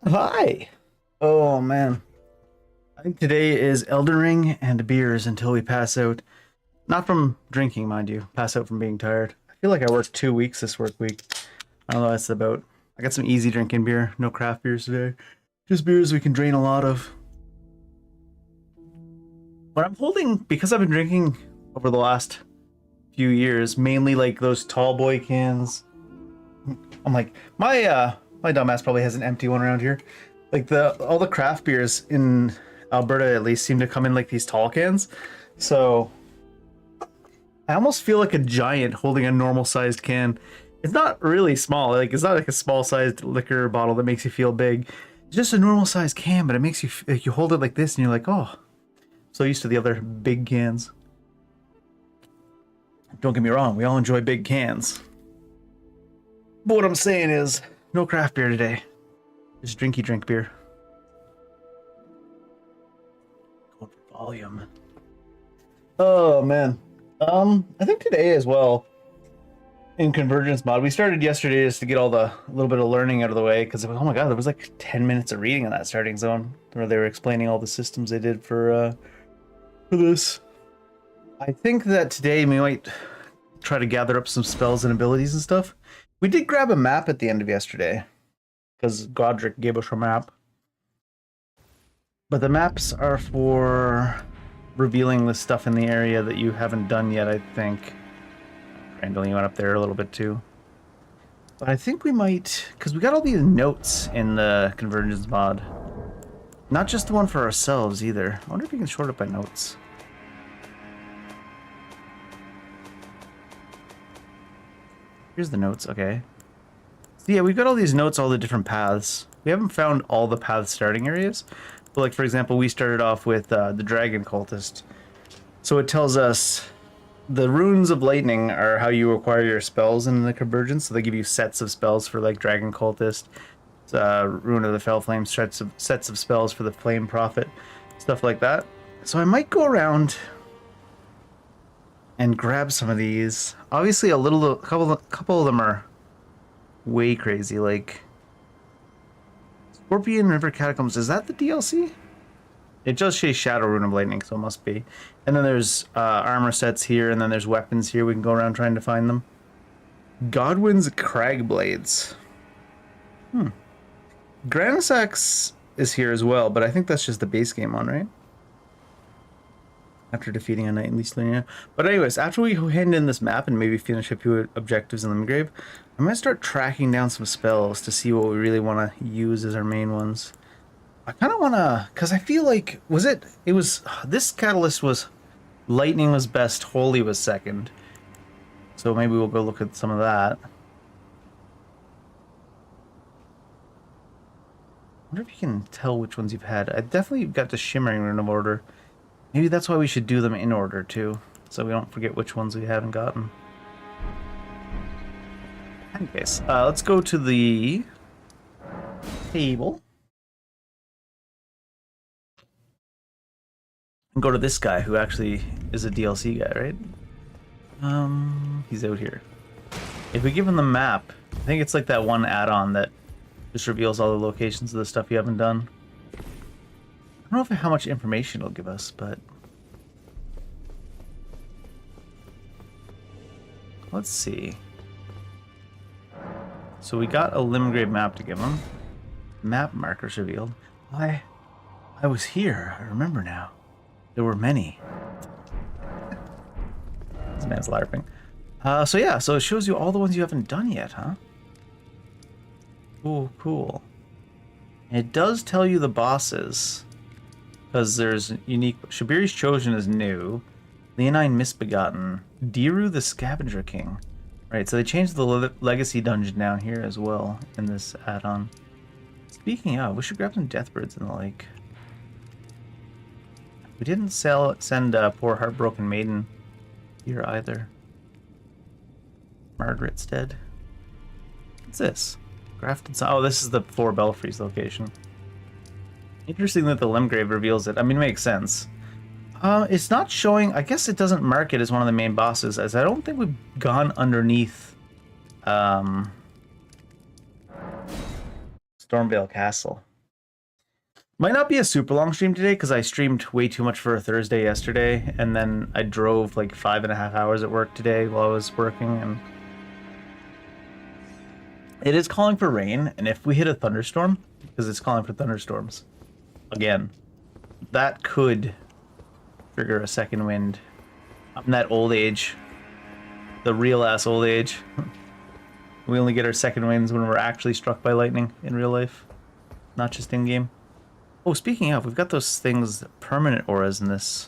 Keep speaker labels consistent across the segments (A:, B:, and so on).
A: Hi. Oh man. I think today is Elden Ring and beers until we pass out. Not from drinking, mind you. Pass out from being tired. I feel like I worked 2 weeks this work week. I don't know what that's about. I got some easy drinking beer. No craft beers today. Just beers we can drain a lot of. But I'm holding, because I've been drinking over the last few years, mainly like those tall boy cans. I'm like, my dumbass probably has an empty one around here. Like all the craft beers in Alberta at least seem to come in like these tall cans. So I almost feel like a giant holding a normal sized can. It's not really small, like it's not like a small sized liquor bottle that makes you feel big. It's just a normal sized can, but it makes you like you hold it like this and you're like, oh, so used to the other big cans. Don't get me wrong, we all enjoy big cans. But what I'm saying is, no craft beer today. Just drinky drink beer. Going for volume. Oh man. I think today as well, in Convergence mod, we started yesterday just to get all the little bit of learning out of the way, because oh my god, there was like 10 minutes of reading in that starting zone where they were explaining all the systems they did for this. I think that today we might try to gather up some spells and abilities and stuff. We did grab a map at the end of yesterday, because Godric gave us a map. But the maps are for revealing the stuff in the area that you haven't done yet, I think. Randall, you went up there a little bit too. But I think we might, because we got all these notes in the Convergence mod. Not just the one for ourselves either. I wonder if we can sort it by notes. Here's the notes, okay. So yeah, we've got all these notes, all the different paths. We haven't found all the path starting areas. But like, for example, we started off with the Dragon Cultist. So it tells us the runes of lightning are how you acquire your spells in the Convergence. So they give you sets of spells for like Dragon Cultist, Rune of the Fell Flame, sets of spells for the Flame Prophet, stuff like that. So I might go around and grab some of these. Obviously, a couple of them are way crazy, like Scorpion River Catacombs. Is that the DLC? It does say Shadow Rune of Lightning, so it must be. And then there's armor sets here, and then there's weapons here. We can go around trying to find them. Godwin's Crag Blades. Granisax is here as well, but I think that's just the base game one, right? After defeating a knight in Leasley. But anyways, after we hand in this map and maybe finish a few objectives in Limgrave, I'm gonna start tracking down some spells to see what we really want to use as our main ones. I kind of want to, because I feel like, this catalyst was, lightning was best, holy was second. So maybe we'll go look at some of that. I wonder if you can tell which ones you've had. I definitely got the Shimmering Rune of Order. Maybe that's why we should do them in order too, so we don't forget which ones we haven't gotten. Anyways, let's go to the table. And go to this guy who actually is a DLC guy, right? He's out here. If we give him the map, I think it's like that one add-on that just reveals all the locations of the stuff you haven't done. I don't know how much information it'll give us, but let's see. So we got a Limgrave map to give him. Map markers revealed. I was here. I remember now. There were many. This man's LARPing. So yeah, so it shows you all the ones you haven't done yet, huh? Cool, cool. It does tell you the bosses. Because there's unique... Shabiri's Chosen is new. Leonine Misbegotten. Diru the Scavenger King. Right, so they changed the Legacy Dungeon down here as well in this add-on. Speaking of, we should grab some Deathbirds and the like. We didn't send poor Heartbroken Maiden here either. Margaret's dead. What's this? Grafted... Oh, this is the Four Belfries location. Interesting that the Limgrave reveals it. I mean, it makes sense. It's not showing... I guess it doesn't mark it as one of the main bosses, as I don't think we've gone underneath Stormvale Castle. Might not be a super long stream today because I streamed way too much for a Thursday yesterday, and then I drove like 5.5 hours at work today while I was working, and it is calling for rain. And if we hit a thunderstorm, because it's calling for thunderstorms again, that could trigger a second wind. I'm that old age, the real ass old age. We only get our second winds when we're actually struck by lightning in real life, not just in game. Oh, speaking of, we've got those things, permanent auras in this.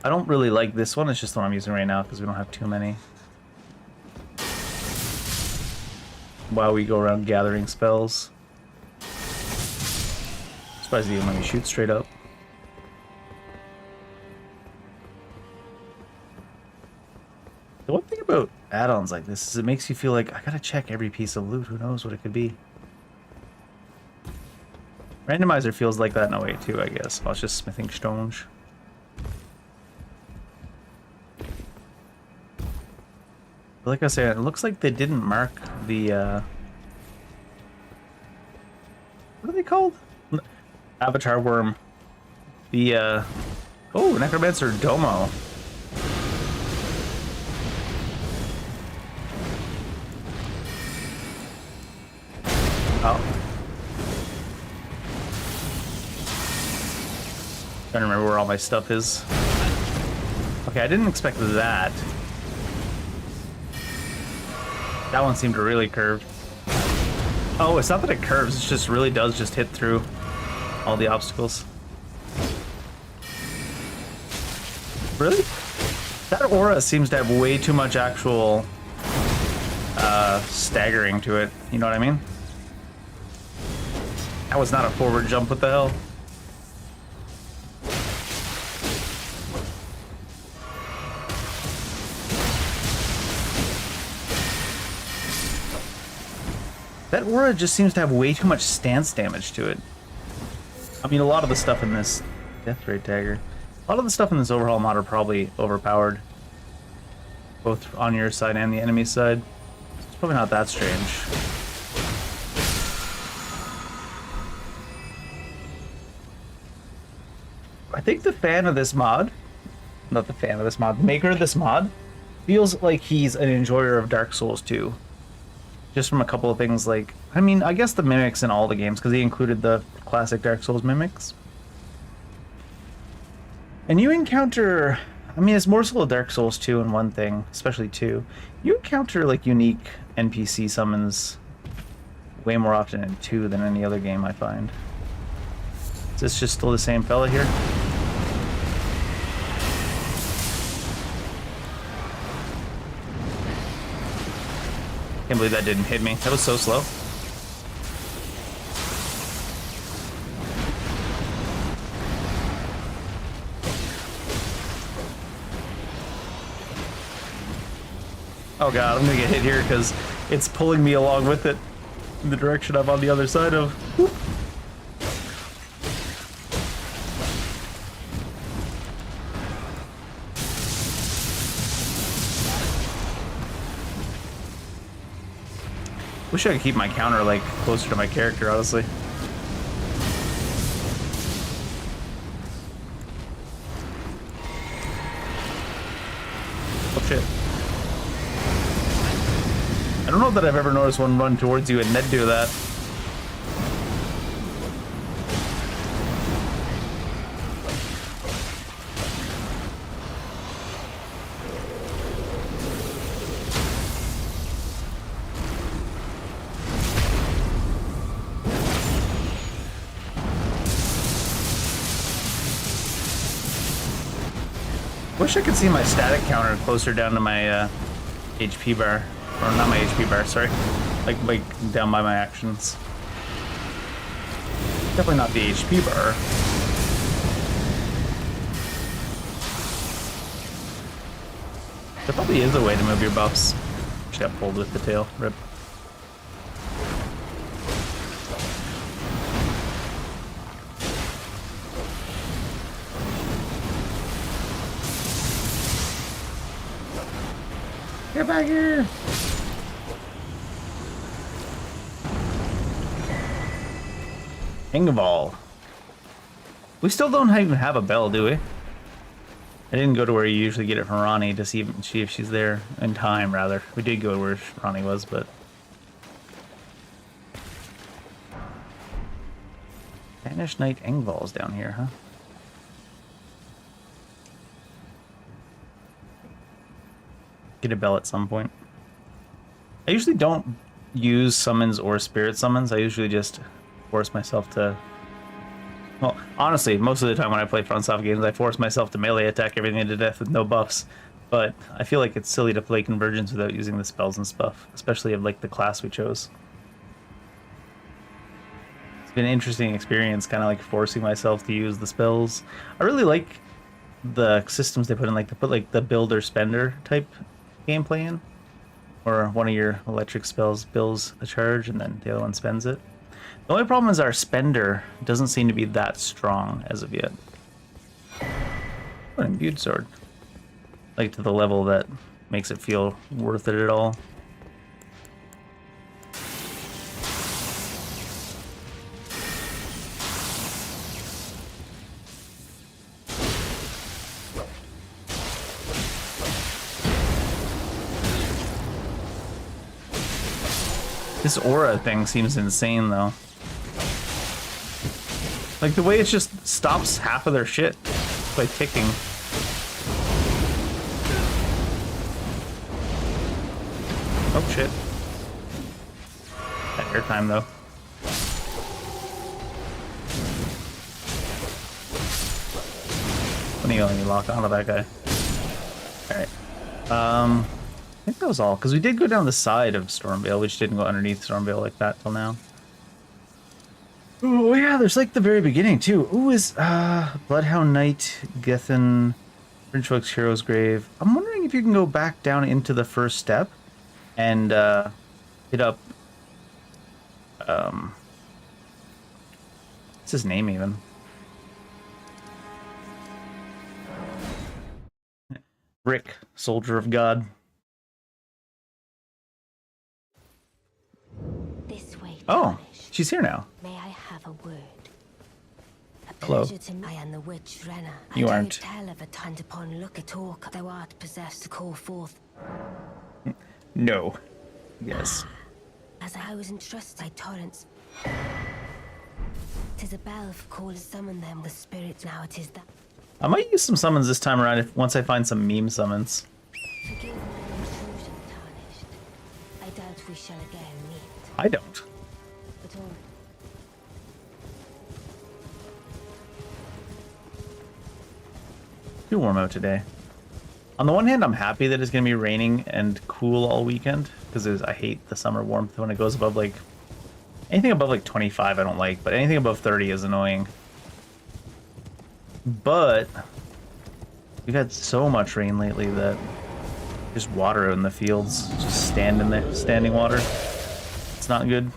A: I don't really like this one, it's just the one I'm using right now because we don't have too many. While we go around gathering spells. Surprised they even let me shoot straight up. The one thing about add-ons like this is it makes you feel like I gotta check every piece of loot, who knows what it could be. Randomizer feels like that in a way too, I guess. Well, it's just smithing stones. But like I said, it looks like they didn't mark the what are they called? Avatar worm. The oh, Necromancer Domo. Oh. Trying to remember where all my stuff is. Okay, I didn't expect that. That one seemed really curved. Oh, it's not that it curves, it just really does just hit through all the obstacles. Really? That aura seems to have way too much actual staggering to it. You know what I mean? That was not a forward jump, what the hell? That aura just seems to have way too much stance damage to it. I mean, a lot of the stuff in this death rate dagger, a lot of the stuff in this overhaul mod are probably overpowered, both on your side and the enemy side. It's probably not that strange. I think the fan of this mod, not the fan of this mod, the maker of this mod, feels like he's an enjoyer of Dark Souls 2. Just from a couple of things like, I mean, I guess the mimics in all the games, because he included the classic Dark Souls mimics. And you encounter, I mean, it's more so Dark Souls 2 in one thing, especially 2. You encounter, like, unique NPC summons way more often in 2 than any other game, I find. Is this just still the same fella here? Can't believe that didn't hit me. That was so slow. Oh god, I'm gonna get hit here because it's pulling me along with it in the direction I'm on the other side of. Whoop. Wish I could keep my counter like closer to my character, honestly. Oh shit. I don't know that I've ever noticed one run towards you and then do that. Wish I could see my static counter closer down to my HP bar. Or not my HP bar, sorry. Like down by my actions. Definitely not the HP bar. There probably is a way to move your buffs. Just got pulled with the tail. Rip. Get back here! Ingval. We still don't even have a bell, do we? I didn't go to where you usually get it from Ronnie to see if she's there in time, rather. We did go where Ronnie was, but... Spanish Knight Ingval's down here, huh? Get a bell at some point. I usually don't use summons or spirit summons. I usually just force myself to... Well, honestly, most of the time when I play FromSoft games, I force myself to melee attack everything to death with no buffs. But I feel like it's silly to play Convergence without using the spells and stuff, especially of like the class we chose. It's been an interesting experience, kind of like forcing myself to use the spells. I really like the systems they put in, like to put like the builder spender type gameplay in, or one of your electric spells builds a charge and then the other one spends it. The only problem is our spender doesn't seem to be that strong as of yet. What an imbued sword. Like to the level that makes it feel worth it at all. This aura thing seems insane though. Like the way it just stops half of their shit by ticking. Oh shit. That airtime though. When you only lock onto that guy. Alright. I think that was all, because we did go down the side of Stormvale. We just didn't go underneath Stormvale like that till now. Oh yeah, there's like the very beginning too. Ooh, is Bloodhound Knight, Gethin, Frinchwick's Hero's Grave. I'm wondering if you can go back down into the first step and hit up what's his name even? Rick, Soldier of God.
B: This way.
A: Oh, she's here now.
B: May I have a word? A
A: Hello.
B: pleasure to me. I am the witch Renna.
A: You
B: I
A: aren't.
B: tell of a time upon look at talk thou art possessed to call forth.
A: No. Yes.
B: As I was entrusted by torrents. 'Tis a bell for call to summon them with spirits. Now it is that.
A: I might use some summons this time around once I find some meme summons.
B: Forgive my intrusion, tarnished. I doubt we shall again meet.
A: I don't.
B: But all
A: Too warm out today. On the one hand, I'm happy that it's going to be raining and cool all weekend, because I hate the summer warmth when it goes above like... Anything above like 25 I don't like, but anything above 30 is annoying. But we've had so much rain lately that there's water out in the fields, just standing there, standing water. It's not good.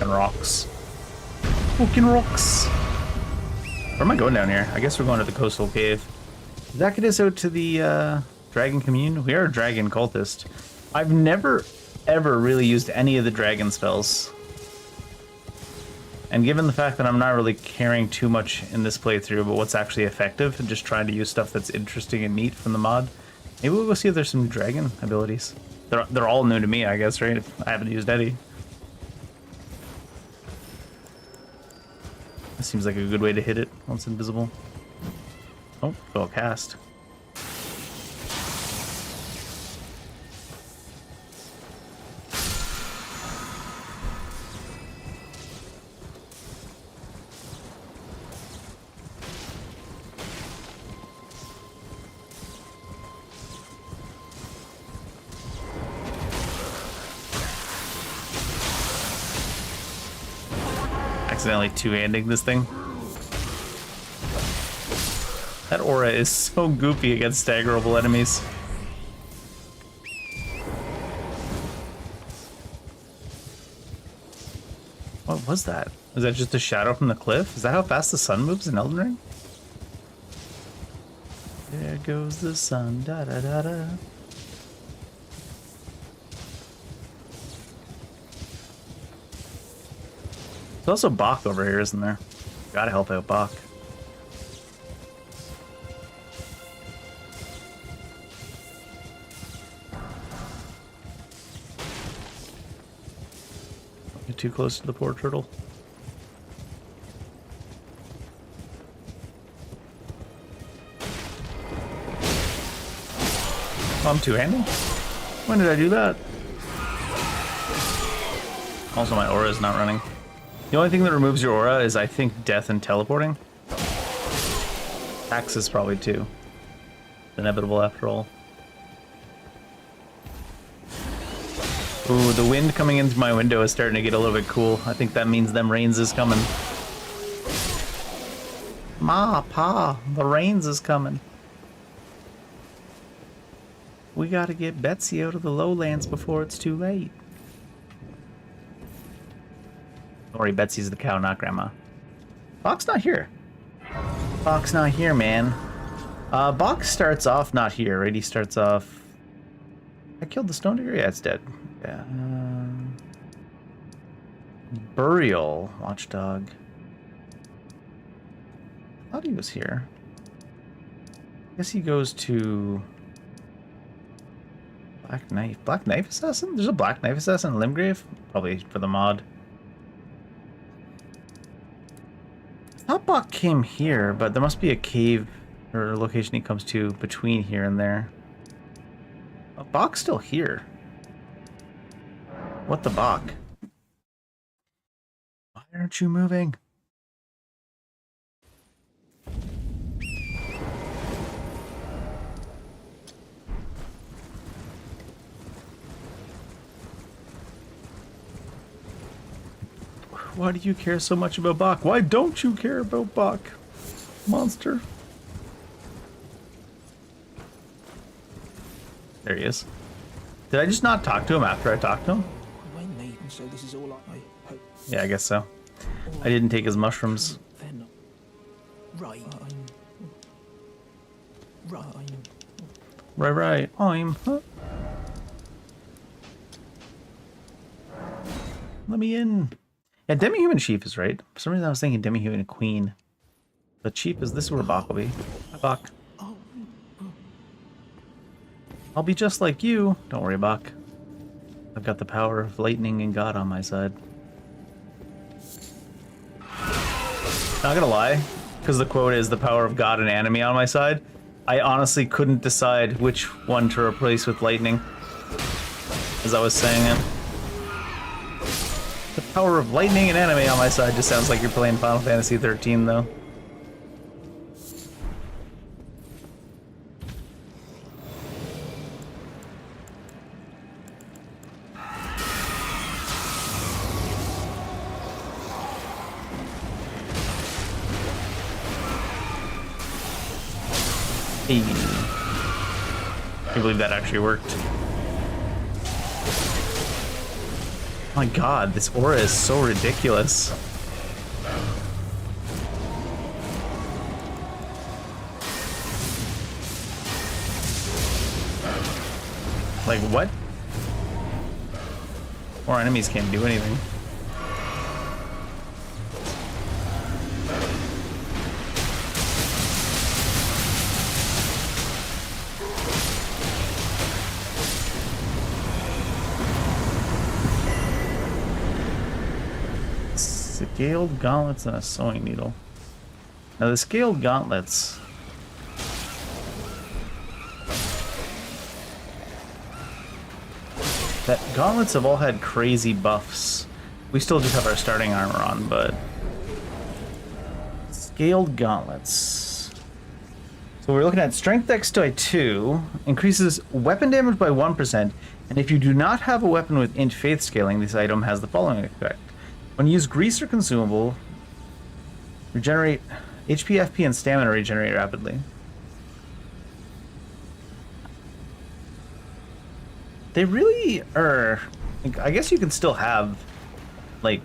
A: Rocks. Fucking rocks. Where am I going down here? I guess we're going to the coastal cave. Does that get us out to the dragon commune? We are a dragon cultist. I've never ever really used any of the dragon spells. And given the fact that I'm not really caring too much in this playthrough about what's actually effective and just trying to use stuff that's interesting and neat from the mod, maybe we'll go see if there's some dragon abilities. They're all new to me, I guess, right? I haven't used any. That seems like a good way to hit it once invisible. Oh, go cast. accidentally two-handing this thing. That aura is so goofy against staggerable enemies. What was that? Was that just a shadow from the cliff? Is that how fast the sun moves in Elden Ring? There goes the sun, da da da da. There's also Bach over here, isn't there? Gotta help out Bach. Don't get too close to the poor turtle. Oh, I'm two-handed? When did I do that? Also, my aura is not running. The only thing that removes your aura is, I think, death and teleporting. Axis probably too. Inevitable after all. Ooh, the wind coming into my window is starting to get a little bit cool. I think that means them rains is coming. Ma, Pa, the rains is coming. We gotta get Betsy out of the lowlands before it's too late. Don't worry, Betsy's the cow, not Grandma. Bach's not here. Bach's not here, man. Bach starts off not here, right? He starts off... I killed the stone digger? Yeah, it's dead. Yeah. Burial, watchdog. I thought he was here. I guess he goes to... Black Knife. Black Knife Assassin? There's a Black Knife Assassin in Limgrave? Probably for the mod. I thought Bach came here, but there must be a cave or location he comes to between here and there. Oh, Bach's still here. What the Bach? Why aren't you moving? Why do you care so much about Bach? Why don't you care about Bach? Monster. There he is. Did I just not talk to him after I talked to him?
C: So this is all I hope.
A: Yeah, I guess so. I didn't take his mushrooms.
C: They're not right.
A: Right. Huh? Let me in. Yeah, Demi-Human Chief is right. For some reason I was thinking Demi-Human Queen. The Chief is... This is where Bach will be. Hi, Bach. I'll be just like you. Don't worry, Bach. I've got the power of lightning and God on my side. Not gonna lie, because the quote is the power of God and enemy on my side, I honestly couldn't decide which one to replace with lightning as I was saying it. The power of lightning and enemy on my side just sounds like you're playing Final Fantasy 13 though. Hey. I can't believe that actually worked. My god, this aura is so ridiculous. Like, what? Our enemies can't do anything. Scaled gauntlets and a sewing needle. Now the scaled gauntlets... That gauntlets have all had crazy buffs. We still just have our starting armor on, but... Scaled gauntlets. So we're looking at Strength Dex 2, increases weapon damage by 1%, and if you do not have a weapon with int faith scaling, this item has the following effect. When used grease or consumable, Regenerate HP, FP, and stamina regenerate rapidly. They really are. I guess you can still have, like,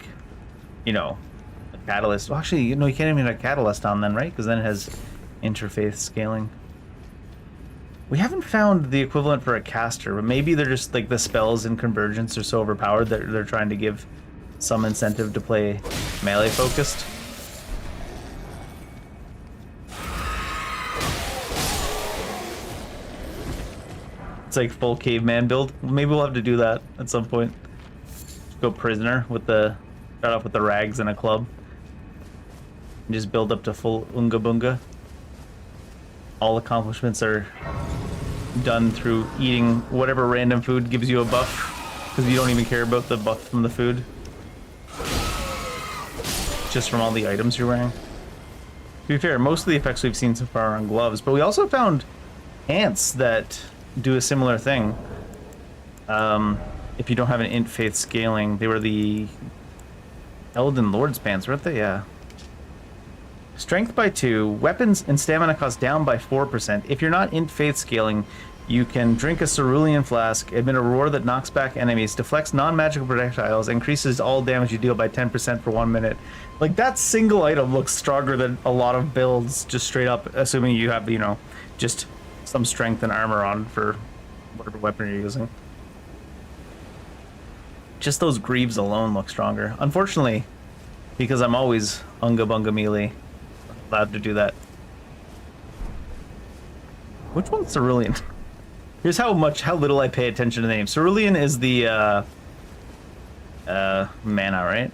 A: you know, a catalyst. Well, actually, you can't even have a catalyst on then, right? Because then it has interfaith scaling. We haven't found the equivalent for a caster, but maybe they're just like the spells in Convergence are so overpowered that they're trying to give some incentive to play melee focused. It's like full caveman build. Maybe we'll have to do that at some point. Go prisoner with start off with the rags and a club. And just build up to full Unga Bunga. All accomplishments are done through eating whatever random food gives you a buff. Because you don't even care about the buff from the food. Just from all the items you're wearing. To be fair, most of the effects we've seen so far are on gloves. But we also found ants that do a similar thing. If you don't have an int faith scaling, they were the Elden Lord's pants, weren't they? Yeah. Strength by 2, weapons and stamina cost down by 4%. If you're not int faith scaling, you can drink a cerulean flask, emit a roar that knocks back enemies, deflects non-magical projectiles, increases all damage you deal by 10% for 1 minute. Like, that single item looks stronger than a lot of builds, just straight up, assuming you have, just some strength and armor on for whatever weapon you're using. Just those greaves alone look stronger. Unfortunately, because I'm always Unga Bunga melee, allowed to do that. Which one's Cerulean? Here's how little I pay attention to the name. Cerulean is the mana, right?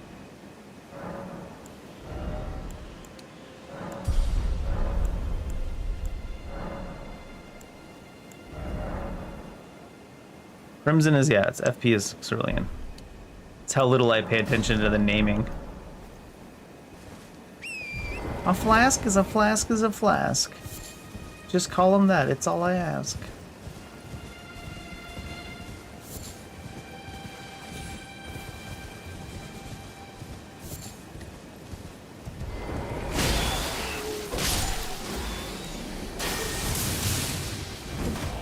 A: Crimson is, yeah, it's FP is Cerulean. It's how little I pay attention to the naming. A flask is a flask is a flask. Just call him that, it's all I ask.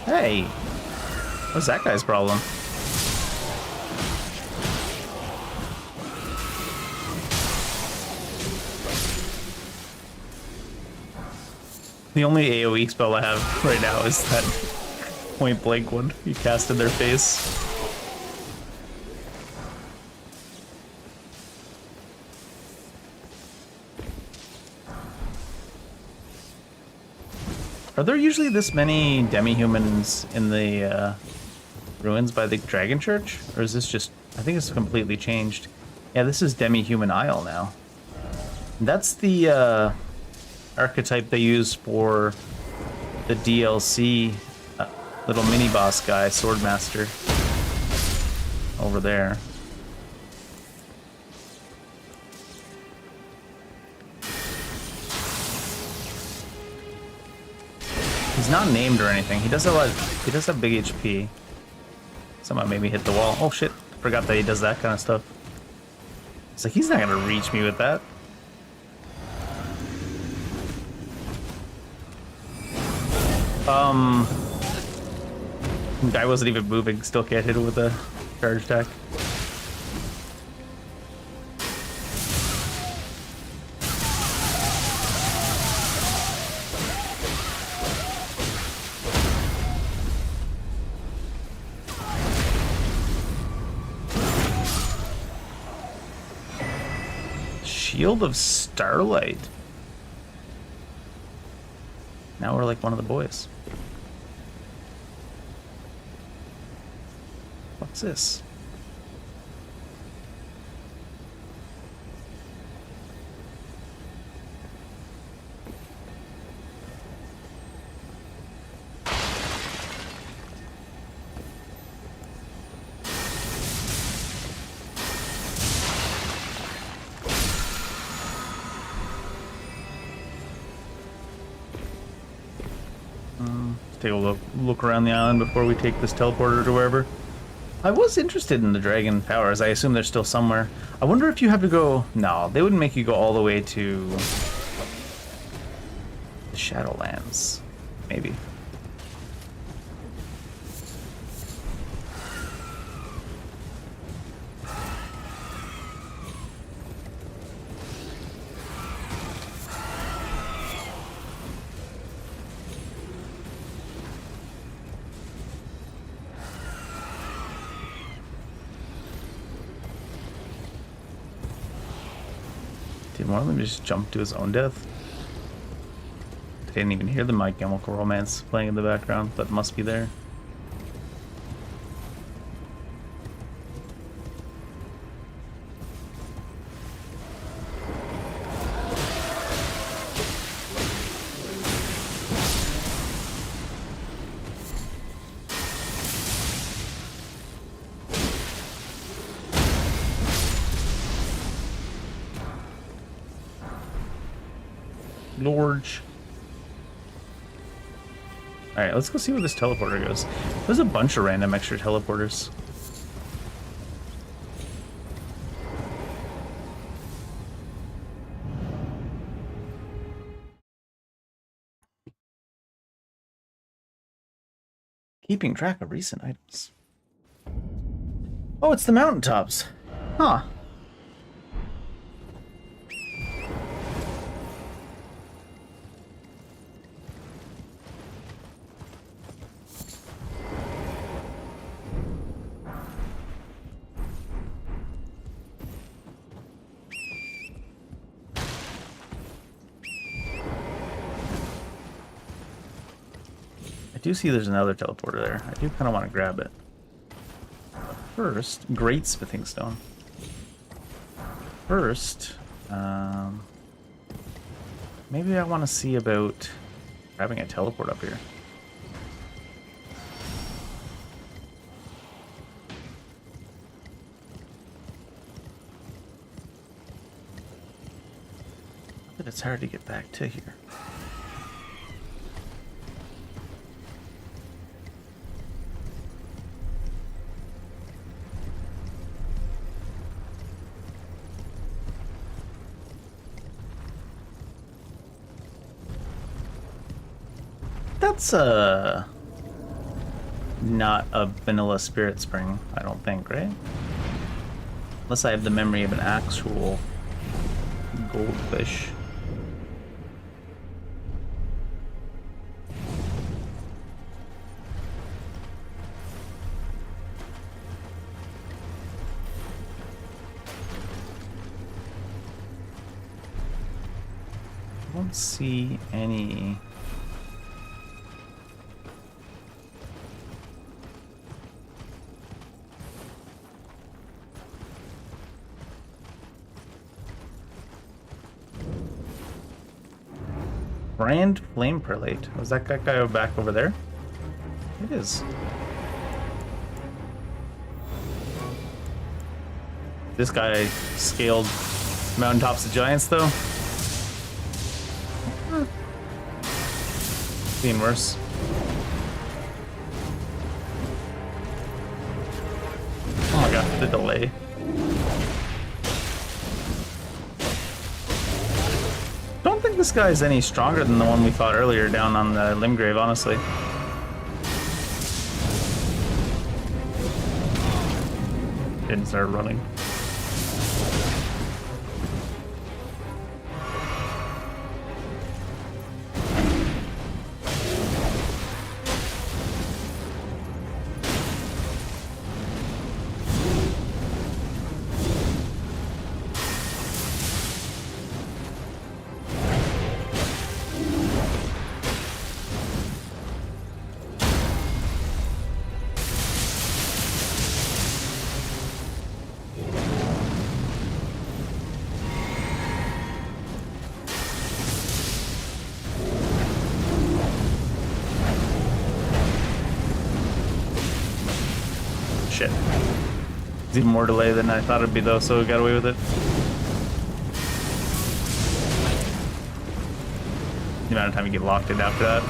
A: Hey! What's that guy's problem? The only AoE spell I have right now is that point blank one you cast in their face. Are there usually this many demi-humans in the ruins by the Dragon Church? Or is this just... I think it's completely changed. Yeah, this is Demi-Human Isle now. That's the archetype they use for the DLC little mini-boss guy, Swordmaster. Over there. He's not named or anything. He does have big HP. Somehow made me hit the wall. Oh shit. Forgot that he does that kind of stuff. It's like, he's not gonna reach me with that. Guy wasn't even moving. Still can't hit it with a charge attack. Shield of Starlight. Now we're like one of the boys. What's this? Take a look around the island before we take this teleporter to wherever. I was interested in the dragon powers. I assume they're still somewhere. I wonder if you have to go... No, they wouldn't make you go all the way to Shadowlands. Maybe. Did one of them just jump to his own death? I didn't even hear the My Chemical Romance playing in the background, but must be there. Lorge. Alright, let's go see where this teleporter goes. There's a bunch of random extra teleporters. Keeping track of recent items. Oh, it's the mountaintops. Huh. I do see there's another teleporter there. I do kind of want to grab it. But first, great smithing stone. First, maybe I want to see about grabbing a teleport up here. But it's hard to get back to here. That's not a vanilla spirit spring, I don't think, right? Unless I have the memory of an actual goldfish. I don't see any. Brand Flame Prelate. Was that guy back over there? It is. This guy scaled mountaintops of giants, though. Seen worse. Oh my god, the delay. Don't think this guy's any stronger than the one we fought earlier down on the Limgrave, honestly. Didn't start running. Shit. It's even more delay than I thought it'd be, though, so we got away with it. The amount of time you get locked in after that.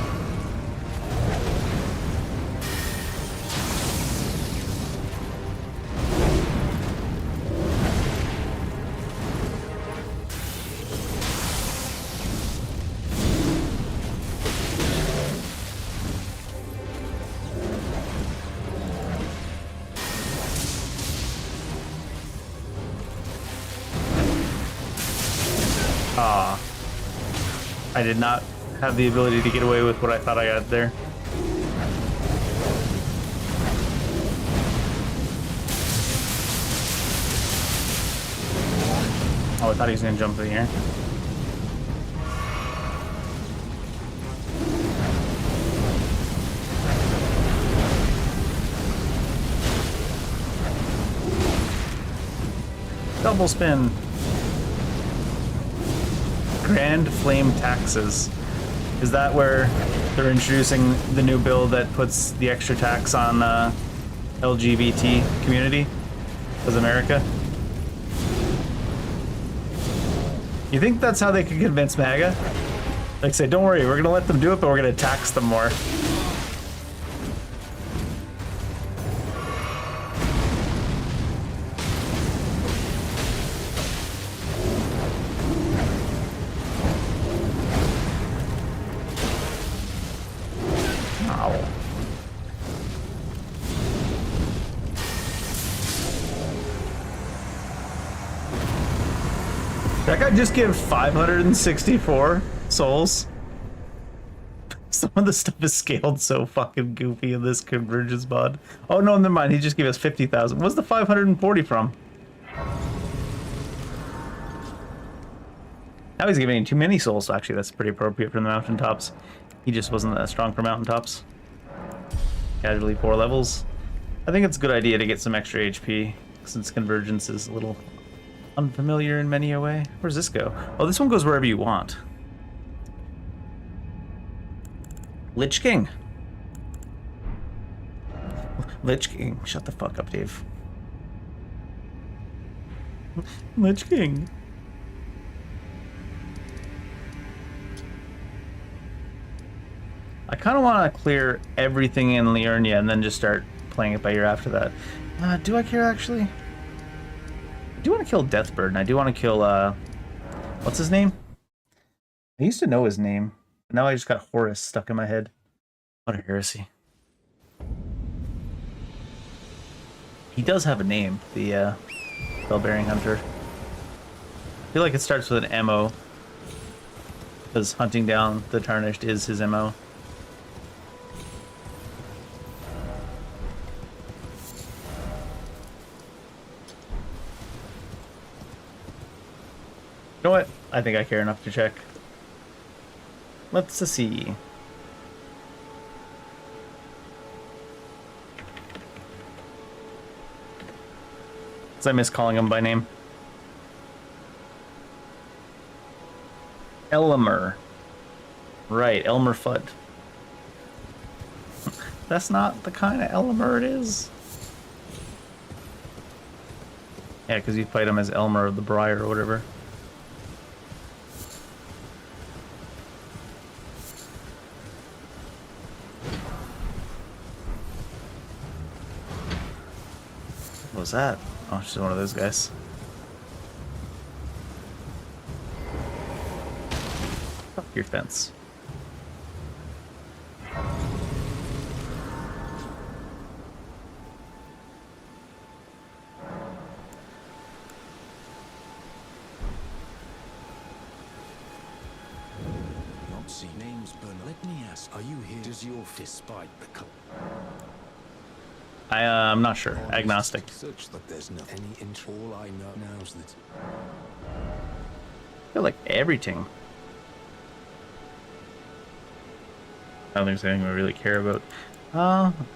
A: Ah. I did not have the ability to get away with what I thought I got there. Oh, I thought he was gonna jump in here. Double spin. Grand Flame Taxes. Is that where they're introducing the new bill that puts the extra tax on LGBT community as America? You think that's how they could convince MAGA? Like say, don't worry, we're gonna let them do it, but we're gonna tax them more. That guy just give 564 souls. Some of the stuff is scaled so fucking goofy in this convergence mod. Oh no, never mind. He just gave us 50,000. What's the 540 from? Now he's giving too many souls. Actually, that's pretty appropriate for the mountaintops. He just wasn't that strong for mountaintops. Casually 4 levels. I think it's a good idea to get some extra HP since convergence is a little unfamiliar in many a way. Where does this go? Oh, this one goes wherever you want. Lich King. Lich King. Shut the fuck up, Dave. Lich King. I kind of want to clear everything in Liurnia and then just start playing it by ear after that. Do I care, actually? I do want to kill Deathbird, and I do want to kill, what's his name? I used to know his name, but now I just got Horus stuck in my head. What a heresy. He does have a name, the, Bell-Bearing Hunter. I feel like it starts with an MO, because hunting down the Tarnished is his MO. You know what? I think I care enough to check. Let's see. I miss calling him by name. Elmer. Right, Elmer Fudd. That's not the kind of Elmer it is. Yeah, because you fight him as Elmer of the Briar or whatever. What was that? Oh, she's one of those guys. Fuck your fence.
D: Not see names, Bernard. Let me ask, are you here? Does your despite the
A: I'm not sure. Agnostic.
D: Such that there's no any intro. All I know now is that
A: I feel like everything. I don't think there's anything we really care about.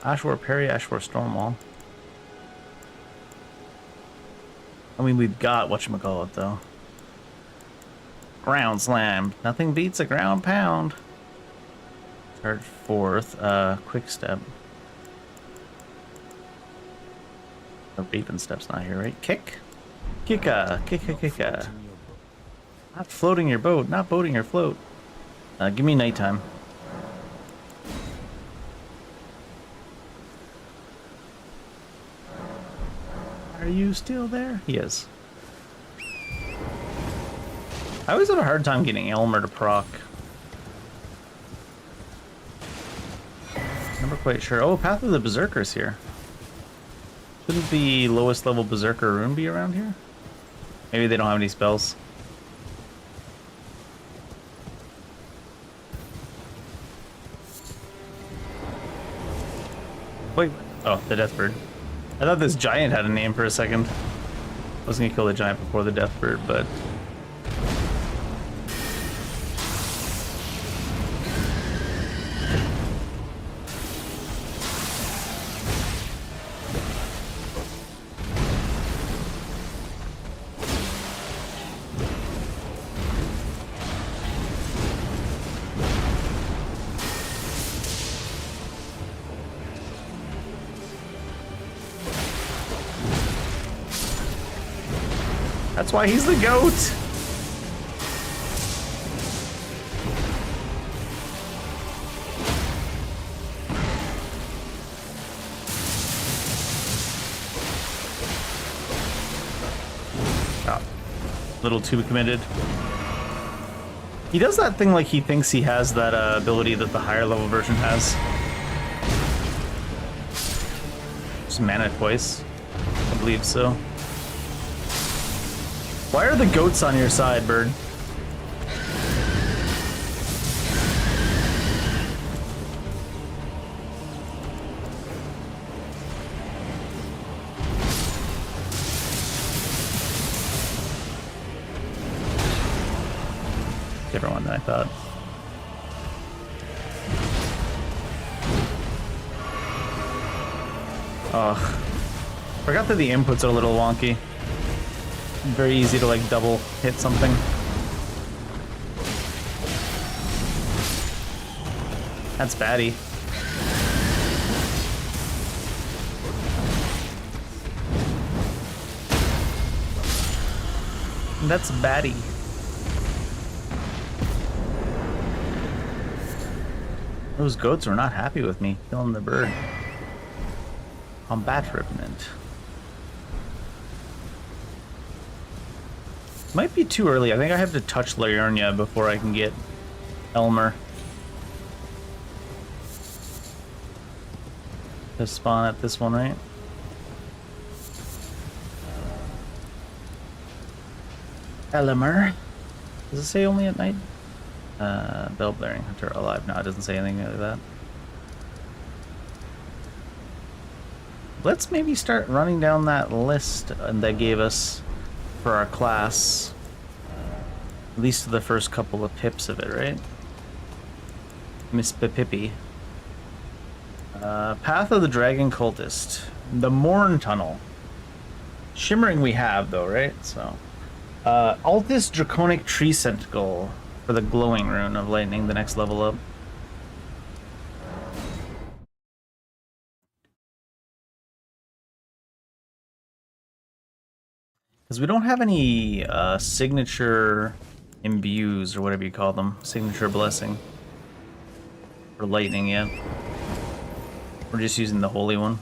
A: Ashwar Perry, Ashwar Stormwall. I mean, we've got whatchamacallit, though. Ground Slam. Nothing beats a ground pound. Charge 4th. Quick Step. Oh, Beepin' Step's not here, right? Kick? Kicka. Kicka. Not floating your boat. Not boating your float. Give me nighttime. Are you still there? He is. I always have a hard time getting Elmer to proc. Never quite sure. Oh, Path of the Berserker's here. Shouldn't the lowest level Berserker rune be around here? Maybe they don't have any spells. Wait. Oh, the death bird. I thought this giant had a name for a second. I was gonna kill the giant before the death bird, but... That's why he's the goat! Oh, little too committed. He does that thing like he thinks he has that ability that the higher level version has. Just mana twice. I believe so. Why are the goats on your side, bird? Different one than I thought. Ugh. Forgot that the inputs are a little wonky. Very easy to like double hit something. That's baddie. That's baddie. Those goats were not happy with me killing the bird. Combat Revenant. Might be too early. I think I have to touch Liurnia before I can get Elmer. To spawn at this one, right? Elmer. Does it say only at night? Bell Blaring Hunter alive. No, it doesn't say anything like that. Let's maybe start running down that list that gave us for our class. At least the first couple of pips of it, right? Miss Pippi. Path of the Dragon Cultist. The Morn Tunnel. Shimmering we have though, right? So Altus Draconic Tree Senticle for the glowing rune of lightning, the next level up. Because we don't have any signature imbues or whatever you call them, signature blessing for lightning yet. We're just using the holy one.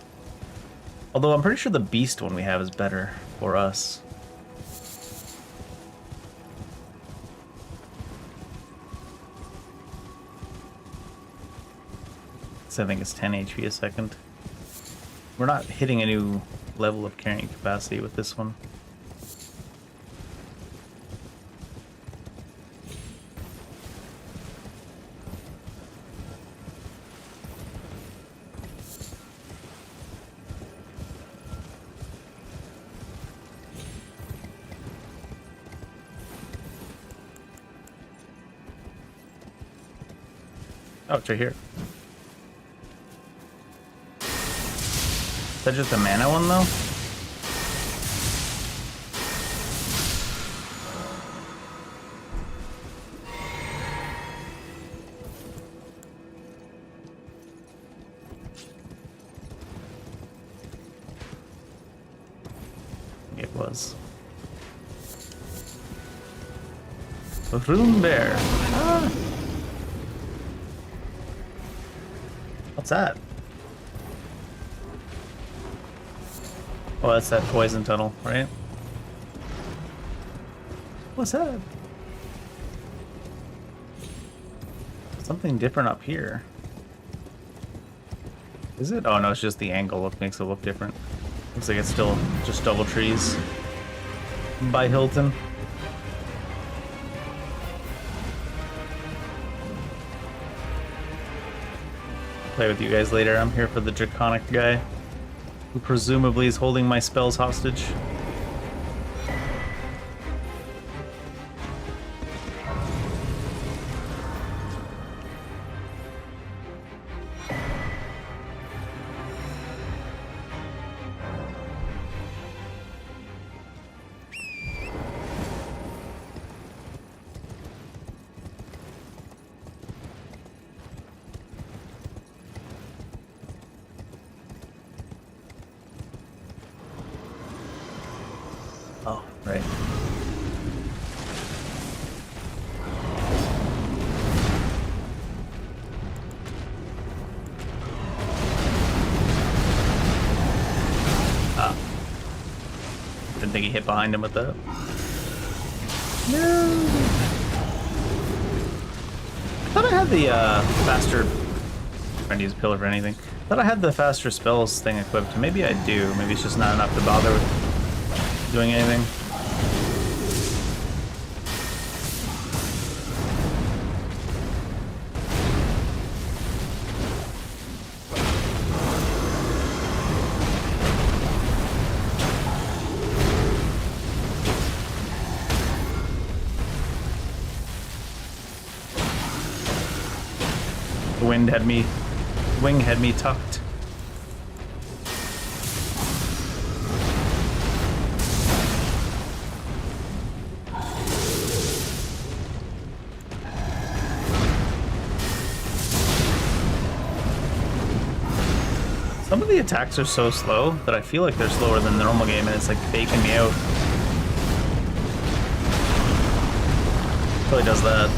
A: Although I'm pretty sure the beast one we have is better for us. So I think it's 10 HP a second. We're not hitting a new level of carrying capacity with this one. Oh, it's right here. Is that just a mana one, though? It was. Rune Bear. Ah. What's that? Oh, that's that poison tunnel, right? What's that? Something different up here. Is it? Oh no, it's just the angle that makes it look different. Looks like it's still just double trees by Hilton. play with you guys later. I'm here for the draconic guy, who presumably is holding my spells hostage. Oh, right. Ah. Didn't think he hit behind him with that. No. I thought I had the faster. Trying to use pillar for anything. I thought I had the faster spells thing equipped. Maybe I do. Maybe it's just not enough to bother with doing anything. The wing had me tucked. Some of the attacks are so slow that I feel like they're slower than the normal game, and it's like faking me out. Really does that.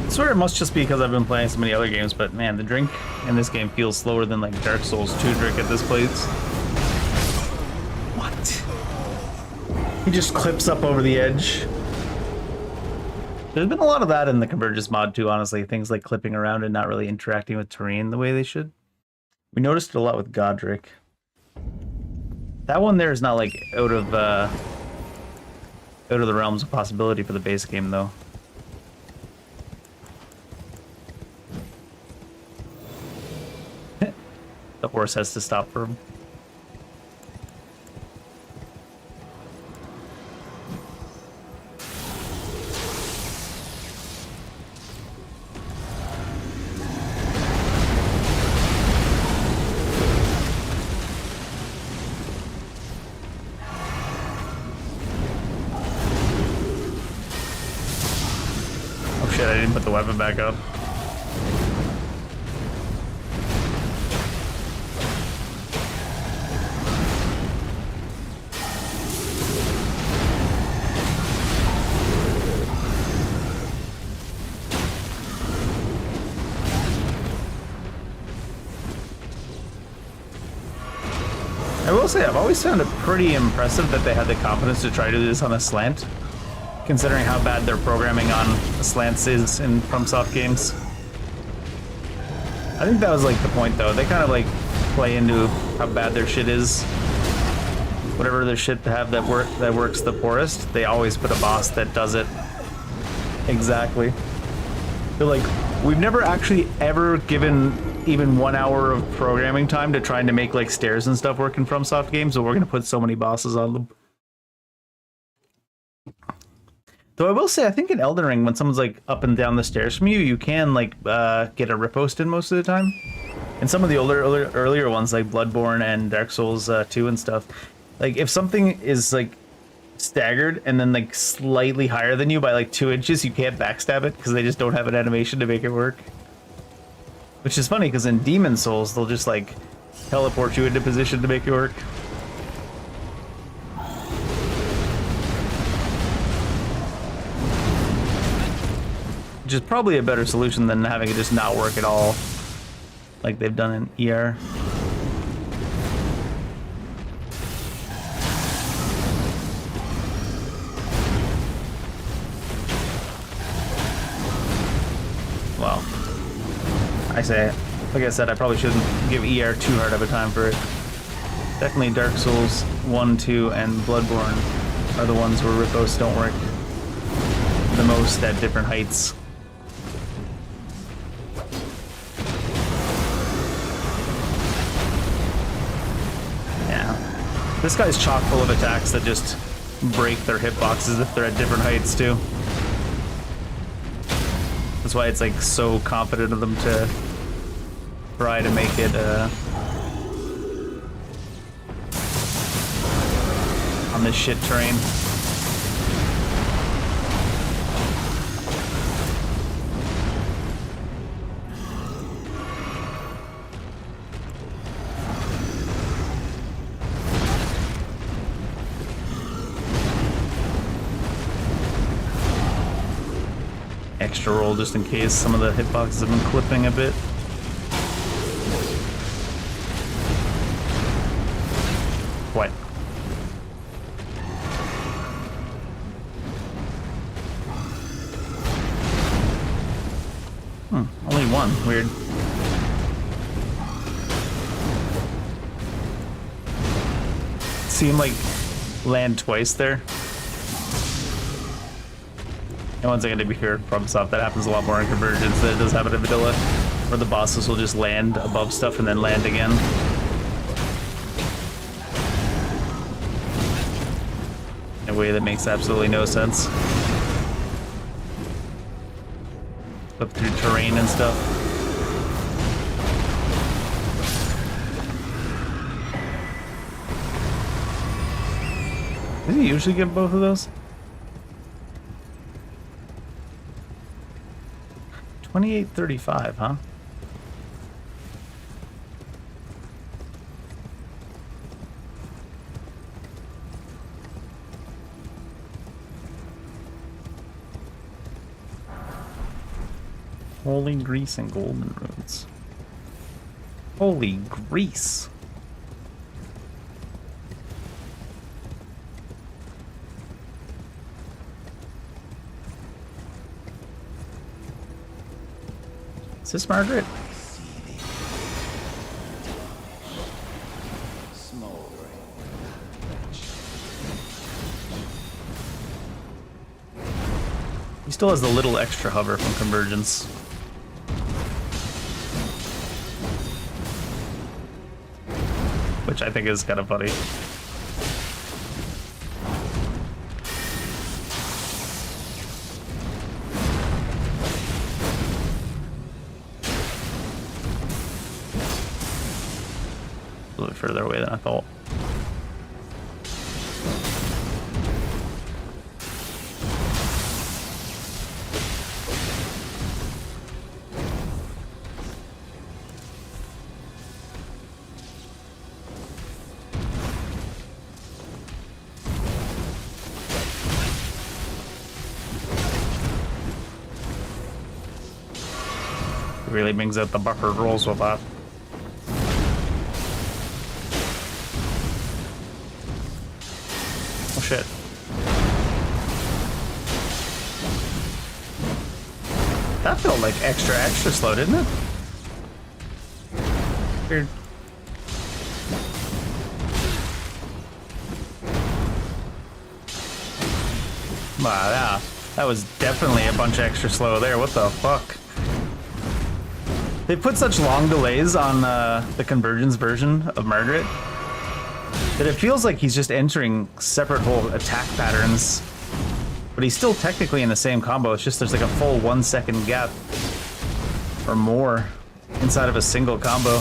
A: I swear it must just be because I've been playing so many other games, but man, the drink in this game feels slower than like Dark Souls 2 drink at this place. What? He just clips up over the edge. There's been a lot of that in the Convergence mod too, honestly. Things like clipping around and not really interacting with terrain the way they should. We noticed it a lot with Godric. That one there is not like out of the realms of possibility for the base game though. The horse has to stop for him. Oh shit, I didn't put the weapon back up. I will say, I've always found it pretty impressive that they had the confidence to try to do this on a slant, considering how bad their programming on slants is in FromSoft games. I think that was like the point though. They kind of like play into how bad their shit is. Whatever their shit have that works the poorest, they always put a boss that does it exactly. They're like, we've never actually ever given even 1 hour of programming time to trying to make like stairs and stuff work in FromSoft games, so we're gonna put so many bosses on them. Though I will say, I think in Elden Ring, when someone's like up and down the stairs from you, you can like get a riposte in most of the time. And some of the earlier ones, like Bloodborne and Dark Souls 2 and stuff, like if something is like staggered and then like slightly higher than you by like 2 inches, you can't backstab it because they just don't have an animation to make it work. Which is funny because in Demon Souls, they'll just like teleport you into position to make it work. Which is probably a better solution than having it just not work at all, like they've done in ER. Well, like I said, I probably shouldn't give ER too hard of a time for it. Definitely Dark Souls 1, 2, and Bloodborne are the ones where rippos don't work the most at different heights. Yeah. This guy's chock full of attacks that just break their hitboxes if they're at different heights too. That's why it's like so confident of them to try to make it on this shit terrain. Extra roll just in case some of the hitboxes have been clipping a bit. What? Only one. Weird. See him like land twice there. And one second, to be fair, from stuff that happens a lot more in Convergence than it does happen in Vanilla, where the bosses will just land above stuff and then land again. In a way that makes absolutely no sense. Up through terrain and stuff. Does he usually get both of those? 2835, huh? Holy grease and golden runes. Holy grease. Is this Margaret? He still has the little extra hover from Convergence. Which I think is kind of funny. A little bit further away than I thought. Really brings out the buffered rolls with that. Oh shit. That felt like extra slow, didn't it? Weird. Wow, yeah. That was definitely a bunch extra slow there. What the fuck? They put such long delays on the Convergence version of Margaret that it feels like he's just entering separate whole attack patterns, but he's still technically in the same combo. It's just there's like a full 1 second gap or more inside of a single combo.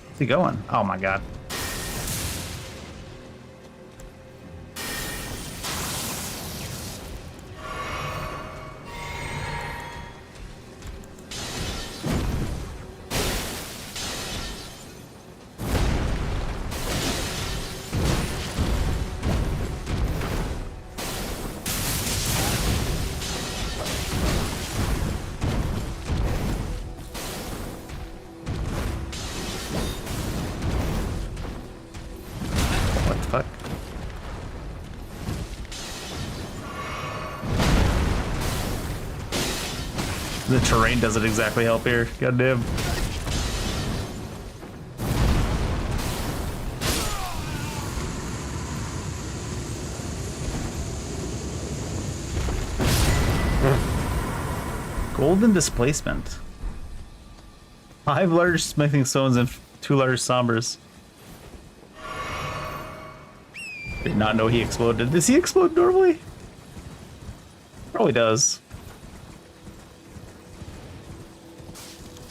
A: Where's he going? Oh my god. fuck? The terrain doesn't exactly help here. Goddamn. Golden displacement. 5 large smithing stones and 2 large sombers. Did not know he exploded. Does he explode normally? Probably does.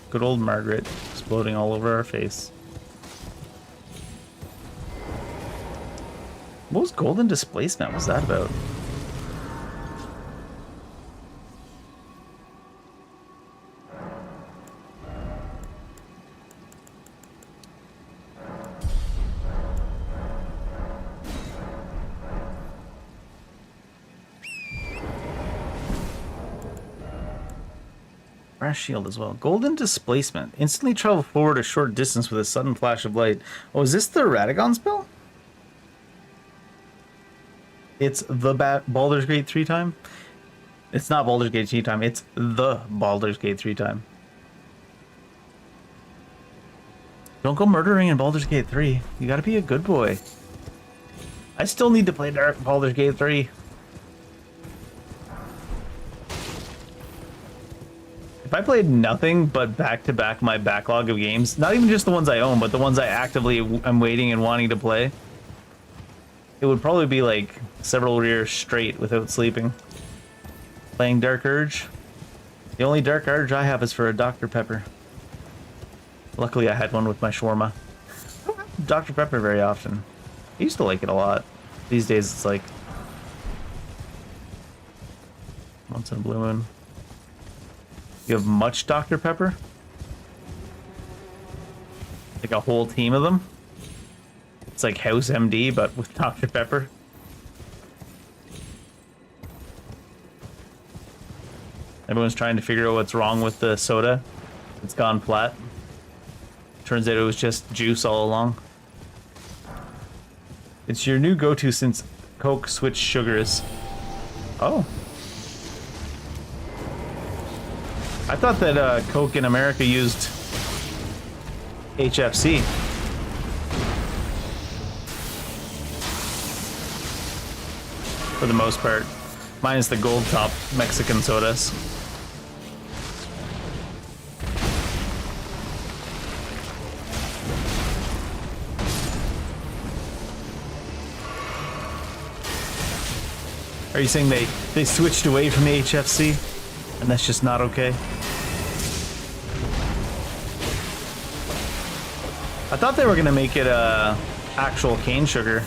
A: Good old Margaret exploding all over our face. What was golden displacement? What was that about? Brass shield as well. Golden displacement. Instantly travel forward a short distance with a sudden flash of light. Oh, is this the Radagon spell? It's the Baldur's Gate 3 time? It's not Baldur's Gate 3 time. It's the Baldur's Gate 3 time. Don't go murdering in Baldur's Gate 3. You gotta be a good boy. I still need to play Baldur's Gate 3. If I played nothing but back-to-back my backlog of games, not even just the ones I own, but the ones I actively am waiting and wanting to play, it would probably be like several years straight without sleeping. Playing Dark Urge. The only Dark Urge I have is for a Dr. Pepper. Luckily I had one with my shawarma. I don't have Dr. Pepper very often. I used to like it a lot. These days it's like once in a blue moon. You have much Dr. Pepper? Like a whole team of them? It's like House MD, but with Dr. Pepper. Everyone's trying to figure out what's wrong with the soda. It's gone flat. Turns out it was just juice all along. It's your new go-to since Coke switched sugars. Oh. I thought that Coke in America used HFC. For the most part. Minus the gold top Mexican sodas. Are you saying they switched away from the HFC? And that's just not okay? I thought they were gonna make it actual cane sugar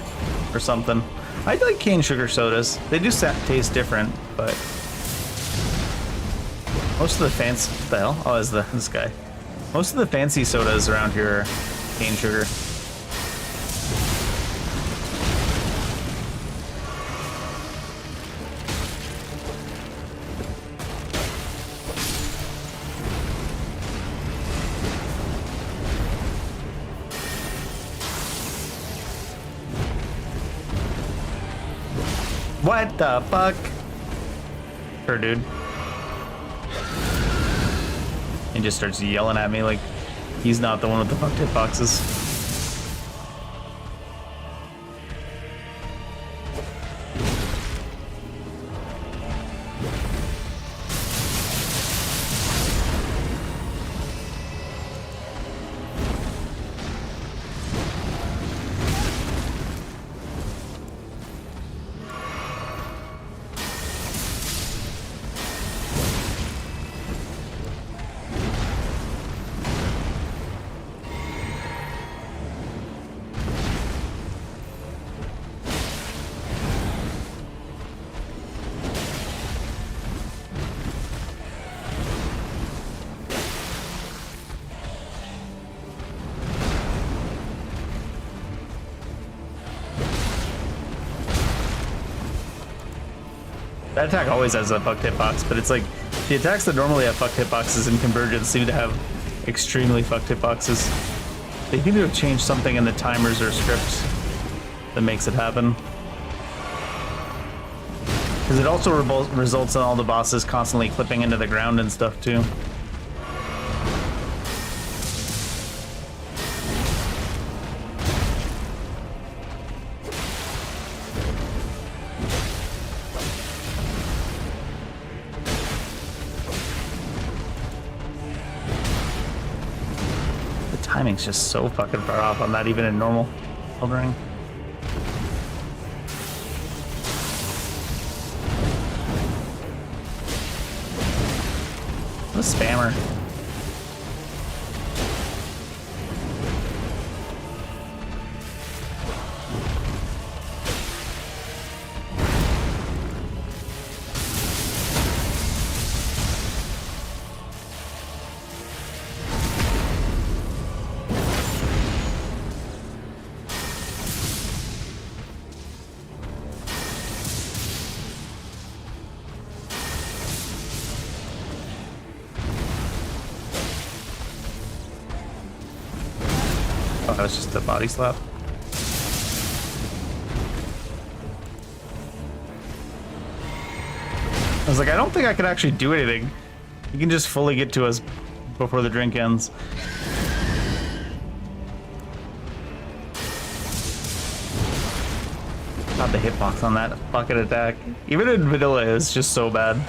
A: or something. I like cane sugar sodas. They do taste different, but most of the fancy, what the hell? Oh, is this guy? Most of the fancy sodas around here are cane sugar. What the fuck? Sure, dude. He just starts yelling at me like he's not the one with the fucked hitboxes. That attack always has a fucked hitbox, but it's like the attacks that normally have fucked hitboxes in Convergence seem to have extremely fucked hitboxes. They seem to have changed something in the timers or scripts. that makes it happen. Because it also results in all the bosses constantly clipping into the ground and stuff too. The timing's just so fucking far off on that, even in normal Elden Ring. What a spammer. Oh, that was just a body slap. I was like, I don't think I could actually do anything. You can just fully get to us before the drink ends. God, the hitbox on that fucking attack. Even in vanilla is just so bad.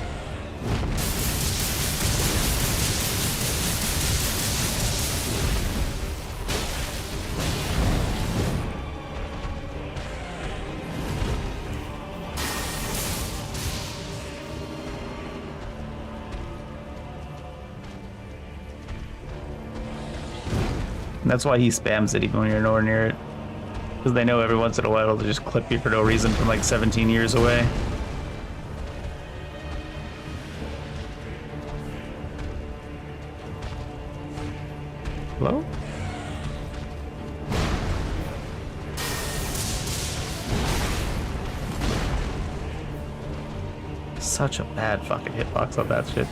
A: That's why he spams it even when you're nowhere near it. Because they know every once in a while they'll just clip you for no reason from like 17 years away. Hello? Such a bad fucking hitbox on that shit.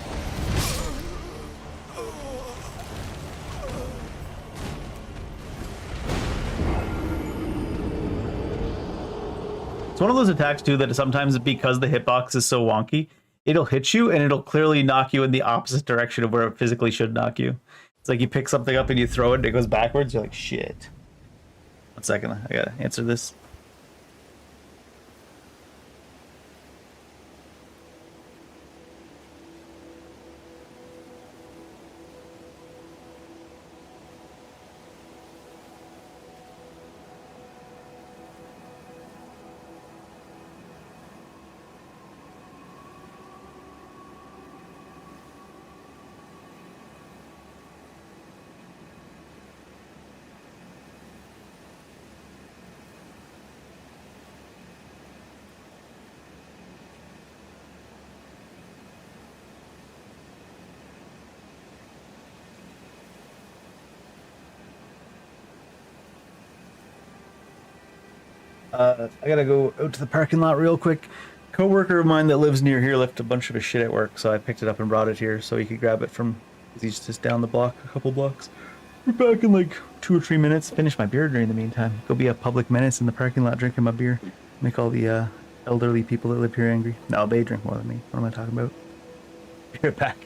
A: It's one of those attacks too that sometimes because the hitbox is so wonky, it'll hit you and it'll clearly knock you in the opposite direction of where it physically should knock you. It's like you pick something up and you throw it and it goes backwards. You're like, shit. 1 second, I gotta answer this. I gotta go out to the parking lot real quick. Coworker of mine that lives near here left a bunch of his shit at work, so I picked it up and brought it here so he could grab it from. He's just down the block, a couple blocks. We're back in like 2 or 3 minutes. Finish my beer during the meantime. Go be a public menace in the parking lot drinking my beer. Make all the elderly people that live here angry. No, they drink more than me. What am I talking about? Be right back.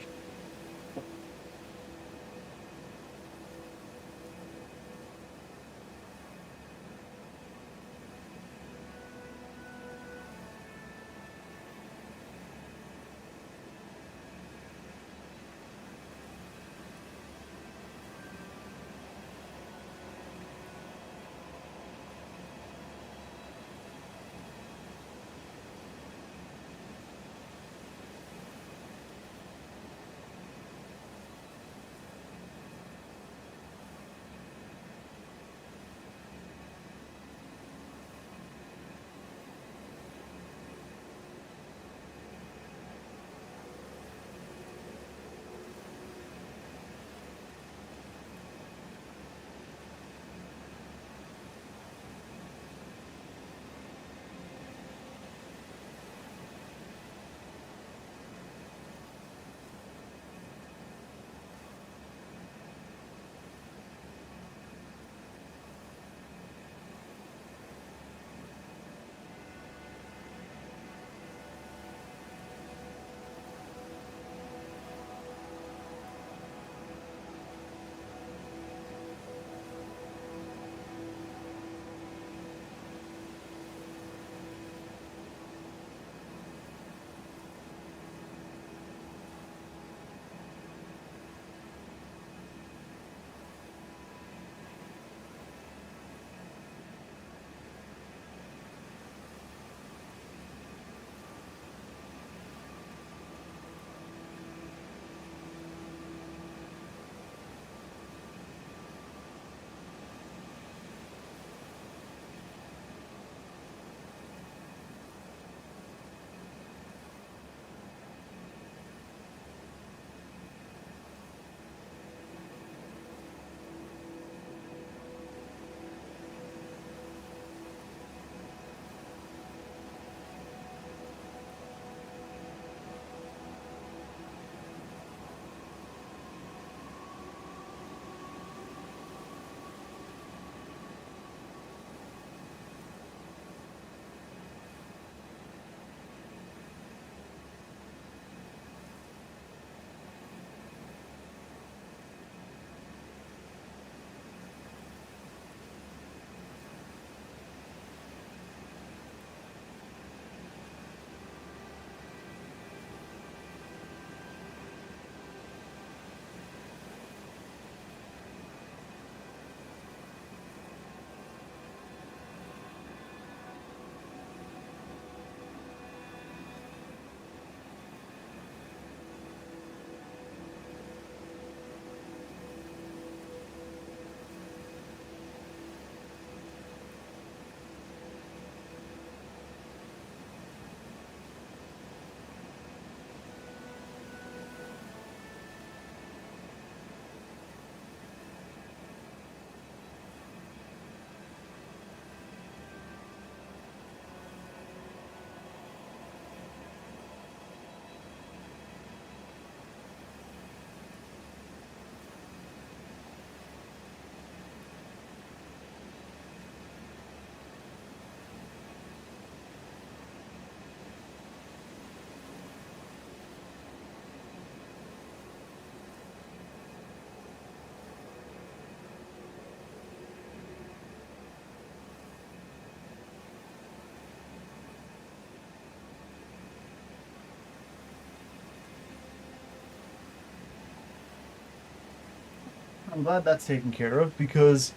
A: I'm glad that's taken care of because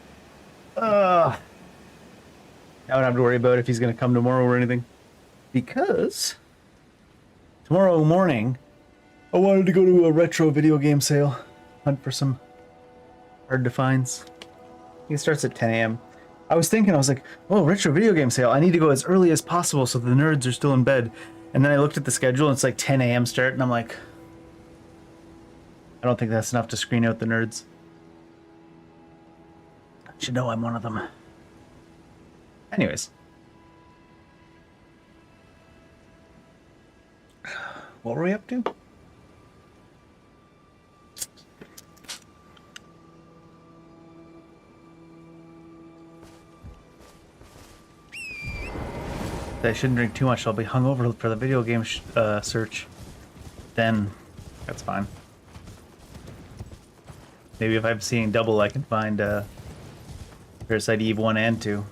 A: I don't have to worry about if he's gonna come tomorrow or anything. Because tomorrow morning I wanted to go to a retro video game sale, hunt for some hard to finds. It starts at 10 a.m. I was like, oh, retro video game sale. I need to go as early as possible so the nerds are still in bed. And then I looked at the schedule and it's like 10 a.m. start, and I'm like, I don't think that's enough to screen out the nerds. You should know I'm one of them. Anyways. What were we up to? I shouldn't drink too much. I'll be hungover for the video game search. Then that's fine. Maybe if I'm seeing double, I can find Parasite Eve 1 and 2.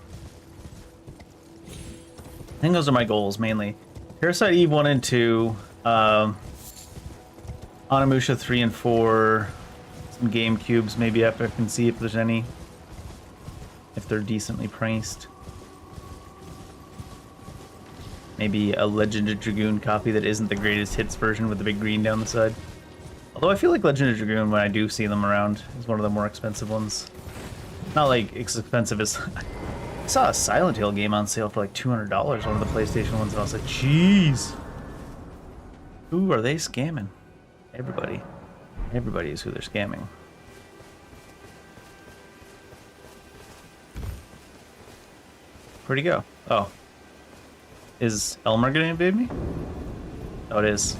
A: I think those are my goals mainly. Parasite Eve 1 and 2, Onimusha 3 and 4, some GameCubes maybe if I can see if there's any. If they're decently priced. Maybe a Legend of Dragoon copy that isn't the greatest hits version with the big green down the side. Although I feel like Legend of Dragoon, when I do see them around, is one of the more expensive ones. Not like as expensive as... I saw a Silent Hill game on sale for like $200, one of the PlayStation ones, and I was like, jeez! Who are they scamming? Everybody. Everybody is who they're scamming. Where'd he go? Oh. Is Elmer gonna invade me? Oh, it is.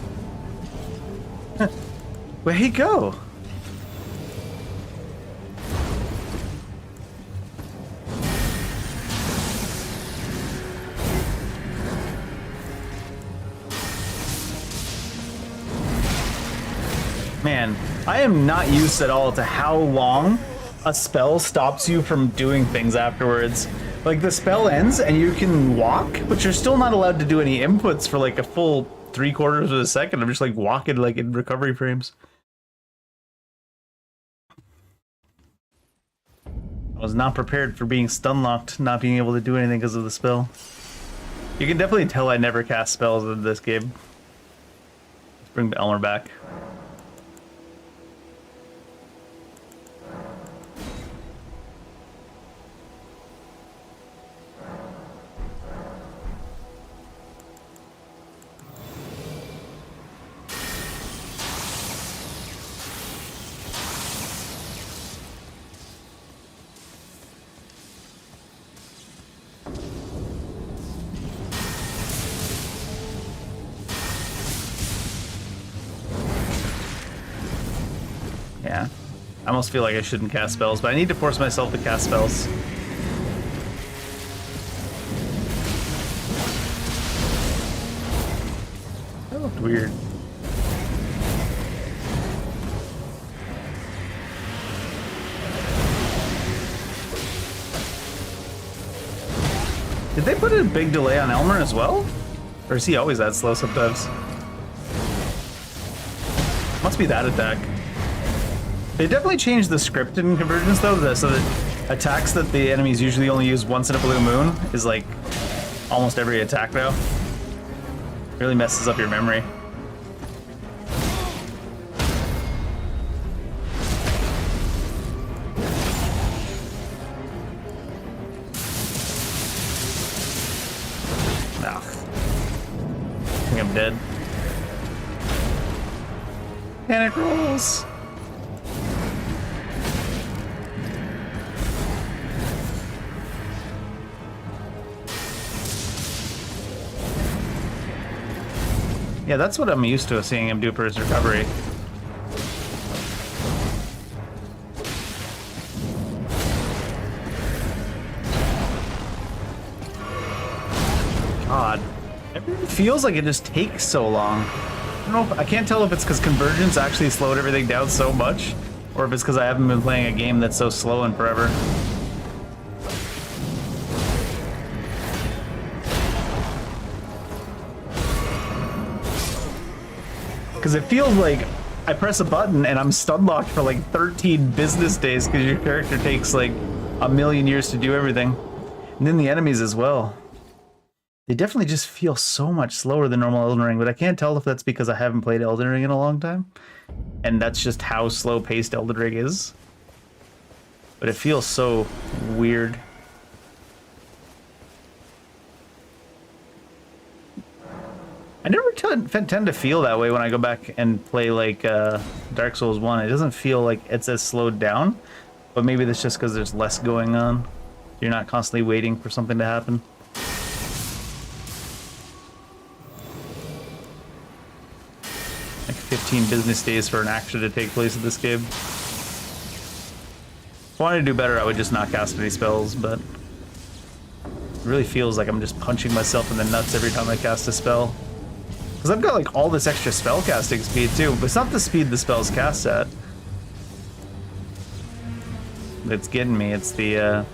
A: Where'd he go? Man, I am not used at all to how long a spell stops you from doing things afterwards. Like, the spell ends and you can walk, but you're still not allowed to do any inputs for like a full 3/4 of a second. I'm just like walking like in recovery frames. I was not prepared for being stun locked, not being able to do anything because of the spell. You can definitely tell I never cast spells in this game. Let's bring Elmer back. Yeah. I almost feel like I shouldn't cast spells, but I need to force myself to cast spells. That looked weird. Did they put a big delay on Elmer as well? Or is he always that slow sometimes? Must be that attack. They definitely changed the script in Convergence though, so that attacks that the enemies usually only use once in a blue moon is like almost every attack now. Really messes up your memory. No. I think I'm dead. Panic rolls. Yeah, that's what I'm used to seeing him do for his recovery. God. It feels like it just takes so long. I don't know if, I can't tell if it's because Convergence actually slowed everything down so much, or if it's because I haven't been playing a game that's so slow in forever. Because it feels like I press a button and I'm stun locked for like 13 business days because your character takes like a million years to do everything. And then the enemies as well. They definitely just feel so much slower than normal Elden Ring, but I can't tell if that's because I haven't played Elden Ring in a long time. And that's just how slow paced Elden Ring is. But it feels so weird. I never tend to feel that way when I go back and play like Dark Souls 1. It doesn't feel like it's as slowed down, but maybe that's just because there's less going on. You're not constantly waiting for something to happen. Like 15 business days for an action to take place in this game. If I wanted to do better, I would just not cast any spells, but it really feels like I'm just punching myself in the nuts every time I cast a spell. Because I've got like all this extra spell casting speed too, but it's not the speed the spells cast at that's getting me, it's the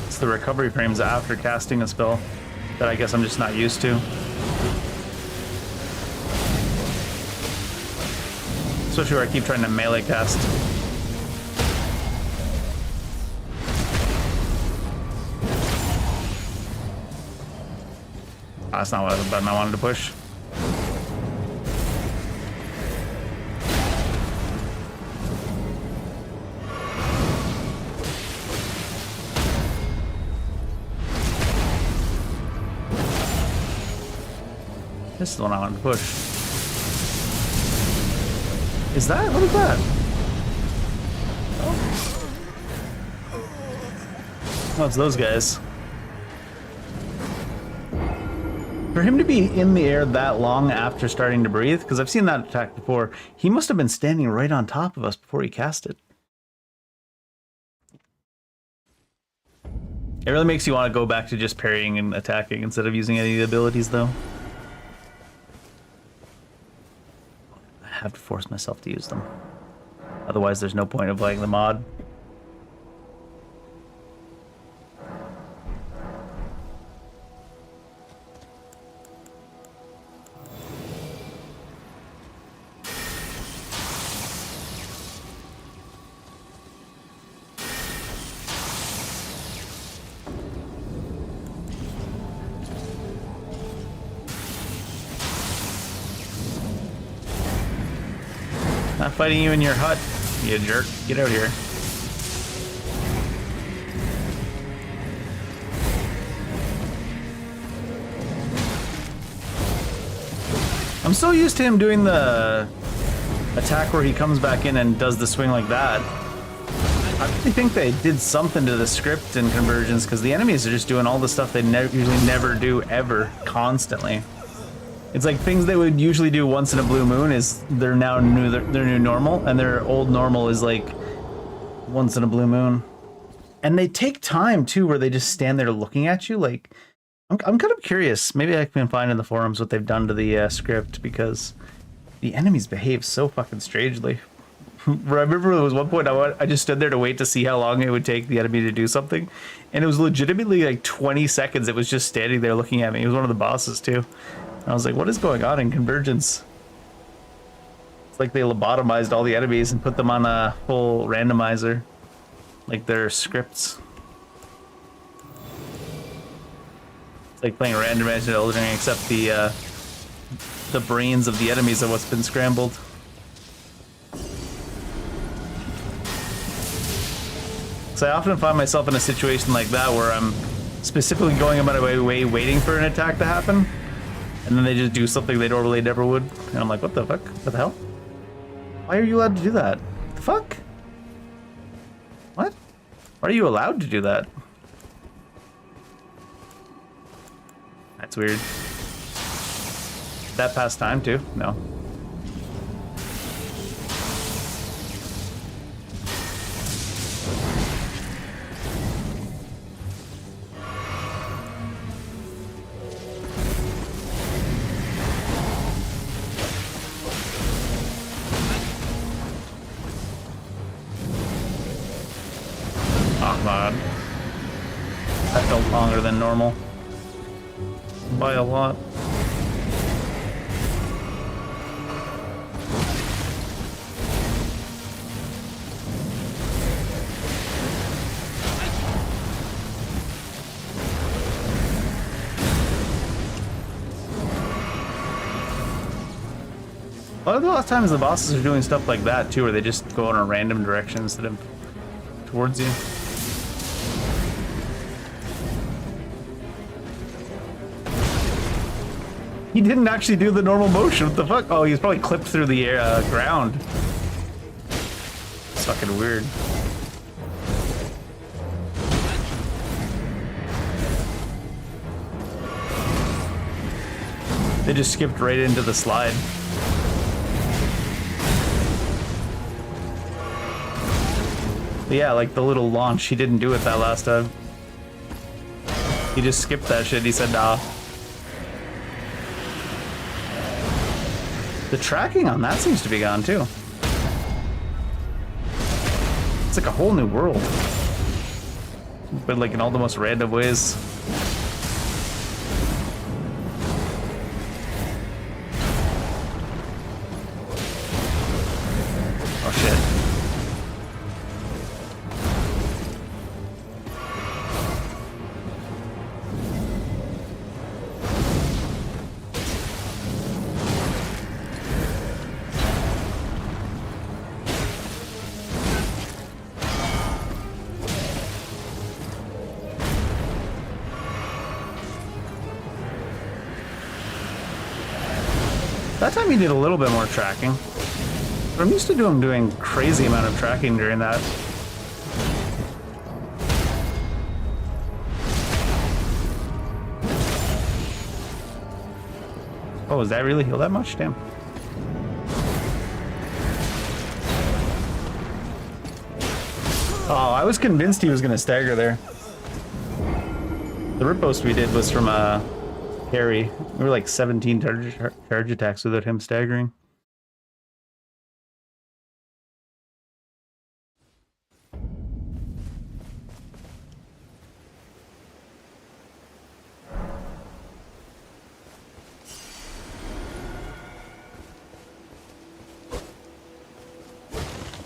A: it's the recovery frames after casting a spell that I guess I'm just not used to. Especially where I keep trying to melee cast. Oh, that's not what the button I wanted to push. This is the one I wanted to push. Is that? What is that? Oh, it's those guys. For him to be in the air that long after starting to breathe, because I've seen that attack before, he must have been standing right on top of us before he cast it. It really makes you want to go back to just parrying and attacking instead of using any of the abilities, though. I have to force myself to use them. Otherwise, there's no point of playing the mod. Not fighting you in your hut, you jerk. Get out here. I'm so used to him doing the attack where he comes back in and does the swing like that. I really think they did something to the script in Convergence, because the enemies are just doing all the stuff they usually never do, ever, constantly. It's like things they would usually do once in a blue moon is they're now their new normal, and their old normal is like once in a blue moon. And they take time too, where they just stand there looking at you. Like, I'm kind of curious. Maybe I can find in the forums what they've done to the script, because the enemies behave so fucking strangely. I remember there was one point I just stood there to wait to see how long it would take the enemy to do something, and it was legitimately like 20 seconds. It was just standing there looking at me. It was one of the bosses too. I was like, what is going on in Convergence? It's like they lobotomized all the enemies and put them on a full randomizer. Like their scripts. It's like playing randomized in Elden Ring, except the brains of the enemies are what's been scrambled. So I often find myself in a situation like that where I'm specifically going about my way waiting for an attack to happen. And then they just do something they normally never would. And I'm like, what the fuck? What the hell? Why are you allowed to do that? What the fuck? What? Why are you allowed to do that? That's weird. That past time too? No. longer than normal. By a lot. A lot of the last times the bosses are doing stuff like that too, where they just go in a random direction instead of towards you. He didn't actually do the normal motion. What the fuck? Oh, he's probably clipped through the ground. It's fucking weird. They just skipped right into the slide. But yeah, like the little launch, he didn't do it that last time. He just skipped that shit. He said, nah. The tracking on that seems to be gone too. It's like a whole new world. But like in all the most random ways. Oh shit. That time he did a little bit more tracking. But I'm used to him doing crazy amount of tracking during that. Oh, does that really heal that much? Damn. Oh, I was convinced he was gonna stagger there. The riposte we did was from Harry. We were like 17 charge attacks without him staggering.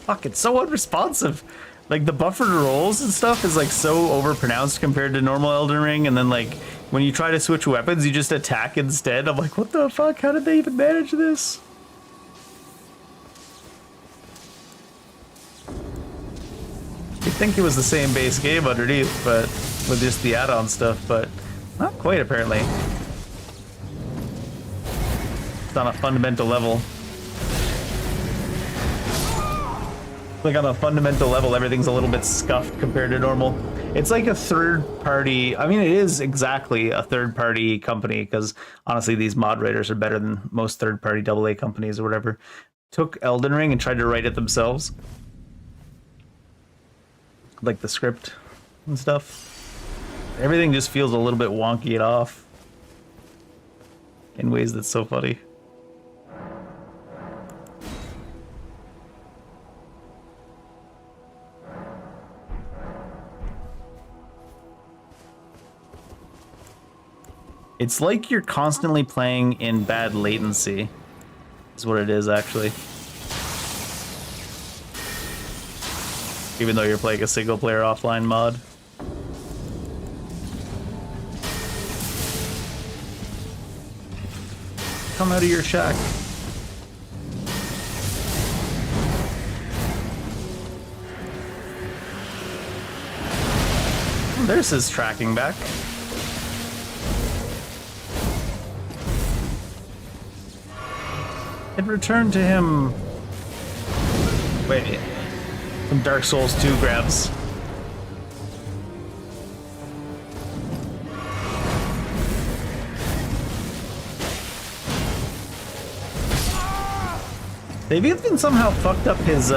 A: Fuck, it's so unresponsive. Like the buffered rolls and stuff is like so overpronounced compared to normal Elden Ring, and then like when you try to switch weapons, you just attack instead. I'm like, what the fuck? How did they even manage this? You'd think it was the same base game underneath, but with just the add-on stuff, but not quite apparently. It's on a fundamental level. Like on a fundamental level, everything's a little bit scuffed compared to normal. It's like a third-party. I mean, it is exactly a third-party company because honestly, these mod writers are better than most third-party AA companies or whatever. Took Elden Ring and tried to write it themselves, like the script and stuff. Everything just feels a little bit wonky and off in ways that's so funny. It's like you're constantly playing in bad latency, is what it is actually. Even though you're playing a single player offline mod. Come out of your shack. There's his tracking back. It returned to him. Wait. Some Dark Souls 2 grabs. They've even somehow fucked up his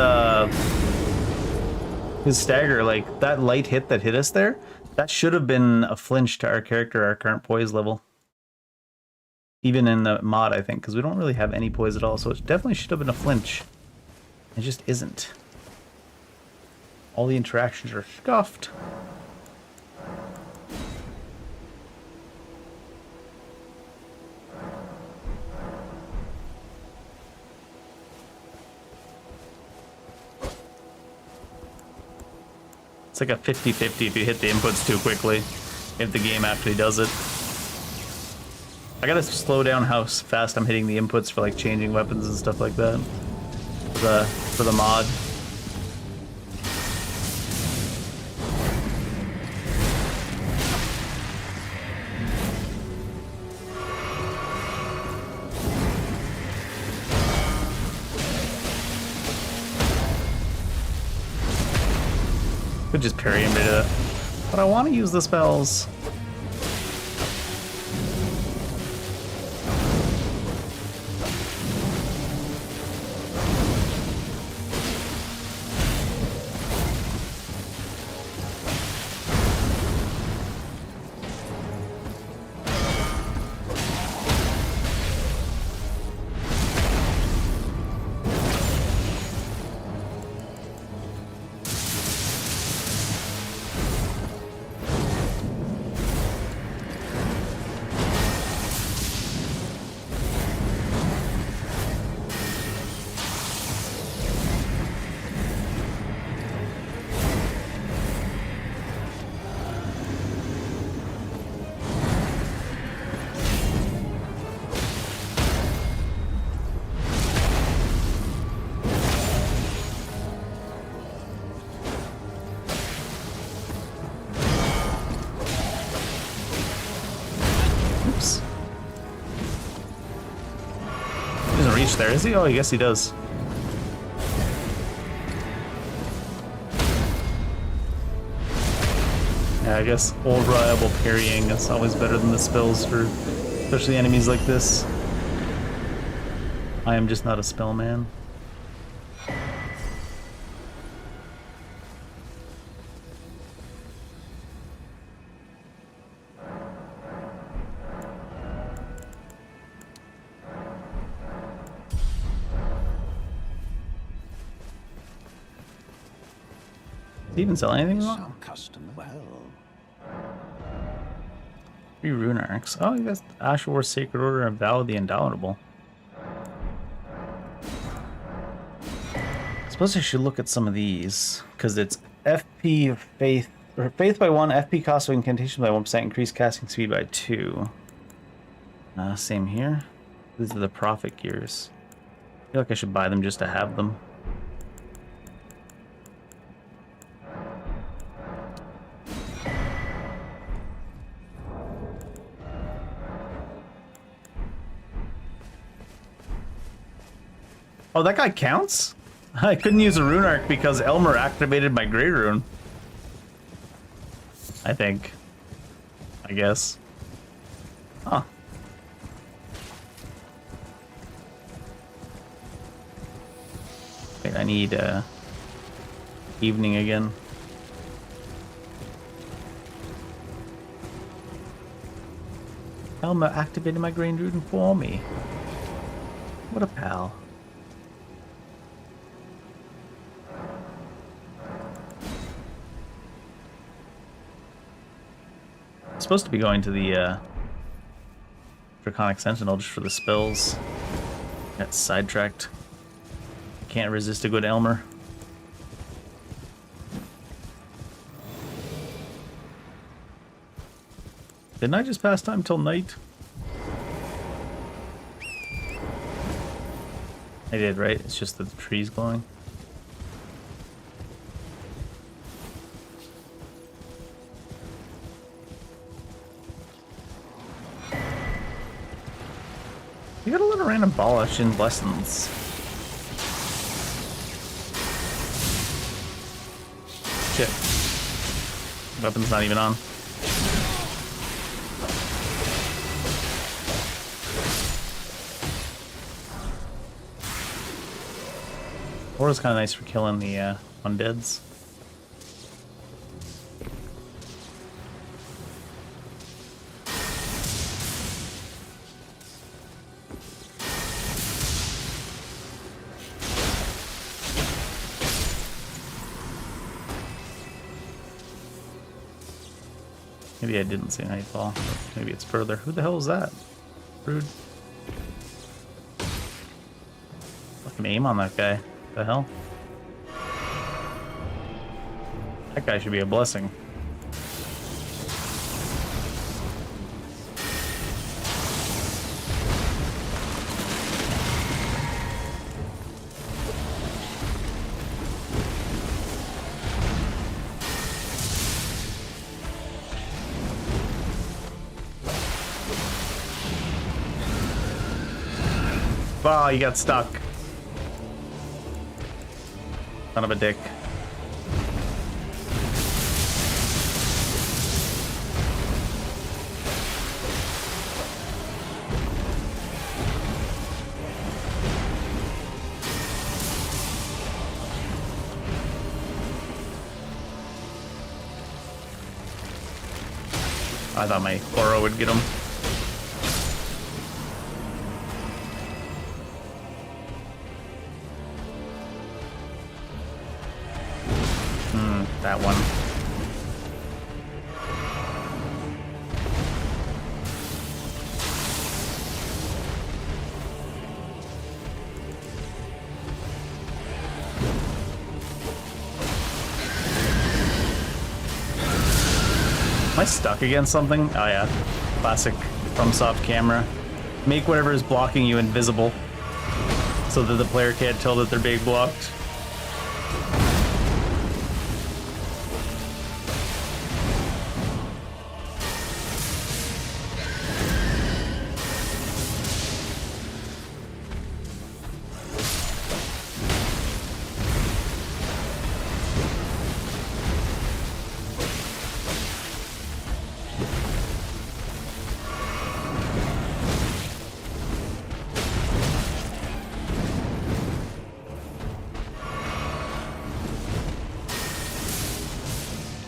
A: stagger. Like that light hit that hit us there, that should have been a flinch to our character, our current poise level. Even in the mod, I think, because we don't really have any poise at all, so it definitely should have been a flinch. It just isn't. All the interactions are scuffed. It's like a 50-50 if you hit the inputs too quickly, if the game actually does it. I gotta slow down how fast I'm hitting the inputs for like changing weapons and stuff like that. For the mod. Could just parry him to, but I want to use the spells. Oops. He doesn't reach there, is he? Oh, I guess he does. Yeah, I guess old reliable parrying is always better than the spells for especially enemies like this. I am just not a spell man. Does he even sell anything?
D: Some customer. Well,
A: 3 rune arcs. Oh, you guys, Ashore Sacred Order and Vow of the Indomitable. I suppose I should look at some of these because it's FP Faith or Faith by 1, FP cost of incantation by 1%, increased casting speed by 2. Same here. These are the Prophet gears. I feel like I should buy them just to have them. Oh, that guy counts? I couldn't use a rune arc because Elmer activated my Grey Rune. I think. I guess. Huh. Wait, I need evening again. Elmer activated my Grey Rune for me. What a pal. Supposed to be going to the Draconic Sentinel just for the spells. Got sidetracked. Can't resist a good Elmer. Didn't I just pass time till night? I did, right? It's just that the tree's glowing. You got a lot of random polish in lessons. Shit. Weapon's not even on. Aura's kind of nice for killing the undeads. Maybe I didn't see Nightfall. Maybe it's further. Who the hell is that? Rude. Fucking aim on that guy. What the hell? That guy should be a blessing. Oh, you got stuck. Son of a dick. I thought my Oro would get him. That one. Am I stuck against something? Oh yeah, classic FromSoft camera. Make whatever is blocking you invisible so that the player can't tell that they're being blocked.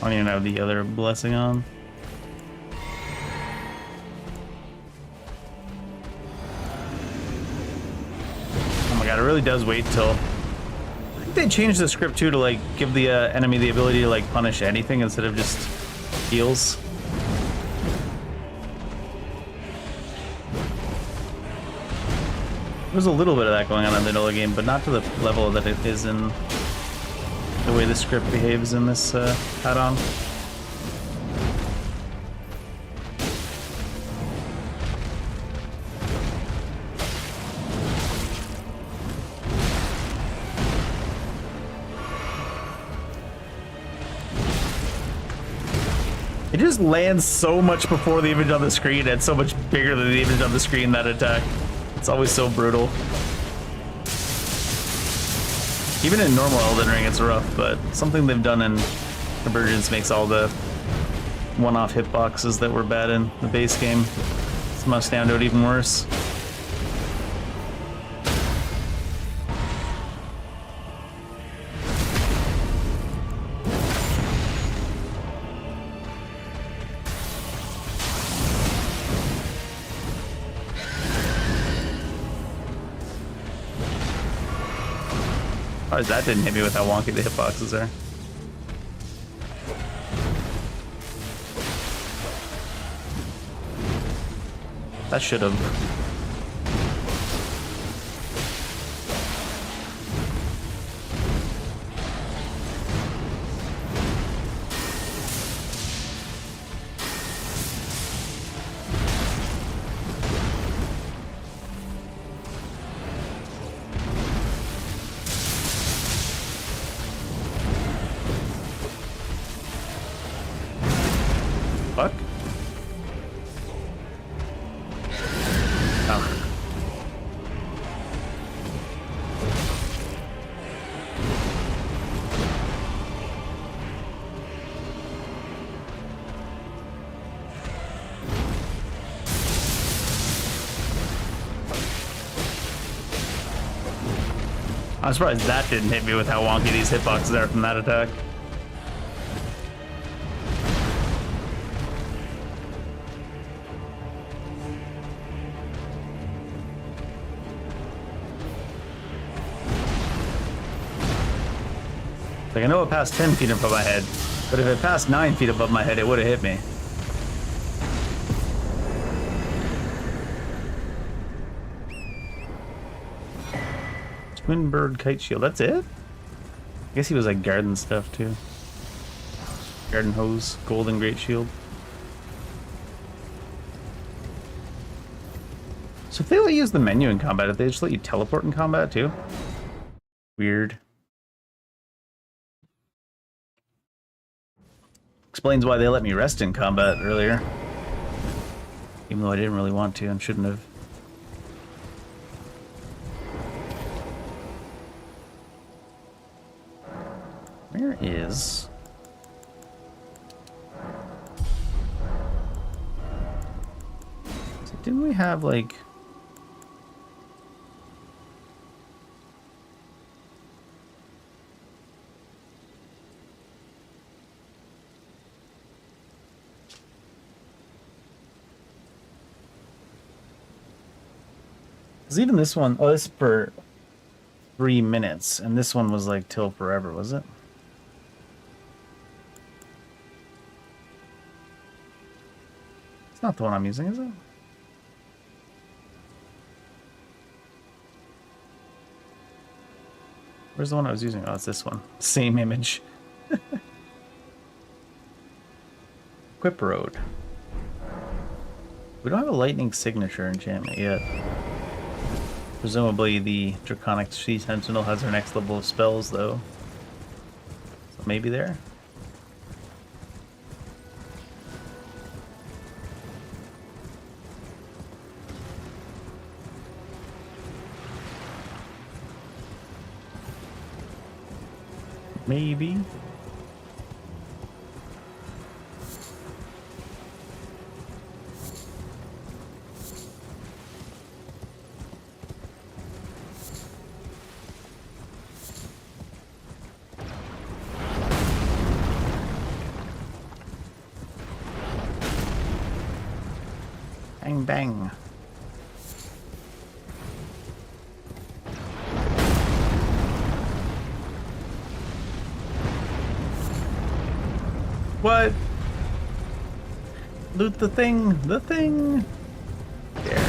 A: I don't even have the other blessing on. Oh my god, it really does wait till... I think they changed the script too to like give the enemy the ability to like punish anything instead of just heals. There's a little bit of that going on in the vanilla game, but not to the level that it is in the way the script behaves in this add-on. It just lands so much before the image on the screen and so much bigger than the image on the screen, that attack. It's always so brutal. Even in normal Elden Ring, it's rough, but something they've done in Convergence makes all the one-off hitboxes that were bad in the base game somehow stand out even worse. That didn't hit me with how wonky the hitboxes are. That should have. Fuck. Oh. I'm surprised that didn't hit me with how wonky these hitboxes are from that attack. Like, I know it passed 10 feet above my head, but if it passed 9 feet above my head, it would have hit me. Twin bird kite shield, that's it? I guess he was like guarding stuff too. Garden hose, golden great shield. So if they let you use the menu in combat, if they just let you teleport in combat too? Weird. Explains why they let me rest in combat earlier. Even though I didn't really want to and shouldn't have. Where is... So didn't we have like... Because even this one, oh, this is for 3 minutes, and this one was like till forever, was it? It's not the one I'm using, is it? Where's the one I was using? Oh, it's this one. Same image. Equip Road. We don't have a lightning signature enchantment yet. Presumably the Draconic Sea Sentinel has our next level of spells, though. So maybe there? Maybe. Bang, bang. What? Loot the thing, the thing. There.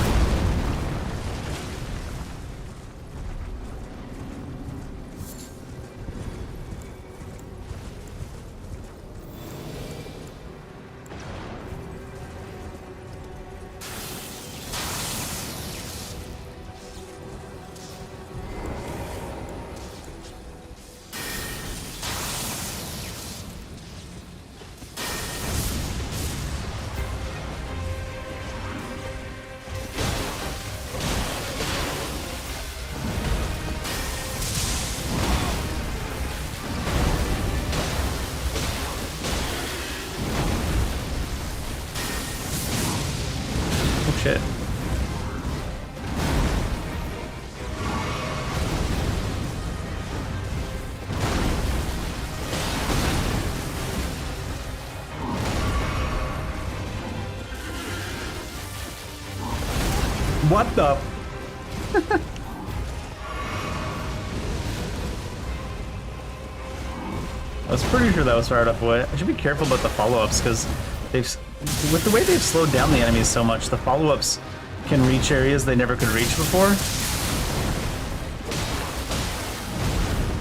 A: Oh shit. What the? I was pretty sure that was far enough away. I should be careful about the follow-ups because they've, with the way they've slowed down the enemies so much, the follow-ups can reach areas they never could reach before.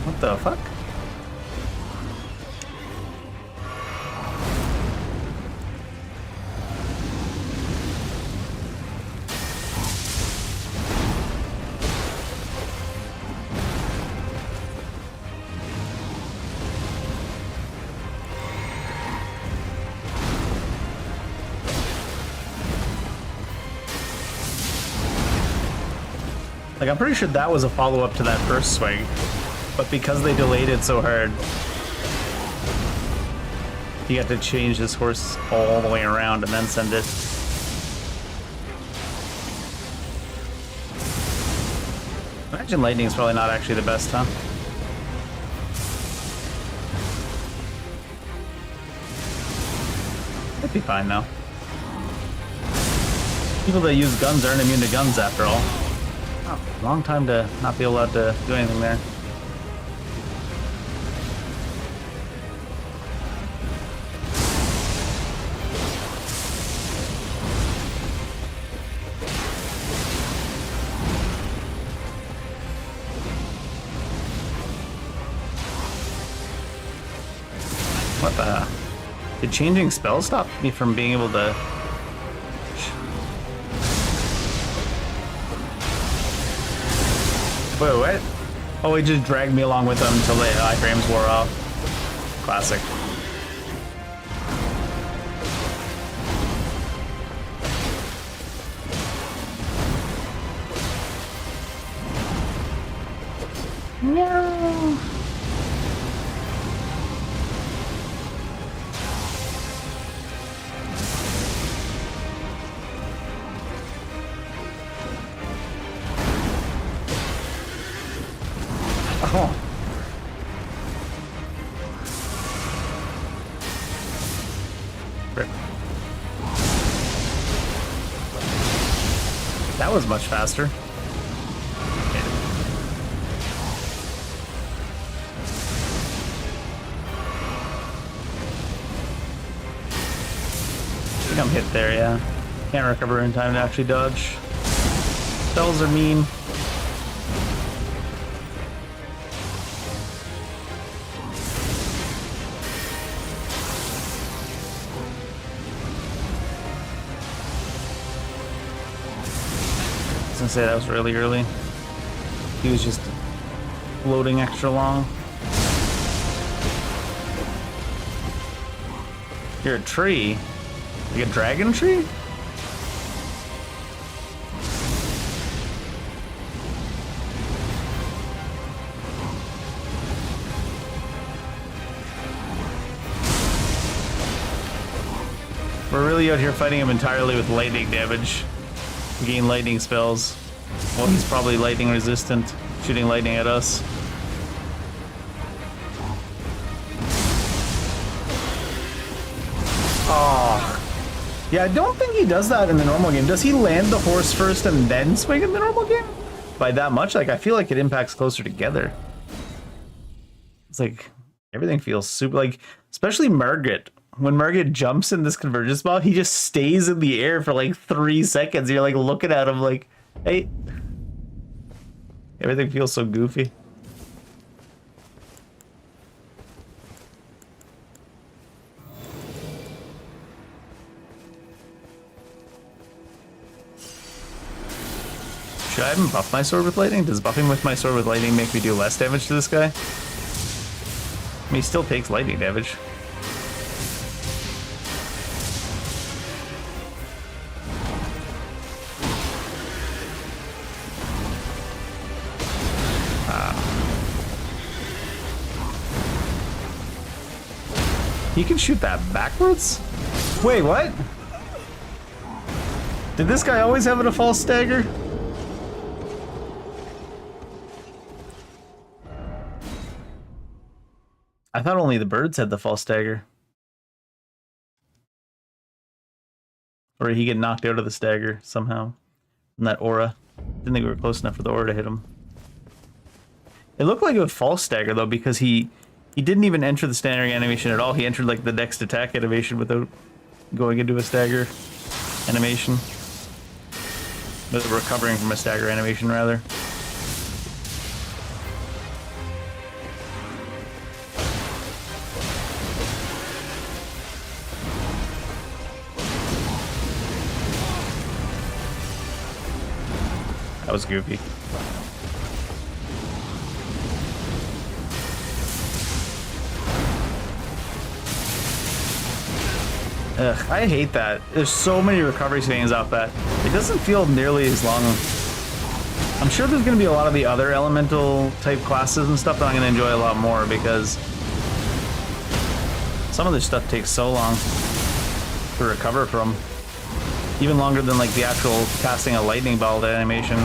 A: What the fuck? Like, I'm pretty sure that was a follow-up to that first swing, but because they delayed it so hard, he had to change his horse all the way around and then send it. Imagine lightning is probably not actually the best, huh? It'd be fine though. People that use guns aren't immune to guns after all. Oh, long time to not be allowed to do anything there. What the hell? Did changing spells stop me from being able to... Wait, what? Oh, he just dragged me along with him until the iframes wore off. Classic. No. Oh. Rip. That was much faster. I think I'm hit there, yeah. Can't recover in time to actually dodge. Spells are mean. I was gonna say that was really early. He was just loading extra long. You're a tree? Like a dragon tree? We're really out here fighting him entirely with lightning damage. Gain lightning spells. Well, he's probably lightning resistant, shooting lightning at us. Oh. Yeah, I don't think he does that in the normal game. Does he land the horse first and then swing in the normal game? By that much? Like, I feel like it impacts closer together. It's like, everything feels super, like, especially Margaret. When Margaret jumps in this convergence ball, he just stays in the air for like 3 seconds. You're like looking at him like, hey. Everything feels so goofy. Should I even buff my sword with lightning? Does buffing with my sword with lightning make me do less damage to this guy? I mean, he still takes lightning damage. You can shoot that backwards? Wait, what? Did this guy always have a false stagger? I thought only the birds had the false stagger. Or did he get knocked out of the stagger somehow? From that aura. Didn't think we were close enough for the aura to hit him. It looked like a false stagger though, because he didn't even enter the staggering animation at all. He entered like the next attack animation without going into a stagger animation. But recovering from a stagger animation rather. That was goofy. Ugh, I hate that. There's so many recovery swings off that. It doesn't feel nearly as long. I'm sure there's going to be a lot of the other elemental type classes and stuff that I'm going to enjoy a lot more because some of this stuff takes so long to recover from. Even longer than like the actual casting a lightning bolt animation.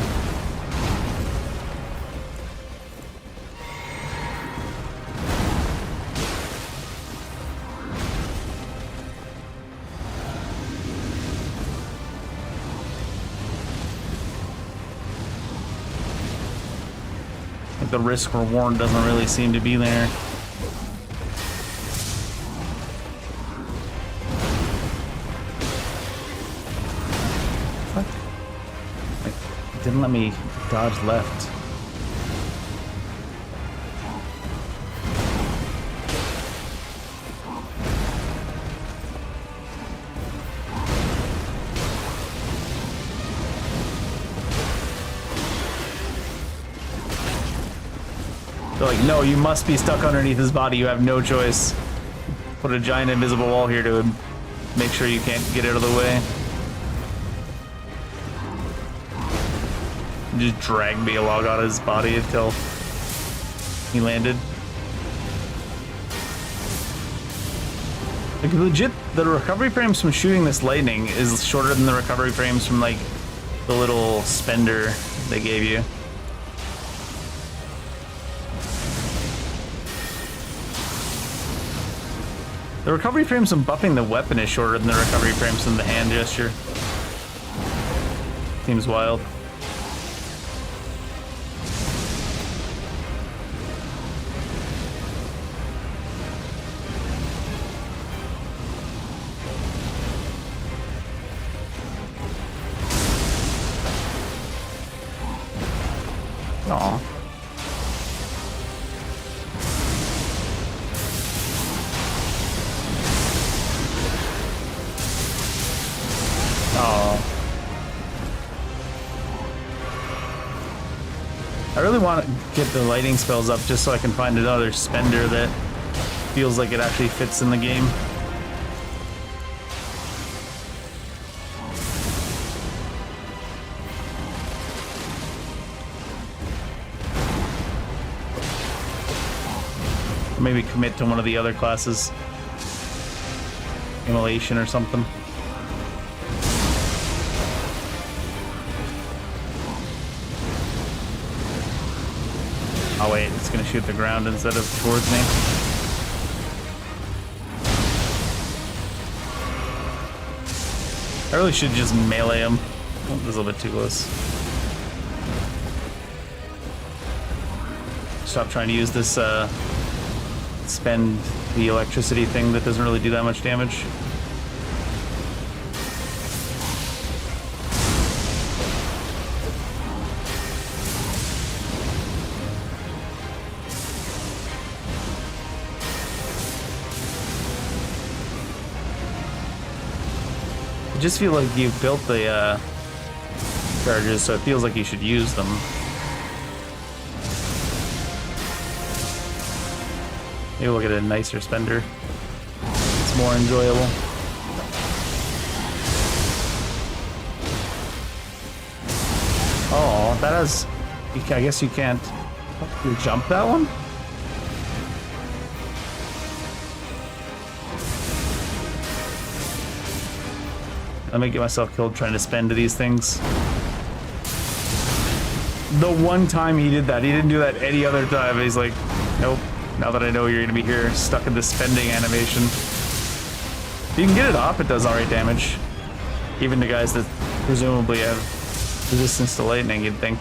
A: Like the risk reward doesn't really seem to be there. Didn't let me dodge left. They're like, no, you must be stuck underneath his body. You have no choice. Put a giant invisible wall here to make sure you can't get out of the way. Just drag Beelog out of his body until he landed. Like legit, the recovery frames from shooting this lightning is shorter than the recovery frames from like the little spender they gave you. The recovery frames from buffing the weapon is shorter than the recovery frames from the hand gesture. Seems wild. Aw. Oh. I really want to get the lighting spells up just so I can find another spender that feels like it actually fits in the game. Or maybe commit to one of the other classes. Immolation or something. Oh wait, it's gonna shoot the ground instead of towards me. I really should just melee him. Oh, this is a little bit too close. Stop trying to use this, spend the electricity thing that doesn't really do that much damage. I just feel like you've built the charges, so it feels like you should use them. Maybe we'll get a nicer spender. It's more enjoyable. Oh, that has... I guess you can't... You jump that one? Let me get myself killed trying to spend to these things. The one time he did that, he didn't do that any other time. He's like, nope, now that I know you're gonna be here, stuck in this spending animation. If you can get it off, it does alright damage. Even to guys that presumably have resistance to lightning, you'd think.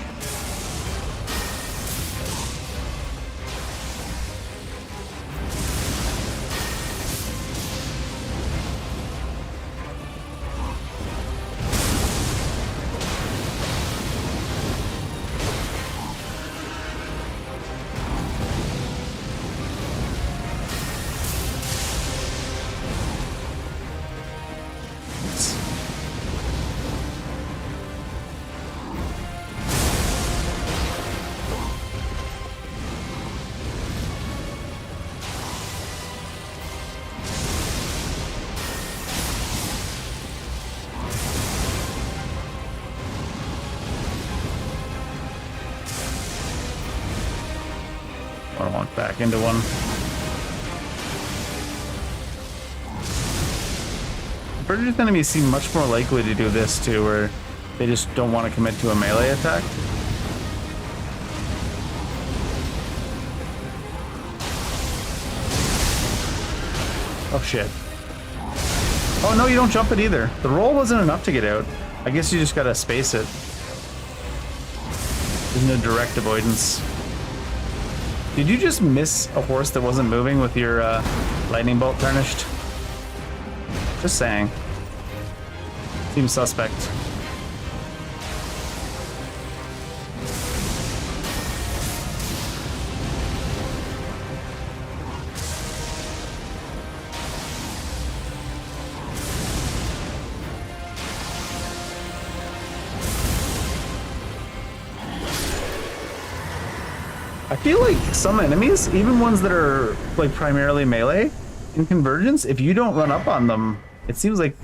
A: I want back into one. Convergent enemies seem much more likely to do this too, where they just don't want to commit to a melee attack. Oh shit. Oh no, you don't jump it either. The roll wasn't enough to get out. I guess you just gotta space it. There's no direct avoidance. Did you just miss a horse that wasn't moving with your lightning bolt tarnished? Just saying. Seems suspect. I feel like some enemies, even ones that are like primarily melee in Convergence, if you don't run up on them, it seems like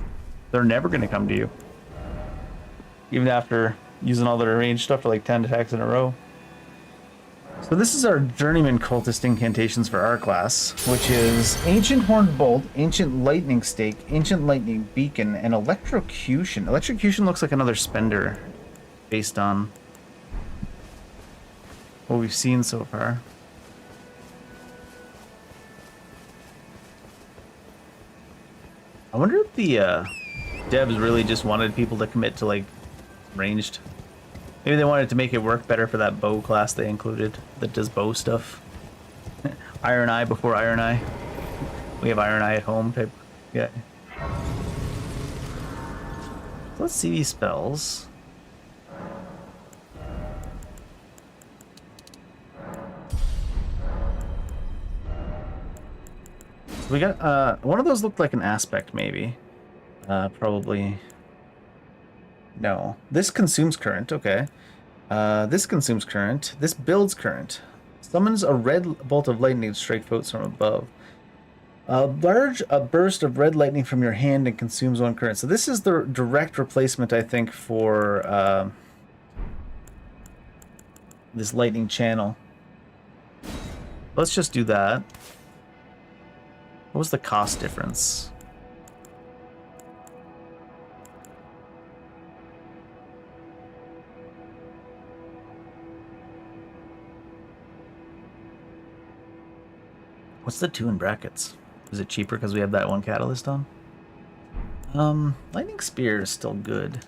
A: they're never going to come to you. Even after using all their ranged stuff for like 10 attacks in a row. So this is our Journeyman Cultist incantations for our class, which is Ancient Horned Bolt, Ancient Lightning Stake, Ancient Lightning Beacon, and Electrocution. Electrocution looks like another spender based on what we've seen so far. I wonder if the devs really just wanted people to commit to like ranged. Maybe they wanted to make it work better for that bow class they included that does bow stuff. Iron Eye before Iron Eye. We have Iron Eye at home type. Yeah. So let's see these spells. So we got one of those looked like an aspect maybe. Probably. No. This consumes current, okay. This consumes current. This builds current. Summons a red bolt of lightning to strike foes from above. A burst of red lightning from your hand and consumes one current. So this is the direct replacement, I think, for this lightning channel. Let's just do that. What was the cost difference? What's the 2 in brackets? Is it cheaper because we have that one catalyst on? Lightning Spear is still good.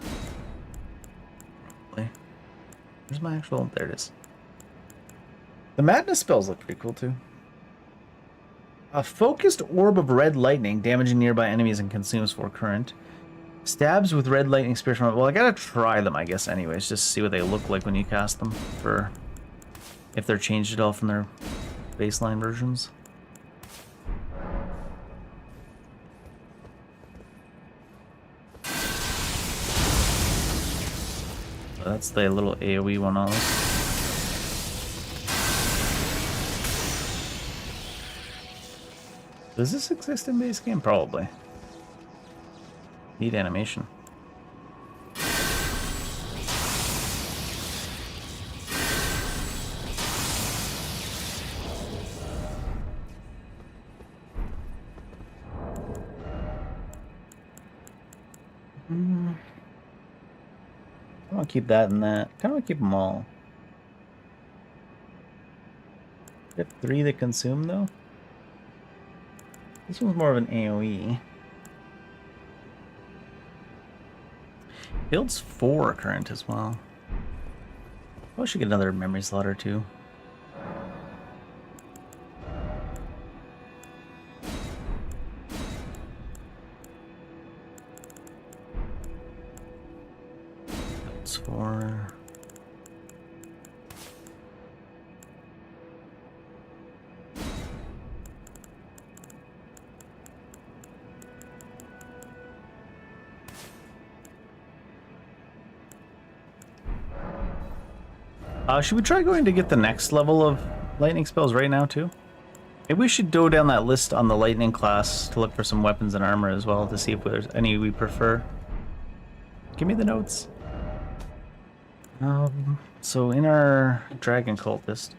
A: Probably. Where's my actual... There it is. The Madness spells look pretty cool too. A focused orb of red lightning, damaging nearby enemies and consumes 4 current. Stabs with red lightning spear from... Well, I gotta try them, I guess, anyways, just to see what they look like when you cast them. For if they're changed at all from their baseline versions. That's the little AoE one on us. Does this exist in base game? Probably. Need animation. I want to keep that and that. Kind of want to keep them all. We have 3 that consume though. This one's more of an AoE. Builds 4 current as well. I should get another memory slot or 2. Builds 4. Should we try going to get the next level of lightning spells right now too? Maybe we should go down that list on the lightning class to look for some weapons and armor as well to see if there's any we prefer. Give me the notes. So in our Dragon Cultist,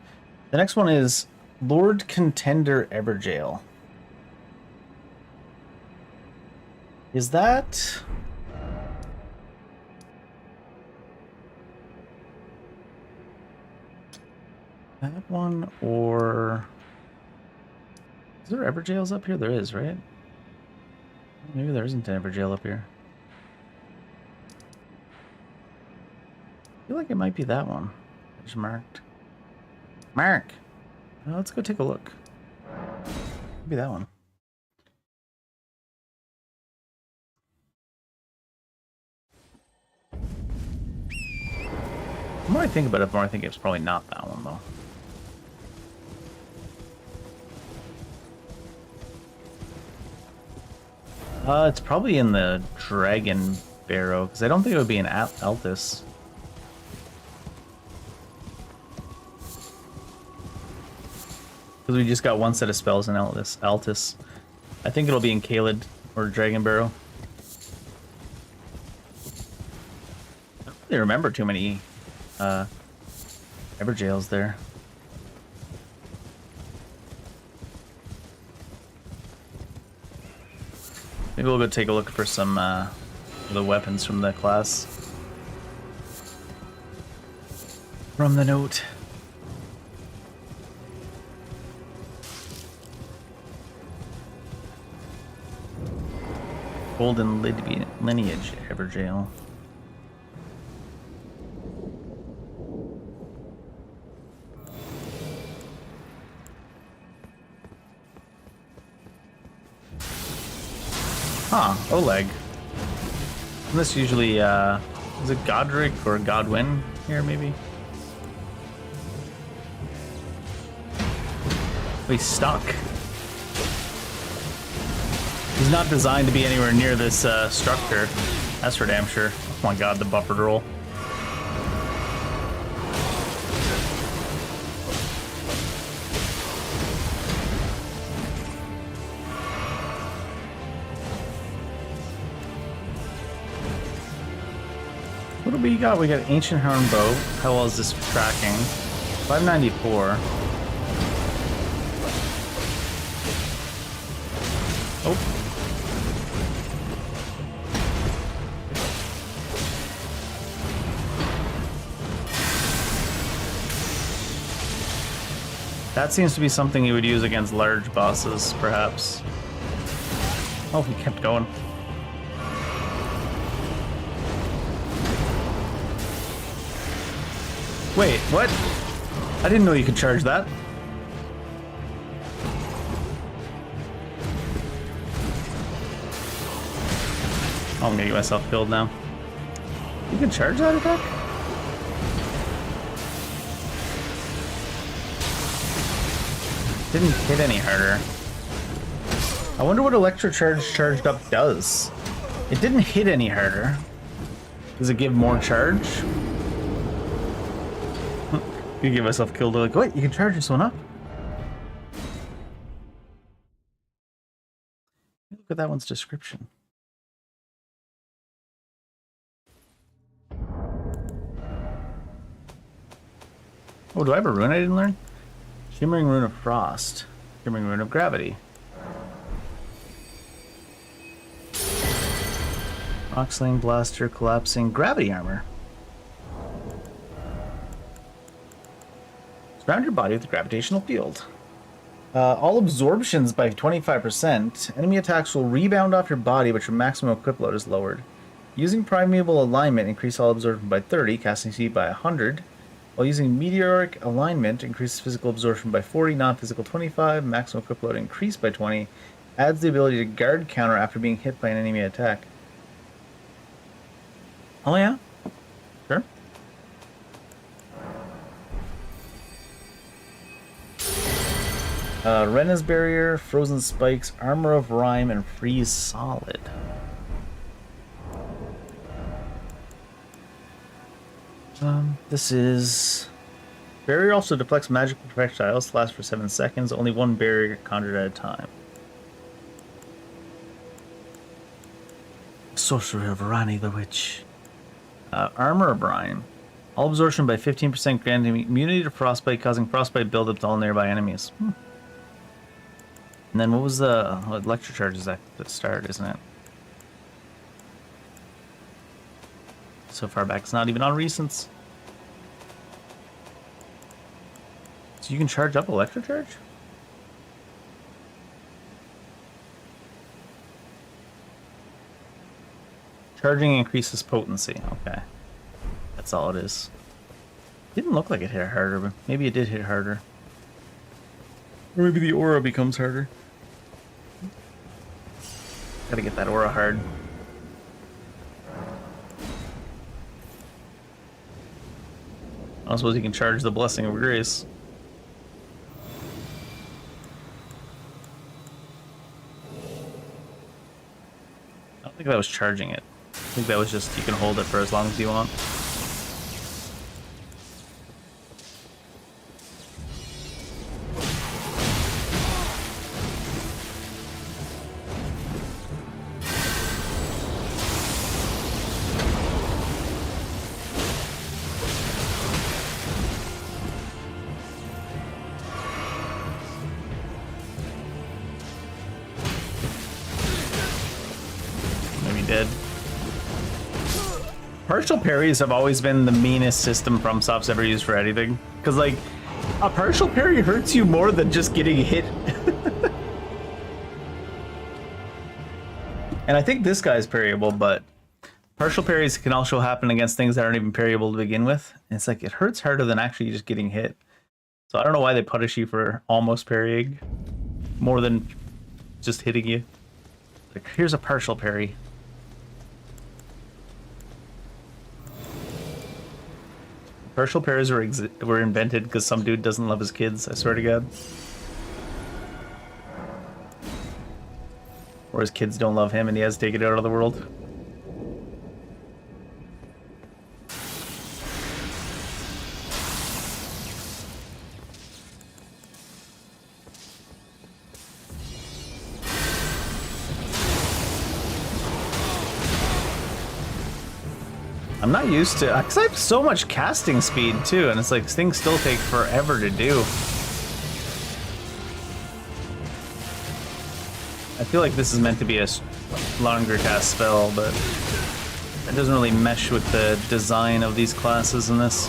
A: the next one is Lord Contender Everjail. Is that... that one, or... Is there Everjails up here? There is, right? Maybe there isn't an Everjail up here. I feel like it might be that one. It's marked. Mark! Well, let's go take a look. Maybe that one. The more I think about it, the more I think it's probably not that one, though. It's probably in the Dragon Barrow, because I don't think it would be an Altus. Because we just got one set of spells in Altus. I think it'll be in Kaled or Dragon Barrow. I don't really remember too many Everjails there. Maybe we'll go take a look for some the weapons from the class. From the note. Golden lineage Everjail. Huh, Oleg. Isn't this usually, is it Godric or Godwin here, maybe? He's stuck. He's not designed to be anywhere near this structure. That's for damn sure. Oh my god, the buffered roll. What do we got? We got Ancient Horn Bow. How well is this tracking? 594. Oh. That seems to be something you would use against large bosses, perhaps. Oh, he kept going. Wait, what? I didn't know you could charge that. Oh, I'm gonna get myself killed now. You can charge that attack? Didn't hit any harder. I wonder what Electro Charge charged up does. It didn't hit any harder. Does it give more charge? You get myself killed. Like, wait, you can charge this one up. Look at that one's description. Oh, do I have a rune I didn't learn? Shimmering Rune of Frost. Shimmering Rune of Gravity. Rock Sling, Blaster, Collapsing, Gravity Armor. Surround your body with a gravitational field. All absorptions by 25%. Enemy attacks will rebound off your body, but your maximum equip load is lowered. Using Primeval Alignment, increase all absorption by 30, casting speed by 100. While using Meteoric Alignment, increases physical absorption by 40, non-physical 25, maximum equip load increased by 20. Adds the ability to guard counter after being hit by an enemy attack. Oh yeah? Sure. Rena's Barrier, Frozen Spikes, Armor of Rime, and Freeze Solid. This is... Barrier also deflects magical projectiles, lasts for 7 seconds, only one barrier conjured at a time. Sorcery of Rani the Witch. Armor of Rime. All absorption by 15% granting immunity to frostbite, causing frostbite buildup to all nearby enemies. And then what was the electro charges at the start, isn't it? So far back, it's not even on recents. So you can charge up electro charge? Charging increases potency. Okay. That's all it is. Didn't look like it hit harder, but maybe it did hit harder. Or maybe the aura becomes harder. Gotta get that aura hard. I suppose you can charge the Blessing of Grace. I don't think that was charging it. I think that was just, you can hold it for as long as you want. dead. Partial parries have always been the meanest system FromSoft's ever used for anything. Because, like, a partial parry hurts you more than just getting hit. And I think this guy's parryable, but partial parries can also happen against things that aren't even parryable to begin with. And it's like, it hurts harder than actually just getting hit. So I don't know why they punish you for almost parrying more than just hitting you. Like, here's a partial parry. Partial parries were invented because some dude doesn't love his kids, I swear to God. Or his kids don't love him and he has to take it out of the world. I'm not used to, because I have so much casting speed too, and it's like things still take forever to do. I feel like this is meant to be a longer cast spell, but it doesn't really mesh with the design of these classes in this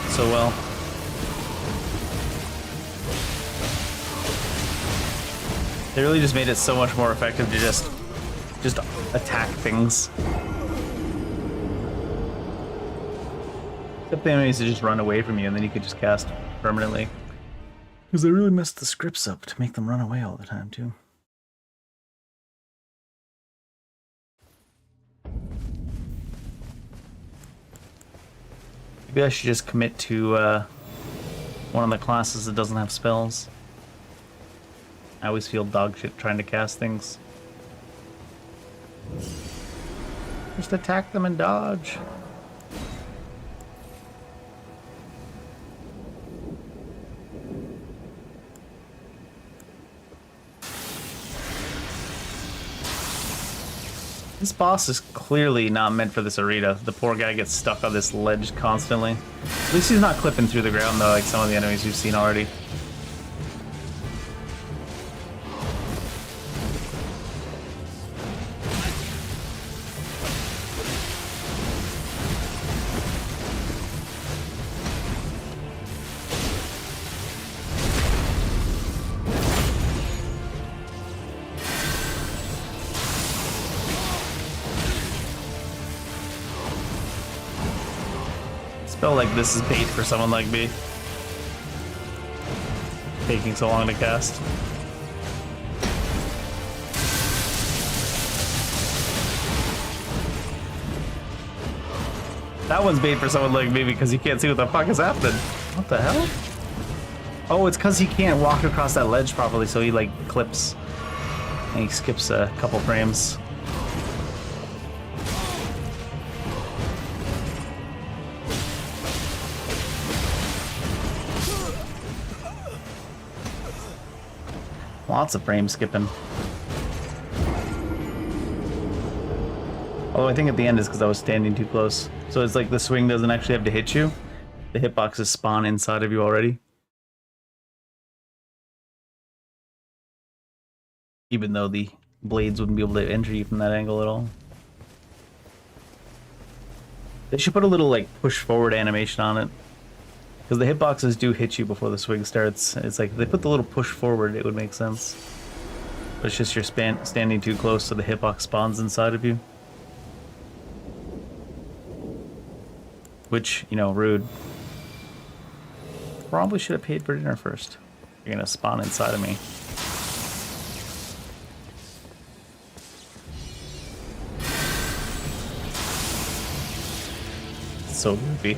A: so well. They really just made it so much more effective to just attack things. Except the enemies to just run away from you, and then you could just cast permanently. Because they really messed the scripts up to make them run away all the time, too. Maybe I should just commit to one of the classes that doesn't have spells. I always feel dog shit trying to cast things. Just attack them and dodge. This boss is clearly not meant for this arena. The poor guy gets stuck on this ledge constantly. At least he's not clipping through the ground though, like some of the enemies we've seen already. Spell like this is bait for someone like me. Taking so long to cast. That one's bait for someone like me because you can't see what the fuck is happening. What the hell? Oh, it's because he can't walk across that ledge properly, so he like clips. And he skips a couple frames. Lots of frame skipping. Although I think at the end is because I was standing too close. So it's like the swing doesn't actually have to hit you. The hitboxes spawn inside of you already. Even though the blades wouldn't be able to enter you from that angle at all. They should put a little like push forward animation on it. Because the hitboxes do hit you before the swing starts. It's like, if they put the little push forward, it would make sense. But it's just you're standing too close so the hitbox spawns inside of you. Which, you know, rude. Probably should have paid for dinner first. You're gonna spawn inside of me. It's so goofy.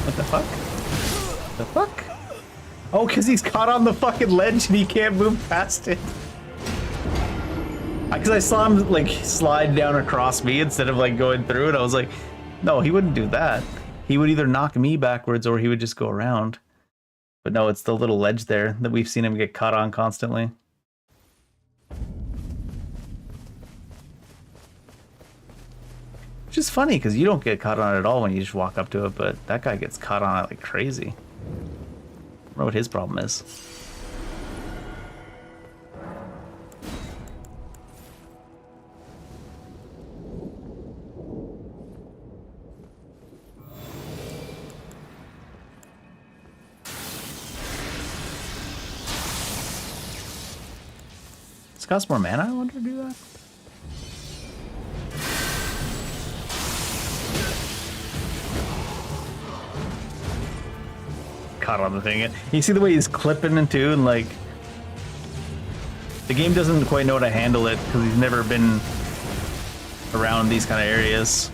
A: What the fuck? The fuck? Oh, because he's caught on the fucking ledge and he can't move past it. Because I saw him like slide down across me instead of like going through it. I was like, no, he wouldn't do that. He would either knock me backwards or he would just go around. But no, it's the little ledge there that we've seen him get caught on constantly. Which is funny because you don't get caught on it at all when you just walk up to it, but that guy gets caught on it like crazy. I don't know what his problem is. This costs more mana, I wonder to do that. Caught on the thing. You see the way he's clipping it too, and like the game doesn't quite know how to handle it because he's never been around these kind of areas.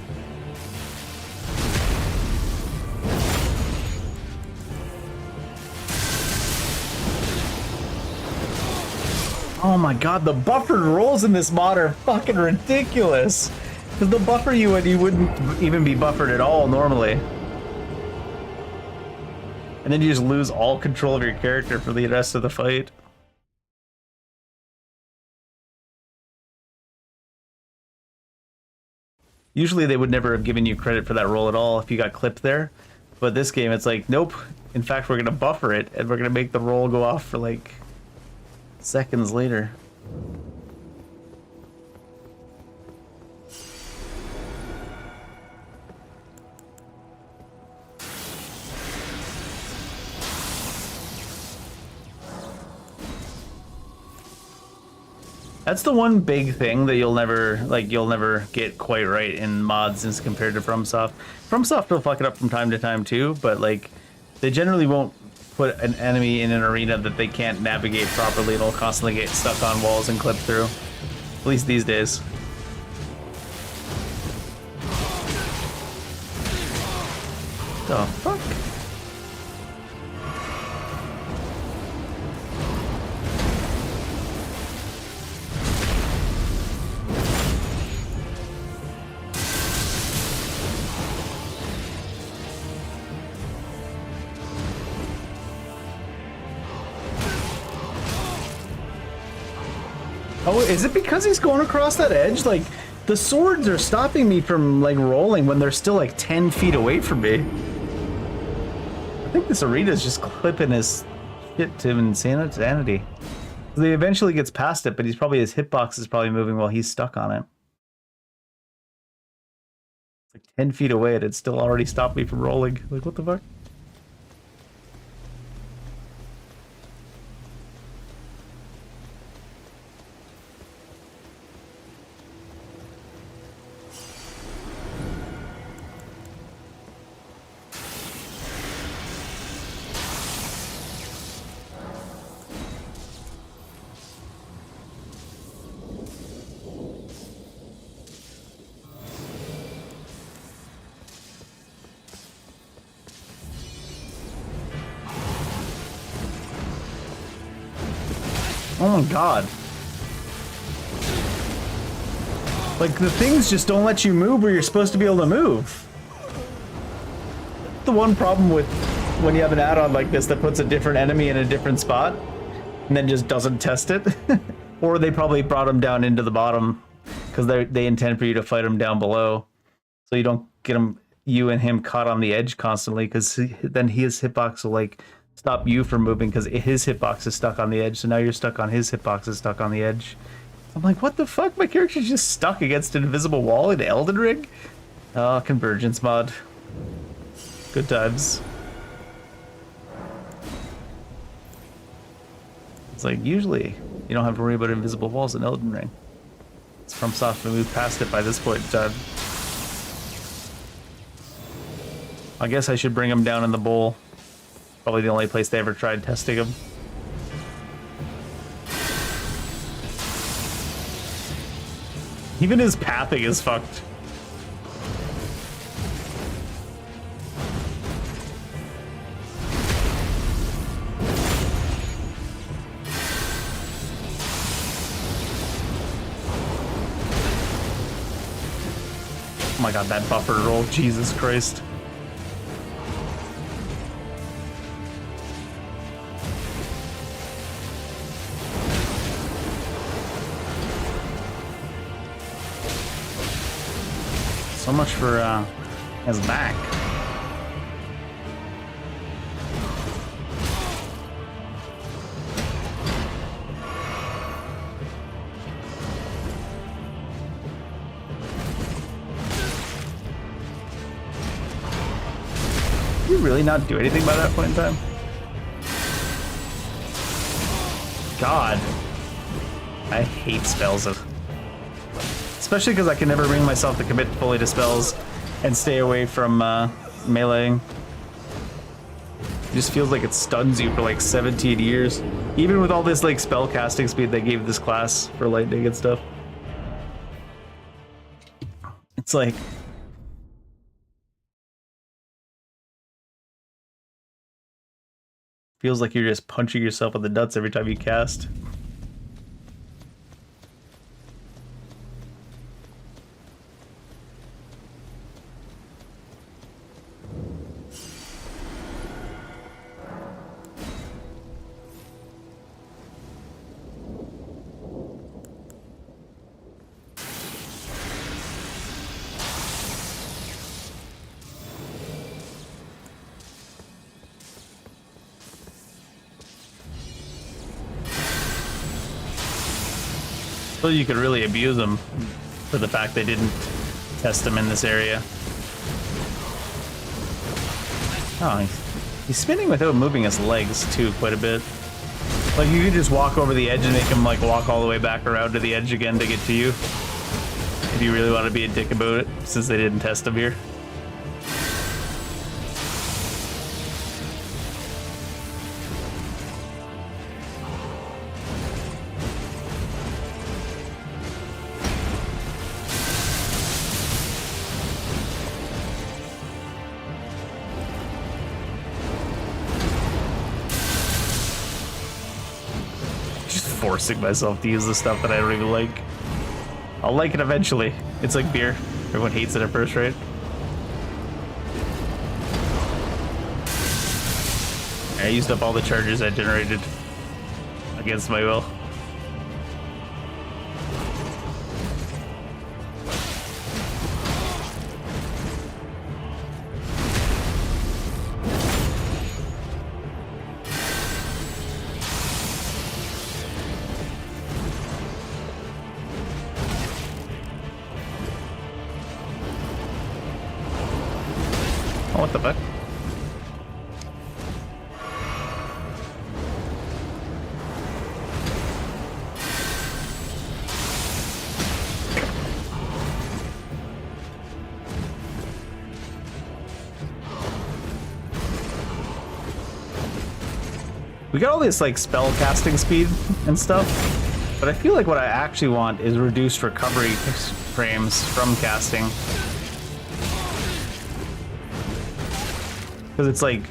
A: Oh my god, the buffered rolls in this mod are fucking ridiculous. Because the buffer you wouldn't even be buffered at all normally. And then you just lose all control of your character for the rest of the fight. Usually they would never have given you credit for that roll at all if you got clipped there. But this game, it's like, nope. In fact, we're going to buffer it, and we're going to make the roll go off for like seconds later. That's the one big thing that you'll never get quite right in mods as compared to FromSoft. FromSoft will fuck it up from time to time too, but like they generally won't put an enemy in an arena that they can't navigate properly. It'll constantly get stuck on walls and clip through. At least these days. The fuck? Oh, is it because he's going across that edge? Like, the swords are stopping me from, like, rolling when they're still, like, 10 feet away from me. I think this arena's just clipping his shit to insanity. He eventually gets past it, but his hitbox is probably moving while he's stuck on it. It's like 10 feet away and it still already stopped me from rolling. Like, what the fuck? Oh my god. Like, the things just don't let you move where you're supposed to be able to move. The one problem with when you have an add-on like this that puts a different enemy in a different spot and then just doesn't test it. Or they probably brought him down into the bottom because they intend for you to fight him down below. So you don't get you and him caught on the edge constantly, because then his hitbox will like stop you from moving because his hitbox is stuck on the edge. So now you're stuck on his hitbox is stuck on the edge. I'm like, what the fuck? My character's just stuck against an invisible wall in Elden Ring? Oh, convergence mod. Good times. It's like, usually you don't have to worry about invisible walls in Elden Ring. It's FromSoft to move past it by this point in time. I guess I should bring him down in the bowl. Probably the only place they ever tried testing him. Even his pathing is fucked. Oh my god, that buffer roll, Jesus Christ. So much for his back. Did you really not do anything by that point in time? God. I hate spells. Especially because I can never bring myself to commit fully to spells and stay away from meleeing. It just feels like it stuns you for like 17 years. Even with all this like spell casting speed they gave this class for lightning and stuff. It's like... feels like you're just punching yourself in the nuts every time you cast. So you could really abuse them for the fact they didn't test them in this area. Oh, he's spinning without moving his legs too quite a bit. Like you could just walk over the edge and make him like walk all the way back around to the edge again to get to you. If you really want to be a dick about it, since they didn't test him here. Forcing myself to use the stuff that I don't even like. I'll like it eventually. It's like beer. Everyone hates it at first, right? I used up all the charges I generated against my will. Oh, what the fuck? We got all this like spell casting speed and stuff, but I feel like what I actually want is reduced recovery frames from casting. Because it's like,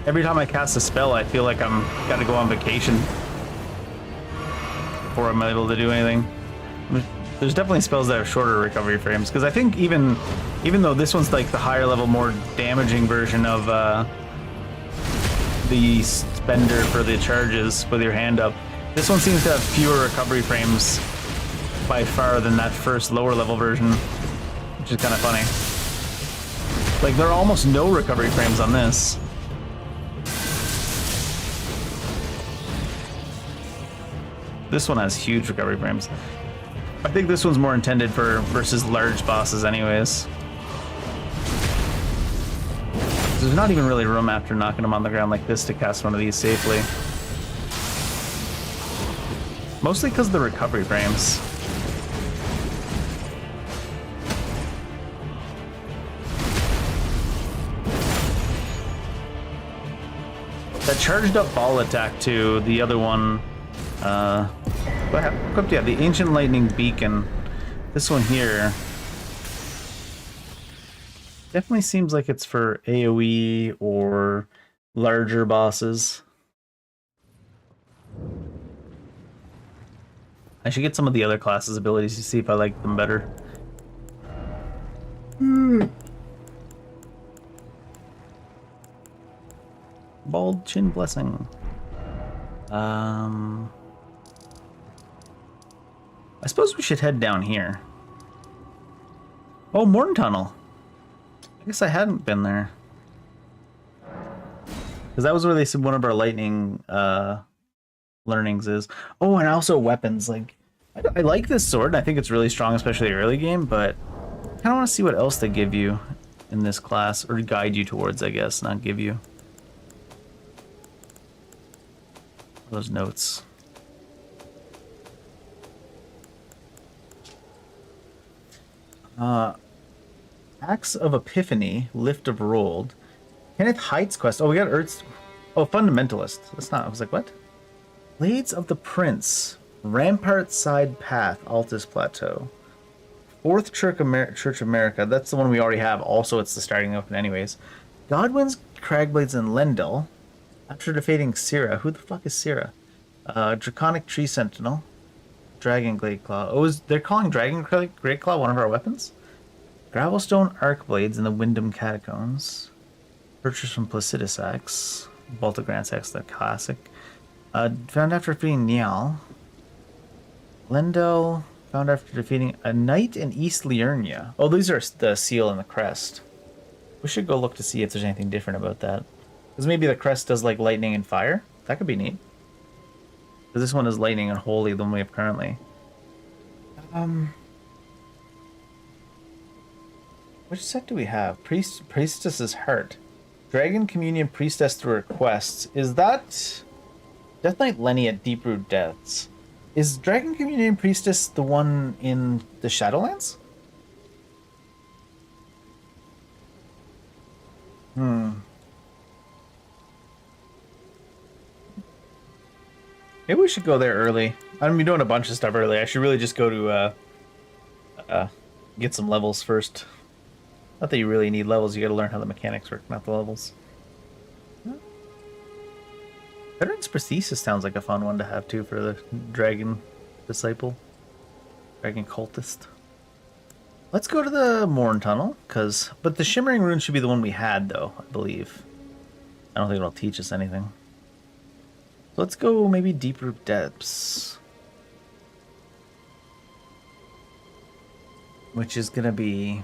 A: every time I cast a spell, I feel like I'm gotta go on vacation before I'm able to do anything. There's definitely spells that have shorter recovery frames, because I think even though this one's like the higher level, more damaging version of the spender for the charges with your hand up, this one seems to have fewer recovery frames by far than that first lower level version, which is kind of funny. Like, there are almost no recovery frames on this. This one has huge recovery frames. I think this one's more intended for versus large bosses anyways. There's not even really room after knocking them on the ground like this to cast one of these safely. Mostly because of the recovery frames. That charged up ball attack to the other one. What happened? Yeah, the Ancient Lightning Beacon. This one here definitely seems like it's for AoE or larger bosses. I should get some of the other classes' abilities to see if I like them better. Bald Chin Blessing. I suppose we should head down here. Oh, Morn Tunnel. I guess I hadn't been there. Because that was where they said one of our lightning learnings is. Oh, and also weapons. Like, I like this sword. I think it's really strong, especially early game, but I kind of want to see what else they give you in this class, or guide you towards, I guess, not give you. Those notes. Axe of Epiphany, Lift of Rolled. Kenneth Heights quest. Oh, we got Earth's... Oh, Fundamentalist. That's not... I was like, what? Blades of the Prince. Rampart Side Path, Altus Plateau. Fourth Church America. That's the one we already have. Also, it's the starting open anyways. Godwin's Cragblades and Lendl. After defeating Syrah. Who the fuck is Syrah? Draconic Tree Sentinel. Dragon Glade Claw. Oh, they're calling Dragon Glade Claw one of our weapons? Gravelstone Arc Blades in the Wyndham Catacombs. Purchased from Placidus Axe. Baltigrant's Axe, the classic. Found after defeating Niall. Lendl. Found after defeating a knight in East Liurnia. Oh, these are the seal and the crest. We should go look to see if there's anything different about that. Because maybe the crest does like lightning and fire. That could be neat. Because this one is lightning and holy, the one we have currently. Which set do we have? Priestess's Heart. Dragon Communion Priestess through requests. Is that Death Knight Lenny at Deeproot Deaths? Is Dragon Communion Priestess the one in the Shadowlands? Maybe we should go there early. I'm doing a bunch of stuff early. I should really just go to get some levels first. Not that you really need levels, you gotta learn how the mechanics work, not the levels. Veteran's Prosthesis sounds like a fun one to have too for the Dragon Disciple. Dragon Cultist. Let's go to the Morn Tunnel, but the Shimmering Rune should be the one we had though, I believe. I don't think it'll teach us anything. Let's go maybe Deeproot Depths. Which is gonna be...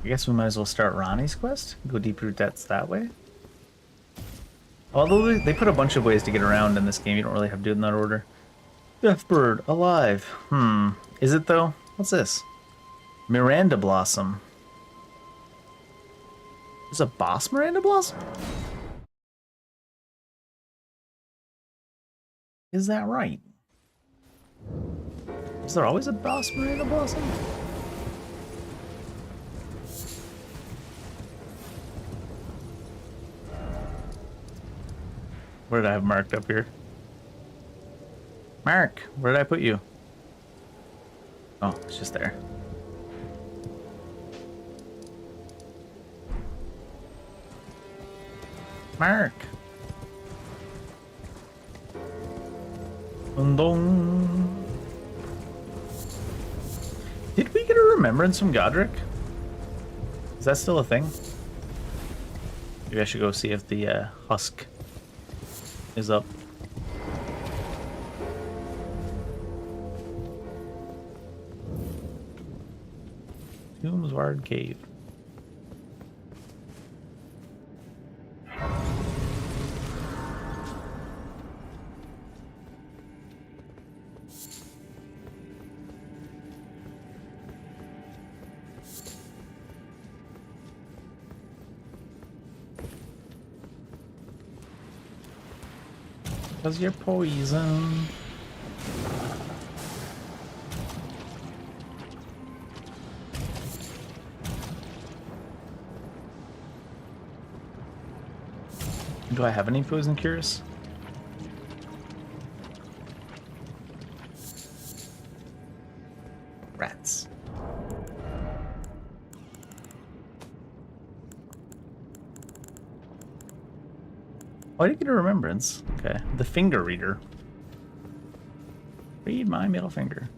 A: I guess we might as well start Ronnie's quest. Go Deeproot Depths that way. Although they put a bunch of ways to get around in this game, you don't really have to do it in that order. Deathbird, alive. Is it though? What's this? Miranda Blossom. There's a boss Miranda Blossom? Is that right? Is there always a boss Miranda Blossom? Where did I have marked up here? Mark, where did I put you? Oh, it's just there. Mark. Dun-dun. Did we get a remembrance from Godric? Is that still a thing? Maybe I should go see if the husk is up. Tombsward Cave. Because you're poison. Do I have any poison cures? Rats. Oh, I didn't get a remembrance. Okay. The finger reader. Read my middle finger.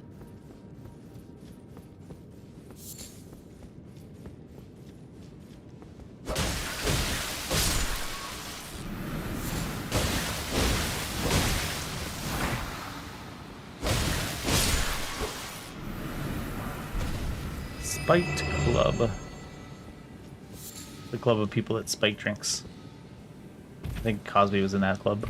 A: Spiked Club. The club of people that spike drinks. I think Cosby was in that club.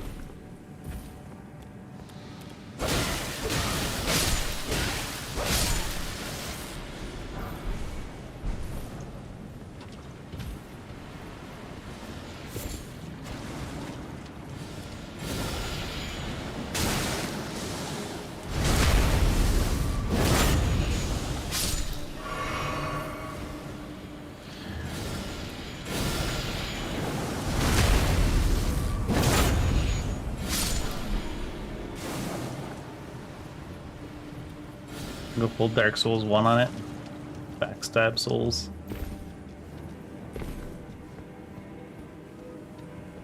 A: Go full Dark Souls 1 on it. Backstab Souls.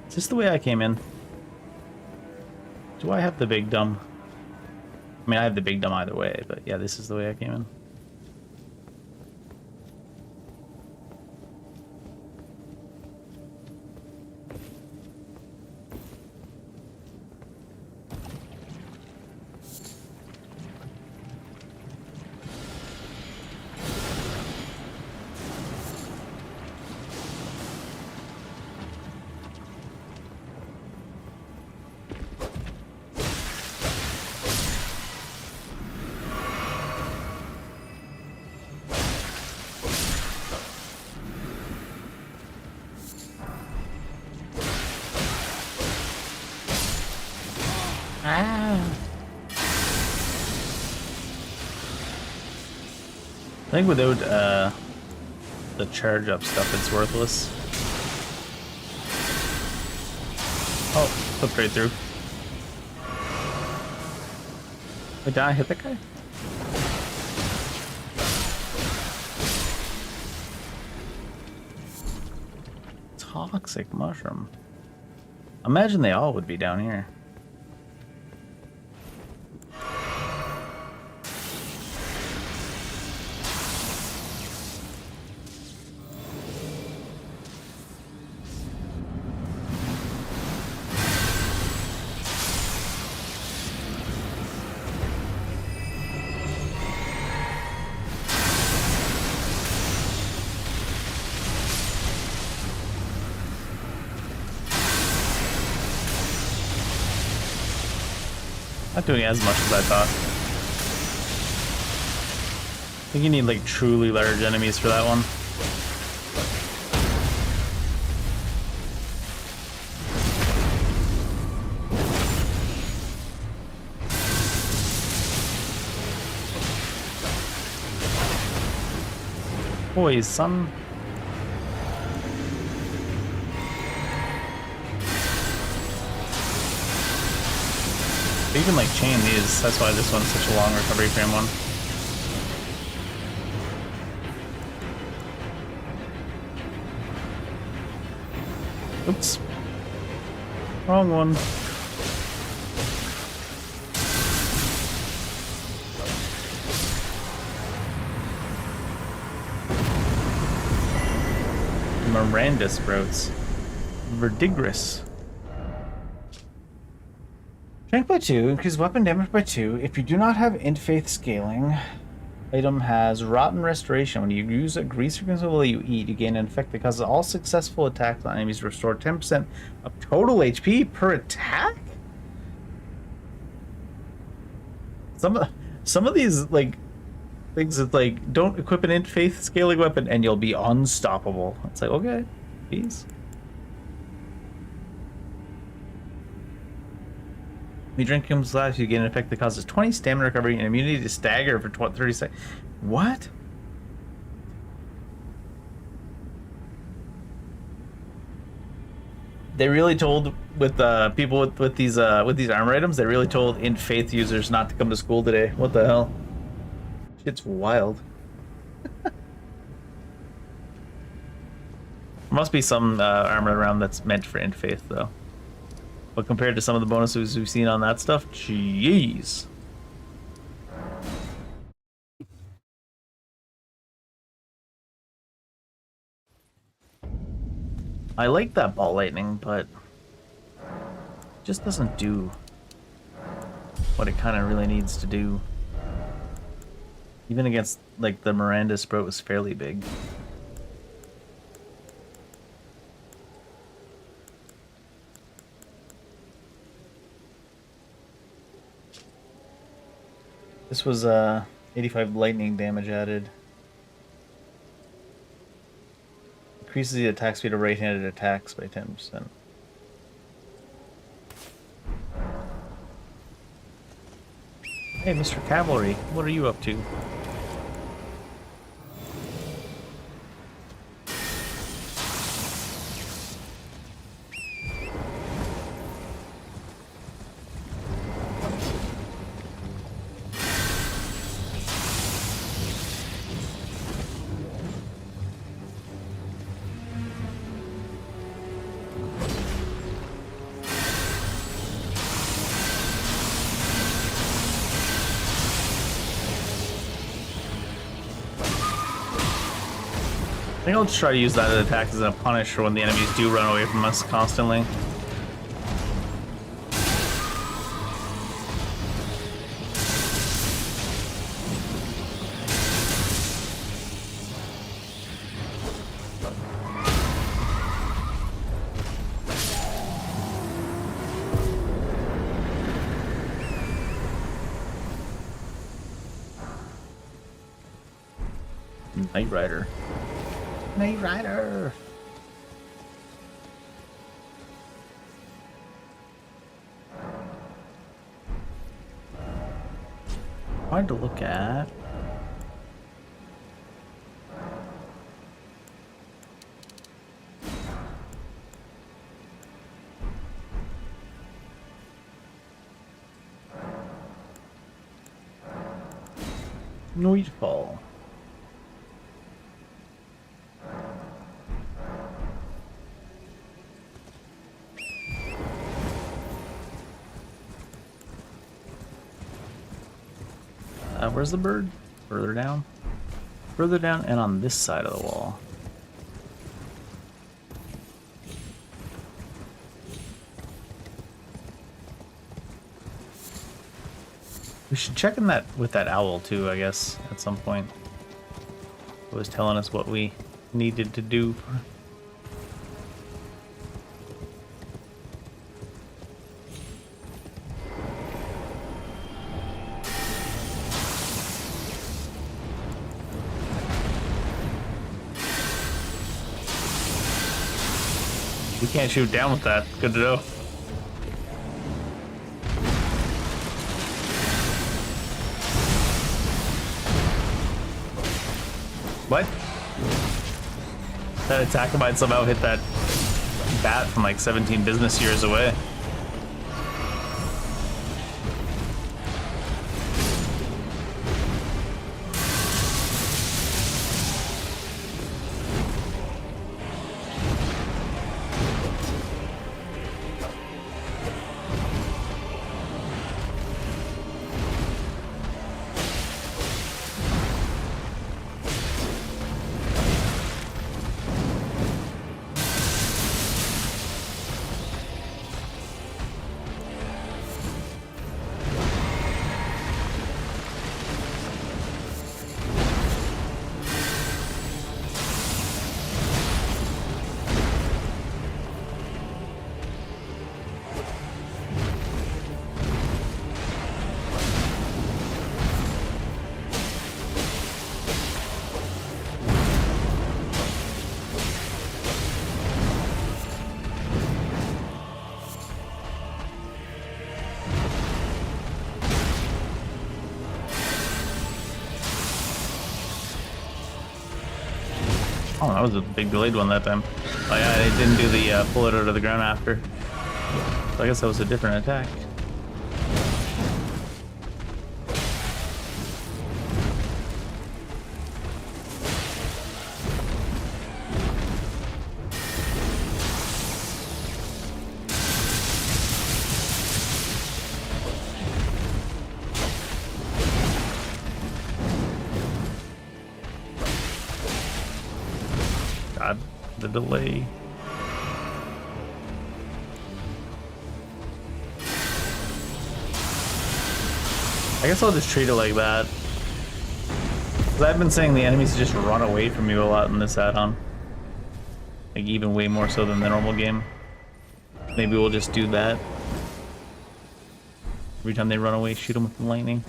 A: Is this the way I came in? Do I have the big dumb? I mean, I have the big dumb either way, but yeah, this is the way I came in. I think without the charge up stuff, it's worthless. Oh, flipped right through. Wait, did I hit that guy? Toxic mushroom. Imagine they all would be down here. Not doing as much as I thought. I think you need like truly large enemies for that one. Boys, son. You can like chain these, that's why this one's such a long recovery frame one. Oops. Wrong one. Miranda sprouts. Verdigris. Strength by 2, increase weapon damage by 2. If you do not have int faith scaling, item has rotten restoration. When you use a greaser consumable you eat, you gain an effect that causes all successful attacks on enemies to restore 10% of total HP per attack. Some of these like things that like don't equip an int faith scaling weapon and you'll be unstoppable. It's like, okay, peace. When you drink Kim's Life, you gain an effect that causes 20 stamina recovery and immunity to stagger for 30 seconds. What? They really told with people with these armor items. They really told int faith users not to come to school today. What the hell? Shit's wild. There must be some armor around that's meant for int faith though. But compared to some of the bonuses we've seen on that stuff, jeez. I like that ball lightning, but it just doesn't do what it kind of really needs to do. Even against like the Miranda Sprout was fairly big. This was 85 lightning damage added. Increases the attack speed of right-handed attacks by 10%. Hey, Mr. Cavalry, what are you up to? I think I'll just try to use that attack as a punish for when the enemies do run away from us constantly. Knight Rider. Knight Rider! Hard to look at. Nightfall. Where's the bird? Further down? Further down and on this side of the wall. We should check in that with that owl too, I guess, at some point. It was telling us what we needed to do. We can't shoot down with that. Good to know. What? That attack might somehow hit that bat from like 17 business years away. Oh, that was a big delayed one that time. Oh yeah, it didn't do the pull it out of the ground after. So I guess that was a different attack. God, the delay. I guess I'll just treat it like that. 'Cause I've been saying the enemies just run away from you a lot in this add-on. Like, even way more so than the normal game. Maybe we'll just do that. Every time they run away, shoot them with the lightning.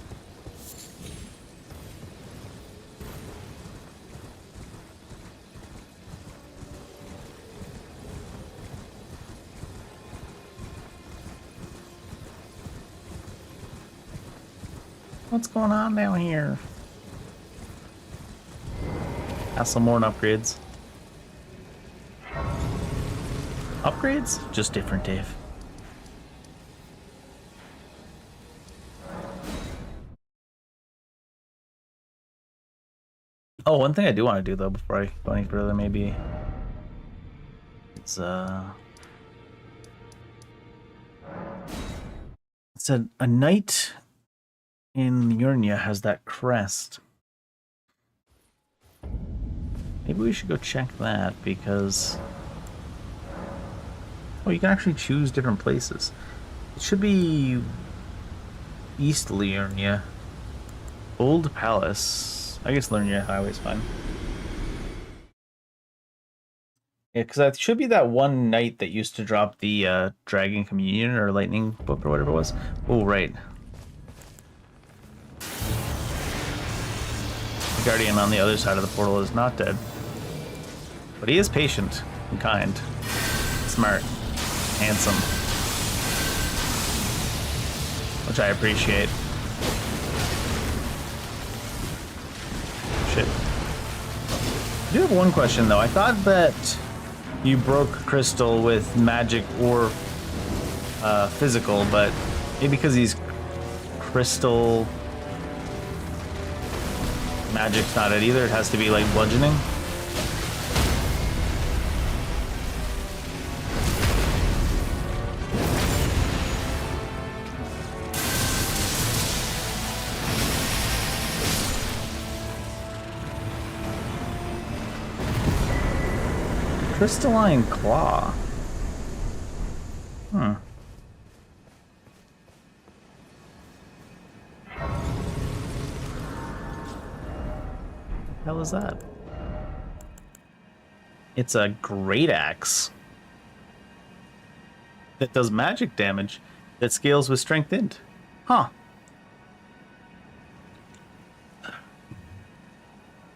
A: What's going on down here? Have some more upgrades. Upgrades? Just different, Dave. Oh, one thing I do want to do though before I go any further, maybe it's it said a knight in Urnia has that crest. Maybe we should go check that because oh, you can actually choose different places. It should be East Liurnia, Old Palace. I guess Liurnia Highway's fine. Yeah, because it should be that one knight that used to drop the Dragon Communion or Lightning Book or whatever it was. Oh, right. The Guardian on the other side of the portal is not dead. But he is patient and kind. Smart. Handsome. Which I appreciate. Shit. I do have one question though. I thought that you broke Crystal with magic or physical, but maybe because he's crystal, magic's not it either. It has to be like bludgeoning. Crystalline Claw. Huh. What the hell is that? It's a great axe that does magic damage that scales with strength int. Huh.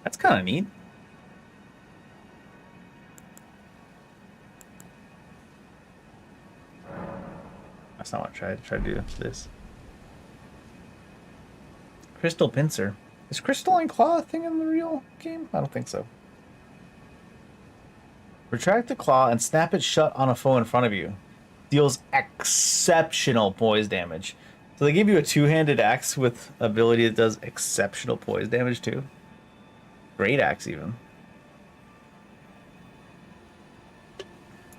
A: That's kind of neat. That's not what I tried. I tried to do this. Crystal Pincer. Is Crystalline Claw a thing in the real game? I don't think so. Retract the claw and snap it shut on a foe in front of you. Deals exceptional poise damage. So they give you a two-handed axe with ability that does exceptional poise damage too. Great axe even.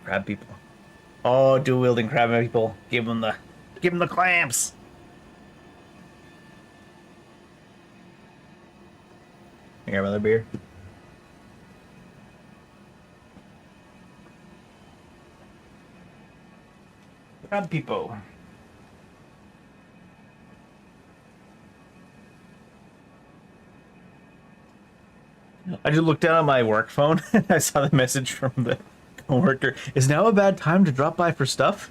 A: Crab people. Oh, dual wielding crab people. Give them the clamps. You got another beer? Crab people. I just looked down at my work phone and I saw the message from the coworker. Is now a bad time to drop by for stuff?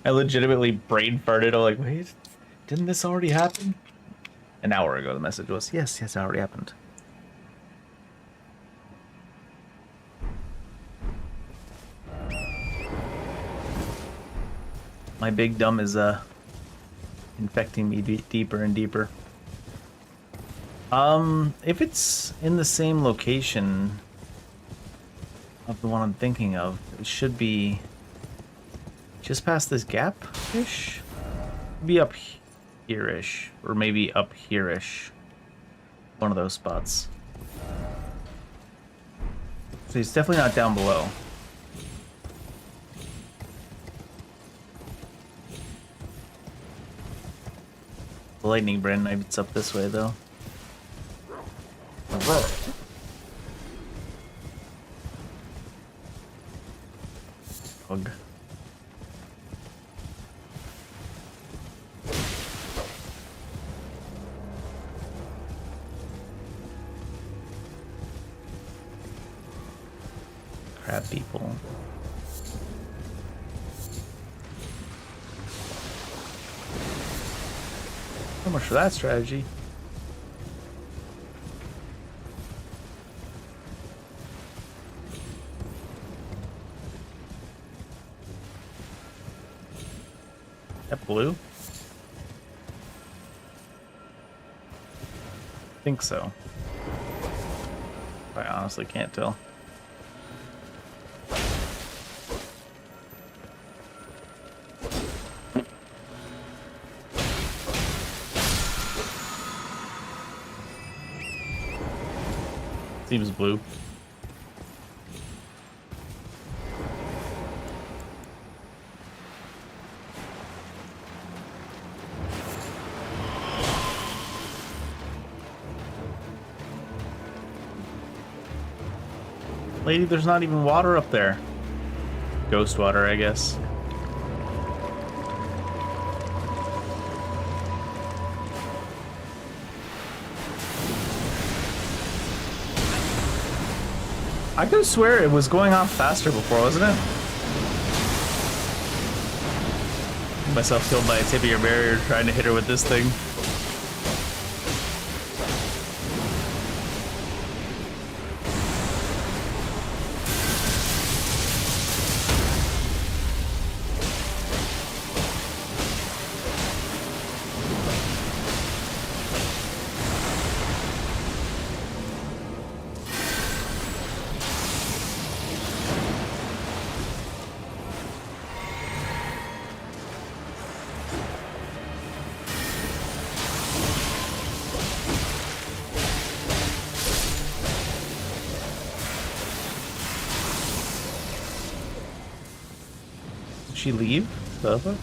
A: I legitimately brain farted. I'm like, wait, didn't this already happen? An hour ago the message was, yes, it already happened. My big dumb is infecting me deeper and deeper. If it's in the same location of the one I'm thinking of, it should be just past this gap-ish? Be up here-ish, or maybe up here-ish. One of those spots. So he's definitely not down below. The lightning brand knife's up this way, though. Bug. Crab people. So much for that strategy. That blue? I think so. I honestly can't tell. Seems blue. Lady, there's not even water up there. Ghost water, I guess. I could swear it was going off faster before, wasn't it? Myself killed by a tip of your barrier trying to hit her with this thing. Did she leave? The fuck?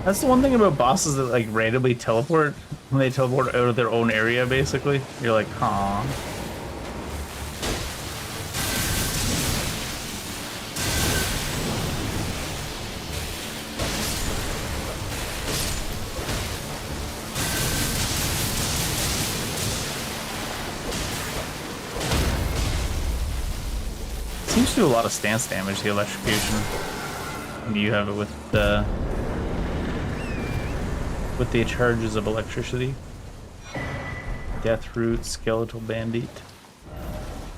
A: That's the one thing about bosses that like randomly teleport. When they teleport out of their own area, basically. You're like, huh. Seems to do a lot of stance damage, the electrocution. And you have it with the charges of electricity. Death root, skeletal bandit.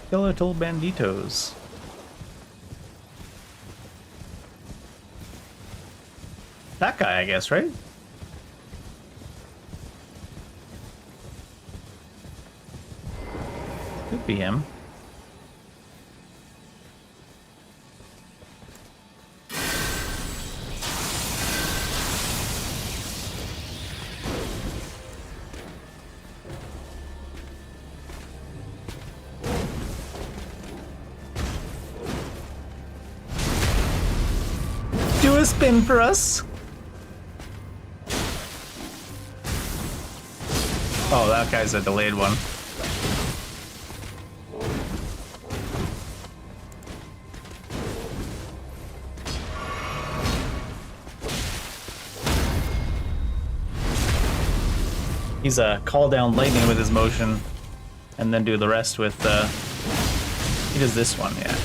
A: Skeletal banditos. That guy, I guess, right? Could be him. Do a spin for us. Oh, that guy's a delayed one. He's call down lightning with his motion, and then do the rest with he does this one, yeah.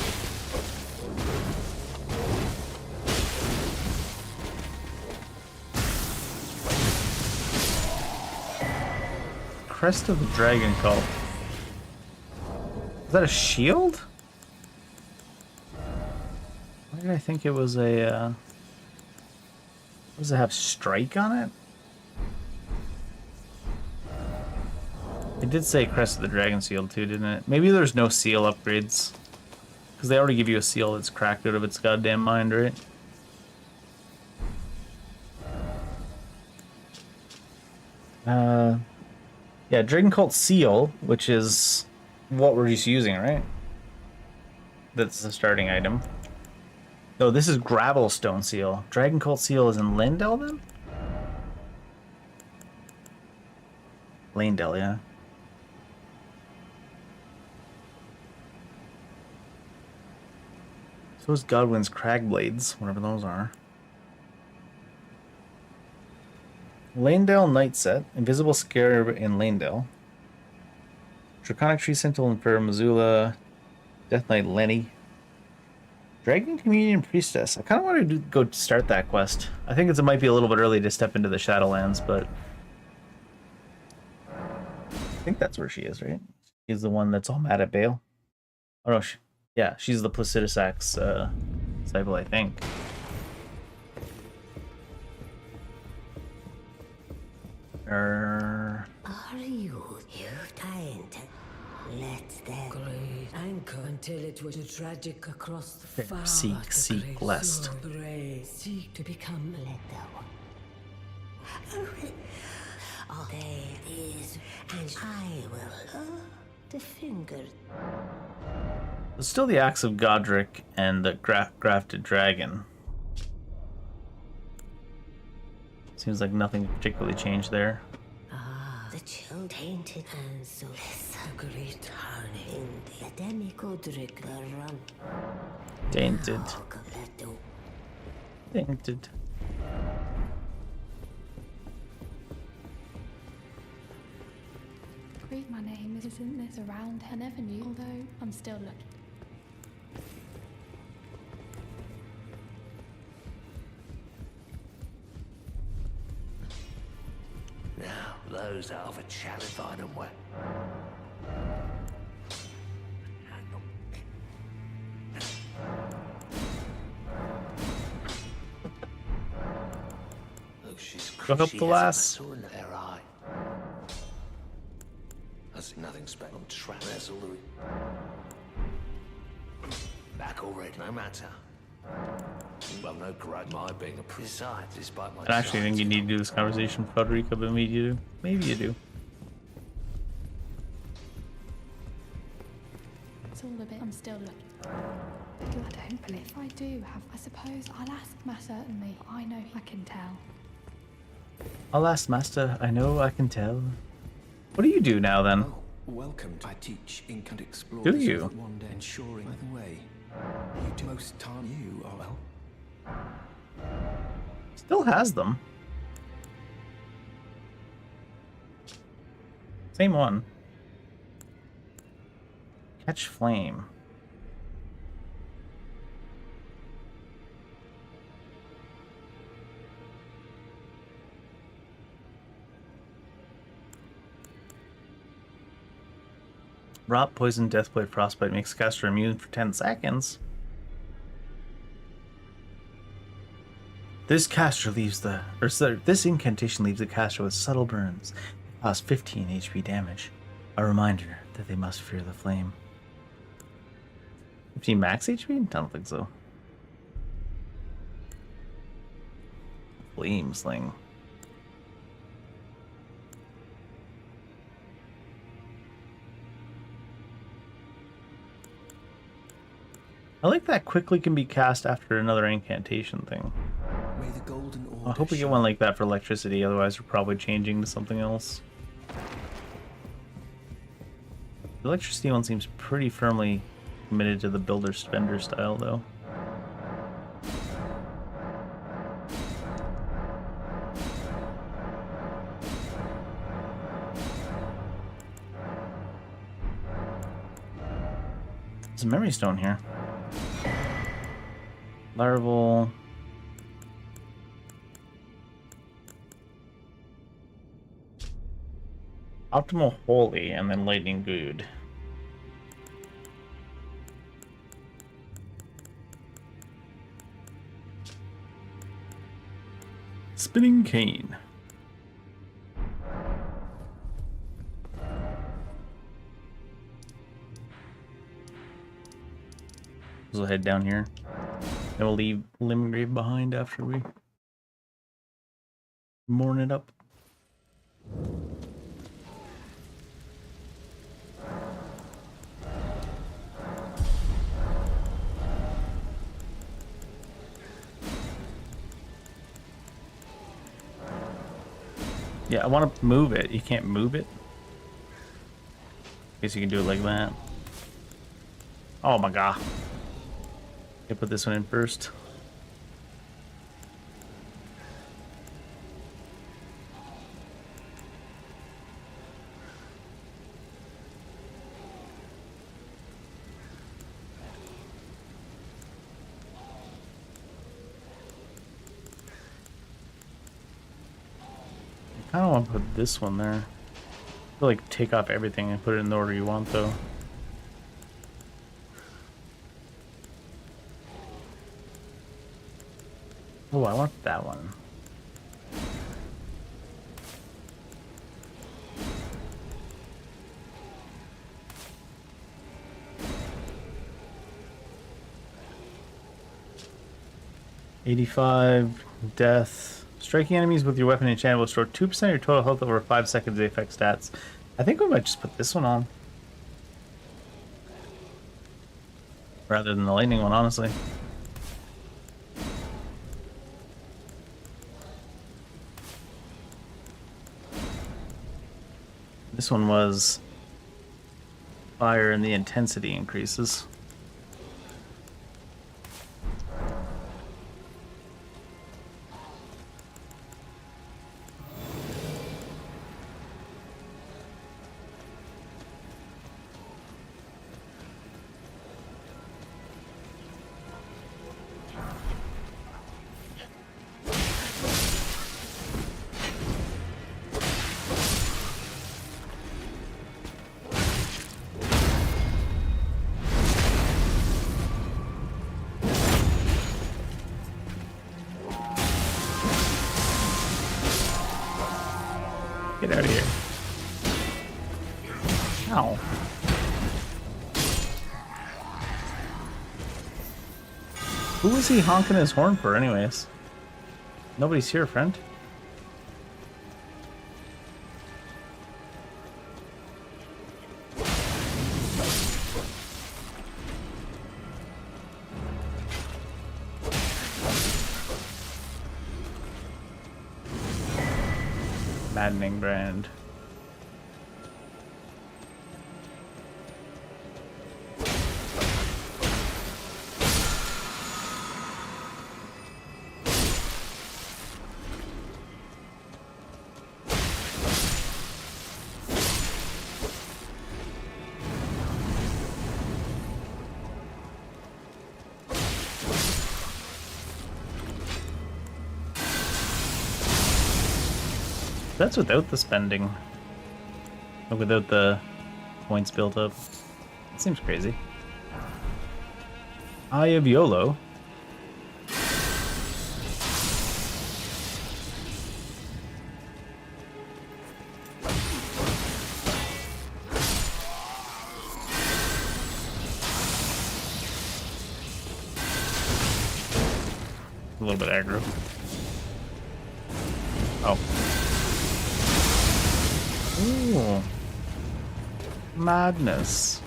A: Crest of the Dragon Cult. Is that a shield? Why did I think it was a does it have strike on it? It did say Crest of the Dragon Seal too, didn't it? Maybe there's no seal upgrades. Because they already give you a seal that's cracked out of its goddamn mind, right? Yeah, Dragon Cult Seal, which is what we're just using, right? That's the starting item. No, this is Gravelstone Seal. Dragon Cult Seal is in Leyndell, then? Leyndell, yeah. So is Godwin's Crag Blades, whatever those are. Lanedale Night Set, Invisible Scarab in Lanedale. Draconic Tree Sentinel in Fair Missoula. Death Knight Lenny. Dragon Communion Priestess. I kind of want to go start that quest. I think it might be a little bit early to step into the Shadowlands, but I think that's where she is, right? She's the one that's all mad at Bale. Oh no, yeah, she's the Placidusax disciple, I think.
B: Are you kind? Let them
E: Great anchor until it was tragic across the far
A: Seek, lest.
E: Seek to become
B: let them. Oh, there is, and I will. The finger.
A: It's still the Axe of Godric and the Grafted Dragon. Seems like nothing particularly changed there.
B: The chill tainted and so
E: the great harney.
B: in the demigodric run.
A: Tainted. Tainted.
F: Read my name, isn't this around? I never knew, although I'm still looking.
G: Now, those are the challenge find them wet.
A: Go help the lass.
G: That's nothing special. I'm trapped resolute. Back already, no matter. Well, no grudge my being a precise despite my.
A: I actually think you need to do this conversation with Frederica, but maybe you do. Maybe you do.
F: It's all a bit. I'm still looking. I don't, but if I do have, I suppose I'll ask Matt certainly. I know I can tell.
A: I'll ask Master. I know I can tell. What do you do now then?
C: Oh, welcome. I teach ink and explore.
A: Do you?
C: One day ensuring. By the way, you do most time you are well.
A: Still has them. Same one. Catch flame. Rot, poison, deathblade, frostbite makes caster immune for 10 seconds. This caster leaves the, or sorry, this incantation leaves the caster with subtle burns that cause 15 HP damage. A reminder that they must fear the flame. 15 max HP? I don't think so. Flame sling. I like that quickly can be cast after another incantation thing.
C: May the golden order
A: I hope we get one like that for electricity, otherwise we're probably changing to something else. The electricity one seems pretty firmly committed to the builder spender style though. There's a memory stone here. Larval. Optimal Holy and then Lightning Good. Spinning Cane. We'll head down here. Then we'll leave Limgrave behind after we morn it up. Yeah, I want to move it. You can't move it. Guess you can do it like that. Oh my god. I put this one in first. I don't want to put this one there. Feel like take off everything and put it in the order you want, though. Oh, I want that one. $85 death. Striking enemies with your weapon enchanted will restore 2% of your total health over 5 seconds. They affect stats. I think we might just put this one on. Rather than the lightning one, honestly. This one was fire and the intensity increases. Get out of here. Ow. Who is he honking his horn for anyways? Nobody's here, friend. Maddening brand. That's without the spending. Or without the points built up. It seems crazy. Eye of YOLO. A little bit aggro. Oh. Ooh. Madness.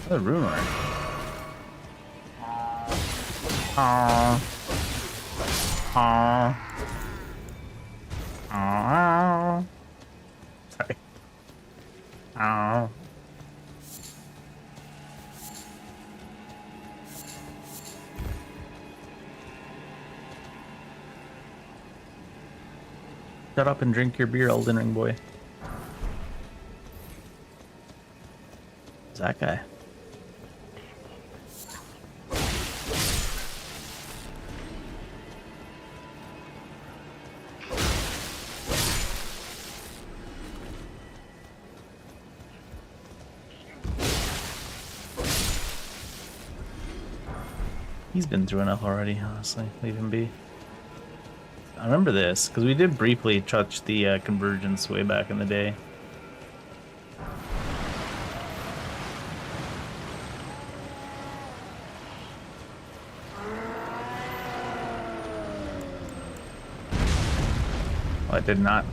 A: The rune art. Sorry. Shut up and drink your beer, Elden Ring boy. Who's that guy? He's been through enough already, honestly. Leave him be. I remember this, because we did briefly touch the convergence way back in the day. Well, I did not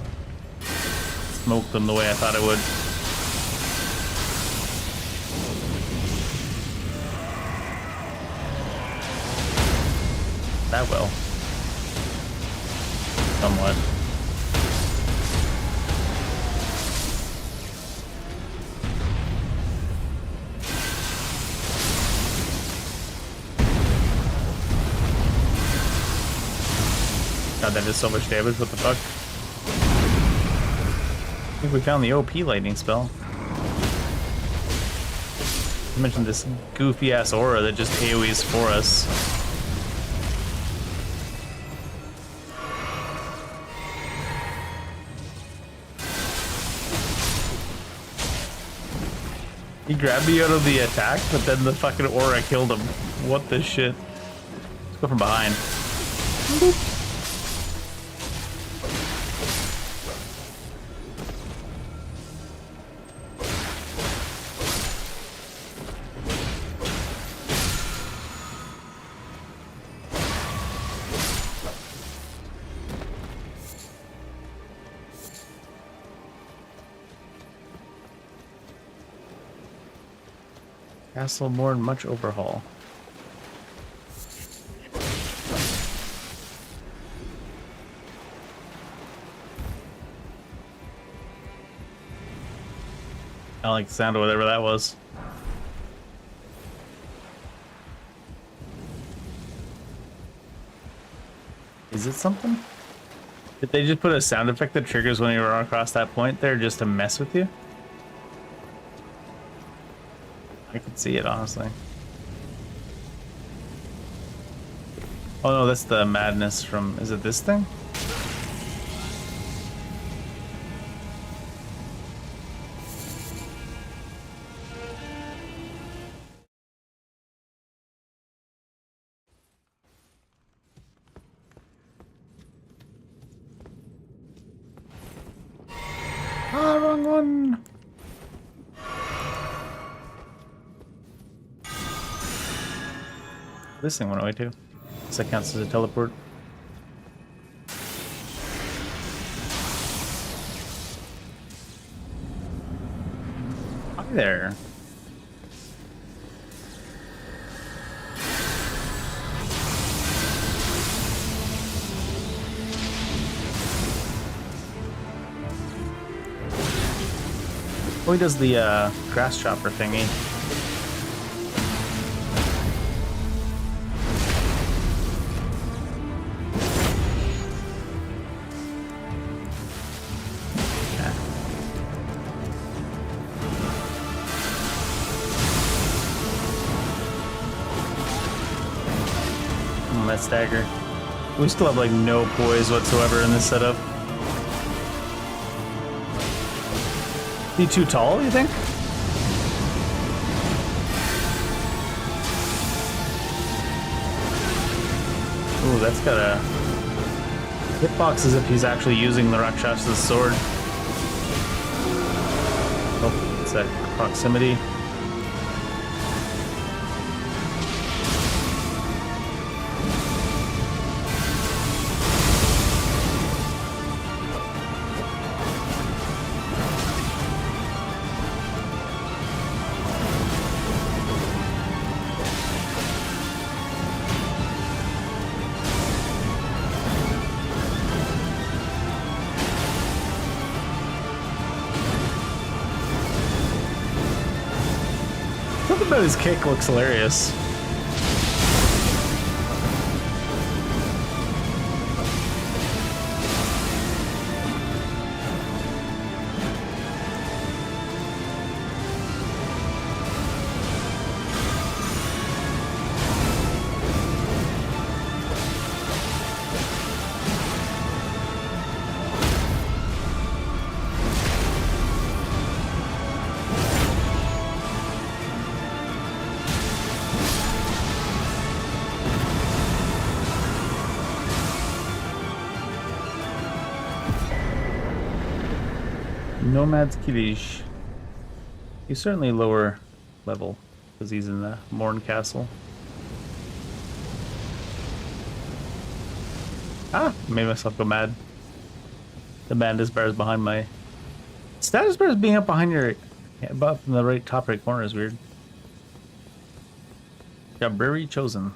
A: smoke them the way I thought I would. That well. Somewhat. God, that is so much damage. What the fuck? I think we found the OP lightning spell. I mentioned this goofy ass aura that just AoEs for us. He grabbed me out of the attack, but then the fucking aura killed him. What the shit? Let's go from behind. Castle Morn much overhaul. I like the sound of whatever that was. Is it something? Did they just put a sound effect that triggers when you run across that point there just to mess with you? I could see it, honestly. Oh no, that's the madness from... Is it this thing? Ah, wrong one! This thing went away too. Guess that counts as a teleport. Hi there. Oh, he does the grass chopper thingy. That stagger. We still have like no poise whatsoever in this setup. Be too tall, you think? Ooh, that's got a hitbox as if he's actually using the Rakshas's sword. Oh, it's that proximity. Something about his kick looks hilarious. Nomad's Kilish. He's certainly lower level because he's in the Morn Castle. Ah, made myself go mad. The bandit bar is behind my status bar is being up behind your above in the right top right corner is weird. Got very chosen.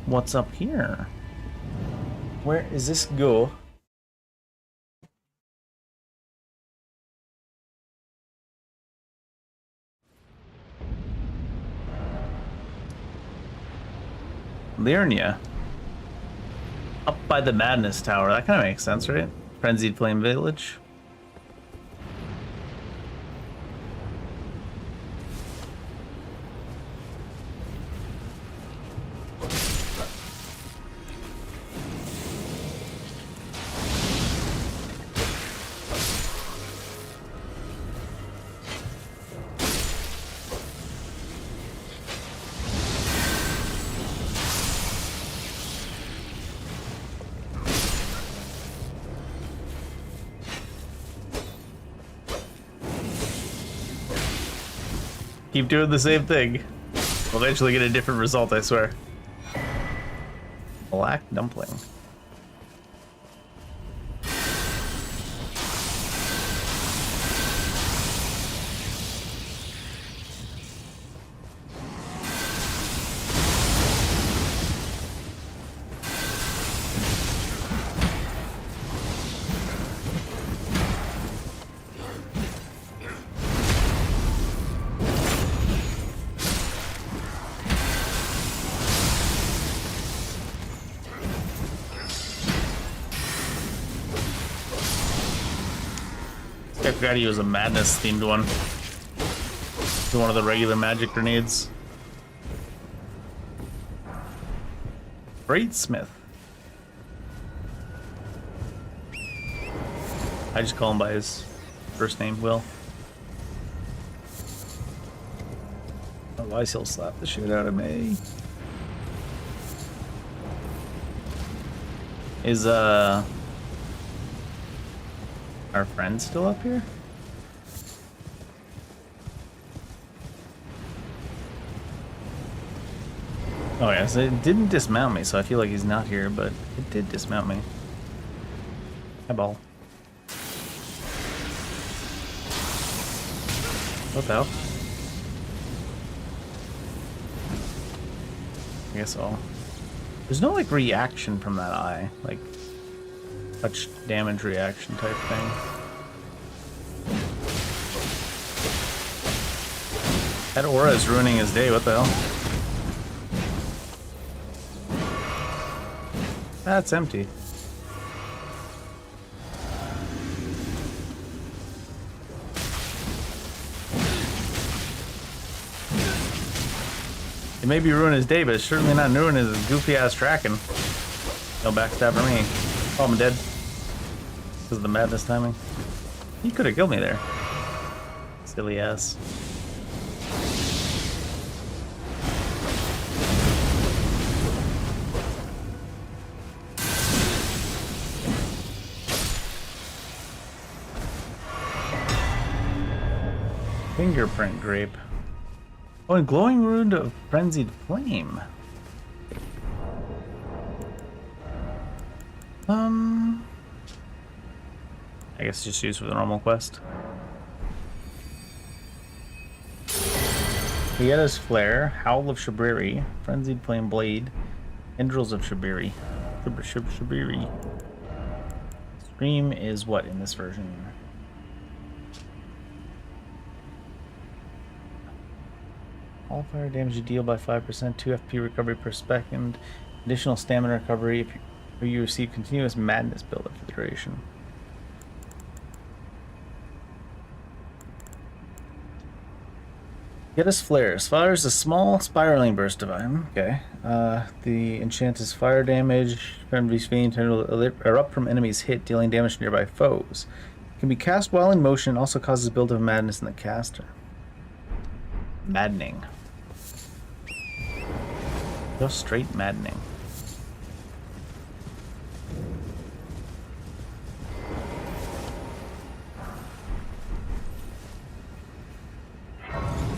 A: What's up here? Where is this go? Liurnia. Up by the Madness Tower. That kind of makes sense, right? Frenzied Flame Village. Keep doing the same thing. We'll eventually get a different result, I swear. Black dumpling. I forgot he was a madness themed one. One of the regular magic grenades. Great Smith. I just call him by his first name, Will. Otherwise he'll slap the shit out of me. Is our friend still up here? Oh yes, it didn't dismount me, so I feel like he's not here, but it did dismount me. Eyeball. What the hell? I guess I'll... There's no, like, reaction from that eye. Like, touch damage reaction type thing. That aura is ruining his day, what the hell? That's empty. It may be ruining his day, but it's certainly not ruining his goofy ass tracking. No backstab for me. Oh, I'm dead. Because of the madness timing. He could have killed me there. Silly ass. Fingerprint grape. Oh, and glowing rune of frenzied flame. I guess just used for the normal quest. Vietta's Flare, Howl of Shabiri, Frenzied Flame Blade, Tendrils of Shabiri. Shabiri. Scream is what in this version? All fire damage you deal by 5%, 2 FP recovery per second, additional stamina recovery if you receive continuous madness buildup for the duration. Vietta's Flare. Fires a small spiraling burst of item. Okay. The enchant is fire damage. Enemy's fiend will erupt from enemies hit, dealing damage to nearby foes. It can be cast while in motion and also causes a build of madness in the caster. Maddening. Just straight maddening.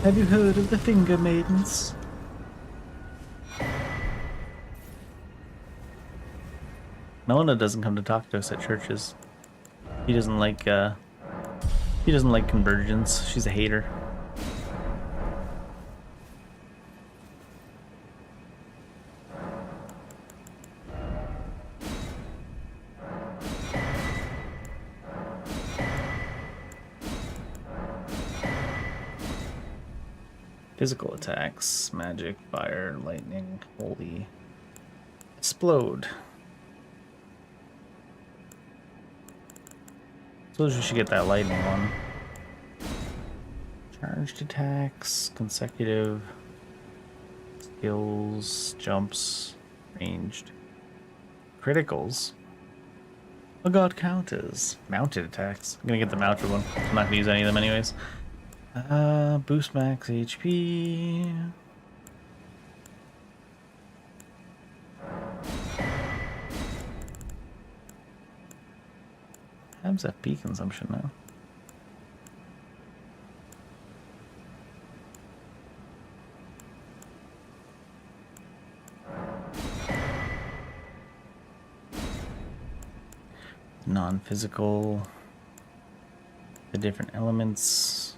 A: Have you heard of the Finger Maidens? Melina doesn't come to talk to us at churches. He doesn't like convergence. She's a hater. Physical attacks, magic, fire, lightning, holy, explode. Suppose we should get that lightning one. Charged attacks, consecutive, skills, jumps, ranged, criticals. Oh god, counters. Mounted attacks. I'm gonna get the mounted one. I'm not gonna use any of them anyways. Boost max HP. How's FP consumption now? Non-physical. The different elements.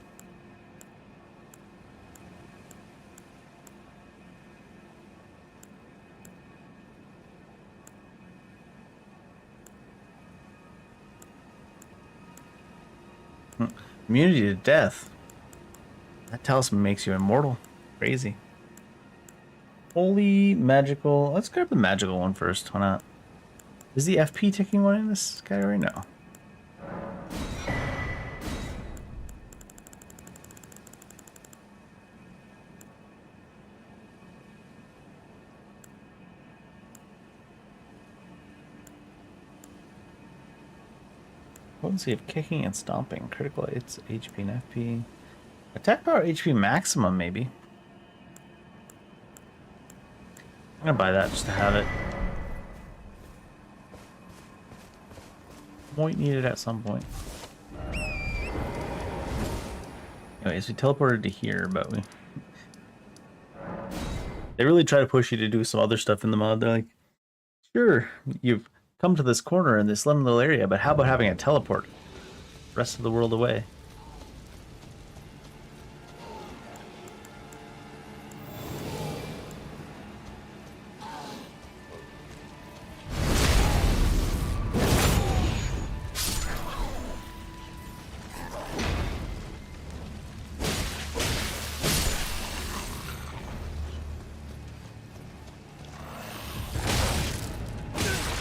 A: Immunity to death. That talisman makes you immortal. Crazy. Holy magical. Let's grab the magical one first. Why not? Is the FP ticking one in this category? No. Potency of kicking and stomping. Critical hits, HP and FP. Attack power, HP maximum, maybe. I'm gonna buy that just to have it. Might need it at some point. Anyways, we teleported to here, but they really try to push you to do some other stuff in the mod. They're like, sure, you've come to this corner in this liminal area, but how about having a teleport rest of the world away?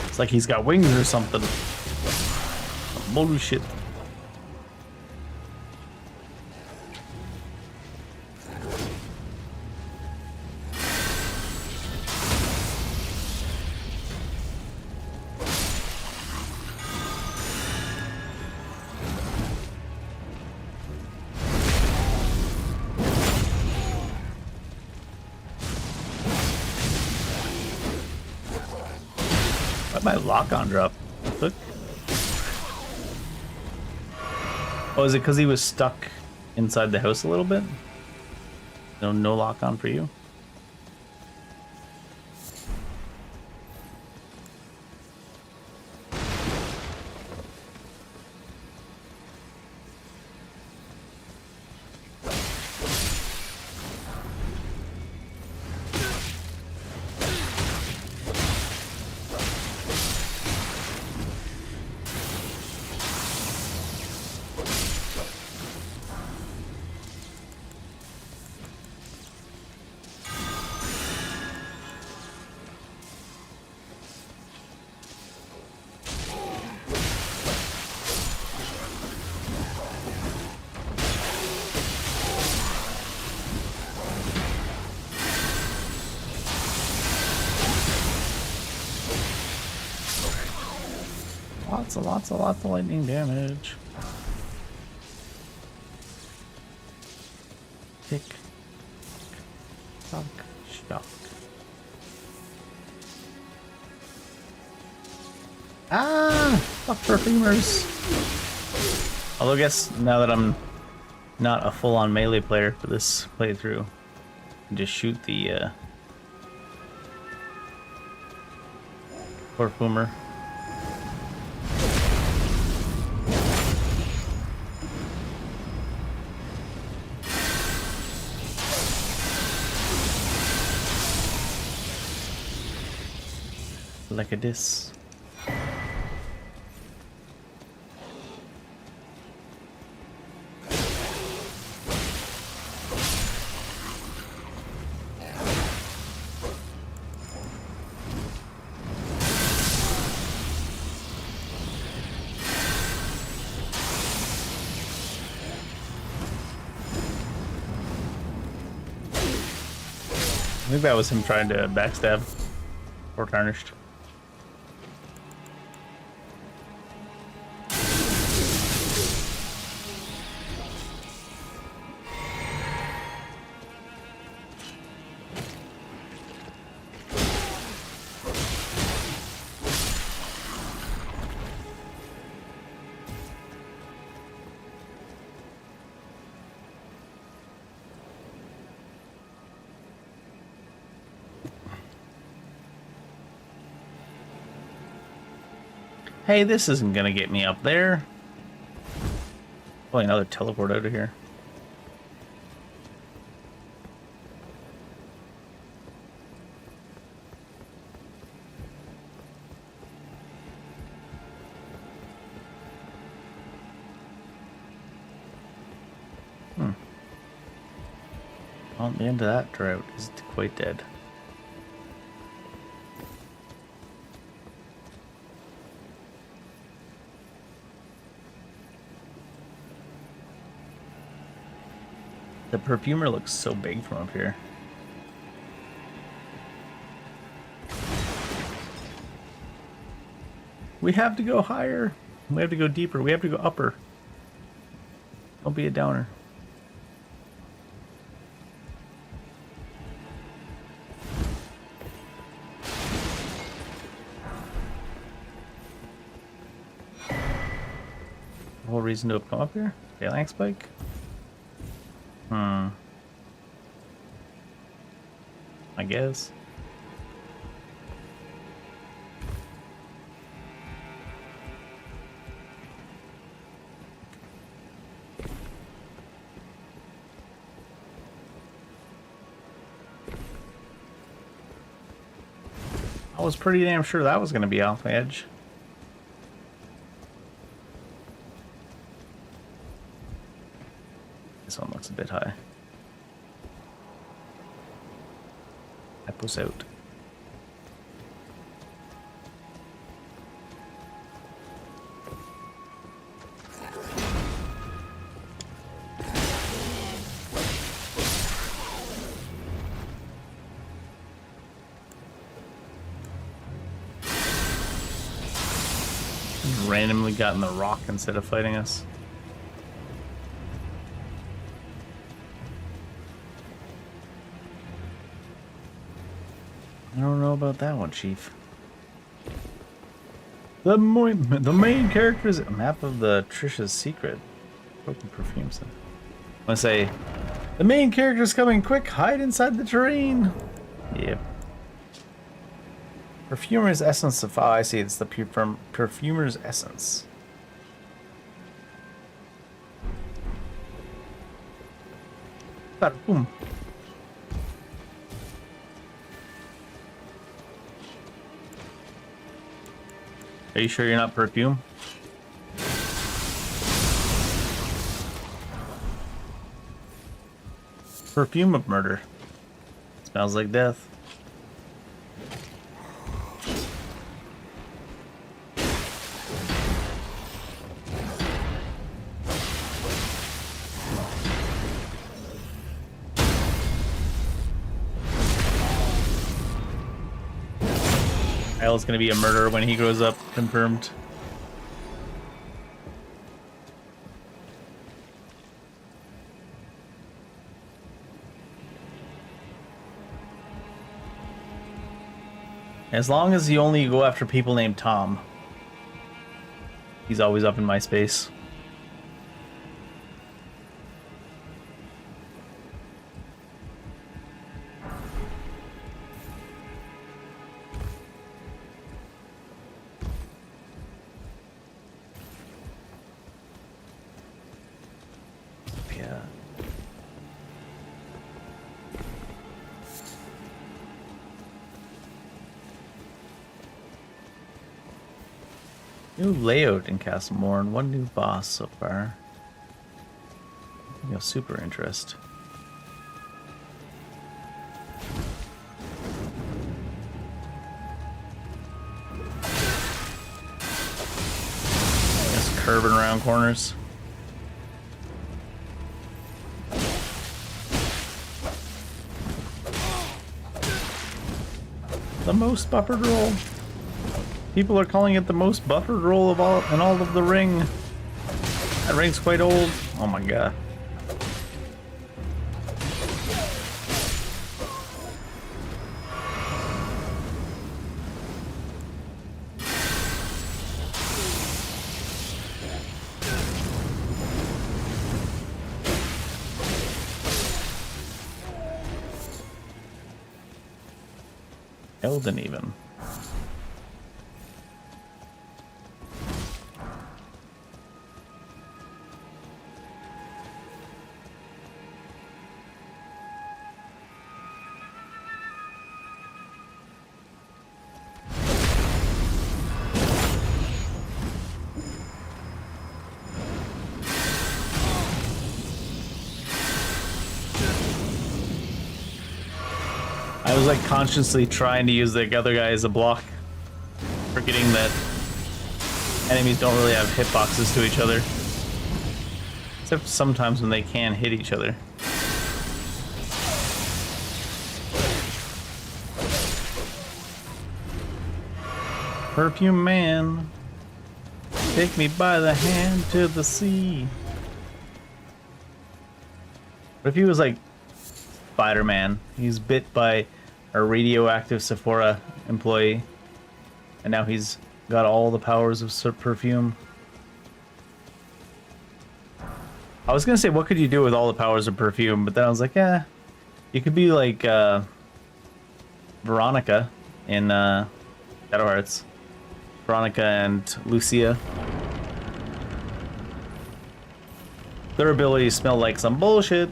A: It's like he's got wings or something. Bullshit. My lock-on drop. Look. Oh, is it because he was stuck inside the house a little bit? No lock-on for you? Lots of lightning damage. Tick. Shock. Shock. Ah! Fuck perfumers. Although I guess now that I'm not a full-on melee player for this playthrough, I can just shoot the perfumer. Like a this. I think that was him trying to backstab or tarnished. Hey, this isn't gonna get me up there. Oh, another teleport out of here. Well, the end of that drought is quite dead. The perfumer looks so big from up here. We have to go higher. We have to go deeper. We have to go upper. Don't be a downer. Whole reason to have come up here? Phalanx spike? I guess. I was pretty damn sure that was going to be off edge. This one looks a bit high. That goes out. Randomly got in the rock instead of fighting us. I don't know about that one, Chief. The main character is a map of the Trisha's secret. Broken perfumes. I want to say, the main character's coming. Quick, hide inside the terrain. Yep. Perfumer's essence of I see. It's the perfumer's essence. Boom. Are you sure you're not perfume? Perfume of murder. Smells like death. Kyle's gonna be a murderer when he grows up, confirmed. As long as you only go after people named Tom. He's always up in my space. Yeah. New layout in Castle Morn, one new boss so far. Super interest. Just curving around corners. The most buffered roll. People are calling it the most buffered roll of all in all of the ring. That ring's quite old. Oh my god. Elden even. I was like consciously trying to use the other guy as a block, forgetting that enemies don't really have hitboxes to each other. Except sometimes when they can hit each other. Perfume man, take me by the hand to the sea. What if he was like Spider-Man? He's bit by a radioactive Sephora employee, and now he's got all the powers of perfume. I was gonna say, what could you do with all the powers of perfume? But then I was like, yeah, you could be like Veronica in Shadow Hearts. Veronica and Lucia. Their abilities smell like some bullshit.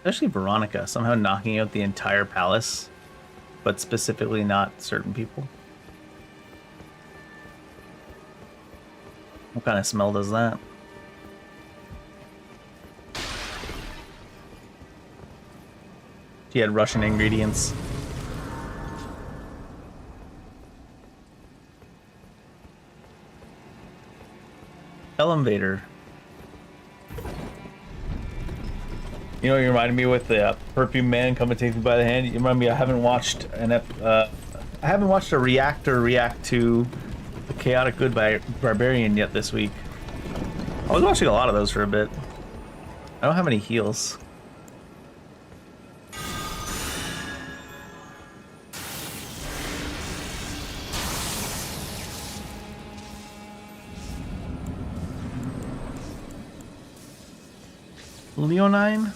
A: Especially Veronica, somehow knocking out the entire palace, but specifically not certain people. What kind of smell does that? She had Russian ingredients. Elevator. You know, you reminded me with the perfume man coming to take me by the hand. You remind me, I haven't watched a reactor react to the Chaotic Good by Barbarian yet this week. I was watching a lot of those for a bit. I don't have any heals. Leonine?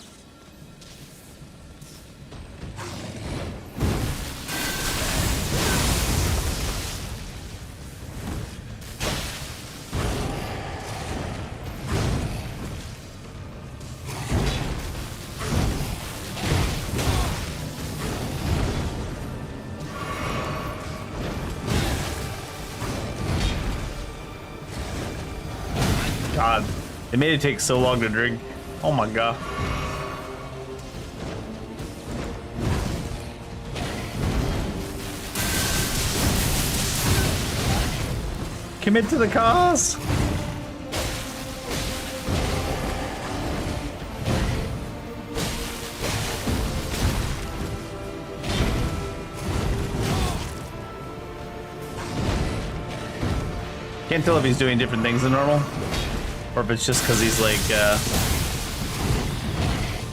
A: God, it made it take so long to drink. Oh my god. Commit to the cause. Can't tell if he's doing different things than normal, or if it's just because he's like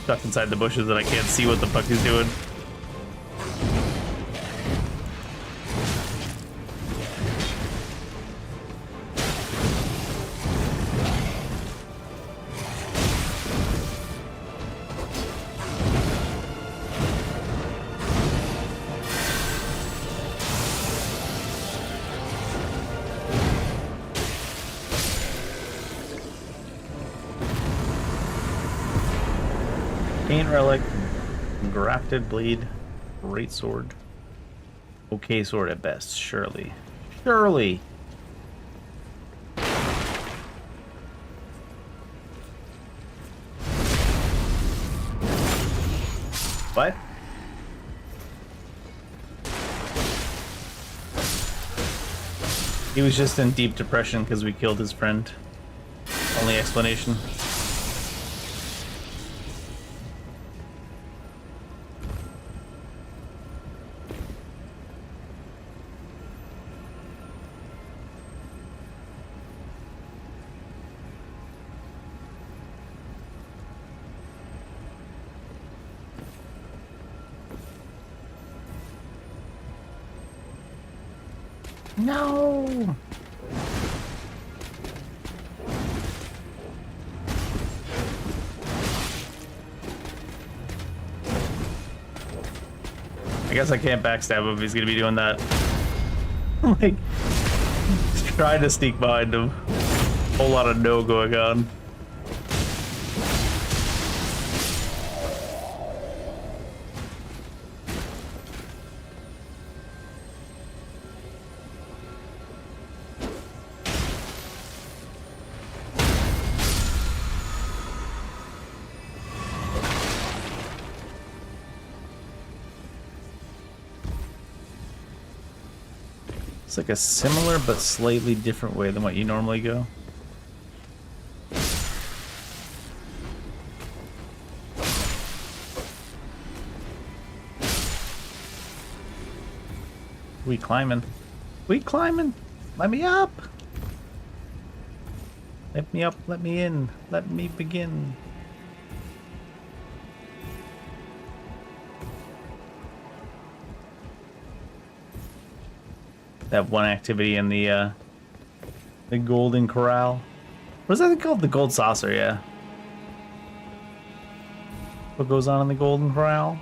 A: stuck inside the bushes and I can't see what the fuck he's doing. Paint relic, grafted blade, great sword. Okay sword at best, surely. Surely! What? He was just in deep depression because we killed his friend. Only explanation. No! I guess I can't backstab him if he's gonna be doing that. Like, trying to sneak behind him. Whole lot of no going on. It's like a similar but slightly different way than what you normally go. We climbing. We climbing. Let me up. Let me up. Let me in. Let me begin. That one activity in the Golden Corral. What is that thing called? The Gold Saucer, yeah. What goes on in the Golden Corral?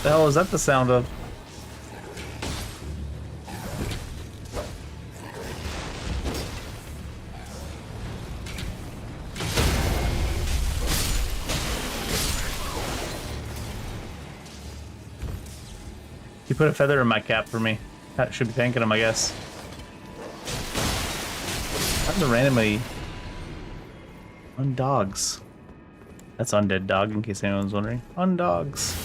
A: The hell is that the sound of? You put a feather in my cap for me. That should be thanking him, I guess. How to randomly undogs. That's undead dog, in case anyone's wondering. Undogs.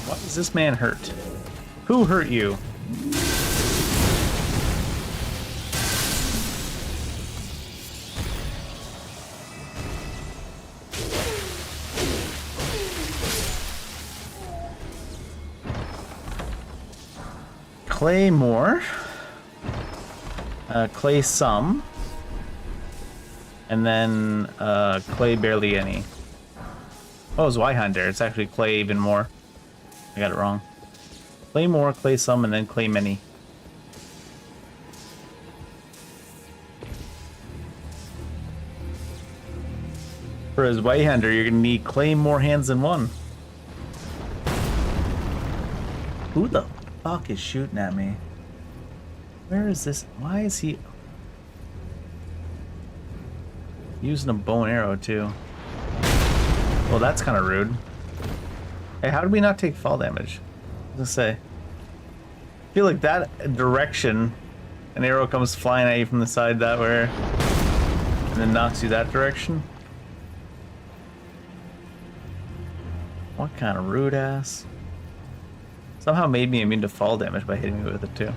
A: Why is this man hurt? Who hurt you? Claymore. Clay some. And then clay barely any. Oh, it's Zweihander. It's actually clay even more. I got it wrong. Clay more, clay some, and then clay many. For his Zweihander, you're gonna need clay more hands than one. Who the fuck is shooting at me? Where is this? Why is he using a bow and arrow too? Well, that's kind of rude. Hey, how did we not take fall damage? Let's say. I feel like that direction, an arrow comes flying at you from the side that way, and then knocks you that direction. What kind of rude ass? Somehow made me immune to fall damage by hitting me with it too.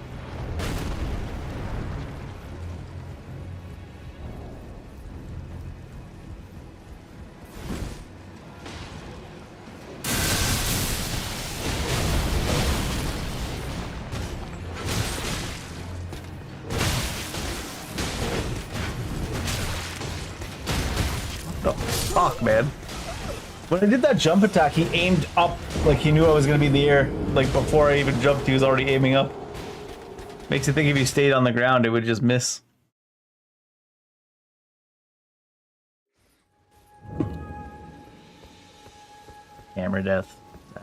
A: Fuck, man. When I did that jump attack, he aimed up like he knew I was gonna be in the air. Like before I even jumped, he was already aiming up. Makes you think if he stayed on the ground, it would just miss. Camera death. I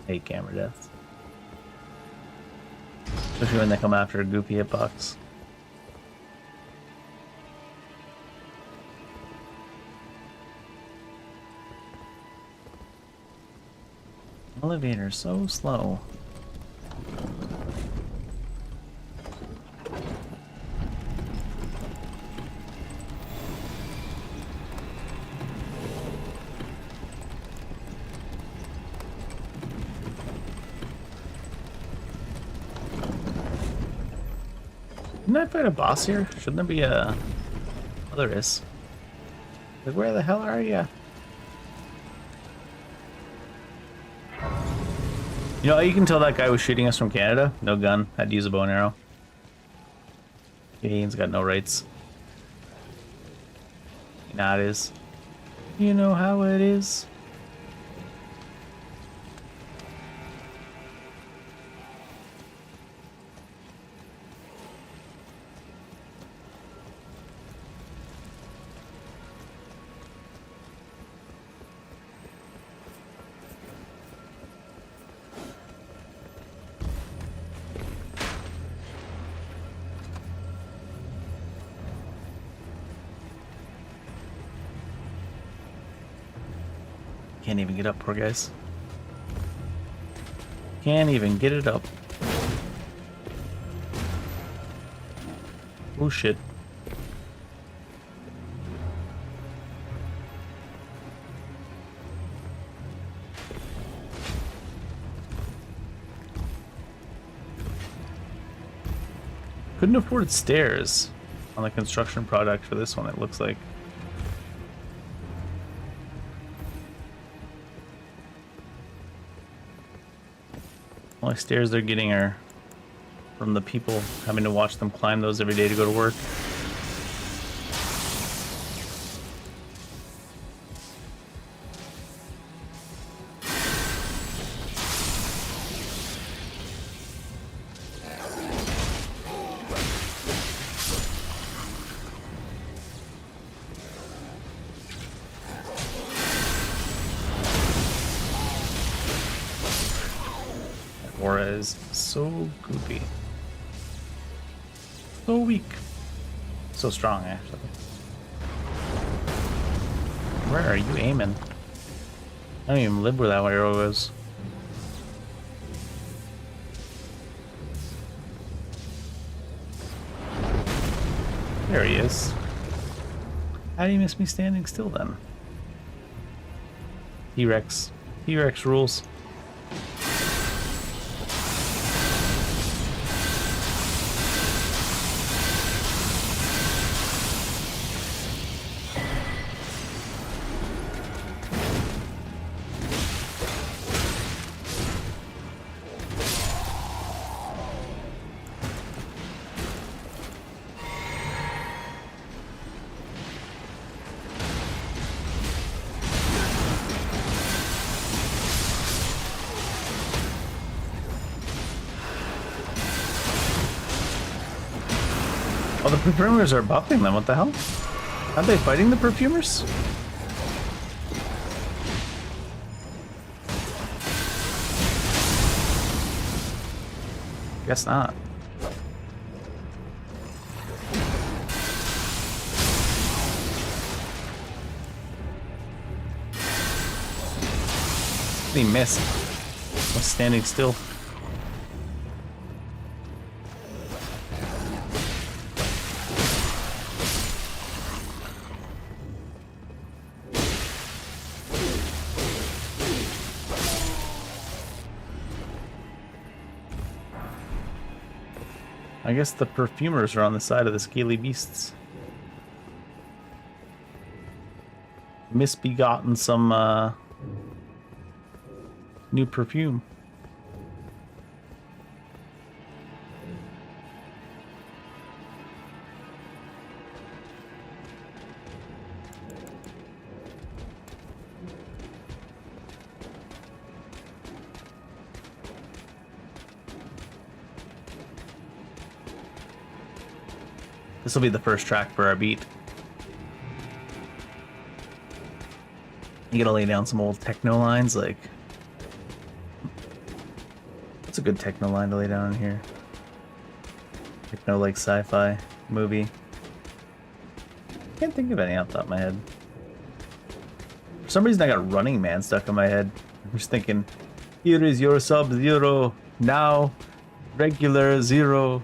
A: hate camera deaths. Especially when they come after a goofy hitbox. Elevator so slow. Didn't I fight a boss here? Shouldn't there be a... Oh, there is. Like, where the hell are ya? You know, you can tell that guy was shooting us from Canada. No gun. Had to use a bow and arrow. Canadians got no rights. You know how it is. You know how it is. Can't even get up, poor guys. Can't even get it up. Oh shit. Couldn't afford stairs on the construction product for this one, it looks like. Only stairs they're getting are from the people having to watch them climb those every day to go to work. Aura is so goopy. So weak. So strong, actually. Where are you aiming? I don't even live where that arrow goes. There he is. How do you miss me standing still then? T-Rex. T-Rex rules. Oh, the perfumers are buffing them, what the hell? Aren't they fighting the perfumers? Guess not. He missed. Was standing still. I guess the perfumers are on the side of the scaly beasts. Misbegotten some new perfume. This will be the first track for our beat. You gotta lay down some old techno lines, like... What's a good techno line to lay down in here? Techno, like, sci-fi movie. Can't think of any off the top of my head. For some reason I got Running Man stuck in my head. I'm just thinking, here is your Sub-Zero, now, regular Zero.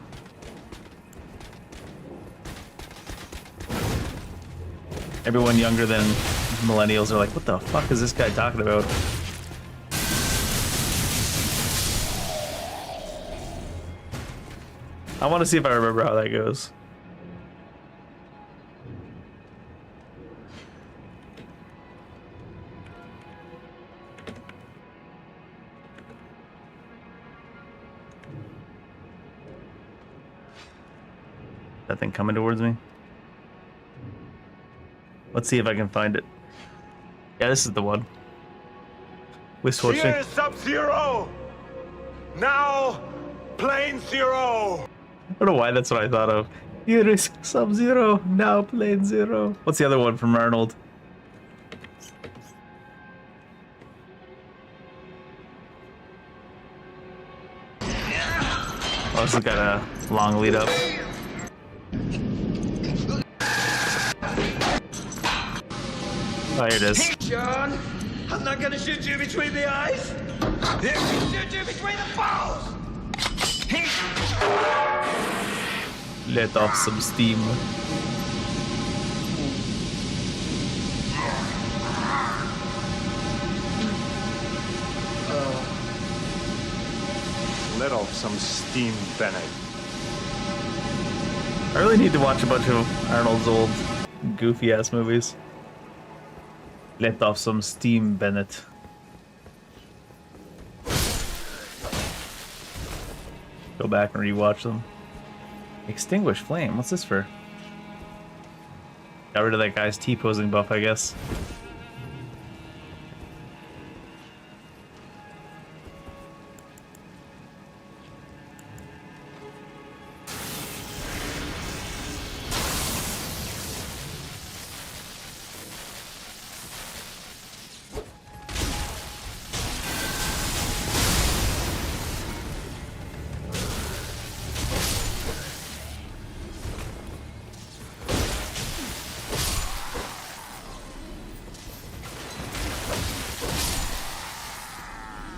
A: Everyone younger than millennials are like, what the fuck is this guy talking about? I want to see if I remember how that goes. That thing coming towards me. Let's see if I can find it. Yeah, this is the one. With switching.
H: Here is Sub-Zero! Now, Plane Zero!
A: I don't know why that's what I thought of. Here is Sub-Zero, now Plane Zero. What's the other one from Arnold? Oh, this has got a long lead up. Oh, here it is.
H: John, I'm not gonna shoot you between the eyes! I'm gonna shoot you between the balls!
A: Let off some steam.
H: Let off some steam, Bennett.
A: I really need to watch a bunch of Arnold's old goofy ass movies. Let off some steam, Bennett. Go back and rewatch them. Extinguish flame. What's this for? Got rid of that guy's T-posing buff, I guess.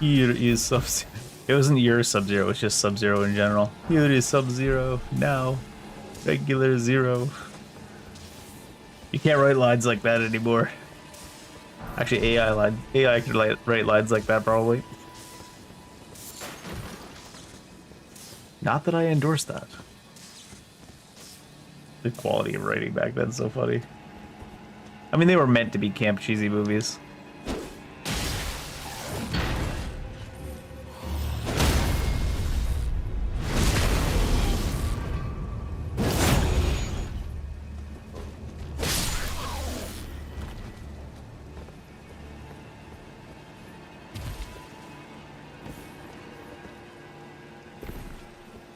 A: Here is Sub-Zero. It wasn't your Sub-Zero, it was just Sub-Zero in general. Here is Sub-Zero, now. Regular Zero. You can't write lines like that anymore. Actually, AI could write lines like that, probably. Not that I endorse that. The quality of writing back then is so funny. I mean, they were meant to be camp cheesy movies.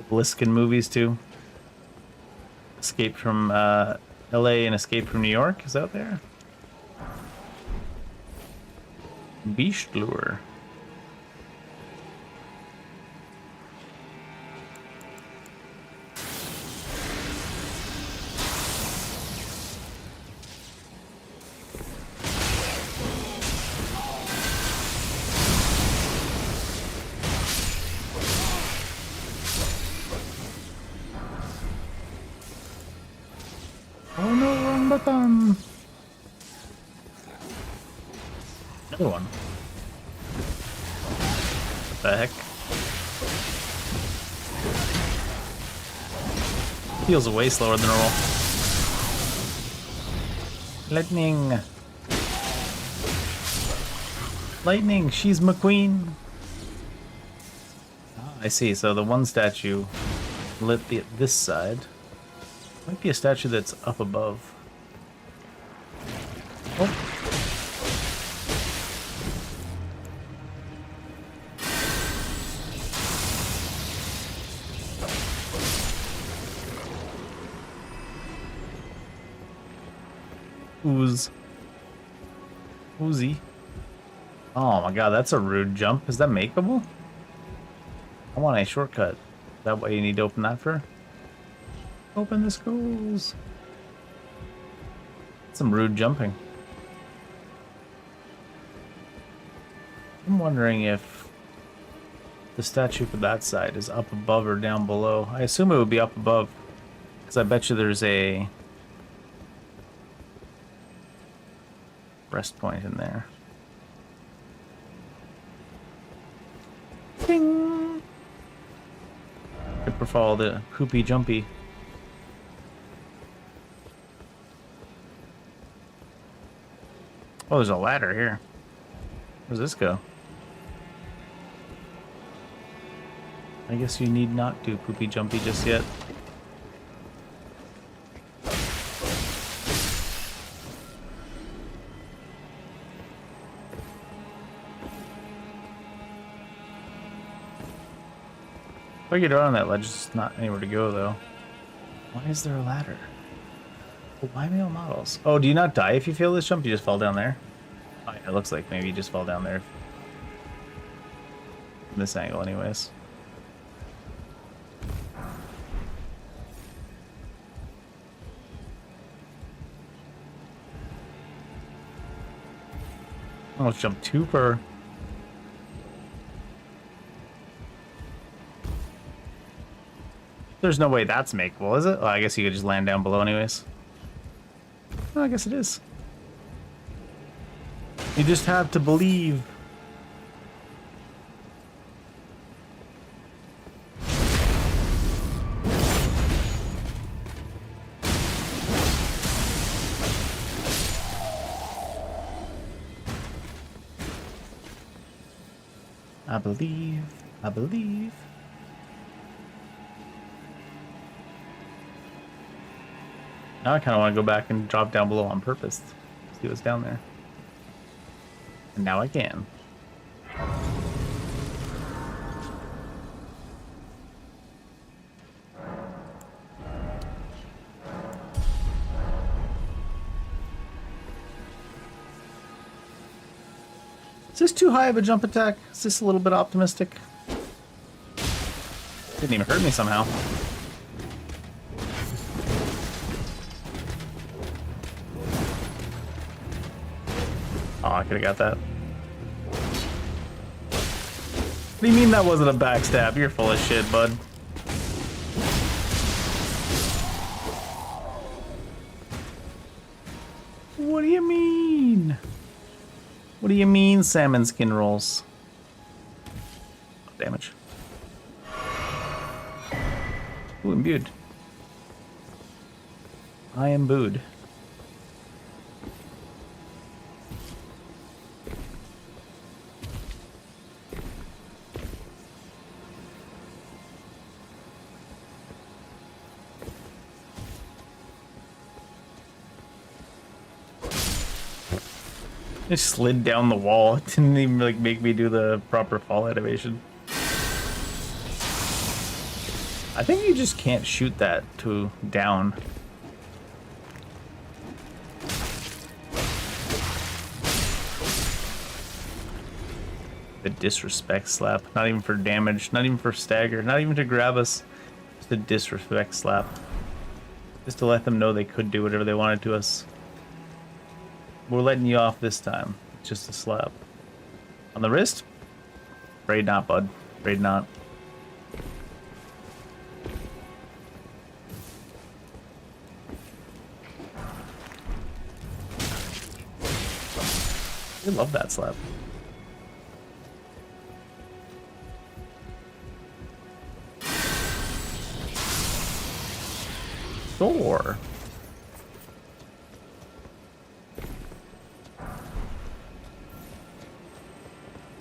A: Bliskin movies too. Escape from LA and Escape from New York is out there. Beast Lure. Oh no, wrong button. Another one. What the heck? Feels way slower than normal. Lightning. Lightning, she's McQueen. Ah, I see, so the one statue lit this side. Might be a statue that's up above. Oh. Ooze. Oozy. Oh my god, that's a rude jump. Is that makeable? I want a shortcut. Is that what you need to open that for? Open the schools. Some rude jumping. I'm wondering if the statue for that side is up above or down below. I assume it would be up above, because I bet you there's a rest point in there. Ding! Good for follow the poopy jumpy. Oh, there's a ladder here. Where's this go? I guess you need not do poopy jumpy just yet. If I get around that ledge, it's not anywhere to go though. Why is there a ladder? Oh, why male models? Oh, do you not die if you fail this jump? You just fall down there? Oh, yeah, it looks like maybe you just fall down there. From this angle anyways. Almost jumped too far. There's no way that's makeable, is it? Well, I guess you could just land down below anyways. Well, I guess it is. You just have to believe. I believe. I believe. Now I kind of want to go back and drop down below on purpose. See what's down there. And now I can. Is this too high of a jump attack? Is this a little bit optimistic? Didn't even hurt me somehow. Oh, I could have got that. What do you mean that wasn't a backstab? You're full of shit, bud. What do you mean? What do you mean, salmon skin rolls? Damage. Ooh, imbued. I am booed. I slid down the wall. It didn't even like make me do the proper fall animation. I think you just can't shoot that to down. The disrespect slap. Not even for damage, not even for stagger, not even to grab us. Just a disrespect slap. Just to let them know they could do whatever they wanted to us. We're letting you off this time. It's just a slap. On the wrist? Afraid not, bud. Afraid not. I love that slap. Thor.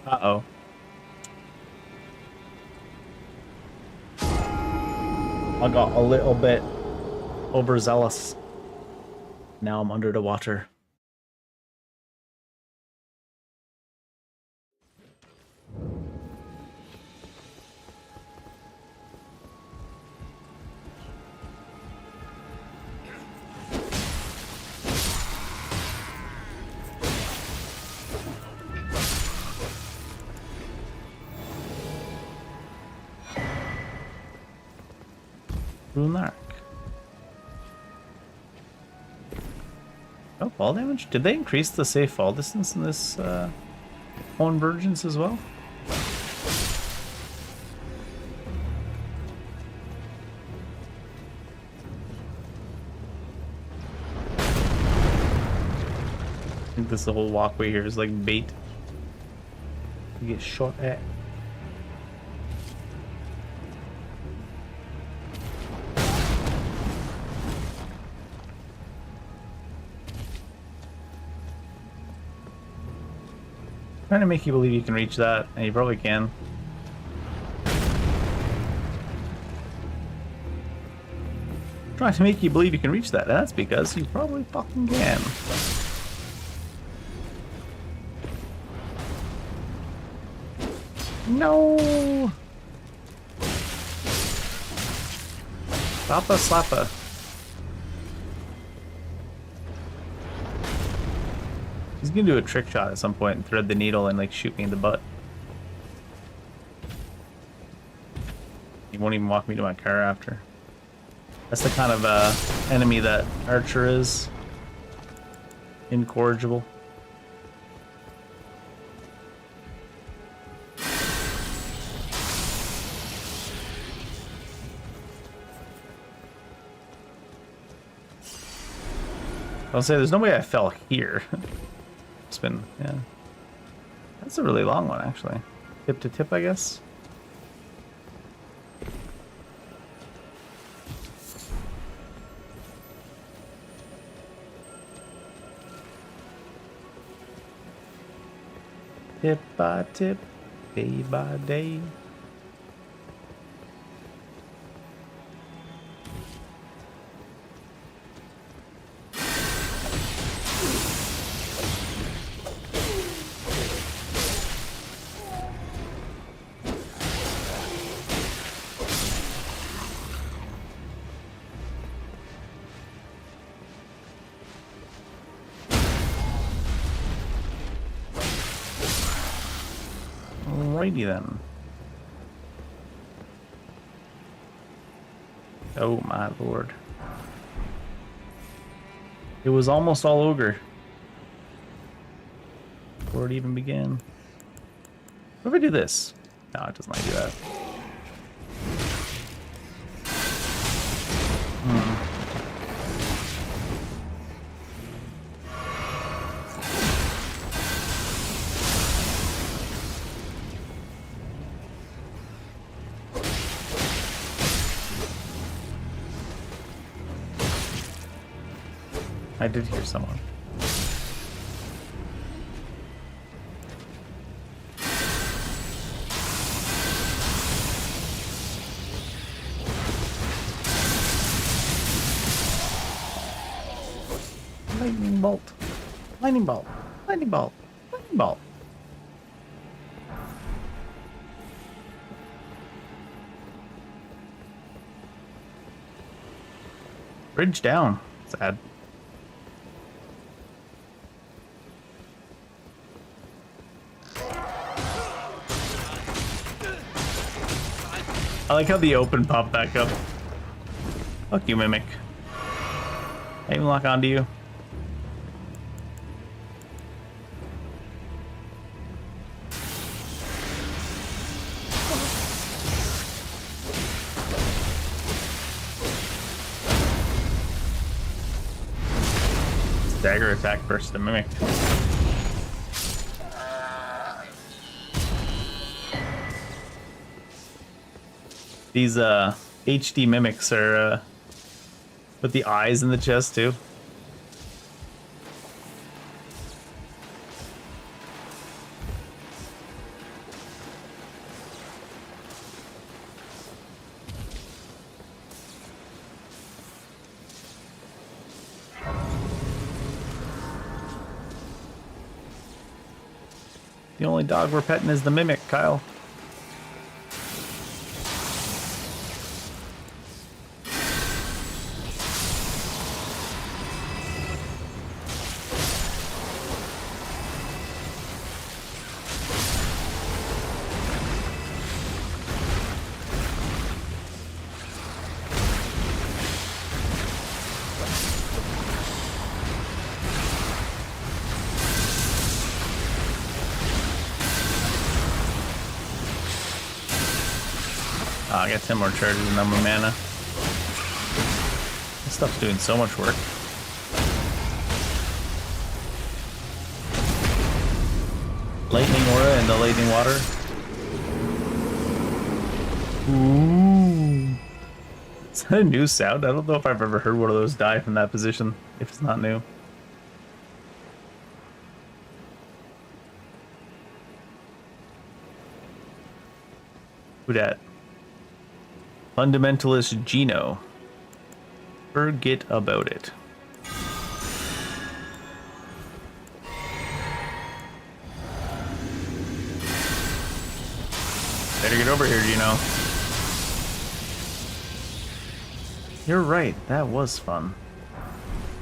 A: Uh-oh. I got a little bit overzealous. Now I'm under the water. Lunark. Oh, fall damage? Did they increase the safe fall distance in this convergence as well? I think this whole walkway here is like bait. You get shot at. Trying to make you believe you can reach that, and you probably can. Trying to make you believe you can reach that, and that's because you probably fucking can. No! Slappa slappa. He's gonna do a trick shot at some point and thread the needle and like shoot me in the butt. He won't even walk me to my car after. That's the kind of enemy that Archer is. Incorrigible. I'll say there's no way I fell here. It's been, yeah. That's a really long one, actually. Tip to tip, I guess. Tip by tip, day by day. Alrighty then. Oh my lord. It was almost all ogre before it even began. What if I do this? No, it doesn't let me do that. I did hear someone. Lightning bolt. Lightning bolt. Lightning bolt. Lightning bolt. Bridge down. Sad. I like how the open popped back up. Fuck you, Mimic. I even lock onto you. Dagger attack versus the Mimic. These HD mimics are with the eyes in the chest too. The only dog we're petting is the Mimic, Kyle. Oh, I got 10 more charges and no more mana. This stuff's doing so much work. Lightning aura and the lightning water. Ooh. Is that a new sound? I don't know if I've ever heard one of those die from that position, if it's not new. Who dat? Fundamentalist Gino. Forget about it. Better get over here, Gino. You're right, that was fun.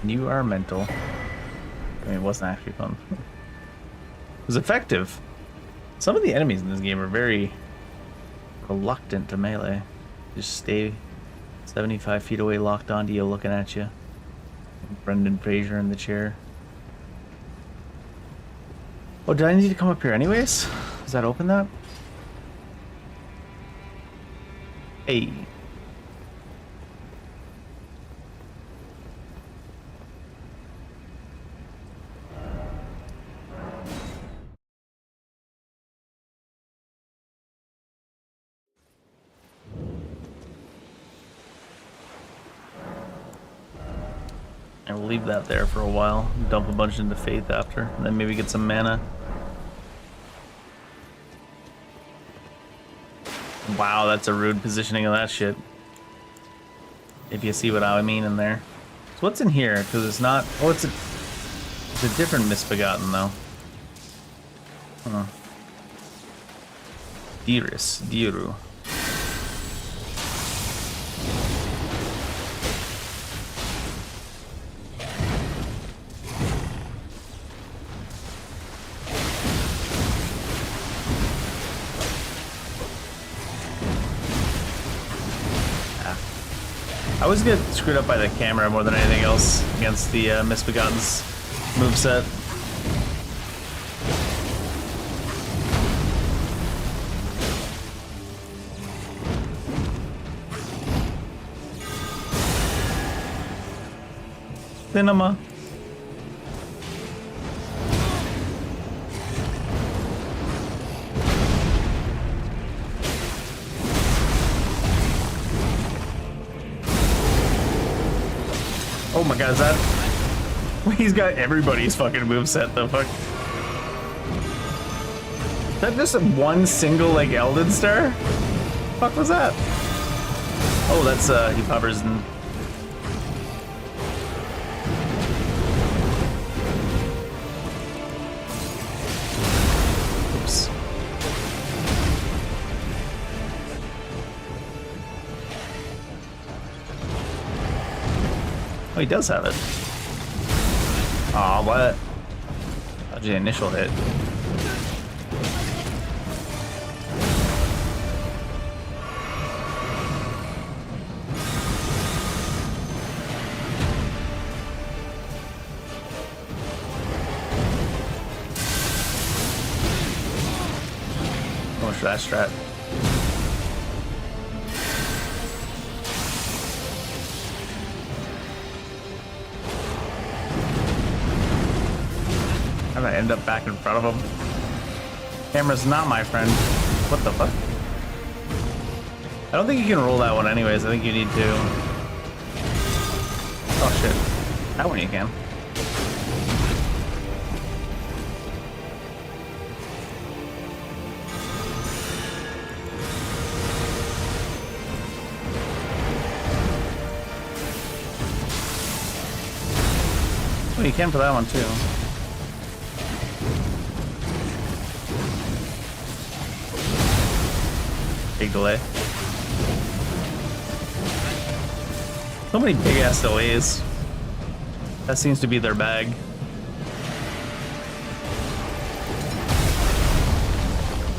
A: You are mental. I mean, it wasn't actually fun. It was effective. Some of the enemies in this game are very reluctant to melee. Just stay 75 feet away, locked onto you, looking at you. Brendan Fraser in the chair. Oh, did I need to come up here anyways? Does that open that? Hey. And we'll leave that there for a while. Dump a bunch into Faith after, and then maybe get some mana. Wow, that's a rude positioning of that shit. If you see what I mean in there. So what's in here? Because it's not... Oh, it's a different Misbegotten, though. Huh. Diru. I always get screwed up by the camera more than anything else against the Misbegotten's moveset. Cinema. Oh my god, is that... He's got everybody's fucking moveset, the fuck. Is that just one single, like, Elden Star? Fuck was that? Oh, that's, he hovers and... Oops. Oh, he does have it. Aw, what? That's the initial hit. Oh, that strat. I'm gonna end up back in front of him. Camera's not my friend. What the fuck? I don't think you can roll that one anyways. I think you need to... Oh shit. That one you can. Oh, you can for that one too. Big delay. So many big ass delays. That seems to be their bag.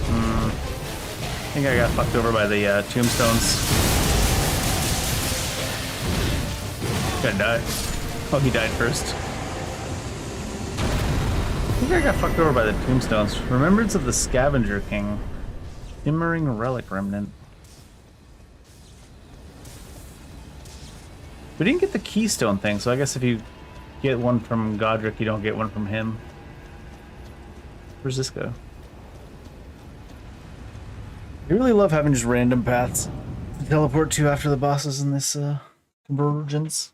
A: I think I got fucked over by the tombstones. Gonna die. Oh, he died first. I think I got fucked over by the tombstones. Remembrance of the Scavenger King. Shimmering Relic Remnant. We didn't get the keystone thing, so I guess if you get one from Godric, you don't get one from him. Where's this go? I really love having just random paths to teleport to after the bosses in this convergence.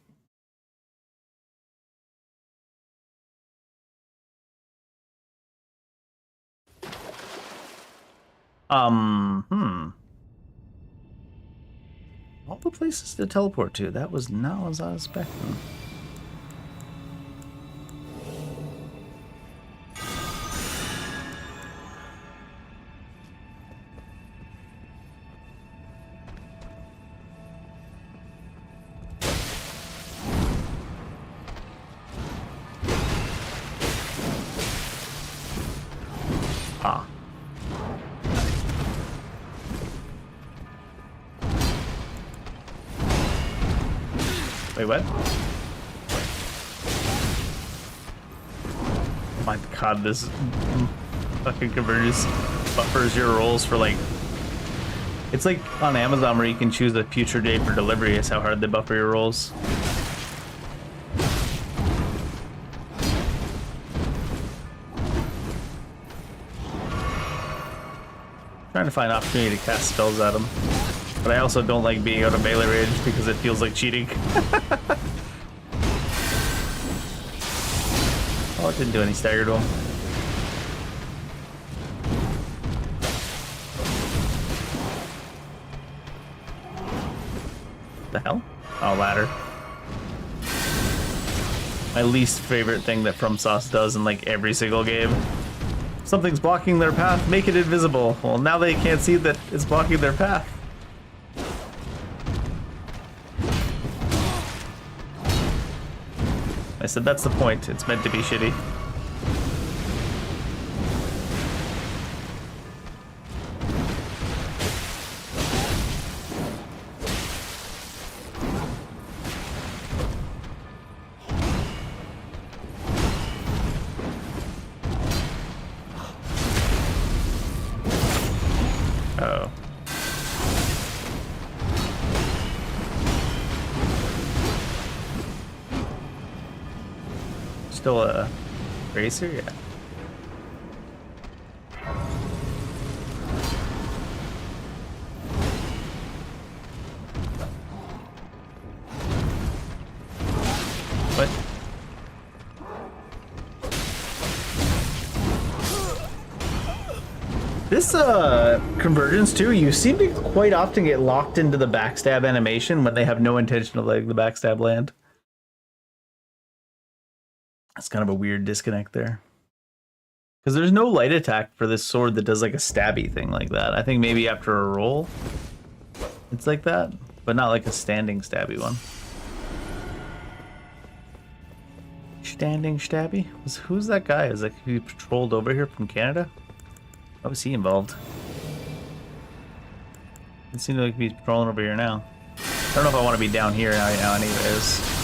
A: All the places to teleport to. That was not what I was expecting. Ah. Wait, what? Oh my god, this fucking convergence buffers your rolls for like... It's like on Amazon where you can choose a future date for delivery. Is how hard they buffer your rolls. Trying to find opportunity to cast spells at them. But I also don't like being out of melee range because it feels like cheating. Oh, it didn't do any stagger to him. The hell? Oh, ladder. My least favorite thing that FromSoft does in like every single game. Something's blocking their path, make it invisible. Well, now they can't see that it's blocking their path. I said that's the point. It's meant to be shitty. Oh. Still a racer? Yeah. What? This convergence too, you seem to quite often get locked into the backstab animation when they have no intention of letting the backstab land. That's kind of a weird disconnect there. Because there's no light attack for this sword that does like a stabby thing like that. I think maybe after a roll, it's like that, but not like a standing stabby one. Standing stabby? Who's that guy? Is like he patrolled over here from Canada? How was he involved? It seems like he's patrolling over here now. I don't know if I want to be down here now anyways.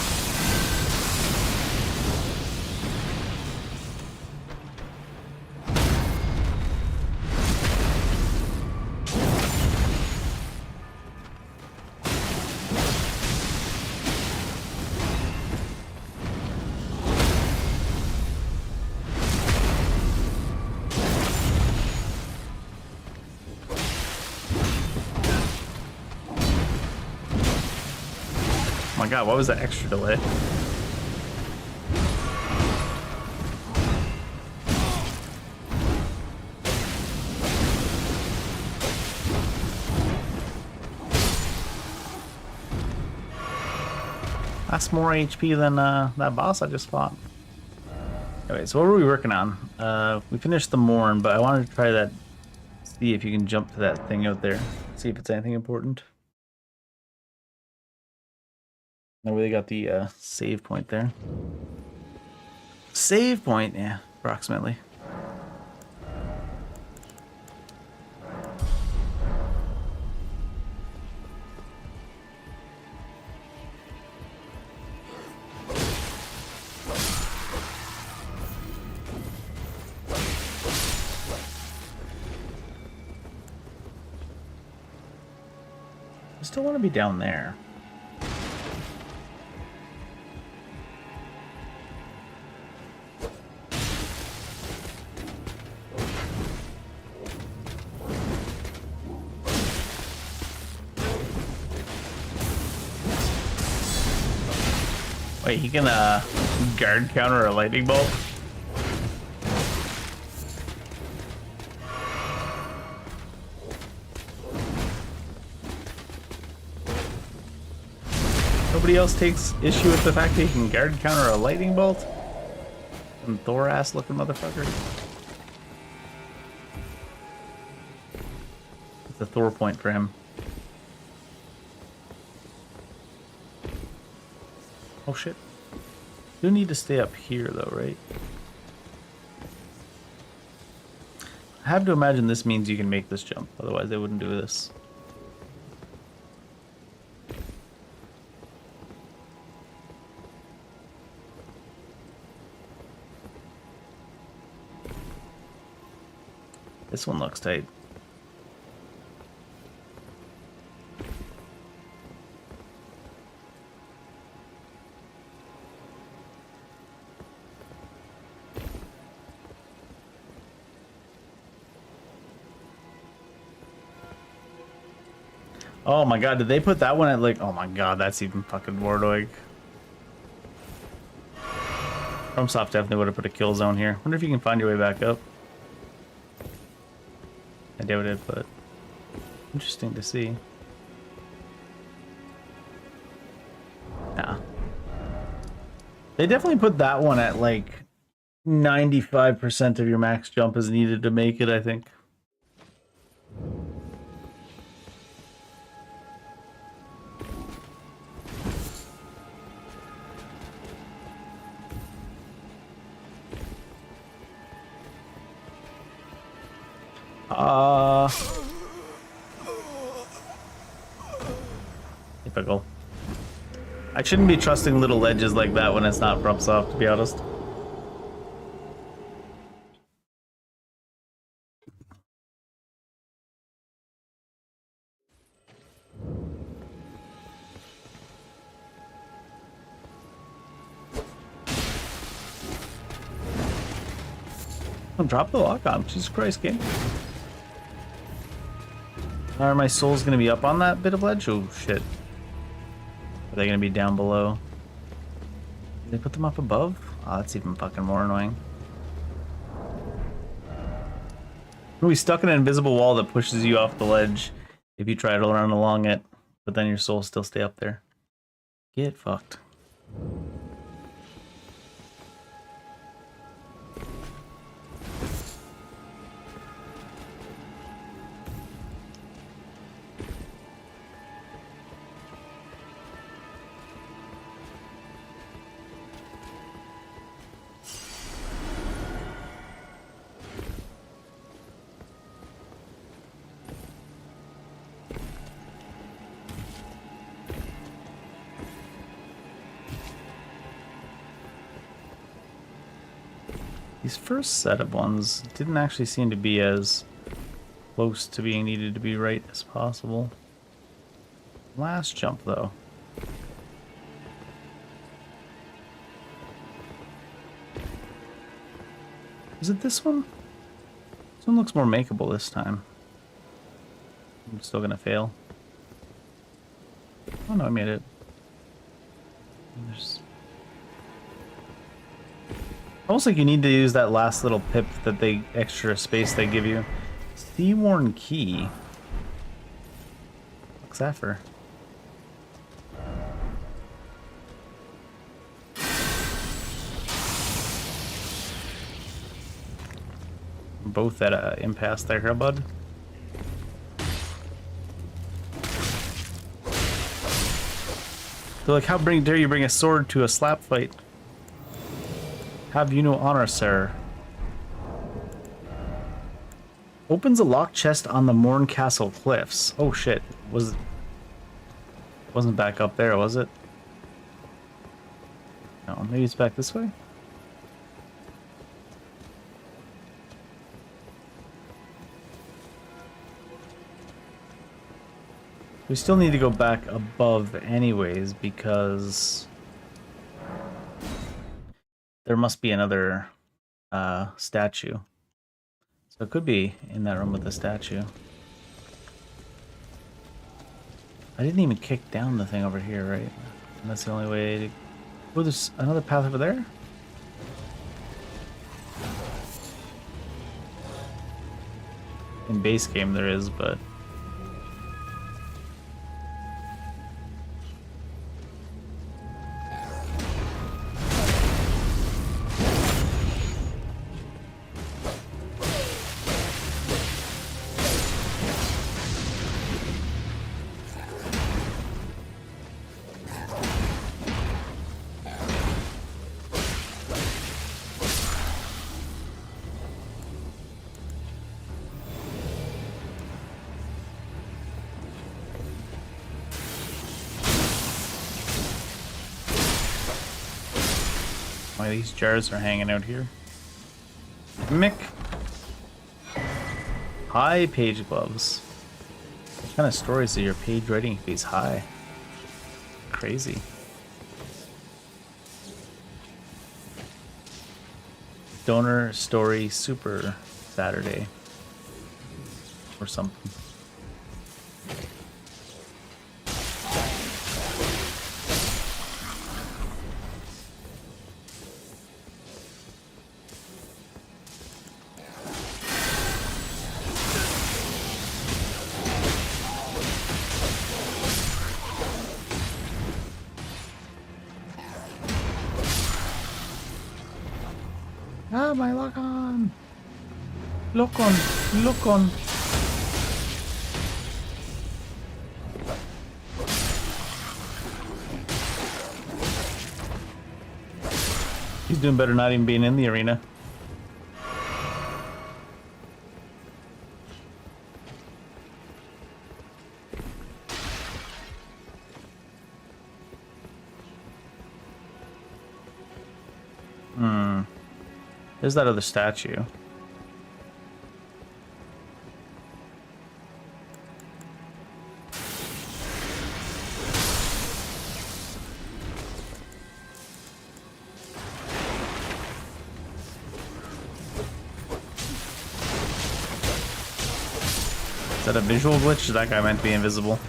A: Oh my god, what was that extra delay? That's more HP than that boss I just fought. Okay, so what were we working on? We finished the Morn, but I wanted to try that. See if you can jump to that thing out there. See if it's anything important. I really got the save point there. Save point, yeah, approximately. I still want to be down there. Wait, he can guard counter a lightning bolt? nobody else takes issue with the fact that he can guard counter a lightning bolt? And Thor ass looking motherfucker. It's a Thor point for him. Oh shit. Do need to stay up here though, right? I have to imagine this means you can make this jump, otherwise they wouldn't do this. This one looks tight. Oh my god, did they put that one at like... Oh my god, that's even fucking more annoying. FromSoft definitely would have put a kill zone here. Wonder if you can find your way back up. I doubt it, but interesting to see. Nah. They definitely put that one at like 95% of your max jump is needed to make it, I think. Typical. I shouldn't be trusting little ledges like that when it's not FromSoft, to be honest. Oh, drop the lock on. Jesus Christ, game. Are my souls gonna be up on that bit of ledge? Oh shit. Are they gonna be down below? Did they put them up above? Oh, that's even fucking more annoying. Are we stuck in an invisible wall that pushes you off the ledge if you try to run along it, but then your souls still stay up there? Get fucked. These first set of ones didn't actually seem to be as close to being needed to be right as possible. Last jump, though. Is it this one? This one looks more makeable this time. I'm still gonna fail. Oh no, I made it. There's... Almost like you need to use that last little pip that extra space they give you. Sea-worn key. What's that for? Both at a impasse there, huh, bud? They're like, how dare you bring a sword to a slap fight? Have you no honor, sir? Opens a locked chest on the Morn Castle cliffs. Oh shit. Wasn't back up there, was it? No, maybe it's back this way? We still need to go back above anyways because there must be another statue. So it could be in that room with the statue. I didn't even kick down the thing over here, right? And that's the only way to... Oh, there's another path over there? In base game there is, but... Why these jars are hanging out here. Mick. High page gloves. What kind of stories are your page writing fees high? Crazy. Donor story super Saturday. Or something. Ah, my lock on. Look on. Look on. He's doing better not even being in the arena. There's that other statue. Is that a visual glitch? That guy meant to be invisible.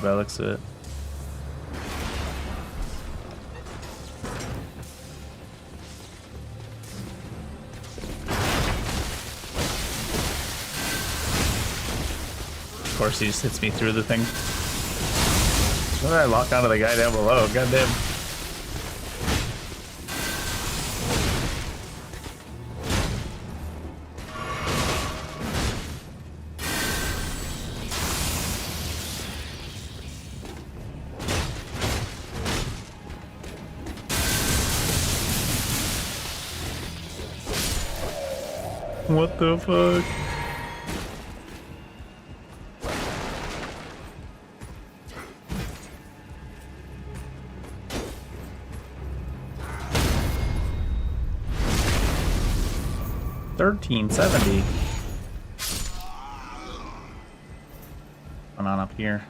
A: By the looks of it. Of course, he just hits me through the thing. Why did I lock onto the guy down below? Goddamn. What the fuck? $13.70. What's going on up here?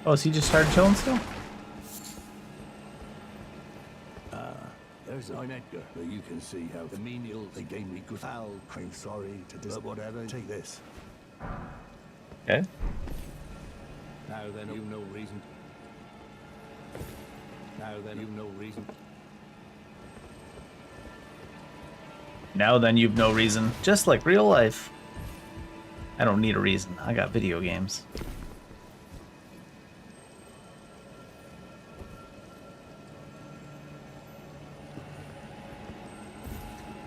A: Oh, is he just started chilling still?
I: There's I'm Edgar. But you can see how the menials they gave me good. I'm sorry to do whatever. Take this.
A: Okay.
I: Now then, you no reason. Now then, you no reason.
A: Now then, you've no reason. Just like real life. I don't need a reason. I got video games.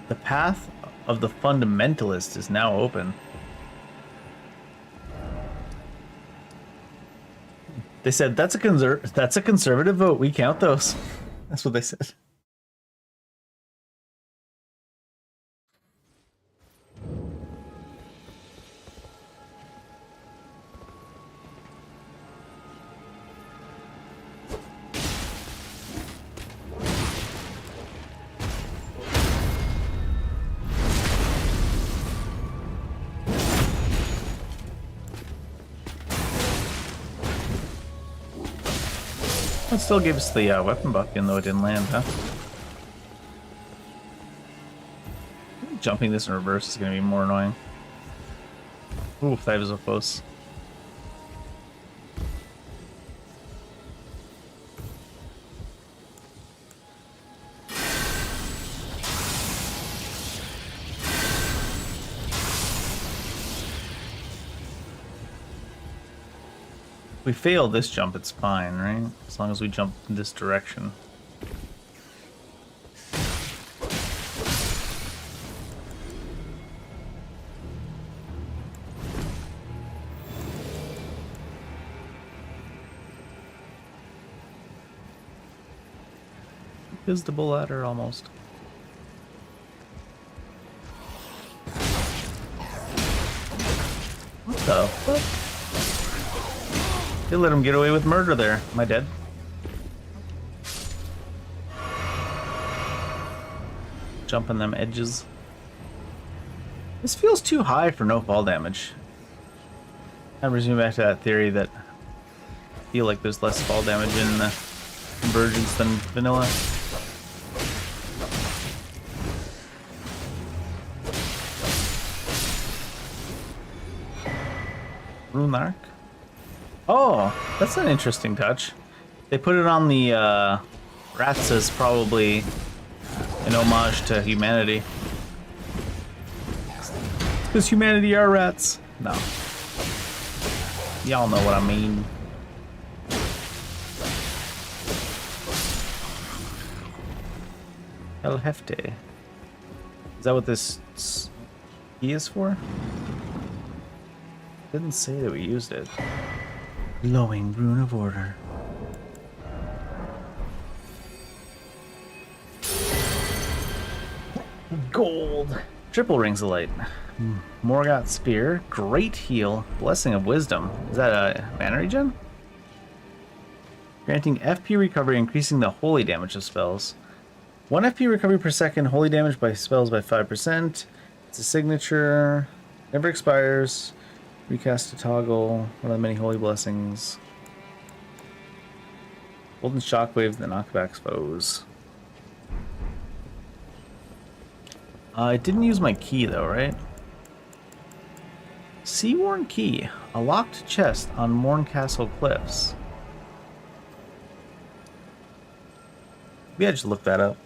A: The path of the fundamentalist is now open. They said that's a conservative vote. We count those. That's what they said. It still gave us the weapon buff, even though it didn't land, huh? Jumping this in reverse is going to be more annoying. Oof, that was so close. If we fail this jump, it's fine, right? As long as we jump in this direction. Is the bull ladder almost? the fuck? They let him get away with murder there. Am I dead? Jumping them edges. This feels too high for no fall damage. That brings me back to that theory that I feel like there's less fall damage in Convergence than vanilla. Rune Arc? Oh, that's an interesting touch. They put it on the rats as probably an homage to humanity. Because humanity are rats. No. Y'all know what I mean. El Hefte. Is that what this key is for? Didn't say that we used it. Glowing Rune of Order. Gold. Triple Rings of Light. Morgoth Spear. Great Heal. Blessing of Wisdom. Is that a mana regen? Granting FP recovery, increasing the holy damage of spells. 1 FP recovery per second, holy damage by spells by 5%. It's a signature. Never expires. Recast to toggle. One of the many holy blessings. Golden shockwaves that knock back foes. I didn't use my key though, right? Seaworn Key. A locked chest on Morncastle Cliffs. Maybe I just looked that up.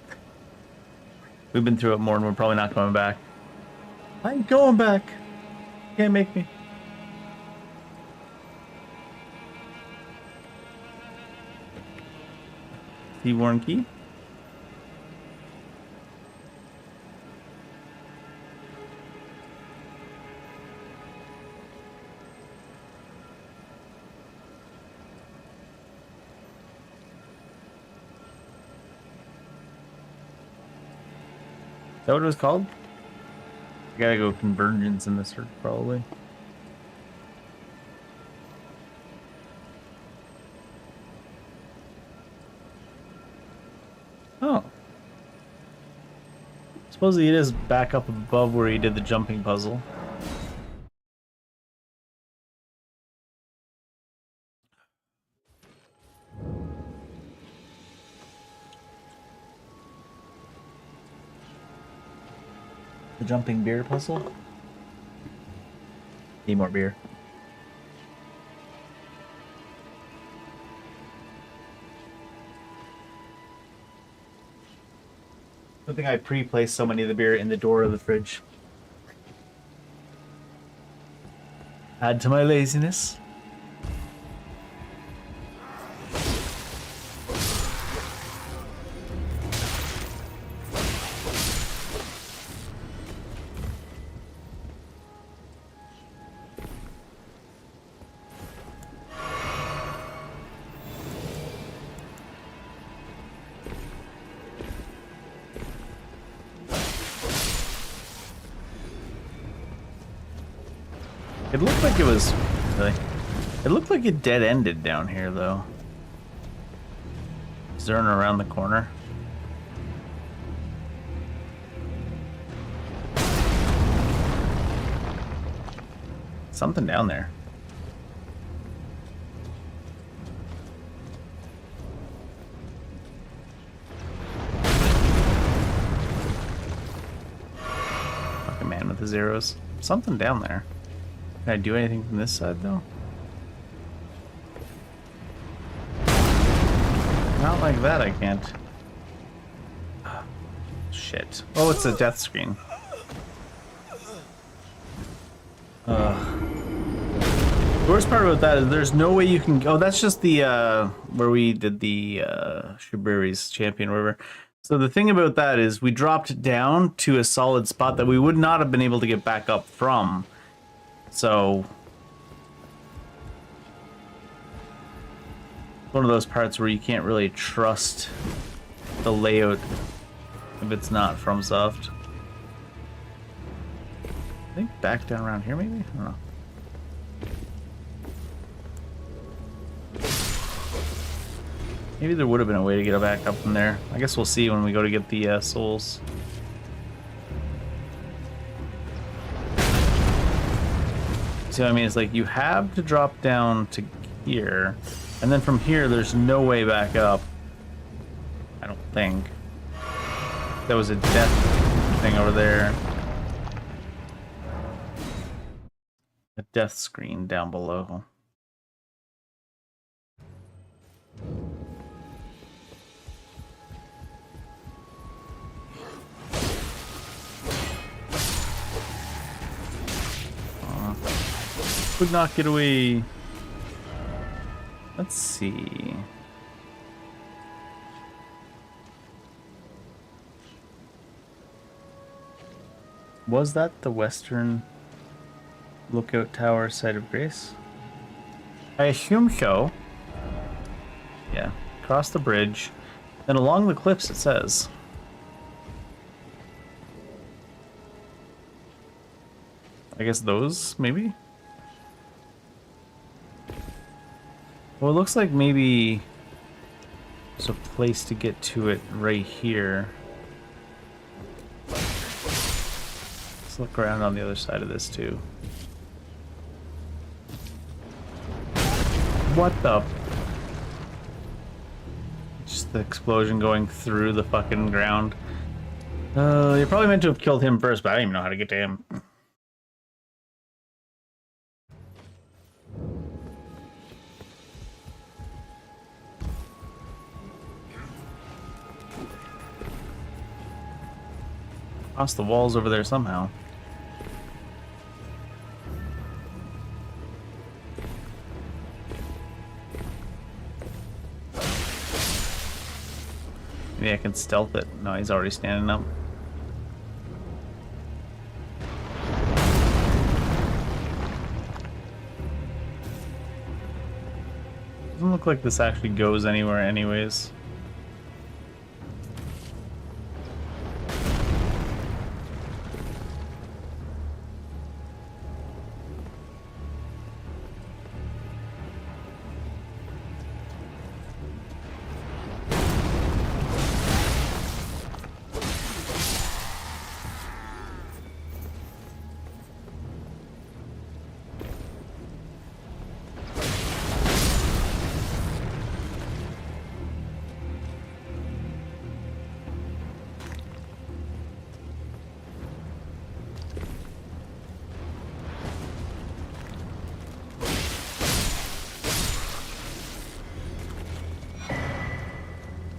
A: We've been through it more and we're probably not coming back. I ain't going back. Can't make me. Seaworn Key. Is that what it was called? I gotta go Convergence in this search, probably. Oh. Supposedly it is back up above where he did the jumping puzzle. The jumping beer puzzle? Need more beer. Good thing I pre-placed so many of the beer in the door of the fridge. Add to my laziness. It looked like it was... Really? It looked like it dead-ended down here, though. Is there an around the corner? Something down there. Fucking man with the zeros. Something down there. Can I do anything from this side, though? Not like that, I can't. Shit. Oh, it's a death screen. The worst part about that is there's no way you can... Oh, that's just the, where we did the, Shubri's champion or whatever. So the thing about that is we dropped down to a solid spot that we would not have been able to get back up from. So... one of those parts where you can't really trust the layout if it's not FromSoft. I think back down around here, maybe? I don't know. Maybe there would have been a way to get it back up from there. I guess we'll see when we go to get the souls. See what I mean? It's like you have to drop down to here, and then from here there's no way back up. I don't think. There was a death thing over there. A death screen down below. Could not get away. Let's see. Was that the western lookout tower site of grace? I assume so. Yeah, across the bridge. Then along the cliffs it says. I guess those, maybe? Well, it looks like maybe there's a place to get to it right here. Let's look around on the other side of this too. What the? Just the explosion going through the fucking ground. You're probably meant to have killed him first, but I don't even know how to get to him. Across the walls over there somehow. Maybe I can stealth it. No, he's already standing up. Doesn't look like this actually goes anywhere anyways.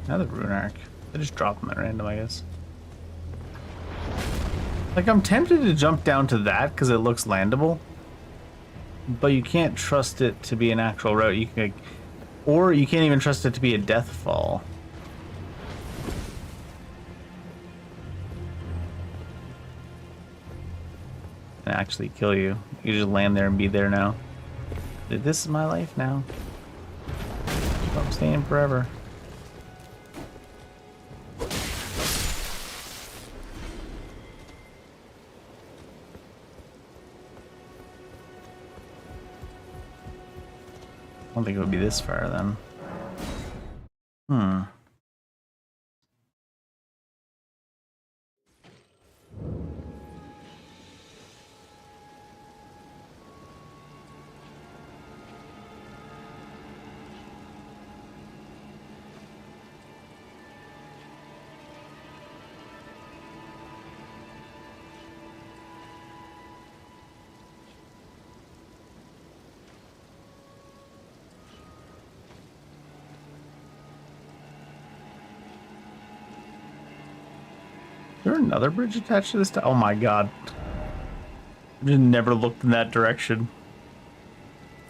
A: Another rune arc. They just drop them at random, I guess. Like, I'm tempted to jump down to that because it looks landable, but you can't trust it to be an actual route. You can, or you can't even trust it to be a death fall. And actually kill you. You just land there and be there now. This is my life now. I'm staying forever. I don't think it would be this far then. Is there another bridge attached to this? Oh my god. I just never looked in that direction.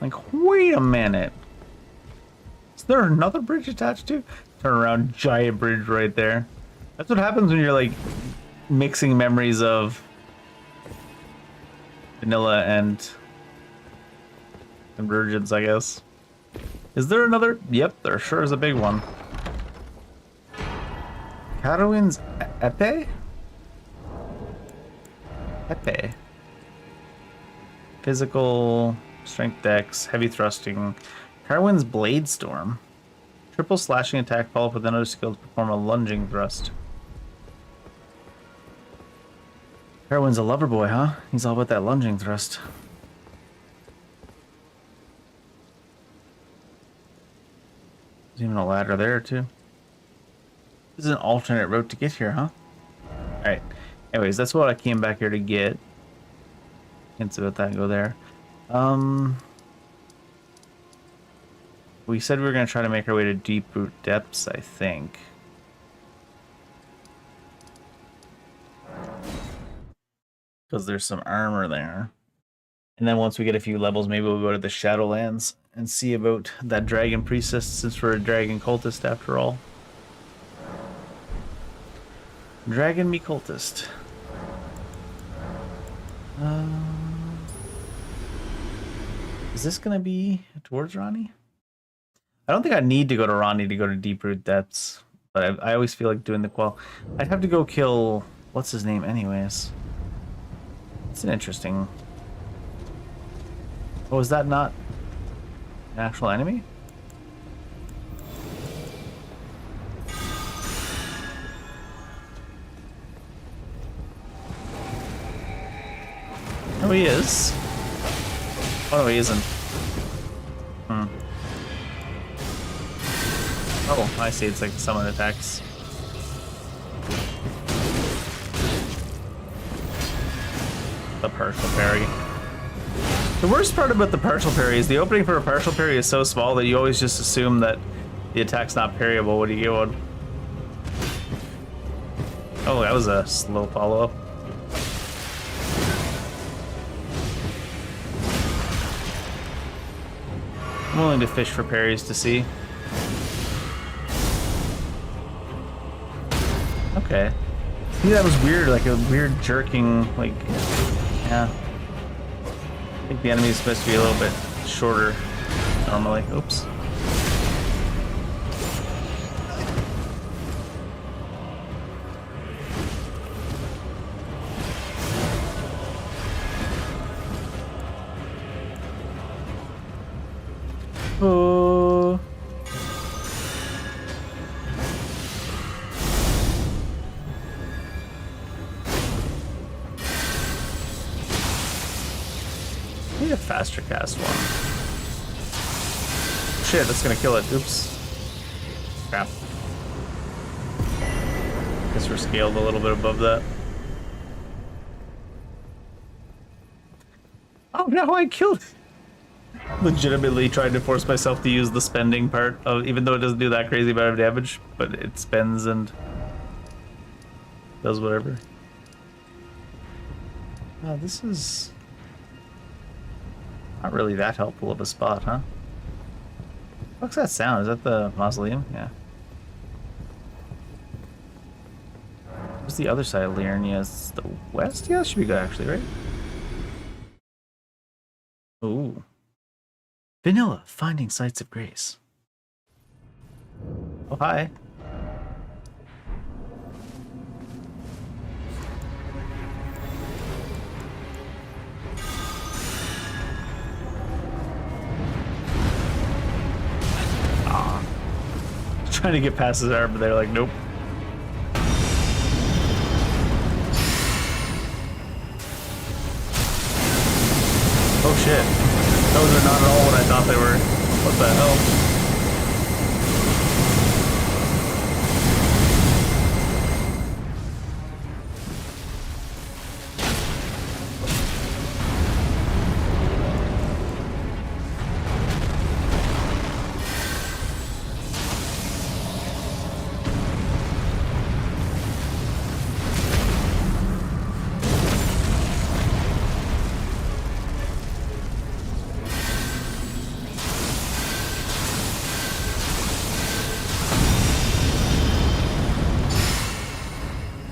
A: Like, wait a minute. Is there another bridge attached to? Turn around, giant bridge right there. That's what happens when you're like mixing memories of vanilla and convergence, I guess. Is there another? Yep, there sure is a big one. Carowin's Epee? Epee. Physical, strength dex, heavy thrusting. Carowin's Blade Storm. Triple slashing attack followed up with another skill to perform a lunging thrust. Heroine's a lover boy, huh? He's all about that lunging thrust. There's even a ladder there, too. This is an alternate route to get here, huh? Alright. Anyways, that's what I came back here to get. Hints about that go there. We said we were going to try to make our way to deep root depths, I think. Because there's some armor there. And then once we get a few levels, maybe we'll go to the Shadowlands and see about that dragon priestess, since we're a dragon cultist after all. Dragon me cultist. Is this gonna be towards Ronnie? I don't think I need to go to Ronnie to go to deep root depths, but I always feel like doing the qual. I'd have to go kill what's his name anyways. It's an interesting. Oh, is that not an actual enemy? Oh, he is. Oh, no, he isn't. Oh, I see. It's like summon attacks. The partial parry. The worst part about the partial parry is the opening for a partial parry is so small that you always just assume that the attack's not parryable when you get one. Oh, that was a slow follow-up. I'm willing to fish for parries to see. Okay. See, that was weird, like a weird jerking, like, yeah. I think the enemy is supposed to be a little bit shorter normally. Oops. Oh. I need a faster cast one. Shit, that's gonna kill it. Oops. Crap. Guess we're scaled a little bit above that. Oh no, I killed it. Legitimately tried to force myself to use the spending part of, even though it doesn't do that crazy amount of damage, but it spends and does whatever. Oh, this is not really that helpful of a spot, huh? What's that sound? Is that the mausoleum? Yeah. What's the other side of Liurnia? It's the west? Yeah, that should be good actually, right? Ooh. Vanilla, finding sites of grace. Oh, hi. Ah. Trying to get past his arm, but they're like, nope. Oh shit. Those are not at all what I thought they were. What the hell?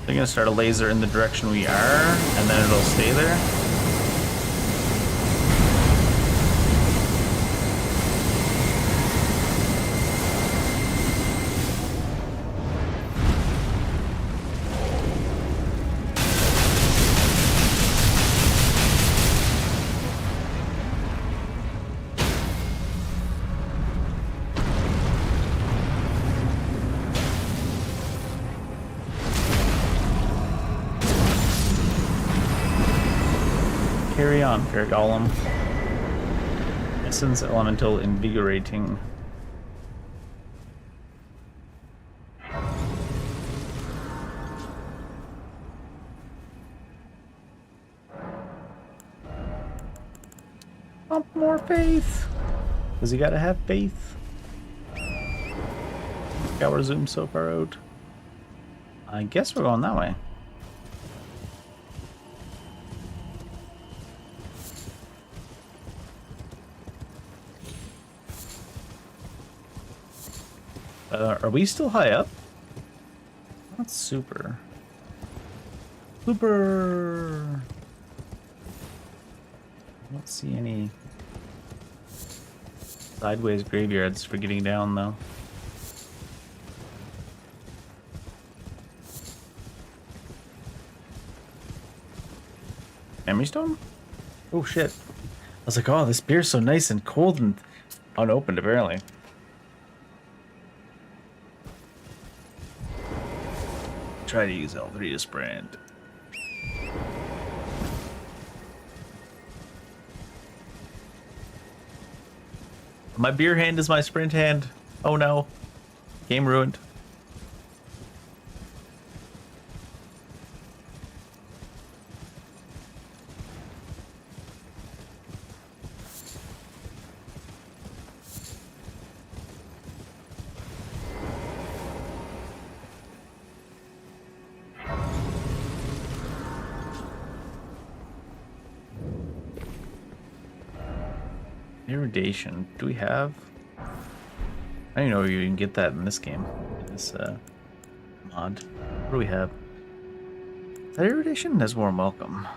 A: They're gonna start a laser in the direction we are, and then it'll stay there. Carry on, Fair Golem. Essence Elemental Invigorating. Pump more faith! Does he gotta have faith? Got our zoom so far out. I guess we're going that way. Are we still high up? Not super. Super! I don't see any sideways graveyards for getting down, though. Memory stone? Oh shit. I was like, oh, this beer's so nice and cold and unopened, apparently. Try to use L3 to sprint. My beer hand is my sprint hand. Oh no. Game ruined. Irradiation. Do we have? I don't even know if you can get that in this game. In this mod. What do we have? Is that irradiation? That's warm welcome.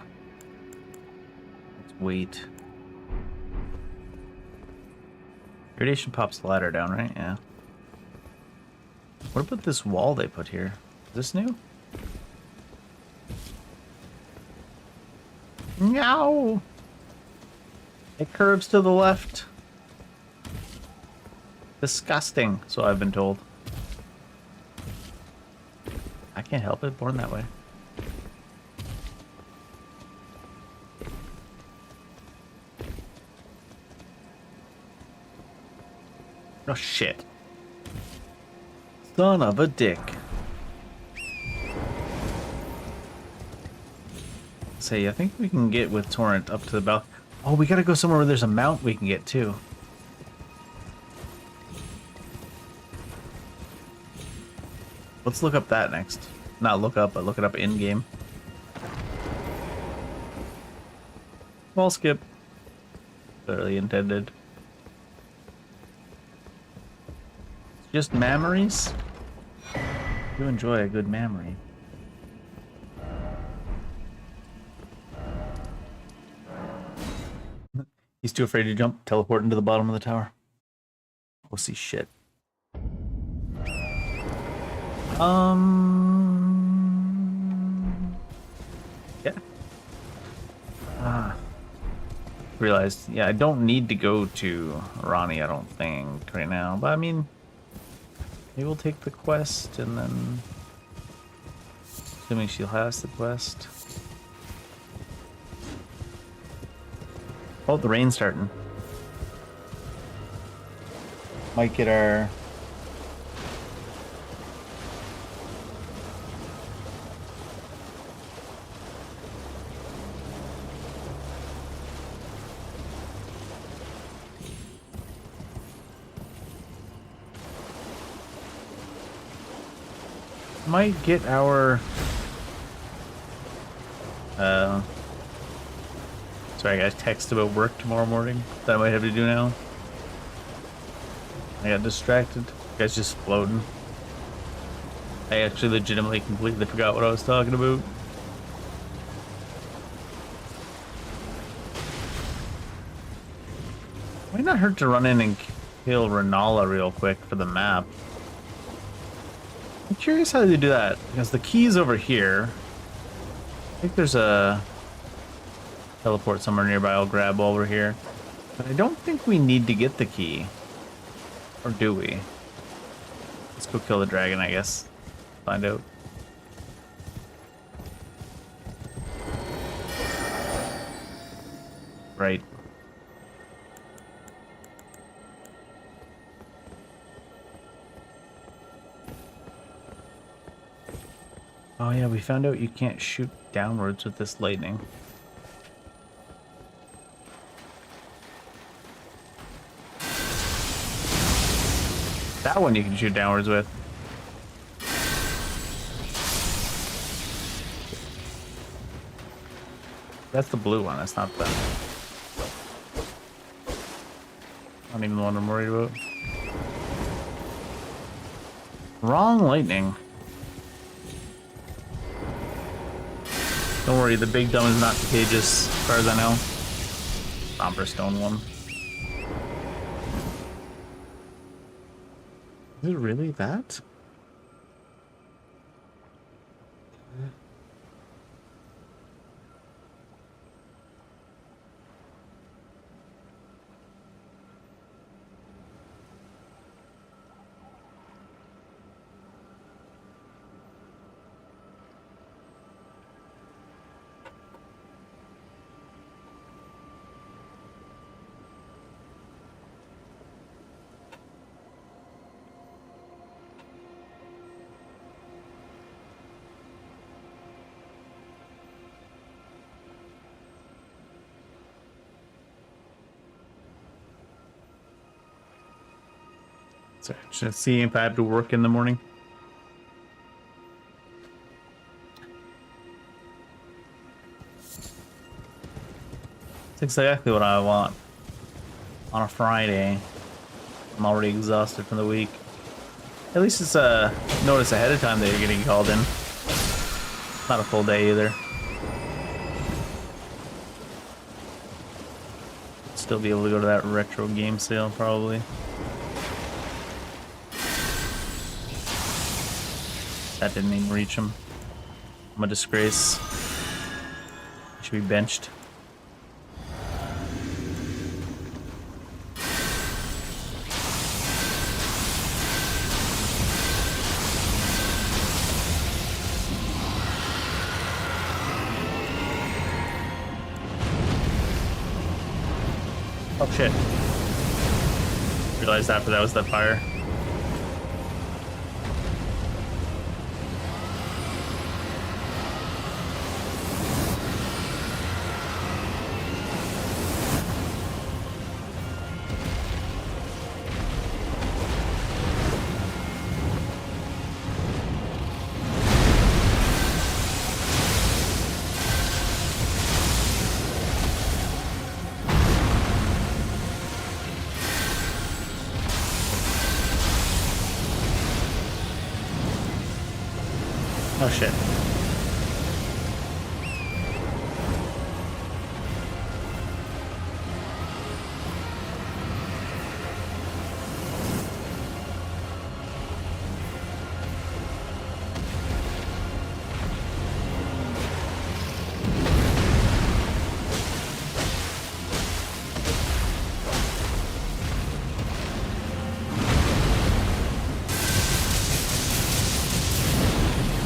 A: Let's wait. Irradiation pops the ladder down, right? Yeah. What about this wall they put here? Is this new? No. It curves to the left. Disgusting, so I've been told. I can't help it, born that way. Oh shit. Son of a dick. Say, I think we can get with Torrent up to the balcony. Oh, we gotta go somewhere where there's a mount we can get to. Let's look up that next. Not look up, but look it up in-game. Wall skip. Clearly intended. Just memories? You enjoy a good memory. He's too afraid to jump, teleport into the bottom of the tower. We'll see shit. Yeah. Realized, yeah, I don't need to go to Ronnie, I don't think, right now. But I mean, maybe we'll take the quest and then, assuming she has the quest. Oh, the rain's starting. Might get our... Might get our... Sorry, I got a text about work tomorrow morning that I might have to do now. I got distracted. You guys just floating. I actually legitimately completely forgot what I was talking about. Might not hurt to run in and kill Renala real quick for the map. I'm curious how they do that, because the key's over here. I think there's a teleport somewhere nearby I'll grab while we're here. But I don't think we need to get the key. Or do we? Let's go kill the dragon, I guess. Find out. right. Oh yeah, we found out you can't shoot downwards with this lightning. That one you can shoot downwards with. That's the blue one, that's not the... Not even the one I'm worried about. Wrong lightning. Don't worry, the big dumb is not contagious, as far as I know. Somber stone one. Is it really that? Sorry, should I see if I have to work in the morning? It's exactly what I want. On a Friday. I'm already exhausted from the week. At least it's a notice ahead of time that you're getting called in. Not a full day either. Still be able to go to that retro game sale probably. That didn't even reach him. I'm a disgrace. Should be benched. Oh shit. Realized after that was that fire. Oh shit.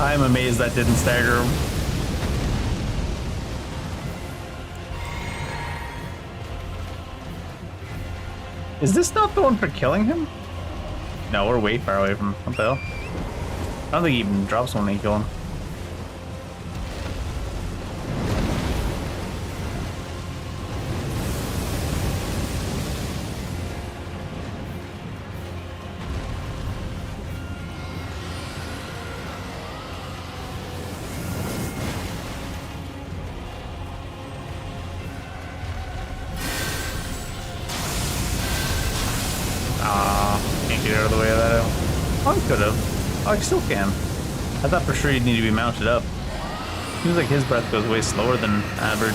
A: I'm amazed that didn't stagger him. Is this not the one for killing him? No, we're way far away from him. What the hell? I don't think he even drops one when you kill him. Can't get out of the way of that. Oh, I could have. Oh, I still can. I thought for sure you'd need to be mounted up. Seems like his breath goes way slower than average.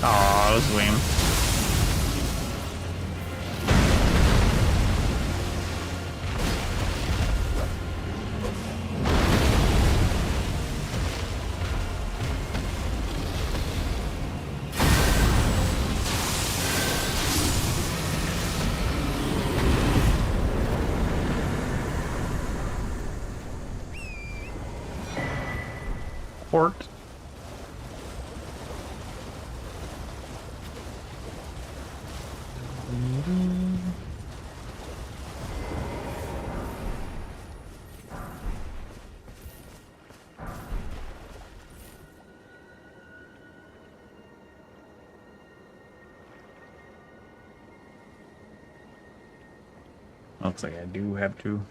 A: Aw, that was lame. port. Looks like I do have to.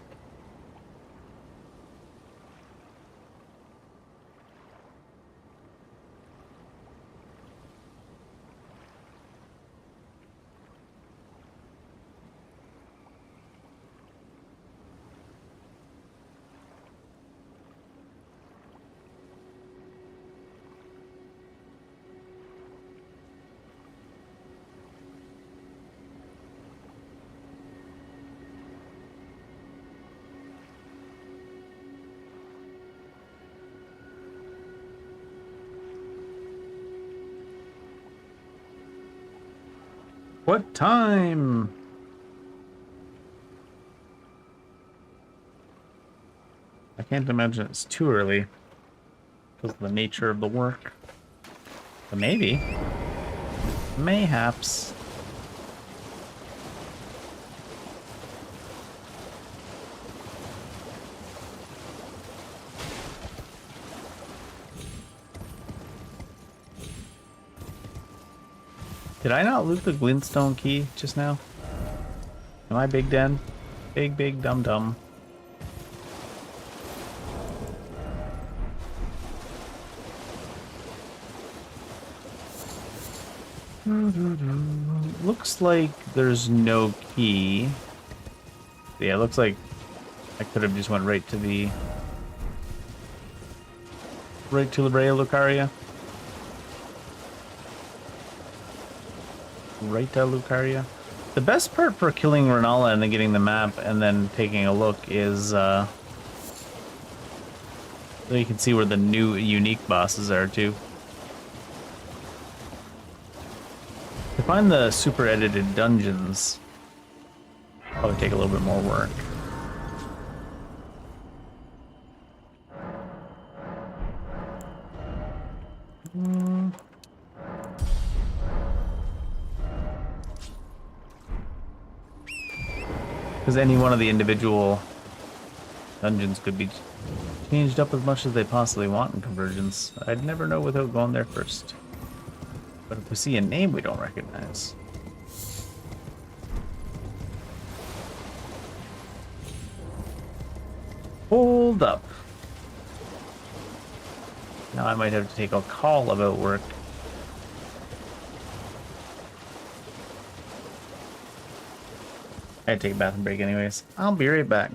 A: What time? I can't imagine it's too early because of the nature of the work. But maybe. Mayhaps. Did I not loot the glintstone key just now? Am I big den? Big dum dum. Looks like there's no key. Yeah, it looks like I could have just went right to La Brea Lucaria. Right to Lucaria. The best part for killing Renala and then getting the map and then taking a look is so you can see where the new unique bosses are too. To find the super edited dungeons, probably take a little bit more work. Because any one of the individual dungeons could be changed up as much as they possibly want in Convergence. I'd never know without going there first. But if we see a name we don't recognize... Hold up. Now I might have to take a call about work. I had to take a bathroom break anyways. I'll be right back.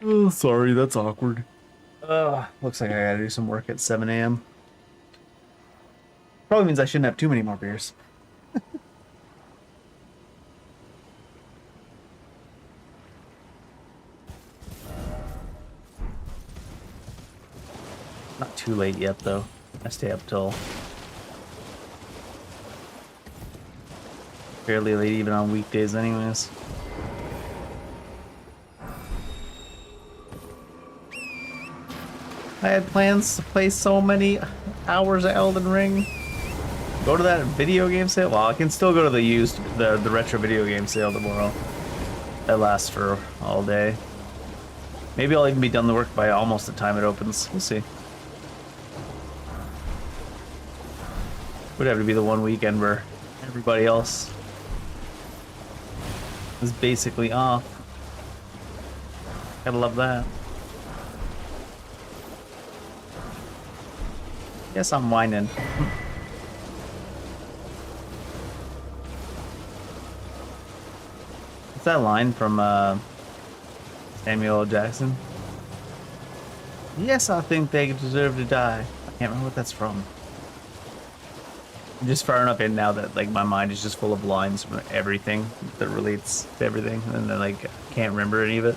A: Oh, sorry, that's awkward. Looks like I gotta do some work at 7 a.m. Probably means I shouldn't have too many more beers. Not too late yet, though. I stay up till fairly late, even on weekdays, anyways. I had plans to play so many hours of Elden Ring. Go to that video game sale? Well, I can still go to the retro video game sale tomorrow. That lasts for all day. Maybe I'll even be done the work by almost the time it opens. We'll see. Would have to be the one weekend where everybody else is basically off. Gotta love that. Yes, I'm whining. What's that line from Samuel L. Jackson? Yes, I think they deserve to die. I can't remember what that's from. I'm just far enough in now that like my mind is just full of lines from everything that relates to everything, and then like I can't remember any of it.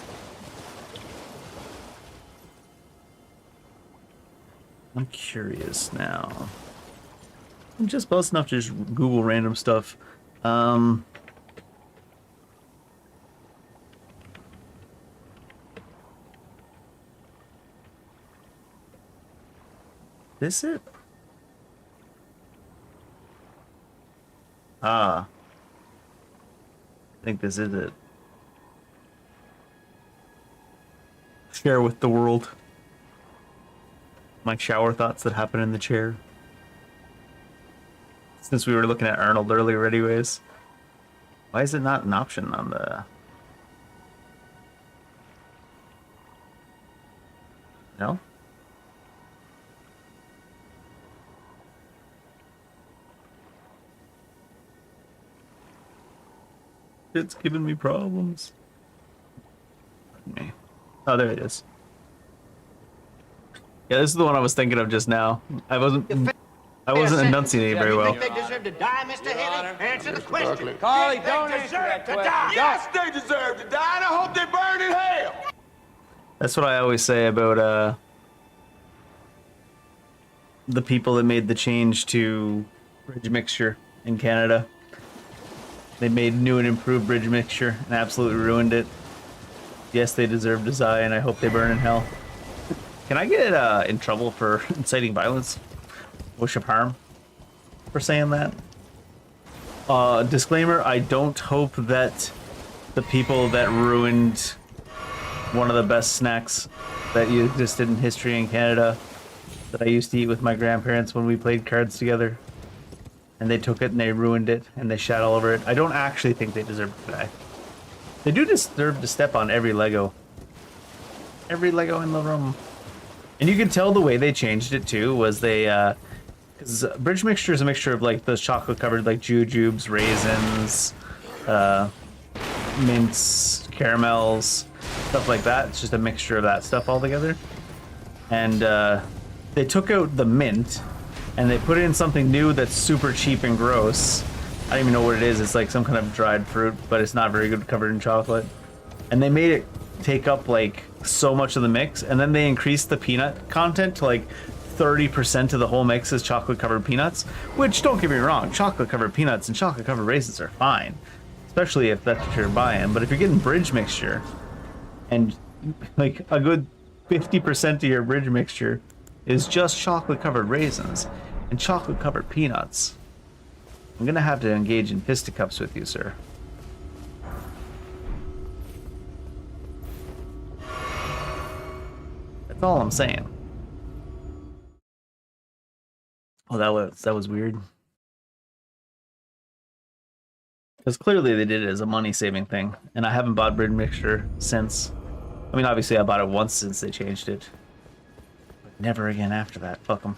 A: I'm curious now. I'm just close enough to just Google random stuff. This it? Ah. I think this is it. Share with the world my shower thoughts that happen in the chair. Since we were looking at Arnold earlier anyways. Why is it not an option on the... No? It's giving me problems. Oh, there it is. Yeah, this is the one I was thinking of just now. I wasn't enunciating very well.
H: They deserve to die, Mr. Haley? Answer the question.
J: Carly, don't answer that question.
H: Yes, they deserve to die, and I hope they burn in hell.
A: That's what I always say about the people that made the change to bridge mixture in Canada. They made new and improved bridge mixture and absolutely ruined it. Yes, they deserve to die, and I hope they burn in hell. Can I get in trouble for inciting violence? Wish of harm for saying that? Disclaimer, I don't hope that the people that ruined one of the best snacks that existed in history in Canada that I used to eat with my grandparents when we played cards together, and they took it and they ruined it and they shat all over it. I don't actually think they deserve to die. They do deserve to step on every Lego. Every Lego in the room. And you can tell the way they changed it too was they, because bridge mixture is a mixture of like those chocolate covered like jujubes, raisins, mints, caramels, stuff like that. It's just a mixture of that stuff all together. And they took out the mint and they put in something new that's super cheap and gross. I don't even know what it is. It's like some kind of dried fruit, but it's not very good covered in chocolate. And they made it take up like so much of the mix, and then they increased the peanut content to like 30% of the whole mix is chocolate covered peanuts, which, don't get me wrong, chocolate covered peanuts and chocolate covered raisins are fine, especially if that's what you're buying. But if you're getting bridge mixture and like a good 50% of your bridge mixture is just chocolate covered raisins and chocolate covered peanuts, I'm gonna have to engage in fisticuffs with you, sir. That's all I'm saying. Oh, that was weird. Because clearly they did it as a money-saving thing, and I haven't bought bridge mixture since. I mean, obviously I bought it once since they changed it, but never again after that. Fuck them.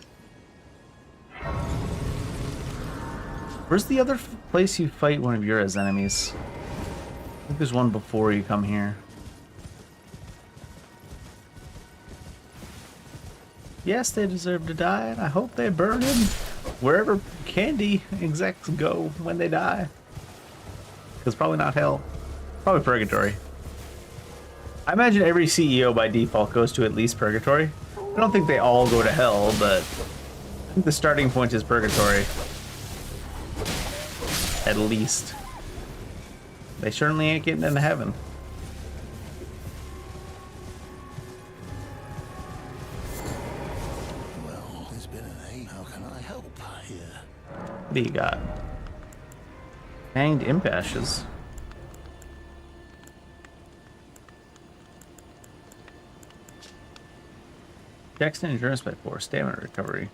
A: Where's the other place you fight one of your enemies? I think there's one before you come here. Yes, they deserve to die, and I hope they burn in wherever candy execs go when they die. Because probably not hell. Probably purgatory. I imagine every CEO by default goes to at least purgatory. I don't think they all go to hell, but I think the starting point is purgatory. At least. They certainly ain't getting into heaven.
I: Well, there's been an aim. How can I help here?
A: What do you got? Hanged imp ashes. Dex and endurance by 4, stamina recovery.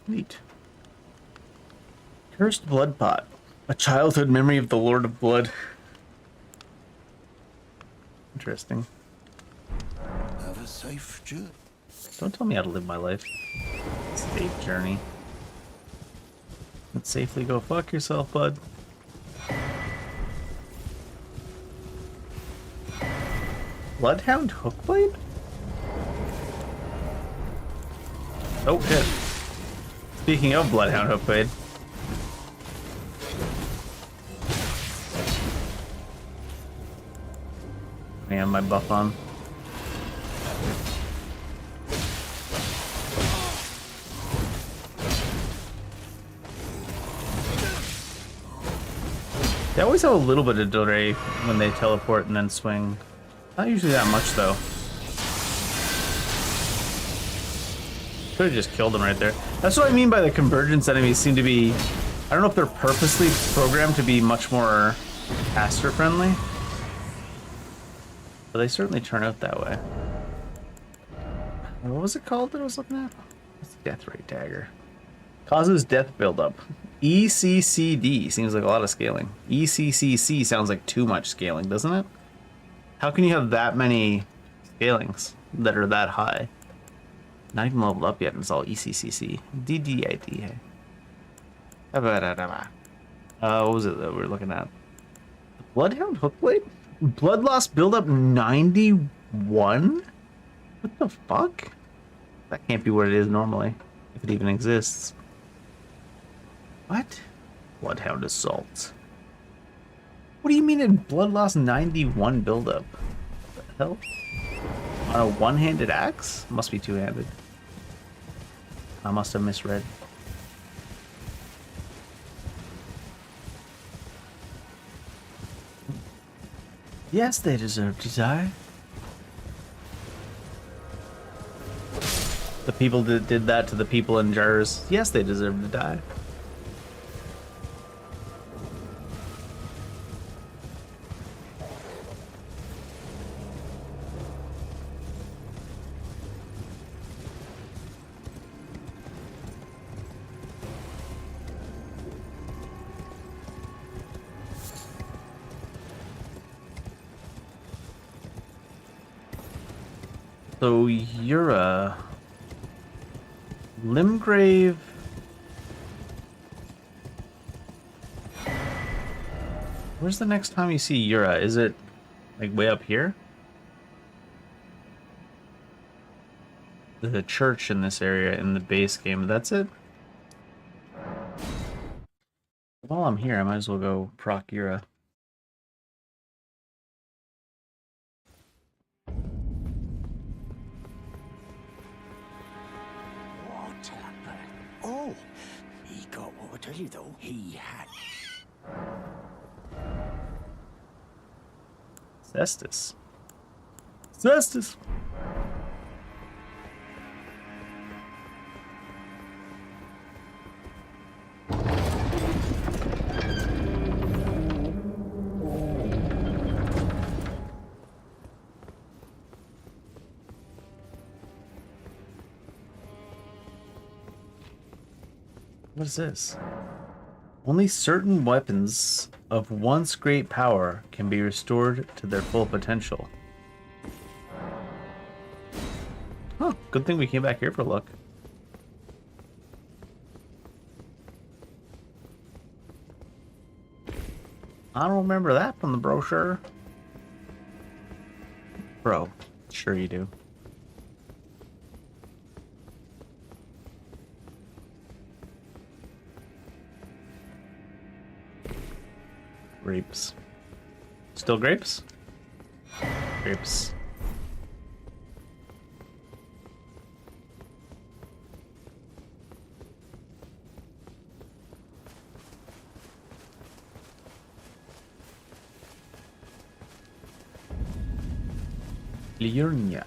A: Neat. Cursed blood pot. A childhood memory of the Lord of Blood. Interesting.
I: Have a safe journey.
A: Don't tell me how to live my life. Safe journey. Let's safely go fuck yourself, bud. Bloodhound Hookblade? Oh shit. Speaking of Bloodhound Hookblade. Man, my buff on. They always have a little bit of delay when they teleport and then swing. Not usually that much though. Could have just killed them right there. That's what I mean by the convergence enemies seem to be... I don't know if they're purposely programmed to be much more caster friendly. But they certainly turn out that way. What was it called that I was looking at? It's Death Ray Dagger. Causes death buildup. ECCD seems like a lot of scaling. ECCC sounds like too much scaling, doesn't it? How can you have that many scalings that are that high? Not even leveled up yet, and it's all ECCC. DDID. What was it that we were looking at? Bloodhound Hookblade? Blood loss buildup 91? What the fuck? That can't be what it is normally, if it even exists. What? Bloodhound Assault. What do you mean in blood loss 91 buildup? What the hell? On a one-handed axe? Must be two-handed. I must have misread. Yes, they deserve to die. The people that did that to the people in jars, yes, they deserve to die. So Yura, Limgrave. Where's the next time you see Yura? Is it like way up here? There's a church in this area in the base game. That's it. While I'm here, I might as well go proc Yura.
C: Oh, he got what I tell you though. He had.
A: Cestus. Cestus. What is this? Only certain weapons of once great power can be restored to their full potential. Huh, good thing we came back here for a look. I don't remember that from the brochure. Bro, sure you do. Grapes. Still grapes? Grapes. Liurnia.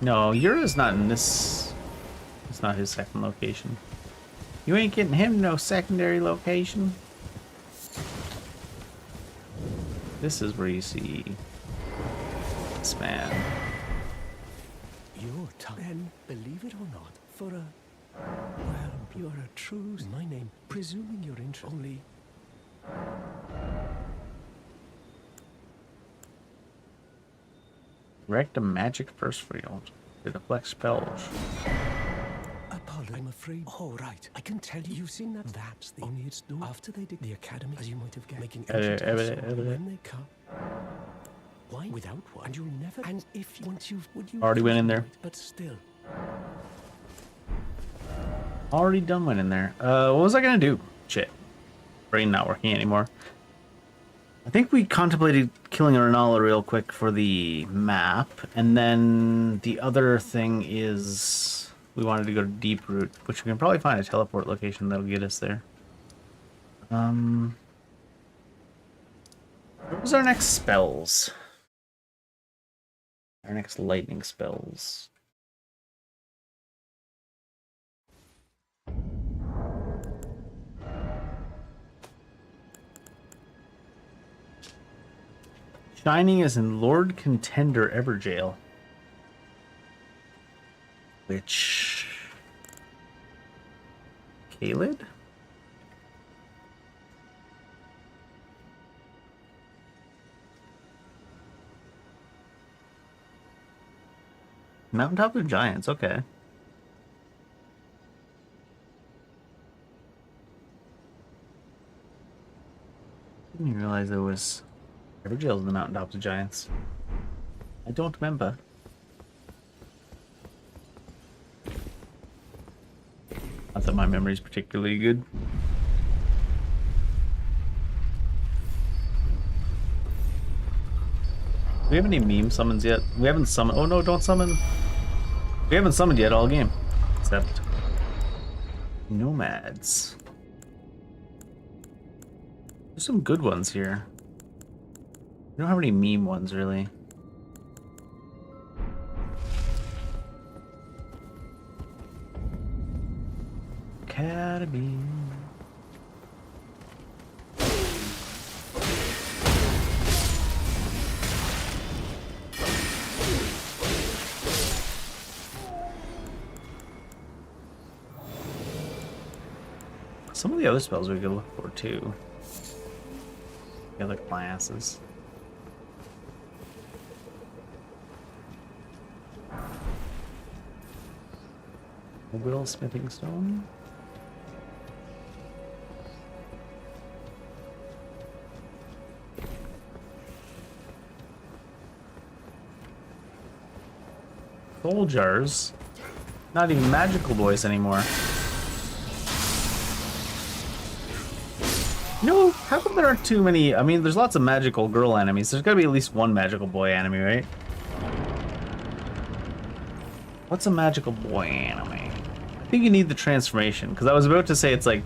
A: No, Yura's not in this. It's not his second location. You ain't getting him no secondary location. This is where you see this man.
C: Your tongue. Then, believe it or not, for a... Well, you're a true... My name, presuming you're interested. Only...
A: Direct a magic first field to deflect spells.
C: Apology, I'm afraid. Oh, right. I can tell you, you've seen that. That's the only it's done. After they did the academy, as you might have guessed, making entry to the sword, when they come. Why? Without one. And you'll never... And if once you've... Would you...
A: Already went in there.
C: But still...
A: Already done went in there. What was I gonna do? Shit. Brain not working anymore. I think we contemplated killing Renala real quick for the map, and then the other thing is we wanted to go to Deep Root, which we can probably find a teleport location that'll get us there. What was our next spells? Our next lightning spells. Shining is in Lord Contender Everjail. Which... Kaled? Mountaintop of Giants, okay. Didn't even realize there was... Everjail's in the Mountaintops of Giants. I don't remember. Not that my memory's particularly good. Do we have any meme summons yet? We haven't summoned. Oh no, don't summon. We haven't summoned yet all game. Except nomads. There's some good ones here. We don't have any meme ones, really. Academy. Some of the other spells we could look for, too. The other classes. Will smithing stone. Soul jars. Not even magical boys anymore. No, how come there aren't too many? I mean, there's lots of magical girl enemies. There's gotta be at least one magical boy enemy, right? What's a magical boy enemy? I think you need the transformation, because I was about to say it's like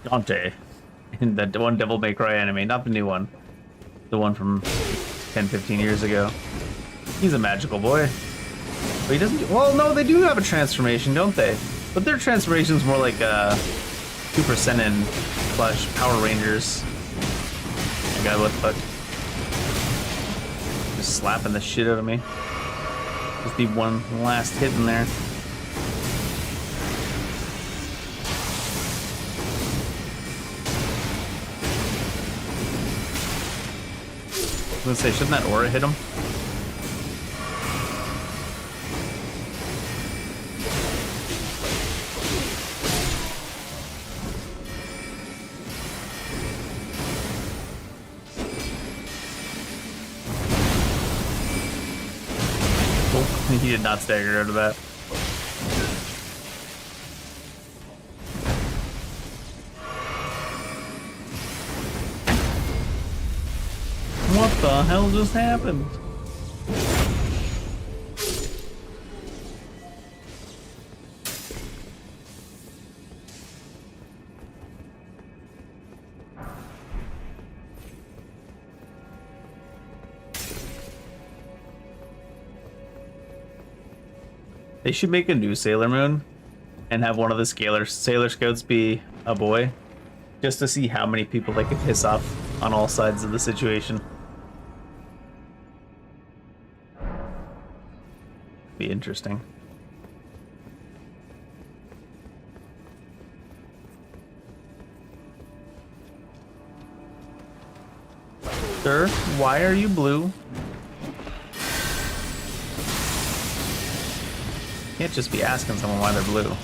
A: Dante in that one Devil May Cry anime, not the new one. The one from 10-15 years ago. He's a magical boy. But he doesn't... Well, no, they do have a transformation, don't they? But their transformation's more like Super Sennin / Power Rangers. Oh god, what the fuck? Just slapping the shit out of me. Just need one last hit in there. I was gonna say, shouldn't that aura hit him? He did not stagger out of that. What the hell just happened? They should make a new Sailor Moon and have one of the Sailor Scouts be a boy, just to see how many people they could piss off on all sides of the situation. Be interesting. Sir, why are you blue? Can't just be asking someone why they're blue.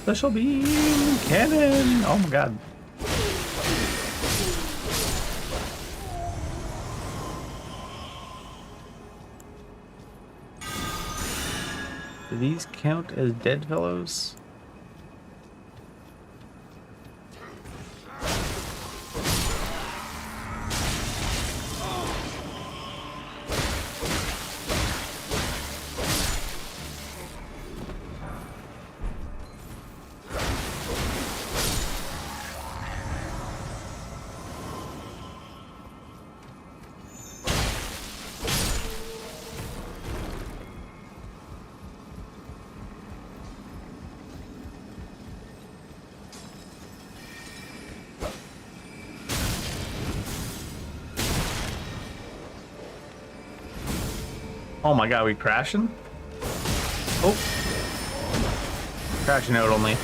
A: Special beam cannon! Oh my god. Do these count as dead fellows? Oh my god, we crashing? Oh. Crashing out only.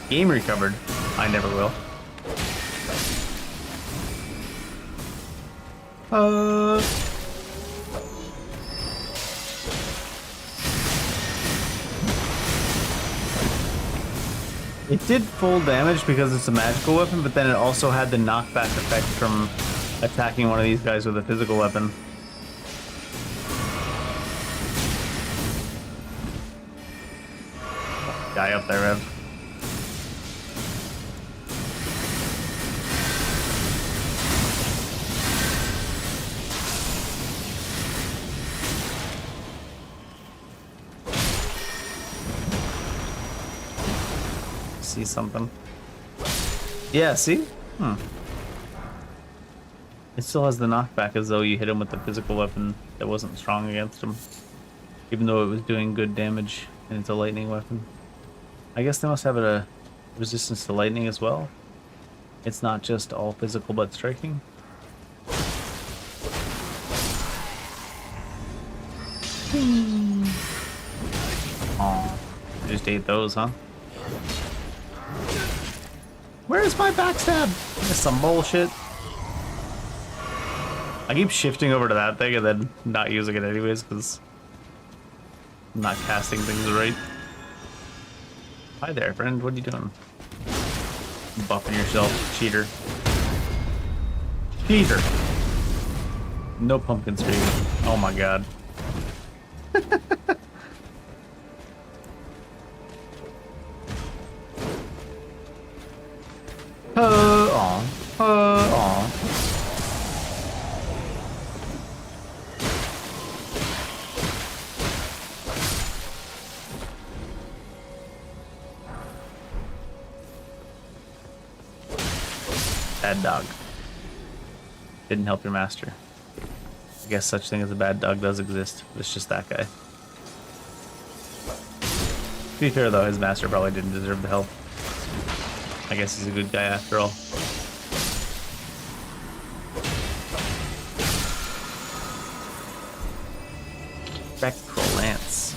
A: Game recovered. I never will. It did full damage because it's a magical weapon, but then it also had the knockback effect from attacking one of these guys with a physical weapon. Guy up there, Rev. See something. Yeah, see? It still has the knockback as though you hit him with the physical weapon that wasn't strong against him. Even though it was doing good damage and it's a lightning weapon. I guess they must have a resistance to lightning as well. It's not just all physical but striking. Oh, I just ate those, huh? Where's my backstab? This is some bullshit. I keep shifting over to that thing and then not using it anyways because I'm not casting things right. Hi there, friend. What are you doing? Buffing yourself, cheater. Cheater. No pumpkin stream. Oh my god. Bad dog. Didn't help your master. I guess such thing as a bad dog does exist. It's just that guy. To be fair though, his master probably didn't deserve the help. I guess he's a good guy after all. Spectral Lance.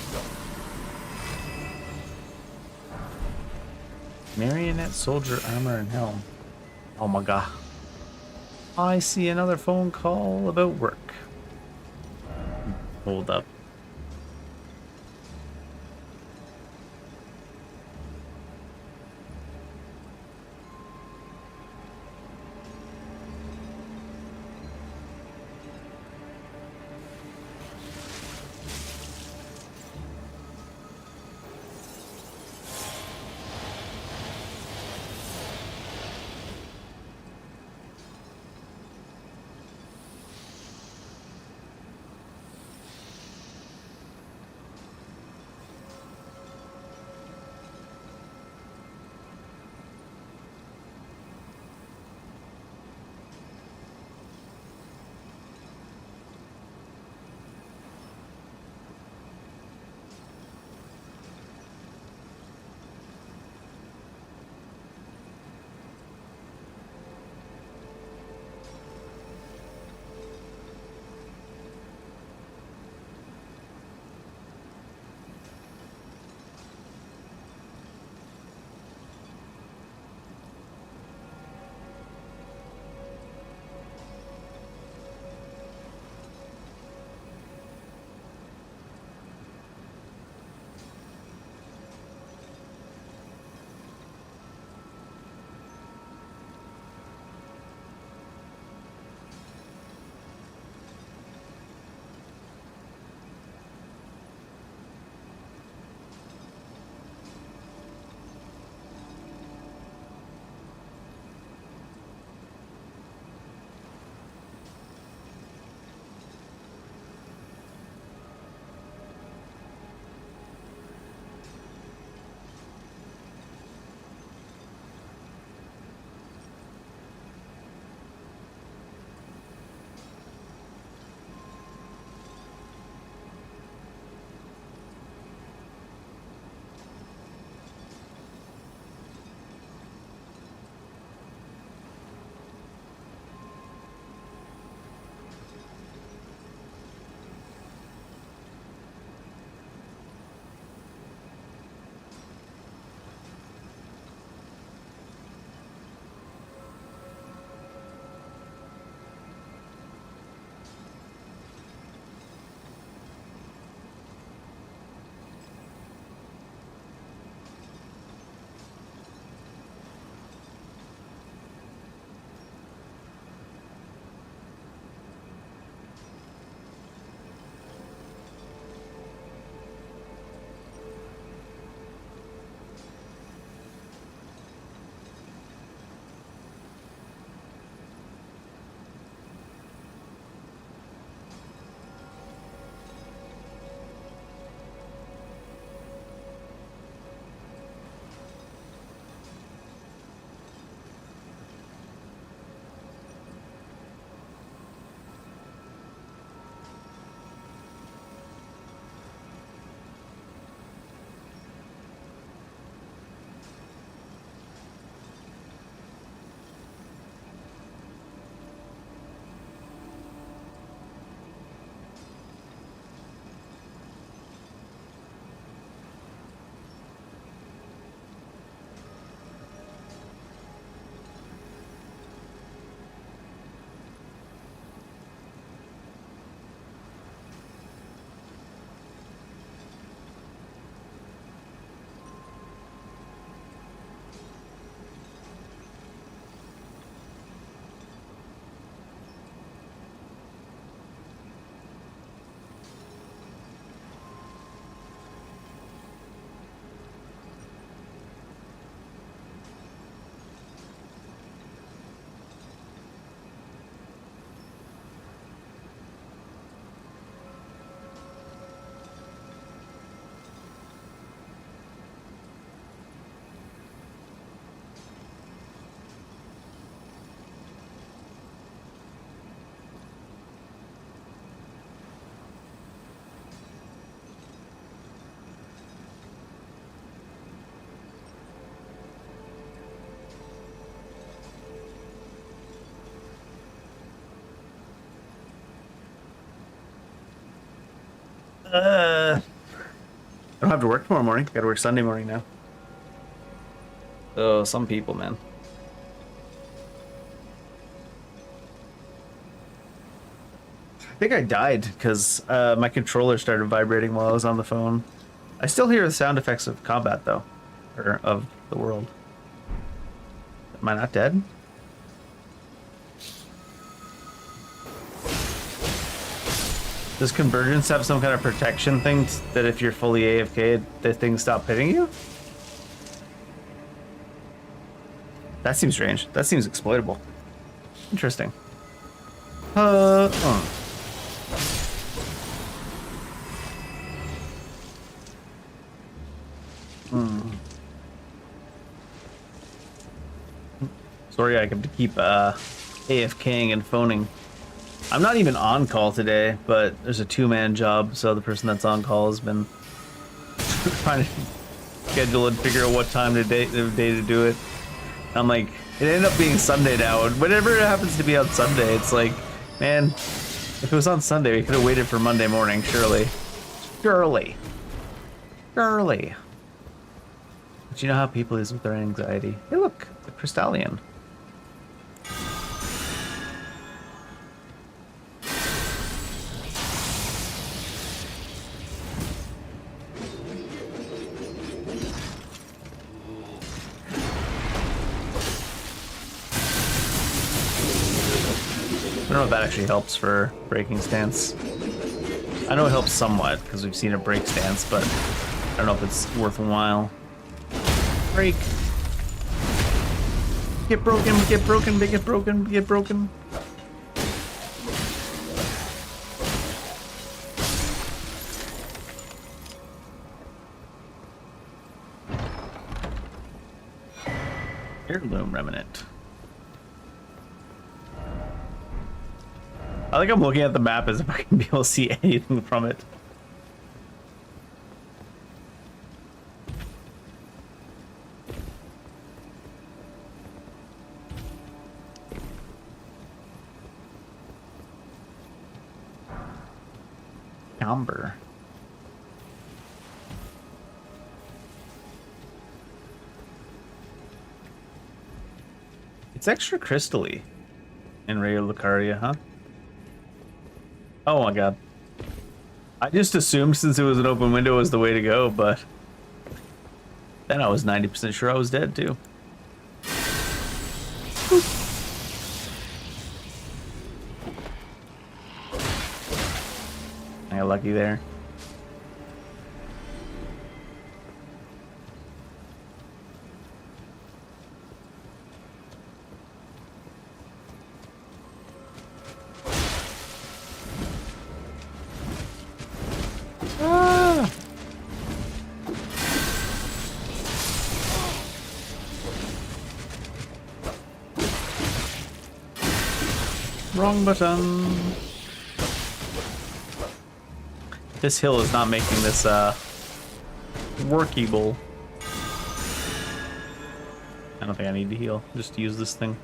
A: Marionette soldier armor and helm. Oh my god. I see another phone call about work. Hold up. I don't have to work tomorrow morning. Gotta work Sunday morning now. Oh, some people, man. I think I died because my controller started vibrating while I was on the phone. I still hear the sound effects of combat, though. Or of the world. Am I not dead? Does Convergence have some kind of protection thing that if you're fully AFK, the things stop hitting you? That seems strange. That seems exploitable. Interesting. Sorry, I have to keep AFKing and phoning. I'm not even on call today, but there's a 2-man job, so the person that's on call has been trying to schedule and figure out what time of day to do it. I'm like, it ended up being Sunday now, and whenever it happens to be on Sunday, it's like, man, if it was on Sunday, we could have waited for Monday morning, surely. Surely. But you know how people is with their anxiety. Hey look, the Crystallian. I don't know if that actually helps for breaking stance. I know it helps somewhat because we've seen it break stance, but I don't know if it's worthwhile. Break. Get broken, get broken, get broken, get broken. Heirloom remnant. I think I'm looking at the map as if I can be able to see anything from it. Amber. It's extra crystally in Ray Lucaria, huh? Oh my god. I just assumed since it was an open window was the way to go, but then I was 90% sure I was dead too. I got lucky there. Wrong button. This hill is not making this workable. I don't think I need to heal. Just use this thing.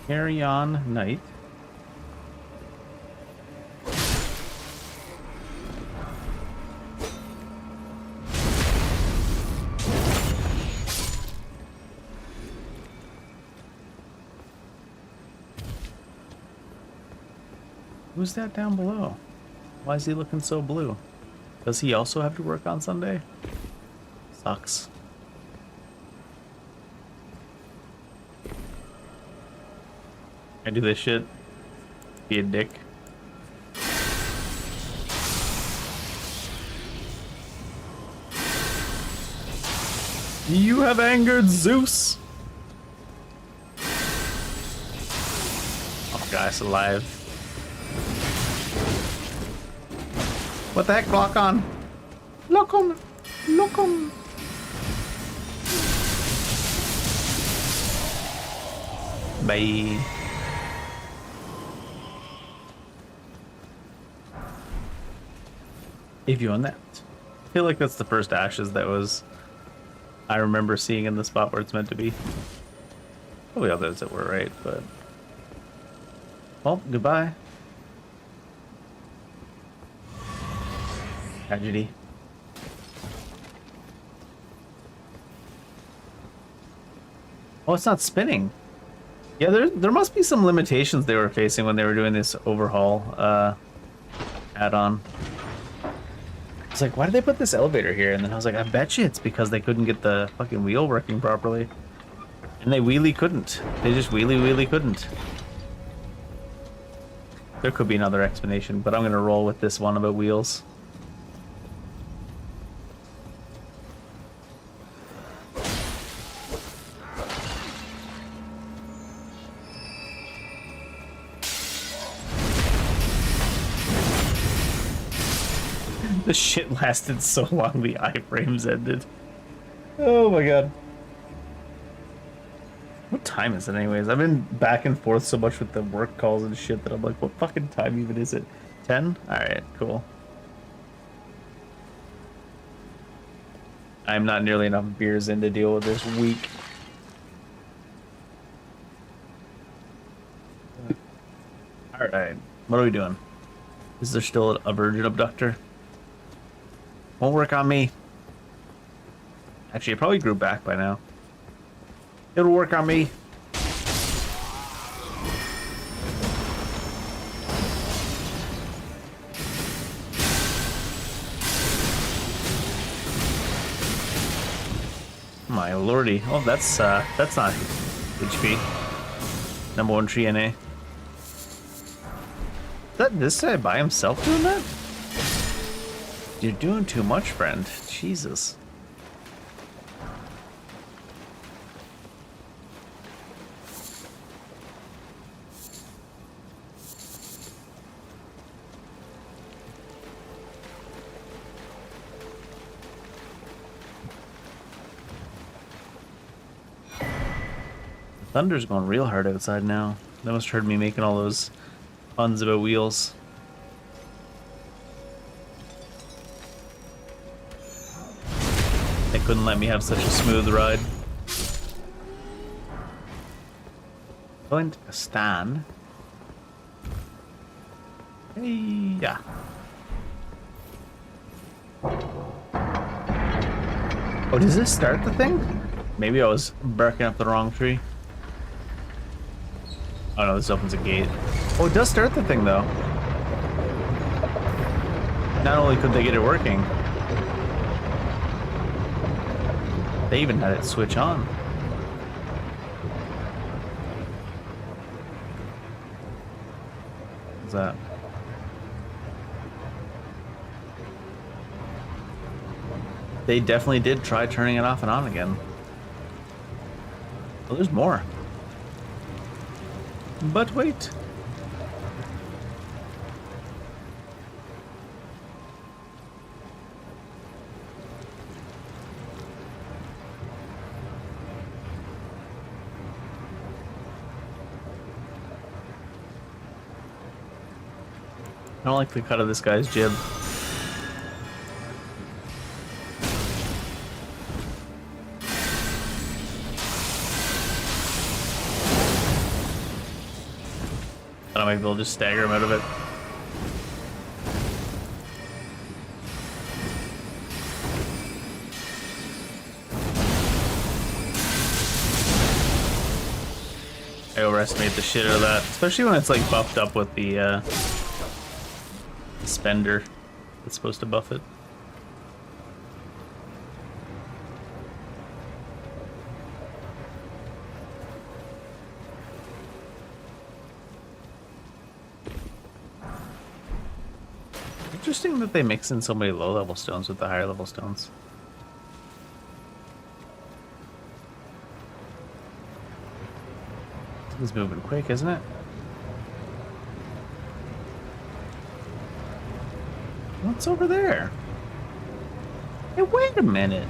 A: Carry on, knight. Who's that down below? Why is he looking so blue? Does he also have to work on Sunday? Sucks. I do this shit. Be a dick. You have angered Zeus. Oh, guy's alive. What the heck? Lock on. Lock on. Lock on. Bye. if you own that. I feel like that's the first ashes that I remember seeing in the spot where it's meant to be. Probably others that were right, but well, goodbye. Tragedy. Oh, it's not spinning. Yeah, there must be some limitations they were facing when they were doing this overhaul add-on. It's like, why did they put this elevator here? And then I was like, I bet you it's because they couldn't get the fucking wheel working properly. And they wheelie couldn't. They just wheelie couldn't. There could be another explanation, but I'm gonna roll with this one about wheels. The shit lasted so long the iframes ended. Oh my god. What time is it anyways? I've been back and forth so much with the work calls and shit that I'm like, what fucking time even is it? 10? Alright, cool. I'm not nearly enough beers in to deal with this week. Alright, what are we doing? Is there still a virgin abductor? Won't work on me. Actually, it probably grew back by now. It'll work on me. My lordy. Oh, that's not HP. Number 1 tree NA. Is that this guy by himself doing that? You're doing too much, friend. Jesus. The thunder's going real hard outside now. They must have heard me making all those puns about wheels. They couldn't let me have such a smooth ride. Going to stand. Hey, yeah. Oh, does this start the thing? Maybe I was barking up the wrong tree. Oh no, this opens a gate. Oh, it does start the thing though. Not only could they get it working, they even had it switch on. What's that? They definitely did try turning it off and on again. Oh, there's more. But wait. I don't like the cut of this guy's jib. I don't know, maybe they'll just stagger him out of it. I overestimate the shit out of that, especially when it's like buffed up with the spender that's supposed to buff it. Interesting that they mix in so many low-level stones with the higher-level stones. It's moving quick, isn't it? What's over there? Hey, wait a minute.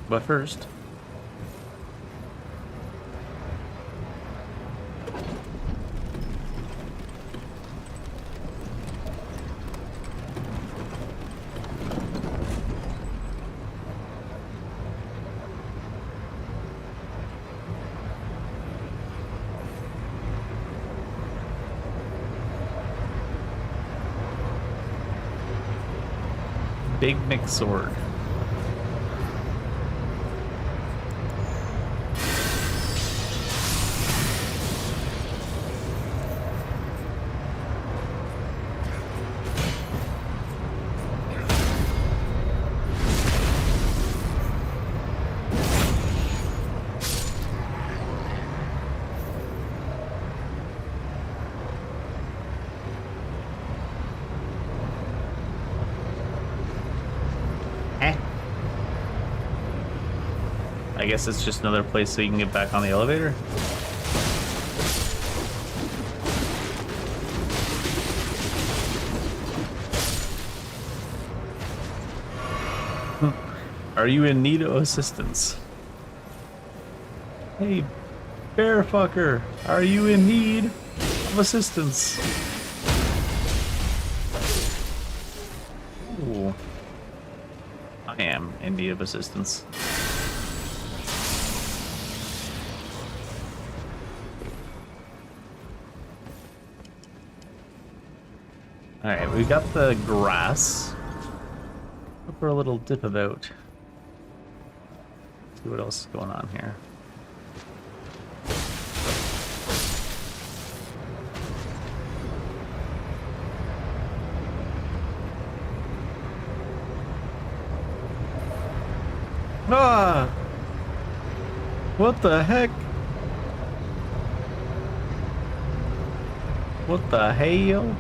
A: But first... Big Nick sword. I guess it's just another place so you can get back on the elevator. Are you in need of assistance? Hey, bear fucker, are you in need of assistance? Ooh. I am in need of assistance. Alright, we got the grass. Look for a little dip about. See what else is going on here. Ah! What the heck? What the hell?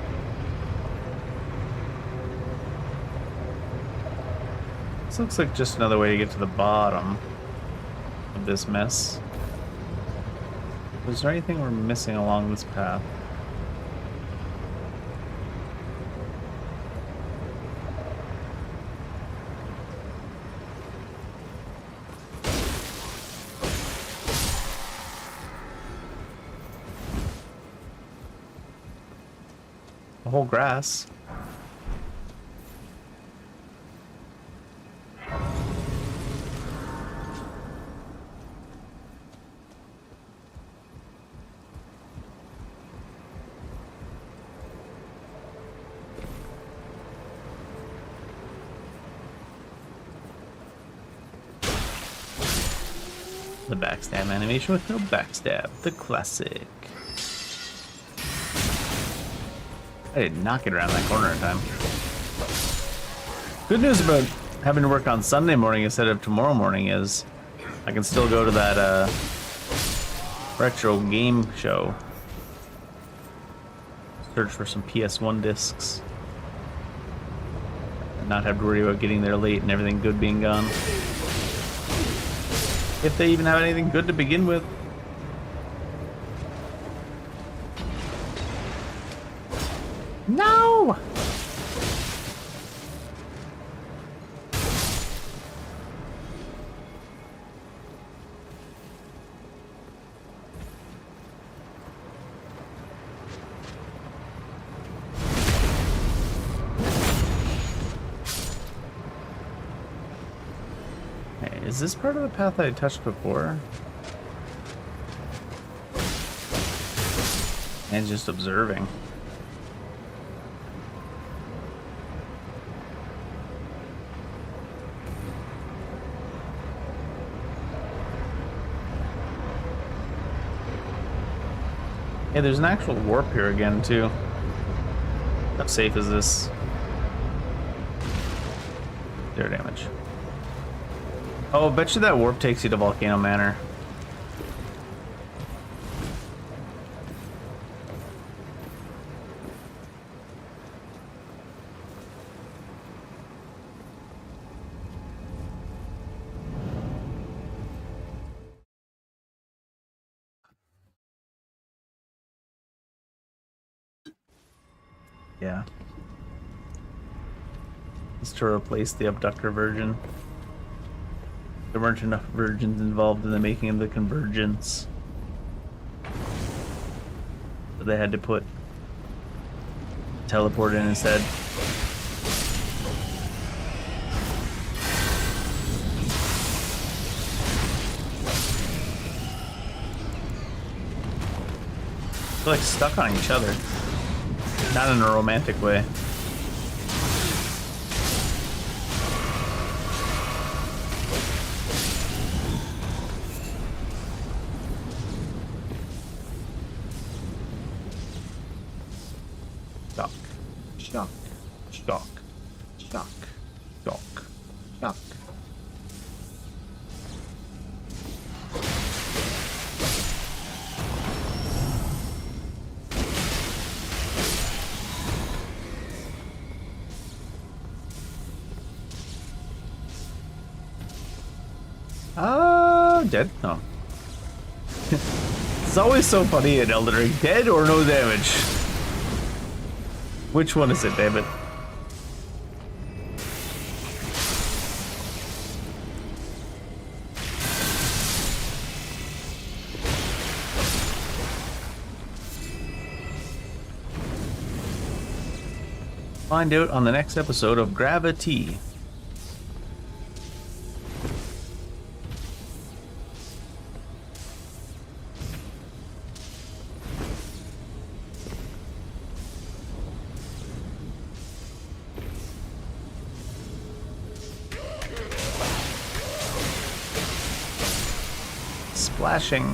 A: This looks like just another way to get to the bottom of this mess. Is there anything we're missing along this path? The whole grass. The backstab animation with no backstab. The classic. I did not get around that corner in time. Good news about having to work on Sunday morning instead of tomorrow morning is I can still go to that retro game show. Search for some PS1 discs. And not have to worry about getting there late and everything good being gone. If they even have anything good to begin with. No! Hey, is this part of the path I touched before? And just observing. Hey, there's an actual warp here again, too. How safe is this? Zero damage. Oh, I bet you that warp takes you to Volcano Manor. Yeah. It's to replace the abductor virgin. There weren't enough virgins involved in the making of the convergence. So they had to put teleport in instead. They're like stuck on each other. Not in a romantic way. Knock. Knock. Knock. Dead? No. It's always so funny in Elden Ring. Dead or no damage? Which one is it, damn it? Find out on the next episode of Gravity. Splashing.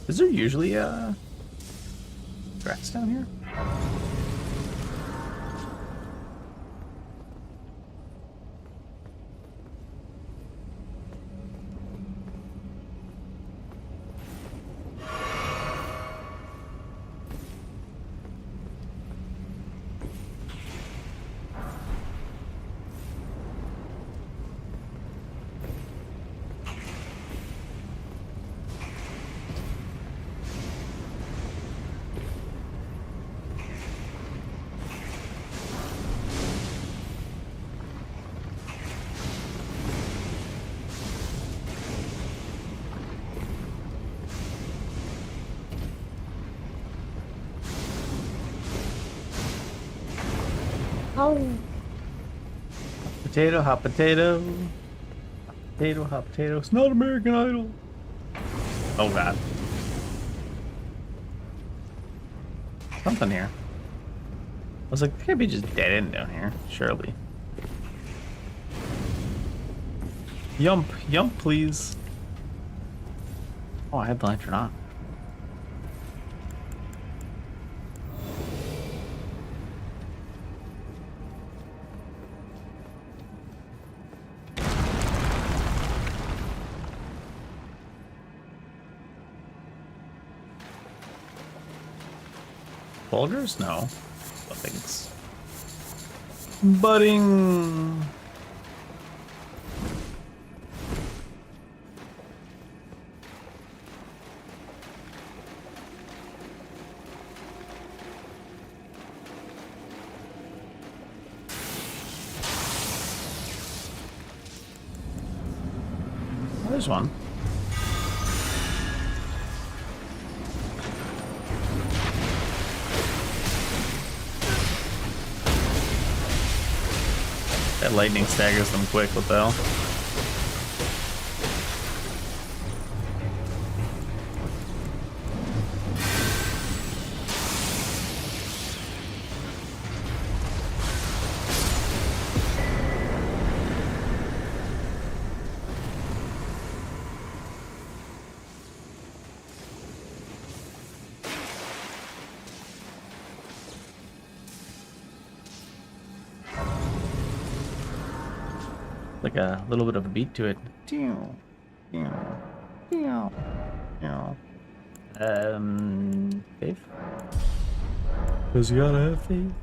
A: Is there usually tracks down here? Potato, hot potato. Hot potato, hot potato. It's not American Idol. Oh god. Something here. I was like, there can't be just dead end down here, surely. Yump, yump, please. Oh, I had the lantern on. Bulgars? No. Nothing's. Budding. There's one. That lightning staggers them quick, what the hell? Like a little bit of a beat to it. Faith? Cause you gotta have faith.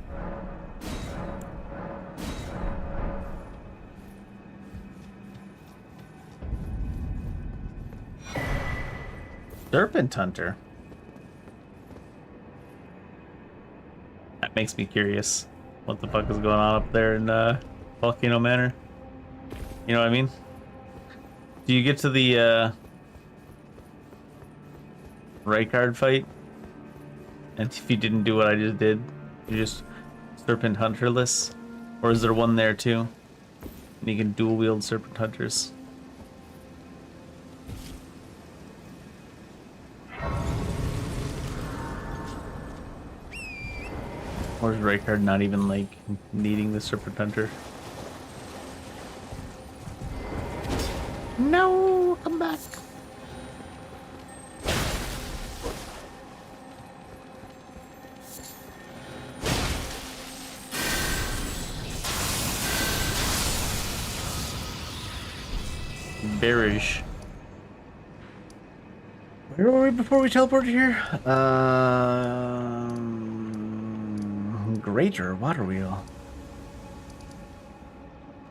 A: Serpent Hunter. That makes me curious. What the fuck is going on up there in Volcano Manor? You know what I mean? Do you get to the right card fight? And if you didn't do what I just did, you're just Serpent Hunterless? Or is there one there too? And you can dual wield Serpent Hunters? Or is Raycard not even like needing the Serpent Hunter? No, come back. bearish. Where were we before we teleported here? Greater water wheel.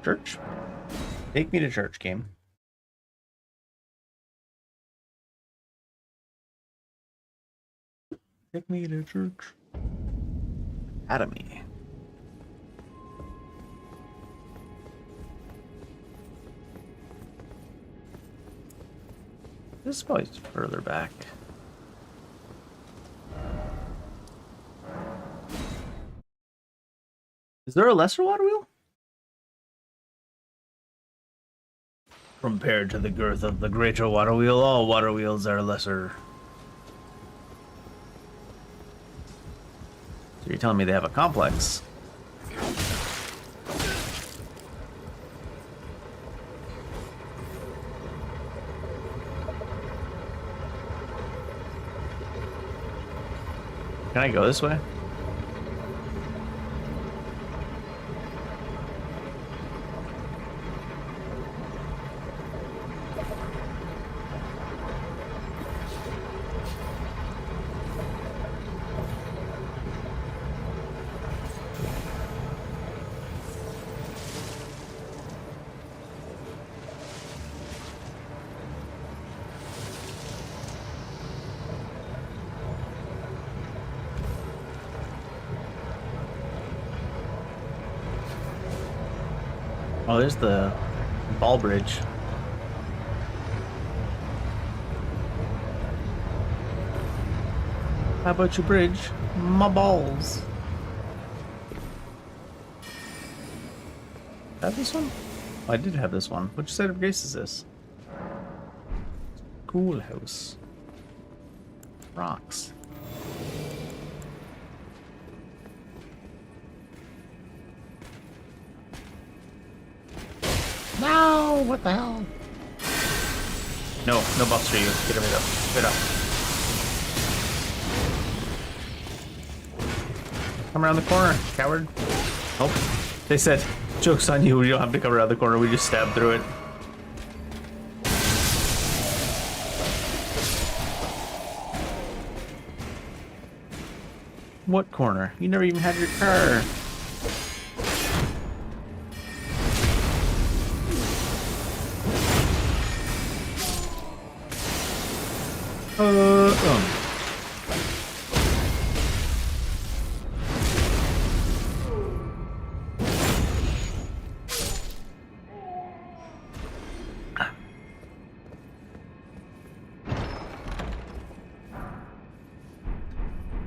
A: Church? Take me to church, game. Take me to church. Academy. This is probably further back. Is there a lesser water wheel? Compared to the girth of the greater water wheel, all water wheels are lesser. So you're telling me they have a complex? Can I go this way? Oh, there's the ball bridge. How about your bridge? My balls. Have this one? Oh, I did have this one. Which side of grace is this? Cool house. Rocks. No! What the hell? No buffs for you. Get rid of. Get up. Come around the corner, coward. Oh, they said, joke's on you, we don't have to come around the corner, we just stab through it. What corner? You never even had your car.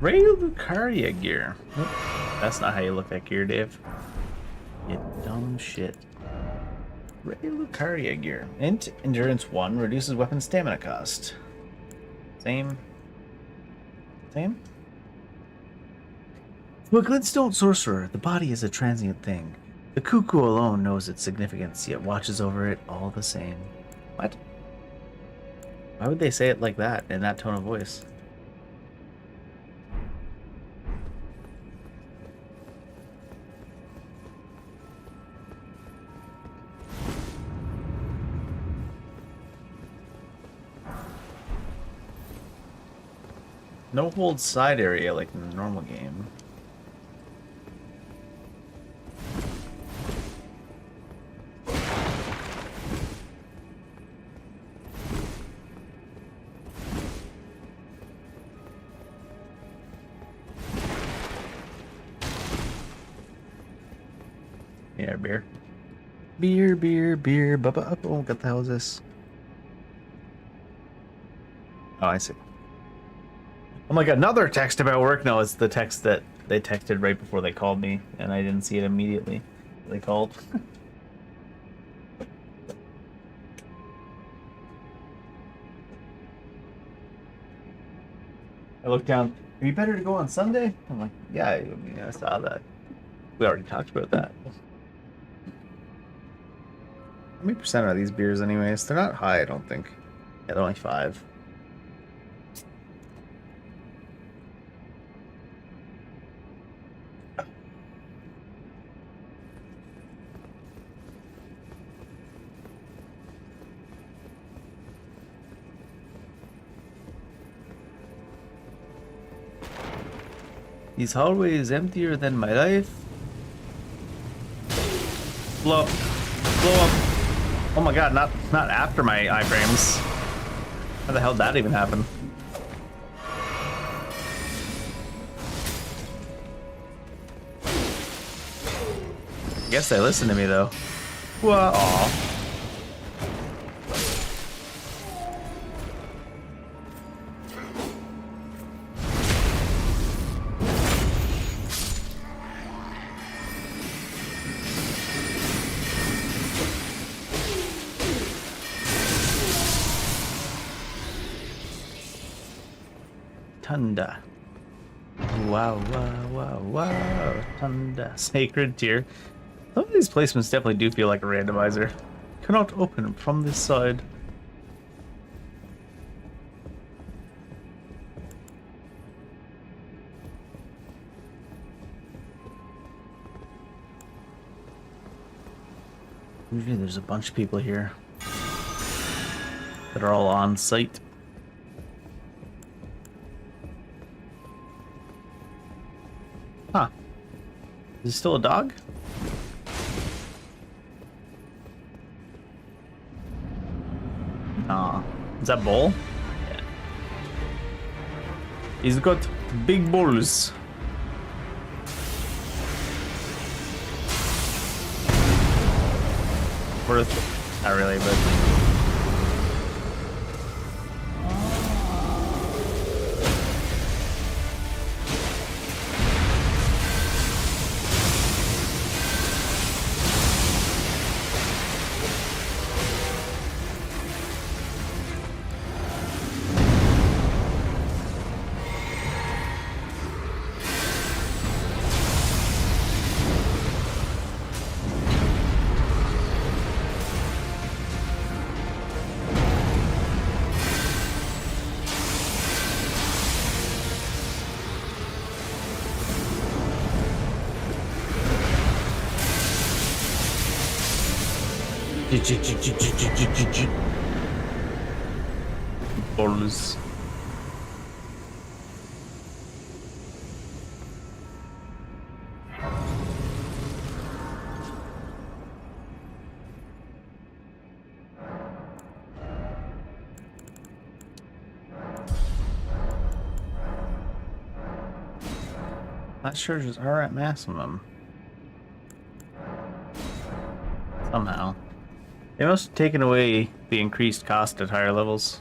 A: Ray Lucaria gear. Nope. That's not how you look at gear, Dave. You dumb shit. Ray Lucaria gear. Int Endurance 1 reduces weapon stamina cost. Same. Same? To a glintstone sorcerer, the body is a transient thing. The cuckoo alone knows its significance, yet watches over it all the same. What? Why would they say it like that, in that tone of voice? No hold side area like in the normal game. Yeah, beer. Beer, beer, beer. Bubba up. Oh, what the hell is this? Oh, I see. I'm like, another text about work? No, it's the text that they texted right before they called me, and I didn't see it immediately. They called. I looked down. Are you better to go on Sunday? I'm like, yeah, I mean, I saw that. We already talked about that. How many percent are these beers anyways? They're not high, I don't think. Yeah, they're only 5. These hallways emptier than my life. Blow up. Oh my god, not after my iframes. How the hell did that even happen? I guess they listen to me though. Whoa. Aw. Tunda. Wow, Tunda. Sacred tier. Some of these placements definitely do feel like a randomizer. Cannot open from this side. Usually there's a bunch of people here that are all on site. Huh. Is it still a dog? Nah. Is that Bull? Yeah. He's got big balls. Worth. Not really, but. Balls. That charges are at maximum. Somehow. They must have taken away the increased cost at higher levels.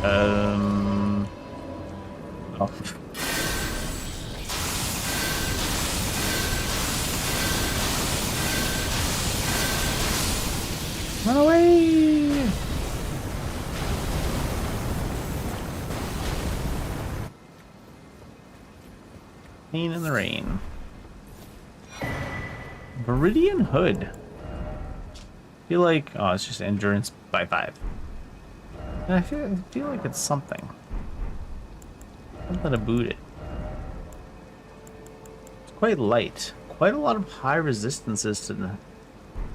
A: Oh. Run away! Pain in the rain. Viridian Hood. I feel like, oh, it's just endurance by 5. And I feel like it's something. Something about it. It's quite light. Quite a lot of high resistances to the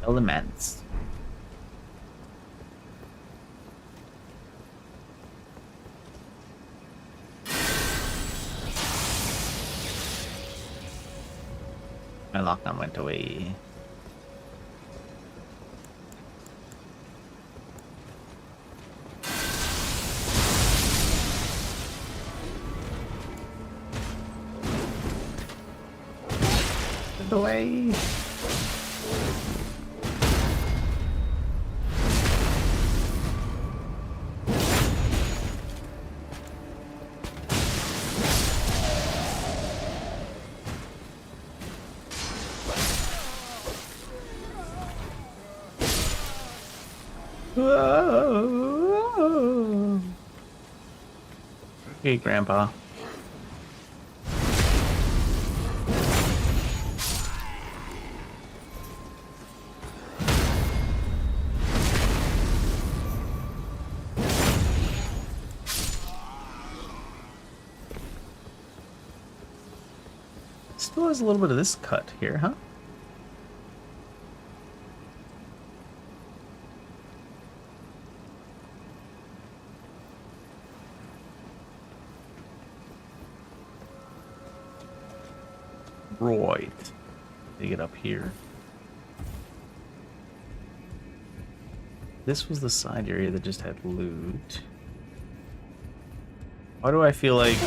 A: elements. My lockdown went away. Get away. Hey, Grandpa. Still has a little bit of this cut here, huh? Right. They get up here. This was the side area that just had loot. Why do I feel like...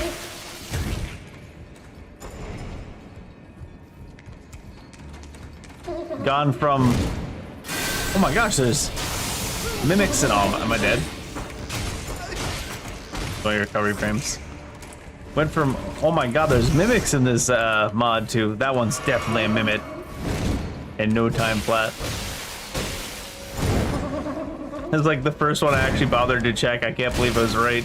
A: gone from... Oh my gosh, there's mimics and all. Am I dead? My recovery frames. Went from, oh my god, there's mimics in this mod to that one's definitely a mimic. And no time flat. It's like the first one I actually bothered to check. I can't believe I was right.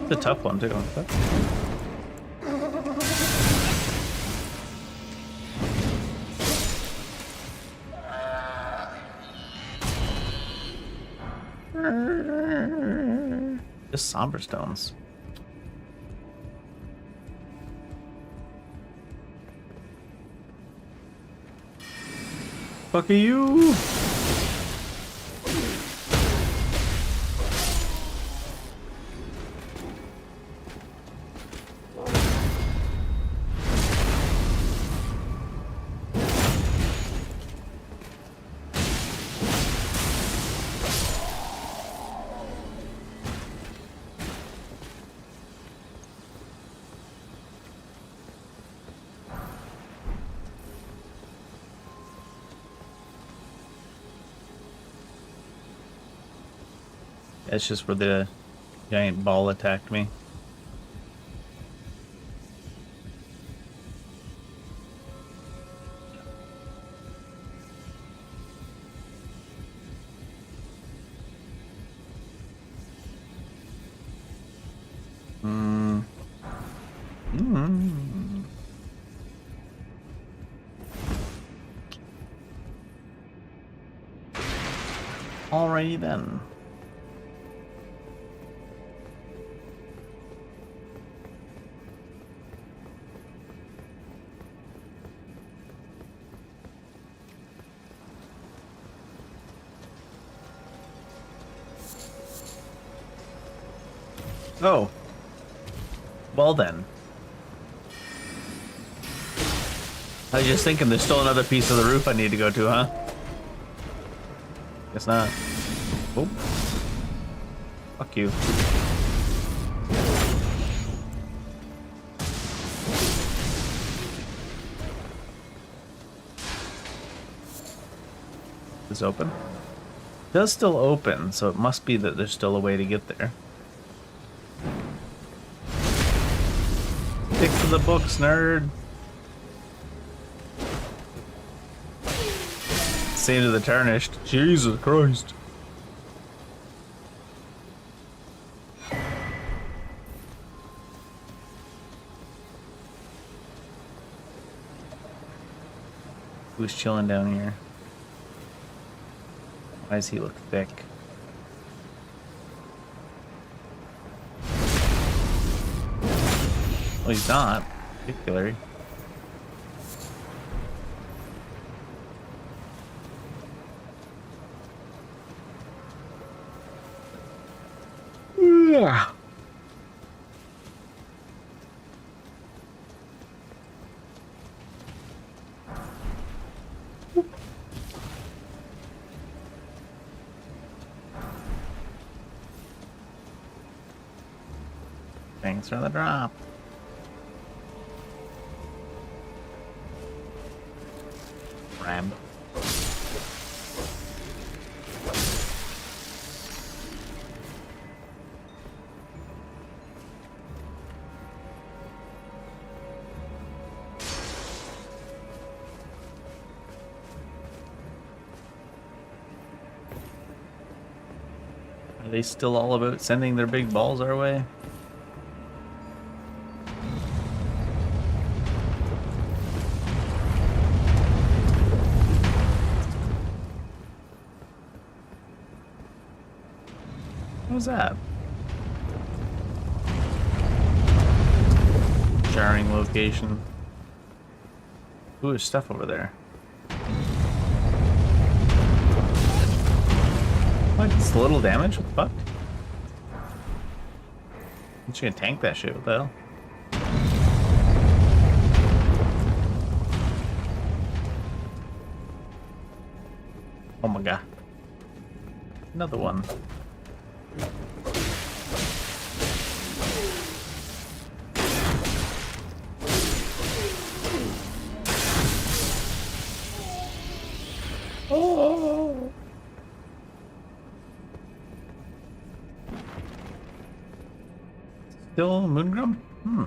A: It's a tough one too. Just somber stones. Fuck you! That's just where the giant ball attacked me. Alrighty then. Oh. Well then. I was just thinking there's still another piece of the roof I need to go to, huh? Guess not. Oh. Fuck you. Is open? It does still open, so it must be that there's still a way to get there. Stick to the books, nerd. Same to the tarnished. Jesus Christ. Who's chilling down here? Why does he look thick? Well, he's not particularly. Yeah. Thanks for the drop. Ram. Are they still all about sending their big balls our way? What was that? jarring location. Ooh, there's stuff over there. What? It's a little damage? What the fuck? I'm just gonna tank that shit. What the hell? Oh my god. Another one. Oh. Still Moongrum? Hmm.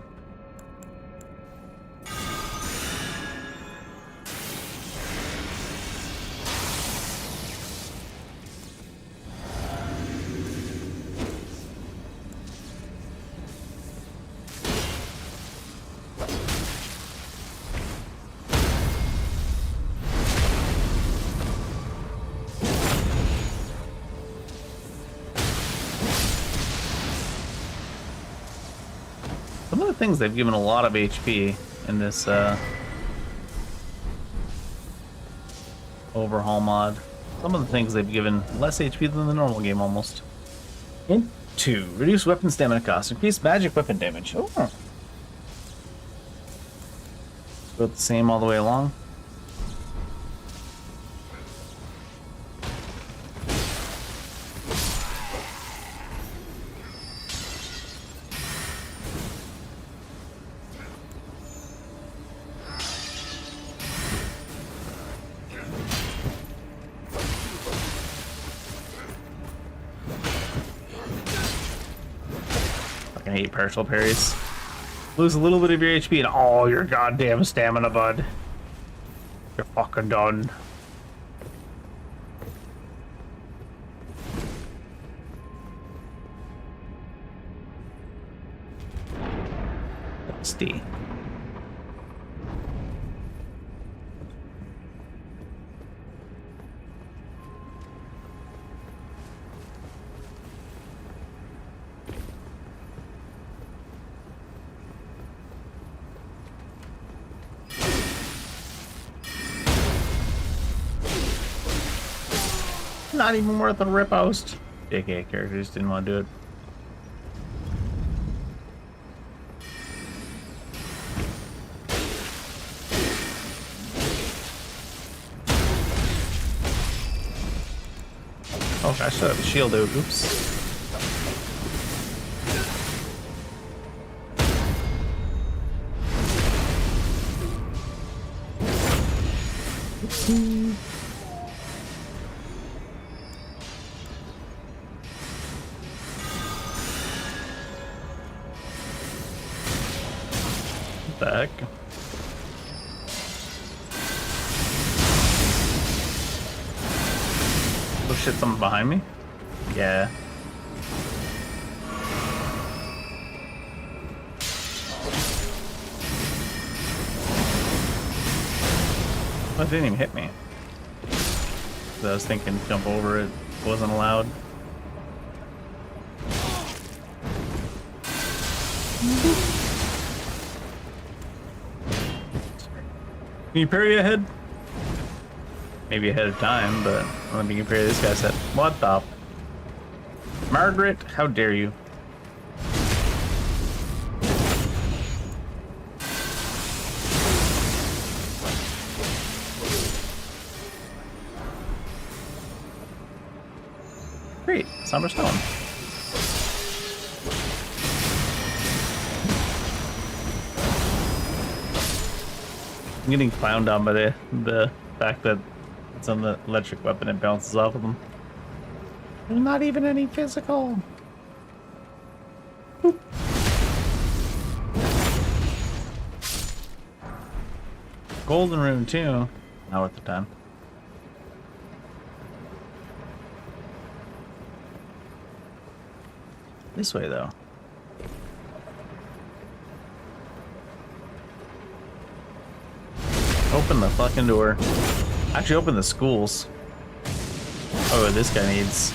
A: Some of the things they've given a lot of HP in this overhaul mod. Some of the things they've given less HP than the normal game almost. Hint 2. Reduce weapon stamina cost. Increase magic weapon damage. Oh. About the same all the way along. I hate partial parries. Lose a little bit of your HP and all your goddamn stamina, bud. You're fucking done. Dusty. Not even worth a ripost. JK characters didn't want to do it. Oh, I should have a shield out. Oops. Oopsie. What the heck? Oh shit, someone's behind me? Yeah. Oh, it didn't even hit me. I was thinking jump over it. Wasn't allowed. Can you parry ahead? Maybe ahead of time, but I don't think you can parry this guy's head. What the? Margaret, how dare you? Great, Summer Stone. I'm getting clowned on by the fact that it's on the electric weapon and bounces off of them. There's not even any physical. Boop. Golden rune too. Not worth the time. This way though. Open the fucking door. Actually, open the schools. Oh, this guy needs.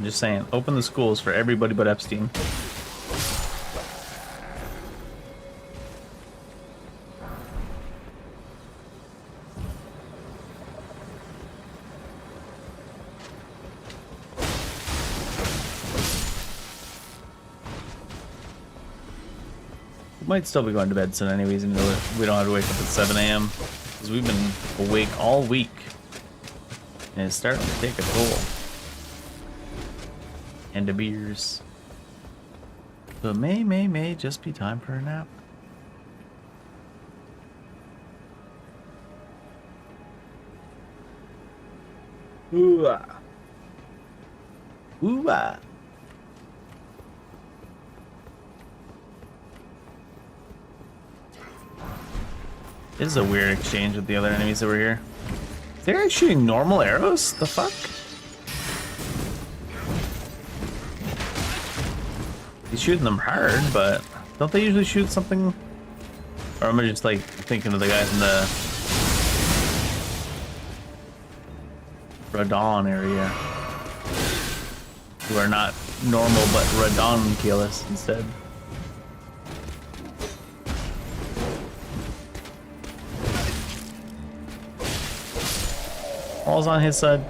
A: I'm just saying, open the schools for everybody but Epstein. We might still be going to bed soon anyways, and we don't have to wake up at 7 a.m. because we've been awake all week. And it's starting to take a toll. And the beers. So it may just be time for a nap. Ooh-ah. Ooh-ah. This is a weird exchange with the other enemies that were here. They're shooting normal arrows? The fuck? He's shooting them hard, but don't they usually shoot something? Or am I just like thinking of the guys in the Radon area who are not normal but Radonculous instead? All's on his side.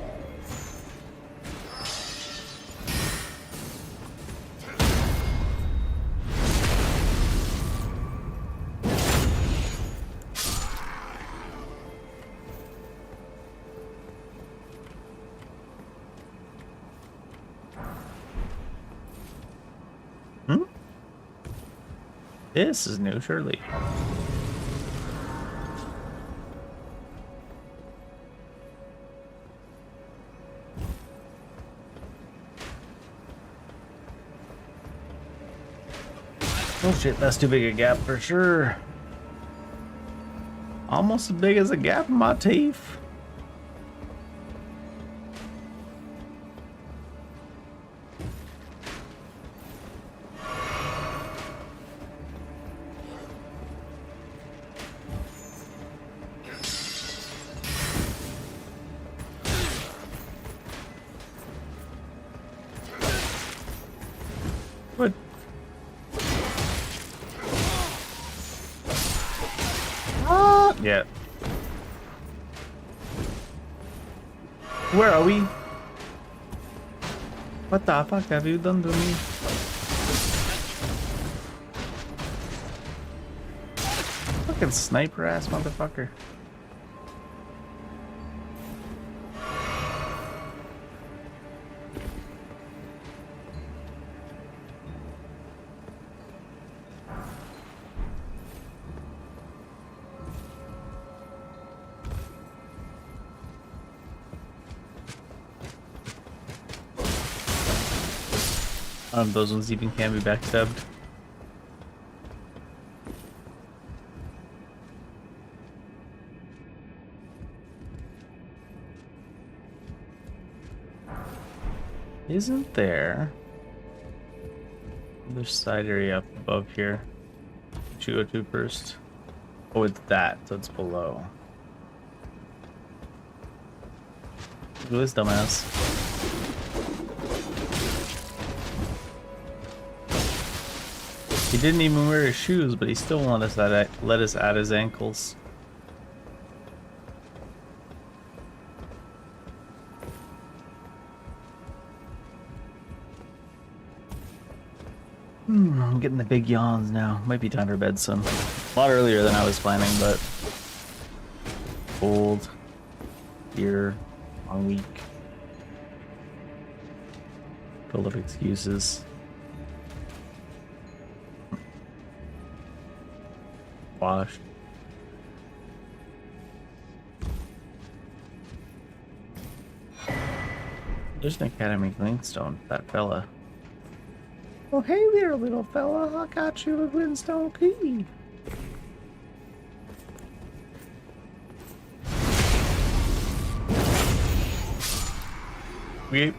A: This is new, surely. Oh shit, that's too big a gap for sure. Almost as big as a gap in my teeth. What? Yeah. Where are we? What the fuck have you done to me? Fucking sniper ass motherfucker. Those ones even can be backstabbed. Isn't there another side area up above here? What you go to first? Oh, it's that, so it's below. Look at this dumbass. He didn't even wear his shoes, but he still let us at his ankles. I'm getting the big yawns now. Might be time for bed soon. A lot earlier than I was planning, but cold, here, long week, full of excuses. Washed. There's an academy glintstone, that fella. Oh hey there, little fella, I got you a glintstone key. Weep.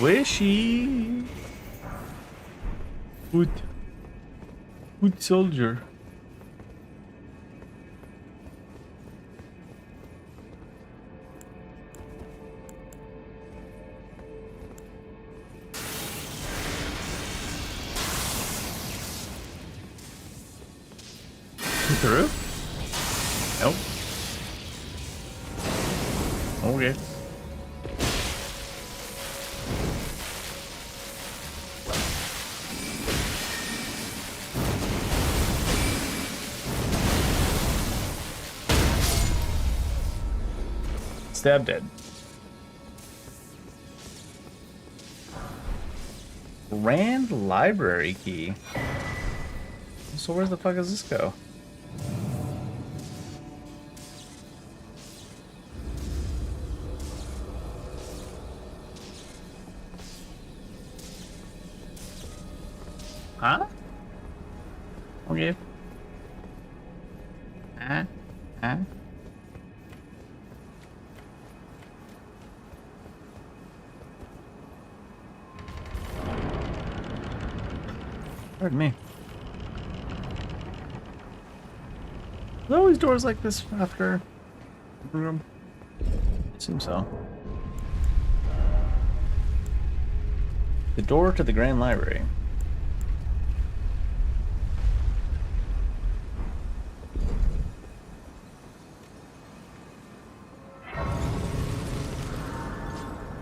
A: Swishy. Foot soldier. Through? Nope. Okay. Stab dead. Grand library key. So where the fuck does this go? Huh? Okay. Huh? Huh? Pardon me. There's always doors like this after room. Seems so. The door to the Grand Library.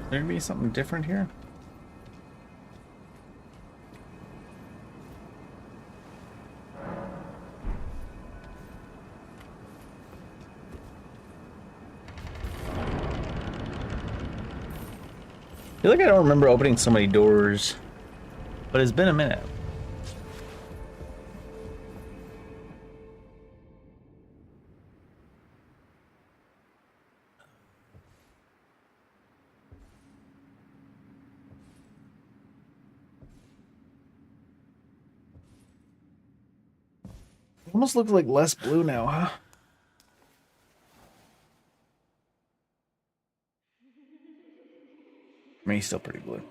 A: There gonna be something different here? I feel like I don't remember opening so many doors, but it's been a minute. Almost looks like less blue now, huh? I mean, he's still pretty blue.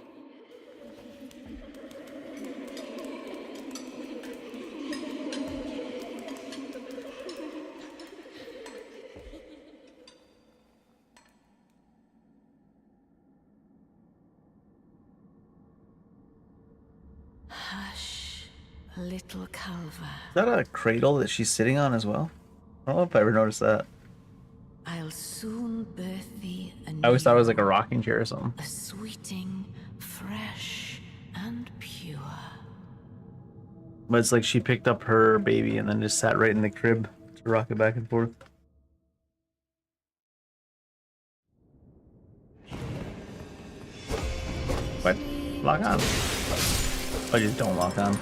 B: Hush, little Calva.
A: Is that a cradle that she's sitting on as well? I don't know if I ever noticed that.
B: I'll soon birth thee a
A: I always thought it was like a rocking chair or something.
B: a sweeting, fresh and pure.
A: But it's like she picked up her baby and then just sat right in the crib to rock it back and forth. What? Lock on. I just don't lock on.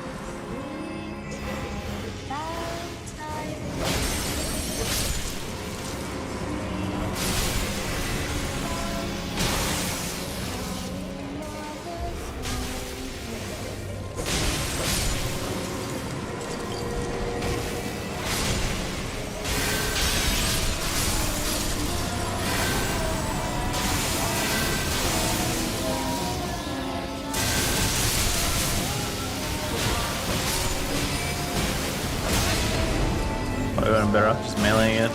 A: I'm better off just mailing it.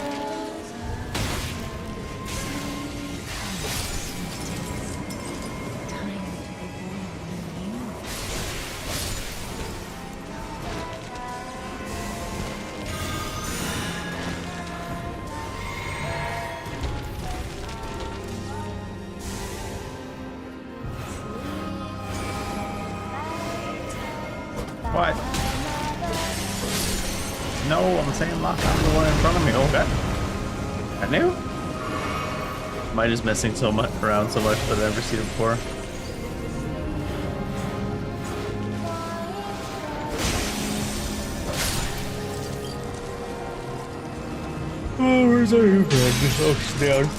A: What? No, I'm saying lock on the one in front of me. Okay. I knew. Am I just messing so much around so much that I've never seen it before? Oh, where's our new friend? Oh, she's down.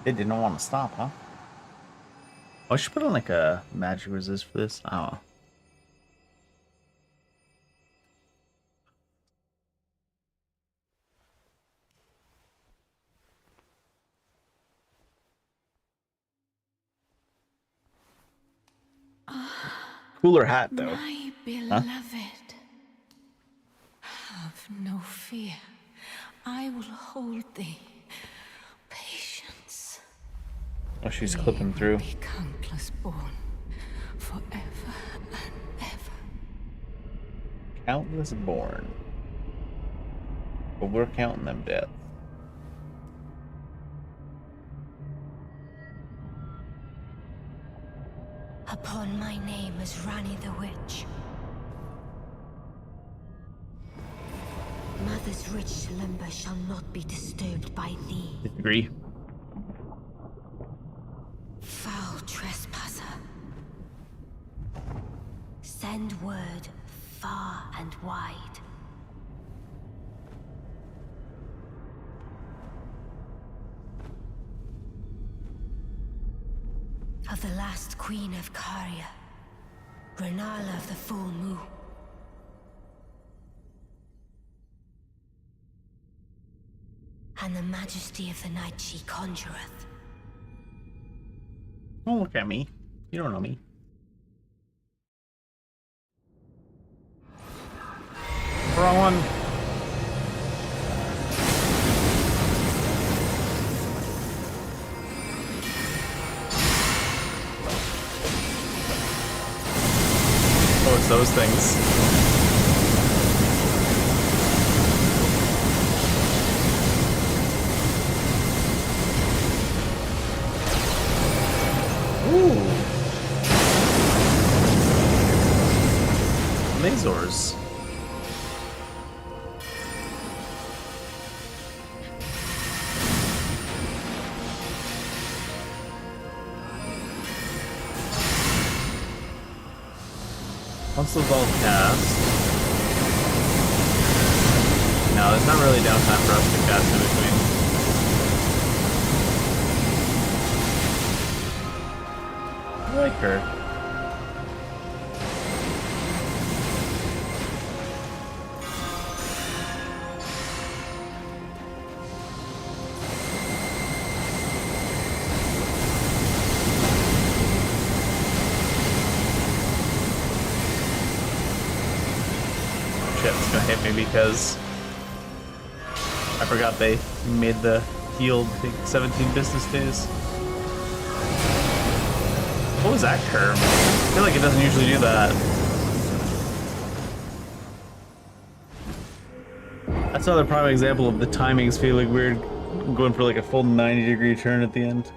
A: It didn't want to stop, huh? Oh, I should put on like a magic resist for this. Oh. Cooler hat though.
B: My beloved, have no fear. I will hold thee. Patience.
A: Oh, she's clipping through.
B: Be countless born, forever and ever.
A: Countless born. But we're counting them deaths.
B: Upon my name as Rani the Witch. Mother's rich slumber shall not be disturbed by thee.
A: Disagree.
B: Foul trespasser. Send word far and wide. Of the last queen of Caria, Renala of the full moon. And the majesty of the night she conjureth.
A: Don't look at me. You don't know me. Wrong one. Oh, it's those things. Ooh. Mazors. Once those all cast. No, there's not really downtime for us to cast in between. I like her. It's gonna hit me because I forgot they made the heal take 17 business days. What was that curve? I feel like it doesn't usually do that. That's another prime example of the timings feeling weird, going for like a full 90-degree turn at the end.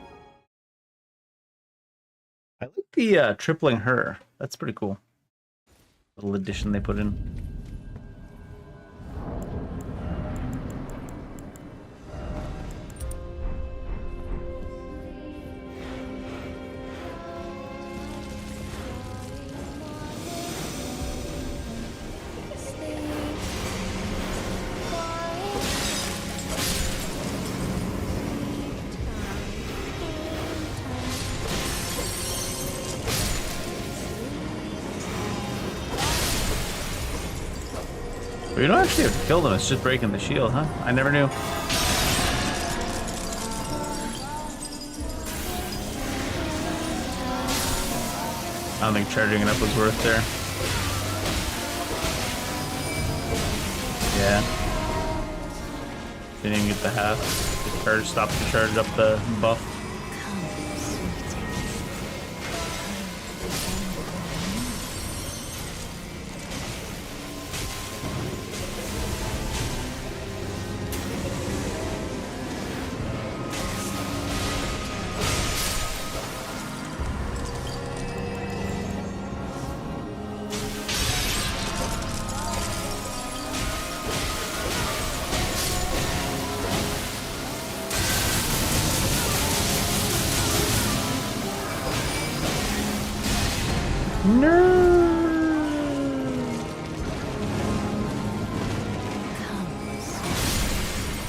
A: I like the tripling her. That's pretty cool. Little addition they put in. You don't actually have to kill them, it's just breaking the shield, huh? I never knew. I don't think charging it up was worth there. Yeah. Didn't even get the half. The charge stopped to charge up the buff.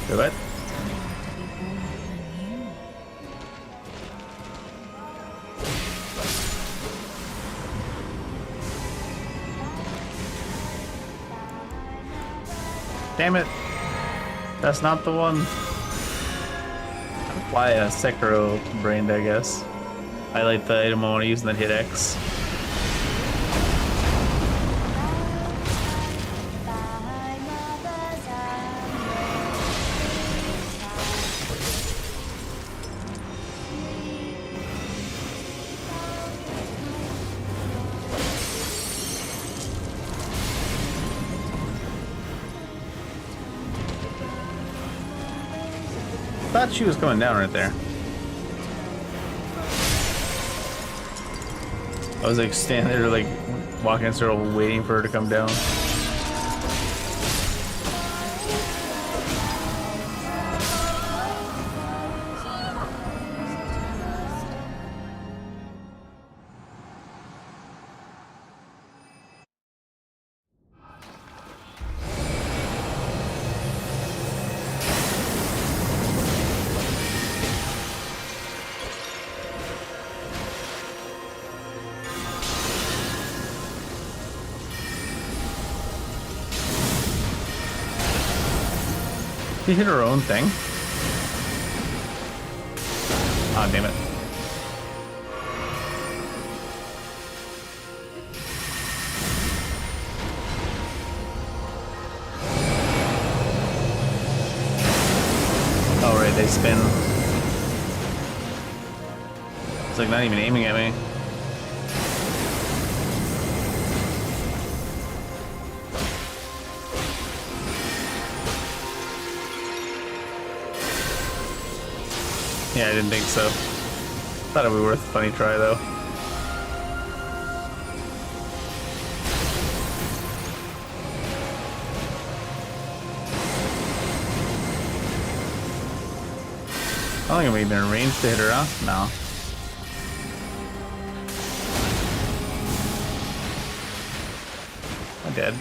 A: Do it. Damn it. That's not the one. Apply a Sekiro brain, I guess. Highlight the item I want to use and then hit X. Thought she was coming down right there. I was like standing there, like walking in a circle, waiting for her to come down. She hit her own thing. Ah, damn it. Oh, right, they spin. It's like not even aiming at me. Yeah, I didn't think so. Thought it would be worth a funny try, though. I don't think I'm even in range to hit her, huh? No. I'm dead.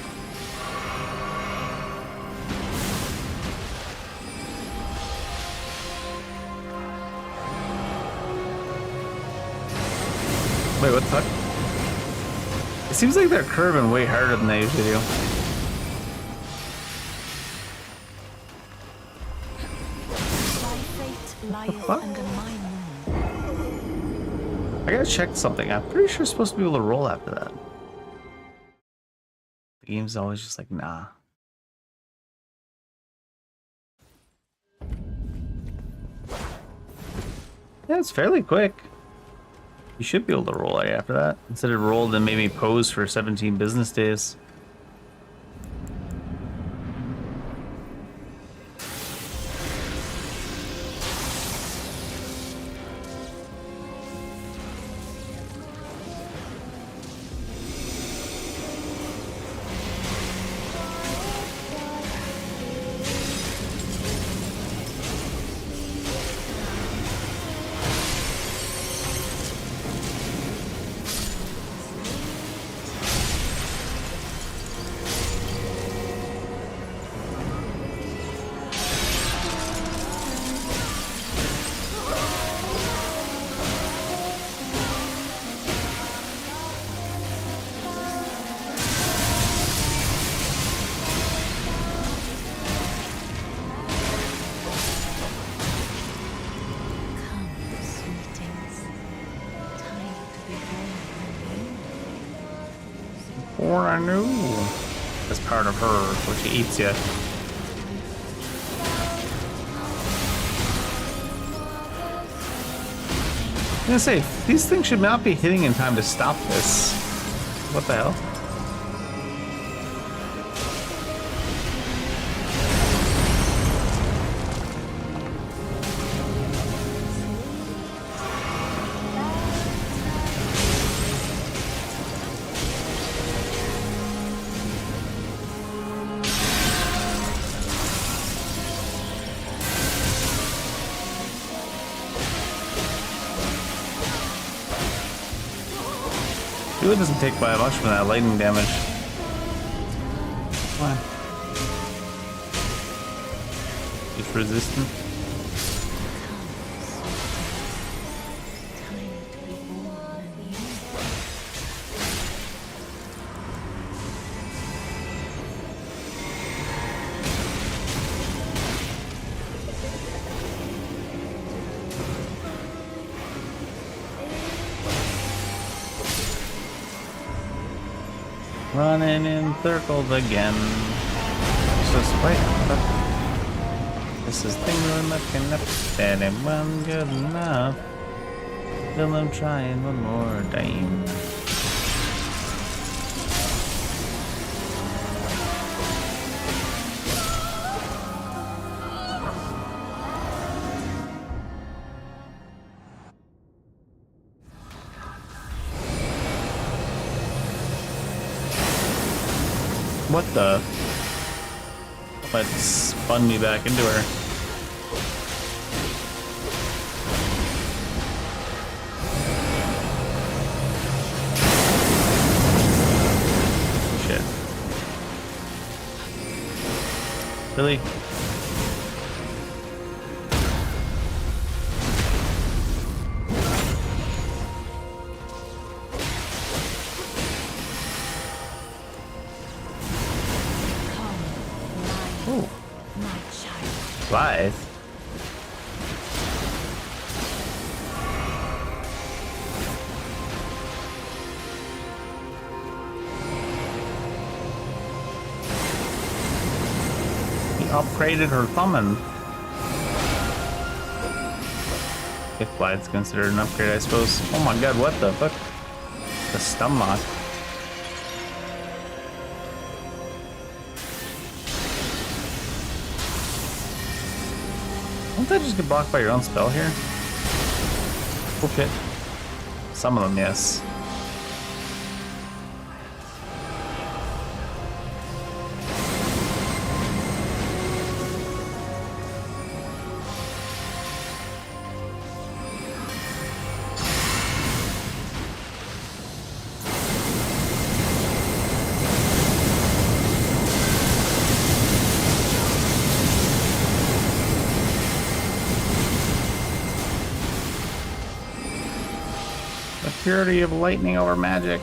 A: Wait, what the fuck? It seems like they're curving way harder than they usually do. What the fuck? I gotta check something. I'm pretty sure it's supposed to be able to roll after that. The game's always just like, nah. Yeah, it's fairly quick. You should be able to roll right after that. Instead of rolled and made me pose for 17 business days. Or I knew. That's part of her, so she eats you. I'm gonna say, these things should not be hitting in time to stop this. What the hell? It doesn't take by much from that lightning damage. Why? It's resistant. Running in circles again. It's just wait. This is thing we're looking up. Anyone good enough? Till I'm trying one more time. What the? That spun me back into her. Shit. Really? Live. He upgraded her summon. If Blythe's considered an upgrade, I suppose. Oh my god, what the fuck? The stun lock. Won't that just get blocked by your own spell here? Oh shit. Some of them, yes. Purity of lightning over magic.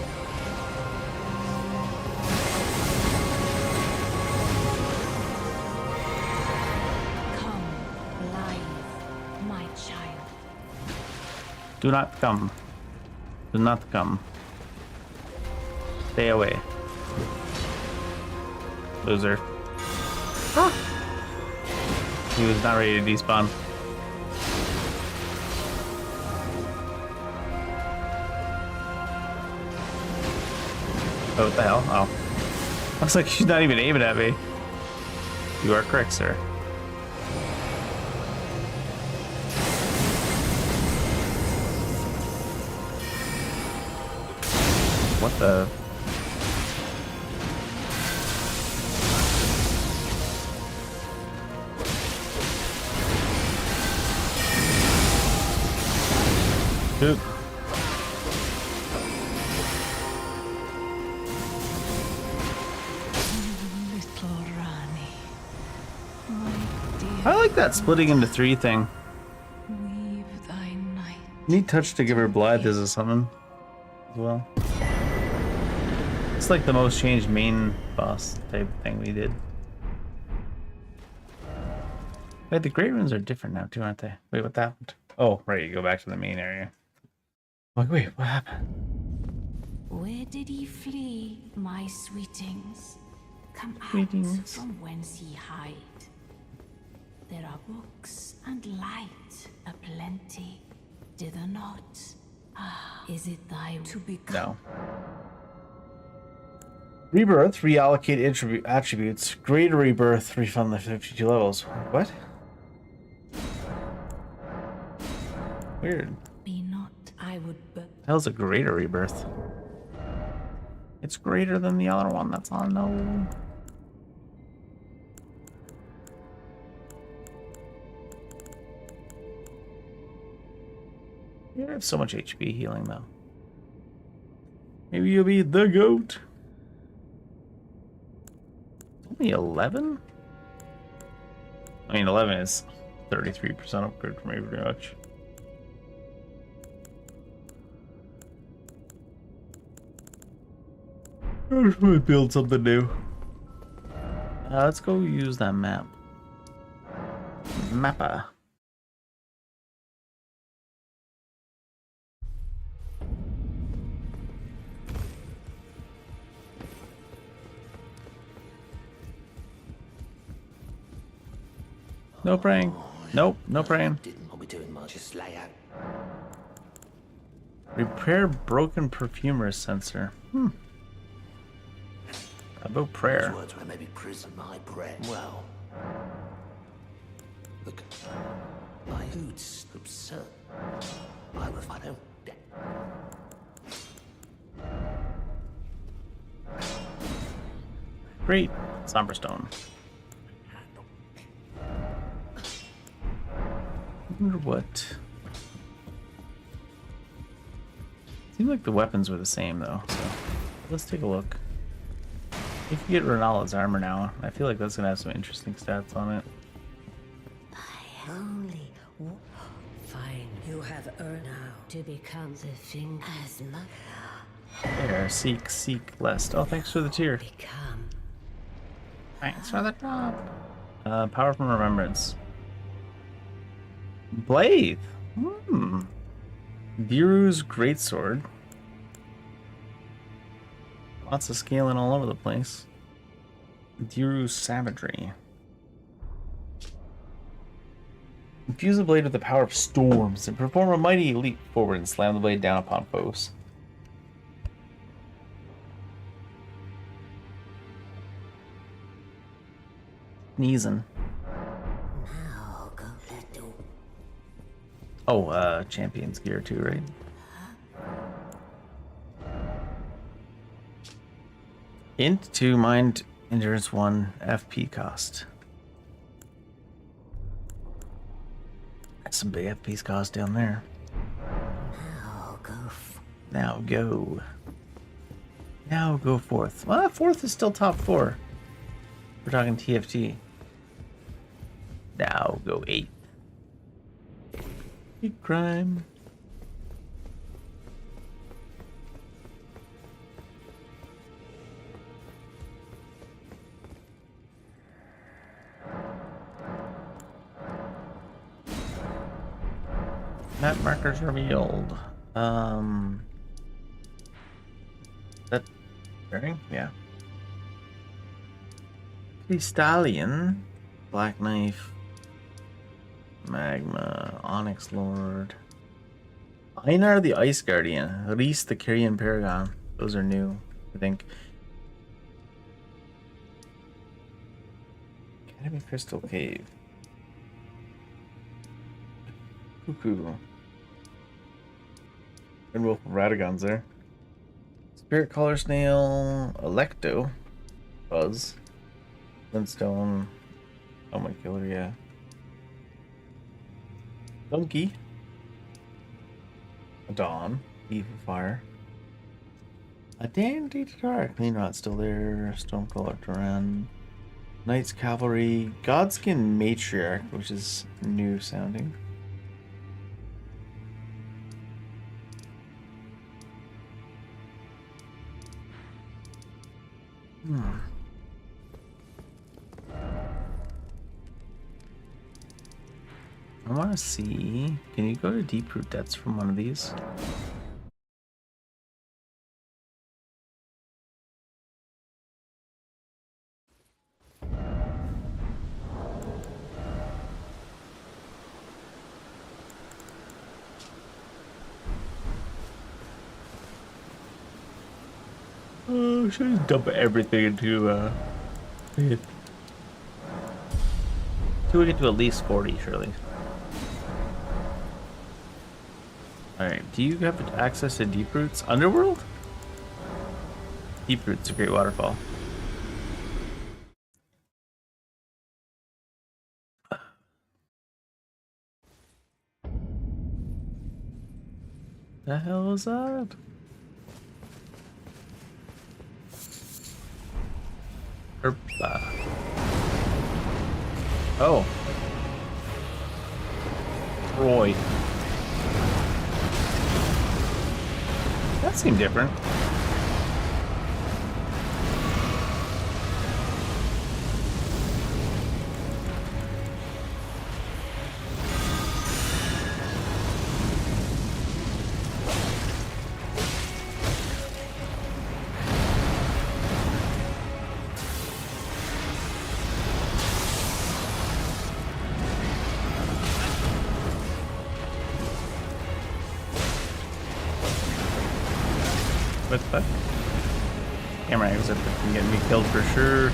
B: Come, Blythe, my child.
A: Do not come. Do not come. Stay away. Loser. He was not ready to despawn. Oh, what the hell? Oh. Looks like she's not even aiming at me. You are correct, sir. What the? Oop. I like that splitting into three thing. Neat touch to give her Blythe as a summon as well. It's like the most changed main boss type thing we did. Wait, the great runes are different now too, aren't they? Wait, what happened? Oh, right, you go back to the main area. I'm like, wait, what happened?
B: Where did he flee, my sweetings? Come out
A: Sweetings.
B: from whence ye hide. There are books and light aplenty. Dither not. Ah, is it thy to become?
A: No. Rebirth, reallocate attributes. Greater rebirth, refund the 52 levels. What? Weird.
B: Be not, I would
A: Hell's a greater rebirth. It's greater than the other one. That's all. No. You have so much HP healing though. Maybe you'll be the goat. Only 11? I mean, 11 is 33% upgrade from pretty much. I just want to build something new. Let's go use that map. Mappa. No praying. Nope, no praying.
G: Didn't want me doing much. Just lay out.
A: Repair broken perfumer sensor. About prayer.
G: Words were maybe prison my bread. Well, look, my food's absurd. I don't.
A: Great. Somberstone. I wonder what. Seemed like the weapons were the same though. So let's take a look. You can get Renala's armor now. I feel like that's gonna have some interesting stats on it.
E: Only fine. You have earned now to become the thing as much.
A: There, seek, lest. Oh, thanks for the tier.
E: Become.
A: Thanks for the drop. Power from Remembrance. Blade. Viru's Greatsword. Lots of scaling all over the place. Viru's Savagery. Infuse the blade with the power of storms and perform a mighty leap forward and slam the blade down upon foes. Sneezing. Oh, champion's gear too, right? Int 2, mind endurance 1, FP cost. That's some big FP's cost down there. Now go. Now go fourth. Well, fourth is still top 4. We're talking TFT. Now go 8th. Big crime. Map markers revealed. That bearing? Yeah. Stallion, Black Knife, Magma, Onyx Lord, Einar the Ice Guardian, Reese the Carrion Paragon. Those are new, I think. Academy Crystal Cave. Cuckoo. And Wolf of Radagon's there. Spirit Collar Snail, Electo, Buzz, Flintstone, oh my killer, yeah. Donkey, a Dawn, Eve of Fire, a Dandy Tatar, Clean Rot still there, Stormcaller Duran, Knights Cavalry, Godskin Matriarch, which is new sounding. I want to see. Can you go to Deep Root Debts from one of these? Oh, should I dump everything into till we get to at least 40, surely. Alright, do you have access to Deep Roots? Underworld? Deep Roots, a great waterfall. The hell was that? Oh. Roy. That seemed different. What the fuck? Camera angles are fucking getting me killed for sure.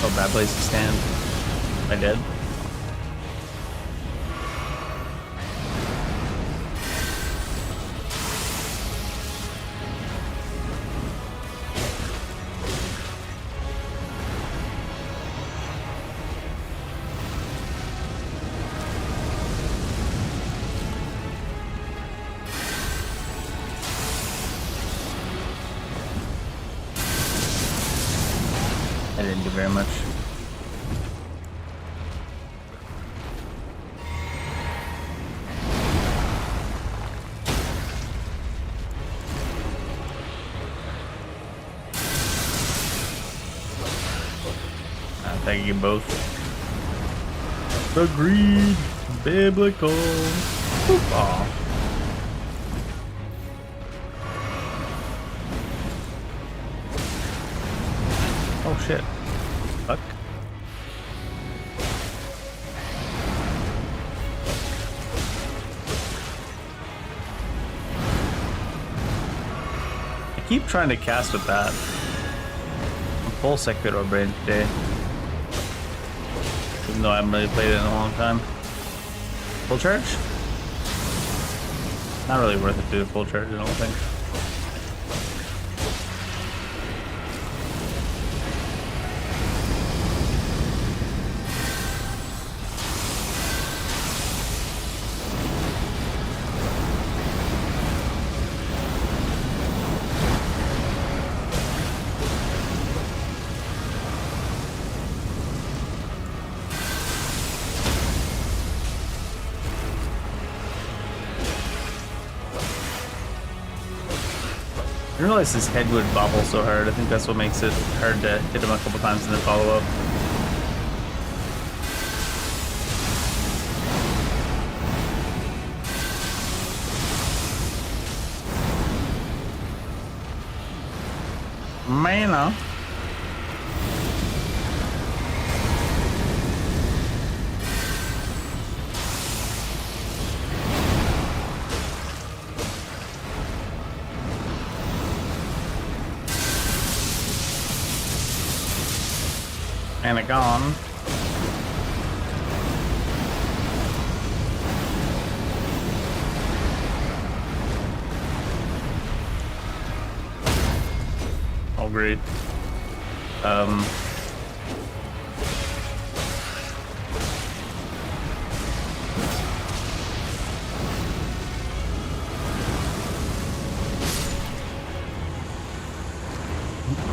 A: Oh, bad place to stand. Am I dead? I didn't do very much. Thank you both. Agreed. Biblical. Aw. Oh shit. Fuck. I keep trying to cast with that. I'm full Sekiro brain today. Even though I haven't really played it in a long time. Full charge? Not really worth it to do a full charge, I don't think. I didn't realize his head would bobble so hard. I think that's what makes it hard to hit him a couple times and then follow up. Man, and it gone. Oh great.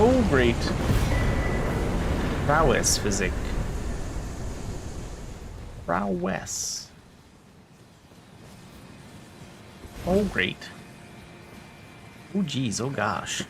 A: Oh great. Prowess physic. Prowess. Oh great. Oh geez, oh gosh.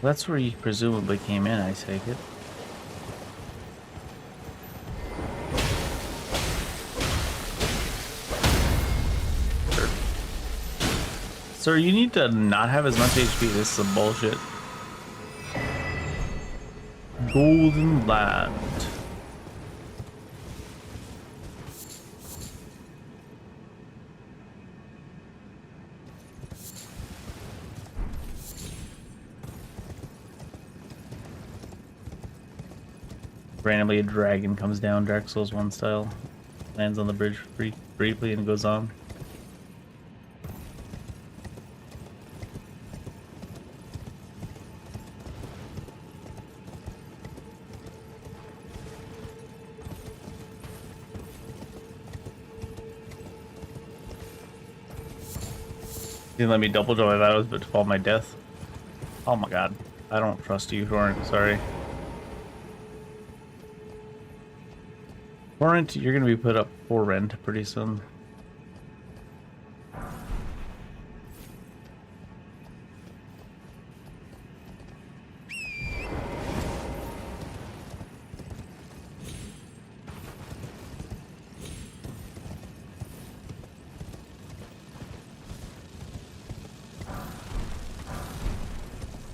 A: That's where he presumably came in, I take it. Sure. Sir, you need to not have as much HP. This is some bullshit. Golden Land. Randomly a dragon comes down, Dark Souls 1 style, lands on the bridge briefly and goes on. Didn't let me double jump if I was about to fall my death. Oh my god. I don't trust you, Torrent. Sorry. Torrent, you're gonna be put up for rent pretty soon.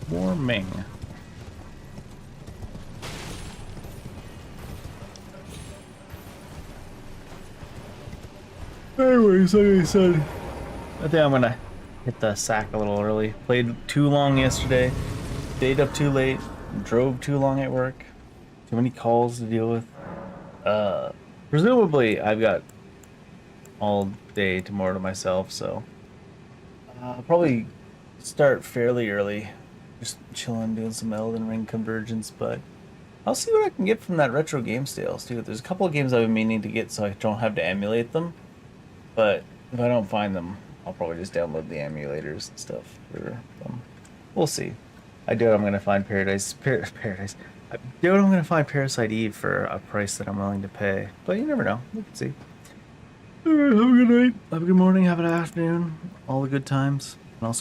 A: Warming. Anyways, like I said, I think I'm gonna hit the sack a little early. Played too long yesterday, stayed up too late, drove too long at work, too many calls to deal with. Presumably I've got all day tomorrow to myself, so I'll probably start fairly early, just chilling, doing some Elden Ring Convergence, but I'll see what I can get from that retro game sales too. There's a couple of games I've been meaning to get so I don't have to emulate them, but if I don't find them, I'll probably just download the emulators and stuff for them. We'll see. I doubt I'm gonna find Paradise. I doubt I'm gonna find Parasite Eve for a price that I'm willing to pay, but you never know. We can see. Alright, have a good night, have a good morning, have an afternoon, all the good times, and also